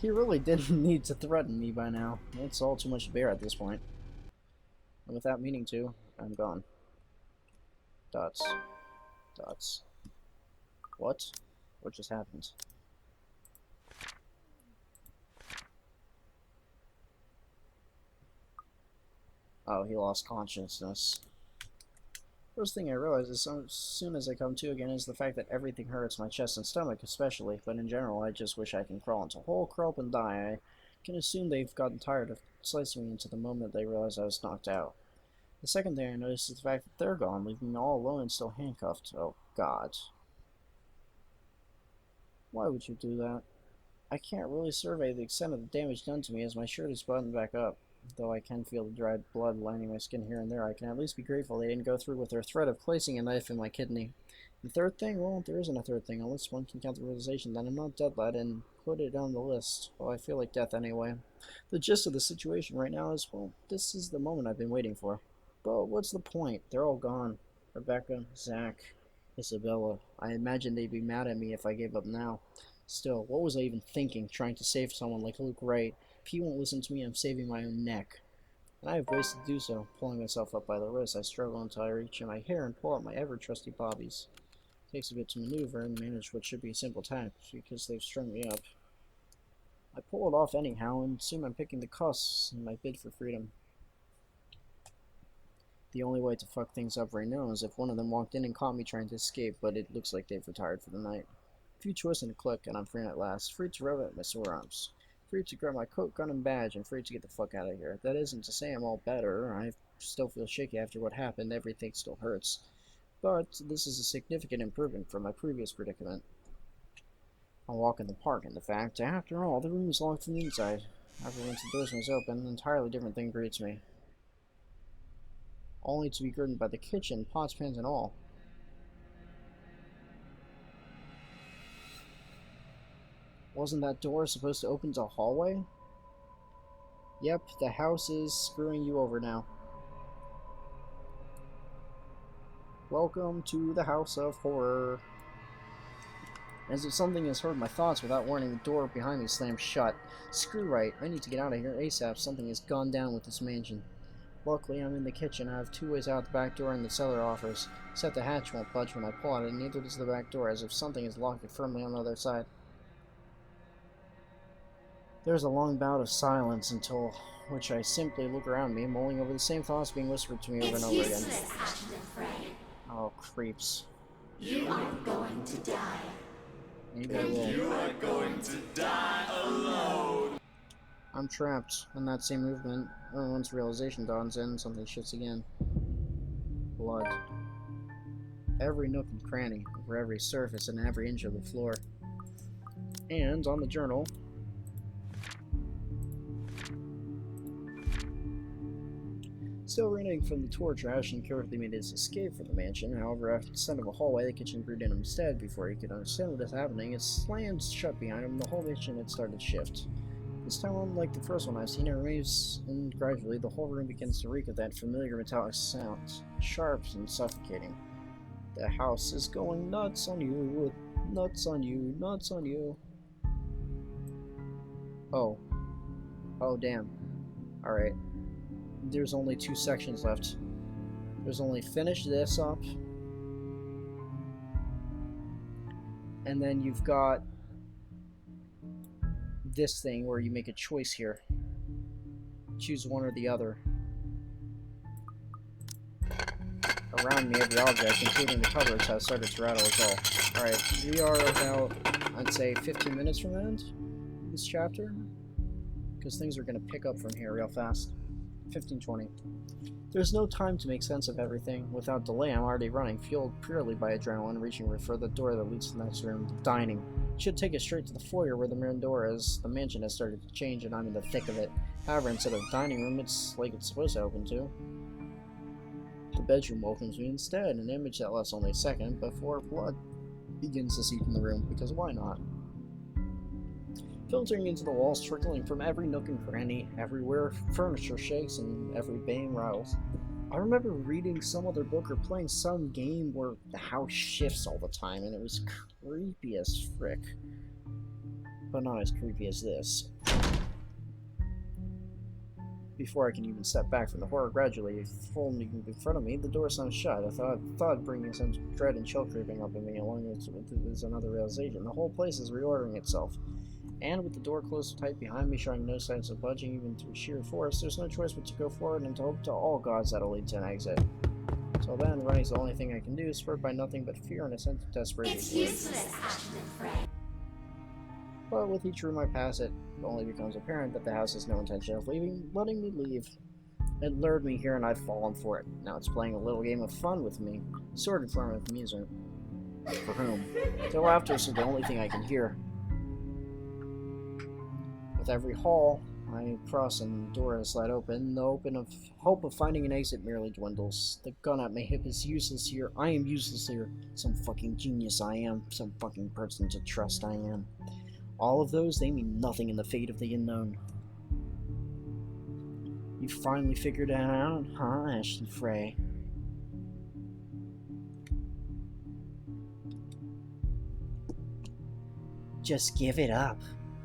He really didn't need to threaten me by now. It's all too much to bear at this point. And without meaning to, I'm gone. Dots. Dots. What? What just happened? Oh, he lost consciousness. First thing I realize as soon as I come to again is the fact that everything hurts, my chest and stomach especially, but in general I just wish I can crawl into a hole, curl up and die. I can assume they've gotten tired of slicing me into the moment they realized I was knocked out. The second thing I noticed is the fact that they're gone, leaving me all alone and still handcuffed. Oh, God. Why would you do that? I can't really survey the extent of the damage done to me as my shirt is buttoned back up. Though I can feel the dried blood lining my skin here and there, I can at least be grateful they didn't go through with their threat of placing a knife in my kidney. The third thing? Well, there isn't a third thing, unless one can count the realization that I'm not dead yet and put it on the list. Well, I feel like death anyway. The gist of the situation right now is, well, this is the moment I've been waiting for. But what's the point? They're all gone. Rebecca, Zach, Isabella. I imagine they'd be mad at me if I gave up now. Still, what was I even thinking, trying to save someone like Luke Wright? If he won't listen to me, I'm saving my own neck. And I have ways to do so. Pulling myself up by the wrist, I struggle until I reach in my hair and pull out my ever-trusty bobbies. It takes a bit to maneuver and manage what should be a simple task, because they've strung me up. I pull it off anyhow, and soon I'm picking the cuffs in my bid for freedom. The only way to fuck things up right now is if one of them walked in and caught me trying to escape, but it looks like they've retired for the night. A few twists and a click, and I'm free at last, free to rev at my sore arms. Free to grab my coat, gun, and badge, and free to get the fuck out of here. That isn't to say I'm all better. I still feel shaky after what happened. Everything still hurts. But this is a significant improvement from my previous predicament. I'll walk in the park, in fact. After all, the room is locked from the inside. After once the door swings open, an entirely different thing greets me. Only to be greeted by the kitchen, pots, pans, and all. Wasn't that door supposed to open to a hallway? Yep, the house is screwing you over now. Welcome to the House of Horror. As if something has heard my thoughts without warning, the door behind me slams shut. Screw right, I need to get out of here ASAP. Something has gone down with this mansion. Luckily, I'm in the kitchen. I have two ways out the back door and the cellar offers. Except the hatch won't budge when I pull on it, and neither does the back door, as if something is locked it firmly on the other side. There's a long bout of silence until which I simply look around me, mulling over the same thoughts being whispered to me over and over again. It's useless, Ashton and Frey. Oh, creeps. You aren't going to die. Maybe I will. You are going to die alone. I'm trapped in that same movement. Once realization dawns in, something shifts again. Blood. Every nook and cranny, over every surface and every inch of the floor. And on the journal, still reeling from the torture, Ashton carefully made his escape from the mansion. However, instead of a hallway, the kitchen grew in instead. Before he could understand what was happening, it slammed shut behind him. The whole mansion had started to shift. This time, unlike the first one I've seen, it remains, and gradually the whole room begins to reek of that familiar metallic sound, sharp and suffocating. The house is going nuts on you, nuts on you, nuts on you. Oh. Oh, damn. Alright. There's only 2 sections left. There's only finish this up, and then you've got this thing where you make a choice here. Choose one or the other. Around me, every object, including the cupboards, has started to rattle as well. Alright, we are about, I'd say, 15 minutes from the end of this chapter, because things are going to pick up from here real fast. 15-20. There's no time to make sense of everything. Without delay, I'm already running, fueled purely by adrenaline, reaching for the door that leads to the next room, the dining. It should take us straight to the foyer where the main door is. The mansion has started to change and I'm in the thick of it. However, instead of dining room, it's like it's supposed to open to. The bedroom welcomes me instead, an image that lasts only a second before blood begins to seep in the room, because why not? Filtering into the walls, trickling from every nook and cranny, everywhere furniture shakes and every bang rattles. I remember reading some other book or playing some game where the house shifts all the time, and it was creepy as frick. But not as creepy as this. Before I can even step back from the horror gradually folding in front of me, the door slammed shut. I thought bringing a sense of dread and chill creeping up in me, along with another realization. The whole place is reordering itself. And with the door closed tight behind me, showing no signs of budging even through sheer force, there's no choice but to go forward and to hope to all gods that'll lead to an exit. Till then, running's the only thing I can do, spurred by nothing but fear and a sense of desperation. It's useless, Ashton and Fred. But with each room I pass, it only becomes apparent that the house has no intention of letting me leave. It lured me here and I've fallen for it. Now it's playing a little game of fun with me, sordid form of amusement. For whom? Their laughter is the only thing I can hear. With every hall I cross and the door is slide open, the hope of finding an exit merely dwindles. The gun at my hip is useless here. I am useless here. Some fucking genius I am. Some fucking person to trust I am. All of those, they mean nothing in the fate of the unknown. You finally figured it out, huh, Ashton Frey? Just give it up.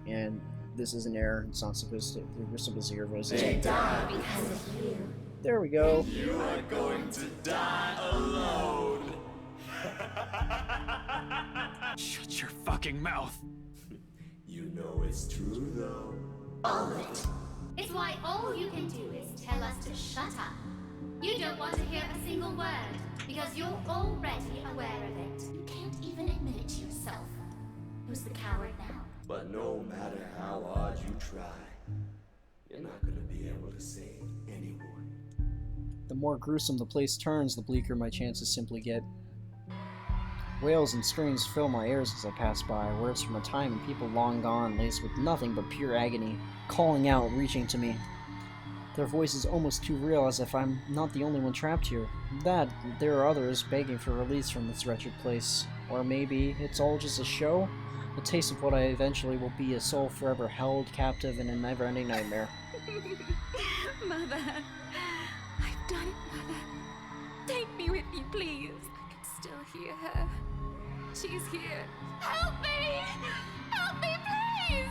And this is an error. It's not supposed to. We're supposed to hear voices. They die because of you. There we go. You are going to die alone. Shut your fucking mouth. You know it's true, though. All of it. It's why all you can do is tell us to shut up. You don't want to hear a single word, because you're already aware of it. You can't even admit it to yourself. Who's the coward now? But no matter how hard you try, you're not gonna be able to save anyone. The more gruesome the place turns, the bleaker my chances simply get. Wails and screams fill my ears as I pass by, words from a time and people long gone, laced with nothing but pure agony, calling out, reaching to me. Their voices almost too real, as if I'm not the only one trapped here. That there are others begging for release from this wretched place. Or maybe it's all just a show? A taste of what I eventually will be, a soul forever held captive in a never-ending nightmare. Mother, I've done it, Mother. Take me with you, please. I can still hear her. She's here. Help me! Help me, please!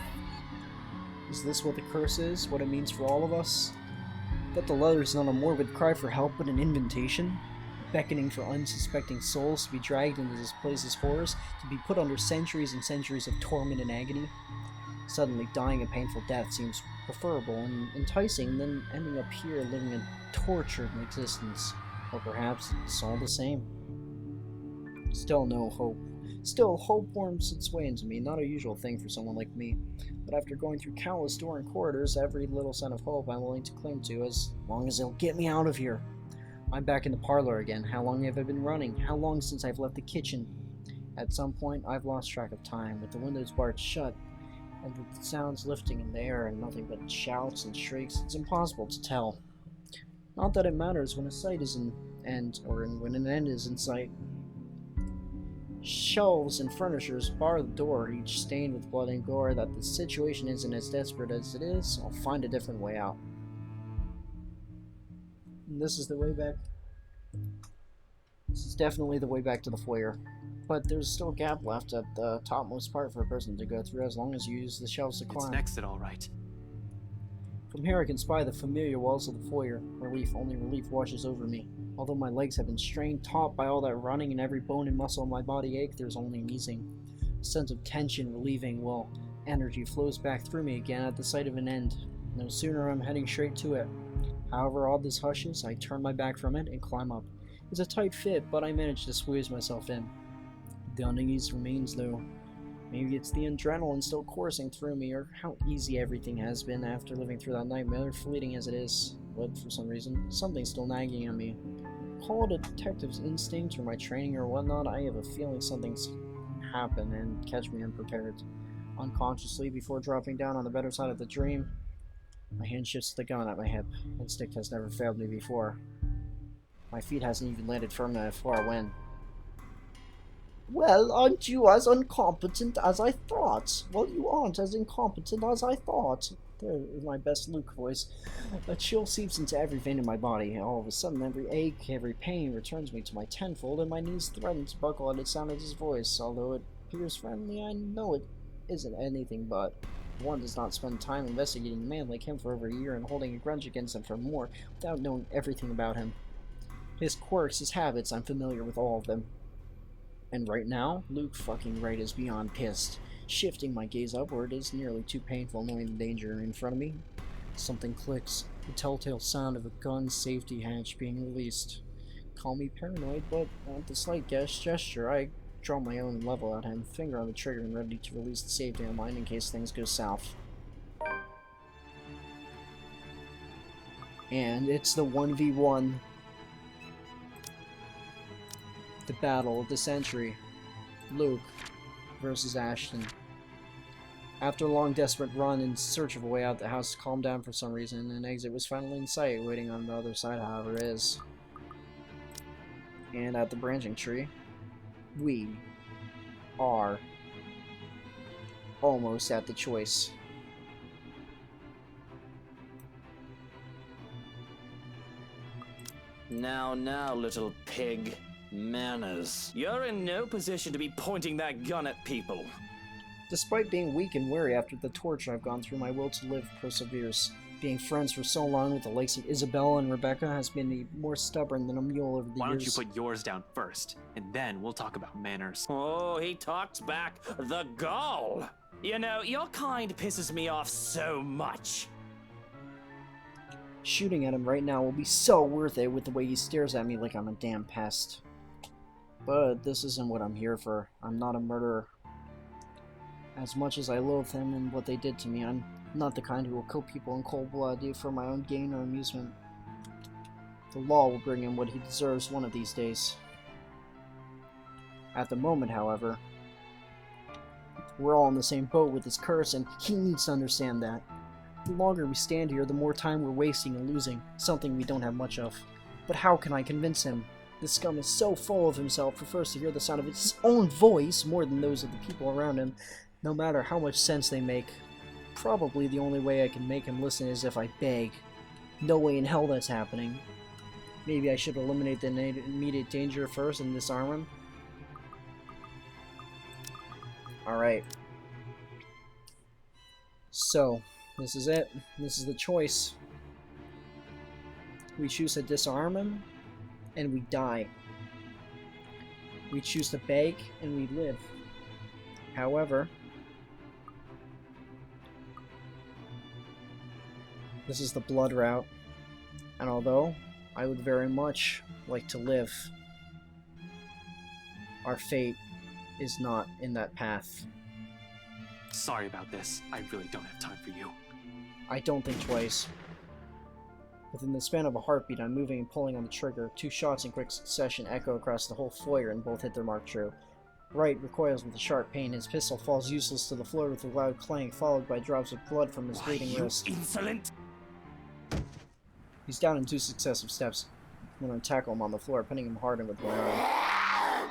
Is this what the curse is? What it means for all of us? That the letter's not a morbid cry for help, but an invitation? Beckoning for unsuspecting souls to be dragged into this place's horrors, to be put under centuries and centuries of torment and agony? Suddenly, dying a painful death seems preferable and enticing than ending up here living a tortured existence. Or perhaps it's all the same. Still no hope. Still, hope worms its way into me, not a usual thing for someone like me. But after going through countless door and corridors, every little sign of hope I'm willing to cling to, as long as they'll get me out of here. I'm back in the parlor again. How long have I been running? How long since I've left the kitchen? At some point, I've lost track of time, with the windows barred shut, and the sounds lifting in the air, and nothing but shouts and shrieks. It's impossible to tell. Not that it matters when a sight is an end, or when an end is in sight. Shelves and furnitures bar the door, each stained with blood and gore. That the situation isn't as desperate as it is, I'll find a different way out. And this is the way back. This is definitely the way back to the foyer. But there's still a gap left at the topmost part for a person to go through, as long as you use the shelves to climb. It's an exit, all right. From here I can spy the familiar walls of the foyer. Only relief washes over me. Although my legs have been strained taut by all that running and every bone and muscle in my body ache, there's only an easing. A sense of tension relieving, while energy flows back through me again at the sight of an end. No sooner I'm heading straight to it. However all this hushes, I turn my back from it and climb up. It's a tight fit, but I manage to squeeze myself in. The unease remains though. Maybe it's the adrenaline still coursing through me, or how easy everything has been after living through that nightmare, fleeting as it is. But for some reason, something's still nagging at me. Call it a detective's instinct or my training or whatnot, I have a feeling something's happened and catch me unprepared. Unconsciously, before dropping down on the better side of the dream, my hand shifts to the gun at my hip. Instinct has never failed me before. My feet hasn't even landed firm enough before I went. Well, aren't you as incompetent as I thought? Well, you aren't as incompetent as I thought. There is my best Luke voice. A chill seeps into every vein in my body. All of a sudden, every ache, every pain returns me to my tenfold, and my knees threaten to buckle at the sound of his voice. Although it appears friendly, I know it isn't anything but. One does not spend time investigating a man like him for over a year and holding a grudge against him for more without knowing everything about him. His quirks, his habits, I'm familiar with all of them. And right now, Luke fucking Wright is beyond pissed. Shifting my gaze upward is nearly too painful knowing the danger in front of me. Something clicks, the telltale sound of a gun safety hatch being released. Call me paranoid, but at the slight gesture, I draw my own and level at him, finger on the trigger and ready to release the safety on mine in case things go south. And it's the 1v1. The battle of the century. Luke versus Ashton. After a long, desperate run in search of a way out, the house calmed down for some reason, and an exit was finally in sight. Waiting on the other side, however, is. And at the branching tree, we are almost at the choice. Now, little pig. Manners. You're in no position to be pointing that gun at people. Despite being weak and weary after the torture I've gone through, my will to live perseveres. Being friends for so long with the likes of Isabella and Rebecca has made me more stubborn than a mule over the years. Why don't you put yours down first, and then we'll talk about manners. Oh, he talks back. The gall! You know, your kind pisses me off so much. Shooting at him right now will be so worth it with the way he stares at me like I'm a damn pest. But this isn't what I'm here for. I'm not a murderer. As much as I loathe him and what they did to me, I'm not the kind who will kill people in cold blood for my own gain or amusement. The law will bring him what he deserves one of these days. At the moment, however, we're all in the same boat with this curse, and he needs to understand that. The longer we stand here, the more time we're wasting and losing, something we don't have much of. But how can I convince him? This scum is so full of himself, prefers to hear the sound of his own voice more than those of the people around him, no matter how much sense they make. Probably the only way I can make him listen is if I beg. No way in hell that's happening. Maybe I should eliminate the immediate danger first and disarm him? Alright. So, this is it. This is the choice. We choose to disarm him, and we die. We choose to beg, and we live. However, this is the blood route, and although I would very much like to live, our fate is not in that path. Sorry about this. I really don't have time for you. I don't think twice. Within the span of a heartbeat, I'm moving and pulling on the trigger. 2 shots in quick succession echo across the whole foyer and both hit their mark true. Wright recoils with a sharp pain. His pistol falls useless to the floor with a loud clang, followed by drops of blood from his bleeding wrist. Insolent! He's down in 2 successive steps. I'm going to tackle him on the floor, pinning him hard in with my arm.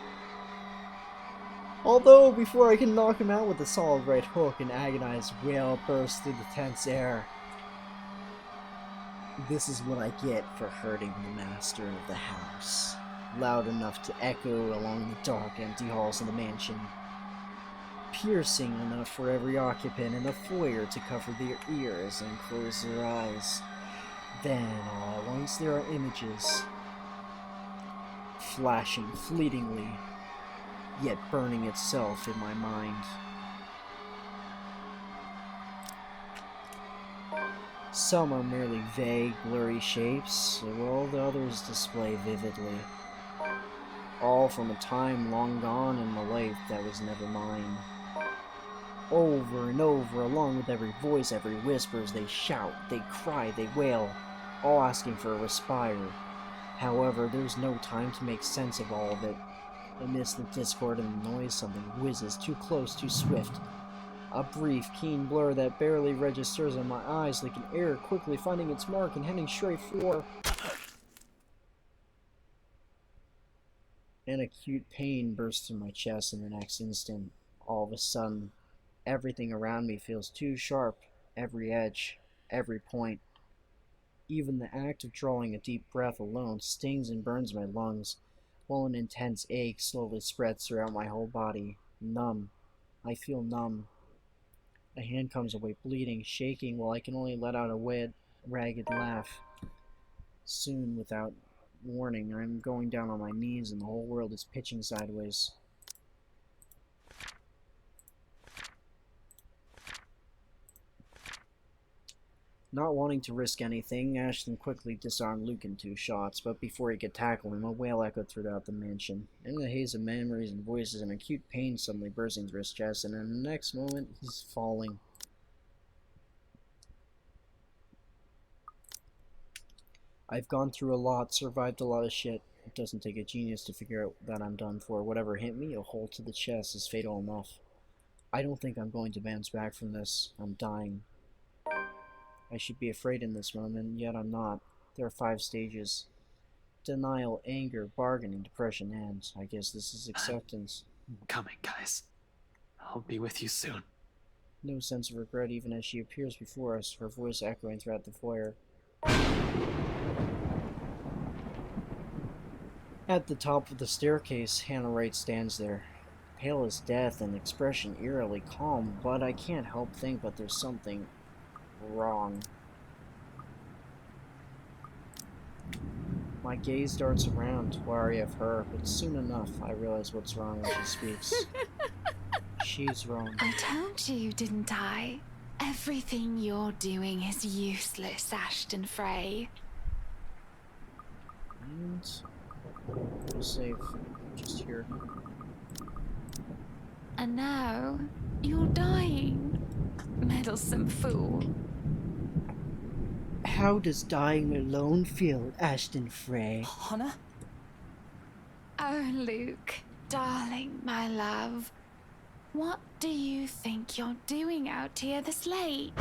Although, before I can knock him out with a solid right hook, an agonized wail bursts through the tense air. This is what I get for hurting the master of the house. Loud enough to echo along the dark, empty halls of the mansion. Piercing enough for every occupant in the foyer to cover their ears and close their eyes. Then, all at once, there are images. Flashing fleetingly, yet burning itself in my mind. Some are merely vague, blurry shapes, while the others display vividly. All from a time long gone in my life that was never mine. Over and over, along with every voice, every whisper, as they shout, they cry, they wail, all asking for a respite. However, there's no time to make sense of all of it. Amidst the discord and the noise, something whizzes too close, too swift. A brief, keen blur that barely registers in my eyes like an arrow quickly finding its mark and heading straight for... An acute pain bursts through my chest in the next instant. All of a sudden, everything around me feels too sharp, every edge, every point. Even the act of drawing a deep breath alone stings and burns my lungs, while an intense ache slowly spreads throughout my whole body. Numb. I feel numb. A hand comes away bleeding, shaking, while I can only let out a wet, ragged laugh. Soon, without warning, I'm going down on my knees and the whole world is pitching sideways. Not wanting to risk anything, Ashton quickly disarmed Luke in 2 shots, but before he could tackle him, a wail echoed throughout the mansion. In the haze of memories and voices, an acute pain suddenly bursting through his chest, and in the next moment, he's falling. I've gone through a lot, survived a lot of shit. It doesn't take a genius to figure out that I'm done for. Whatever hit me, a hole to the chest is fatal enough. I don't think I'm going to bounce back from this. I'm dying. I should be afraid in this moment, yet I'm not. There are 5 stages. Denial, anger, bargaining, depression, and I guess this is acceptance. I'm coming, guys. I'll be with you soon. No sense of regret even as she appears before us, her voice echoing throughout the foyer. At the top of the staircase, Hannah Wright stands there, pale as death and expression eerily calm, but I can't help think that there's something wrong. My gaze darts around, wary of her, but soon enough I realize what's wrong when she speaks. She's wrong. I told you, didn't I? Everything you're doing is useless, Ashton Frey. And we're safe. Just here. And now, you're dying. Meddlesome fool. How does dying alone feel, Ashton Frey? Hannah? Oh, Luke, darling, my love. What do you think you're doing out here this late?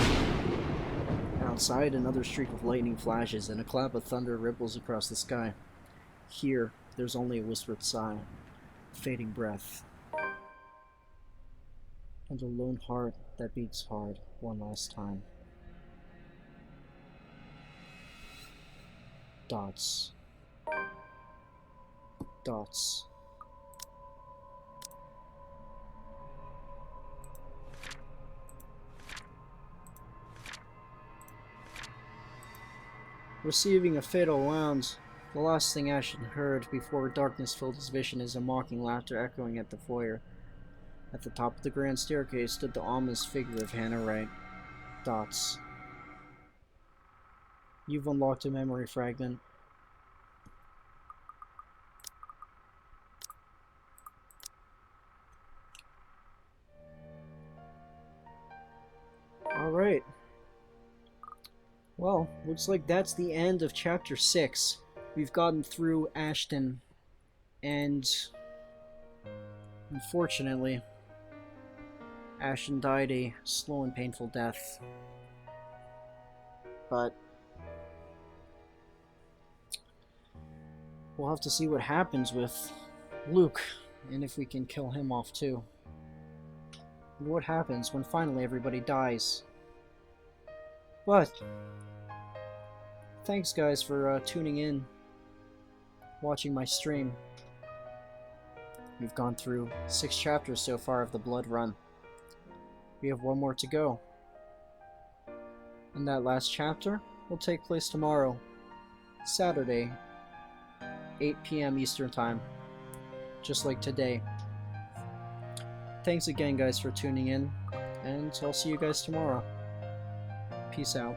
Outside, another streak of lightning flashes and a clap of thunder ripples across the sky. Here, there's only a whispered sigh, a fading breath, and a lone heart that beats hard one last time. Dots. Dots. Receiving a fatal wound, the last thing Ashton heard before darkness filled his vision is a mocking laughter echoing at the foyer. At the top of the grand staircase stood the ominous figure of Hannah Wright. Dots. You've unlocked a memory fragment. Alright. Well, looks like that's the end of Chapter 6. We've gotten through Ashton, and unfortunately, Ashton died a slow and painful death. But we'll have to see what happens with Luke, and if we can kill him off too. And what happens when finally everybody dies. But thanks guys for tuning in, watching my stream. We've gone through 6 chapters so far of the Blood Run. We have 1 more to go. And that last chapter will take place tomorrow, Saturday, 8 p.m. Eastern Time, just like today. Thanks again guys for tuning in, and I'll see you guys tomorrow. Peace out.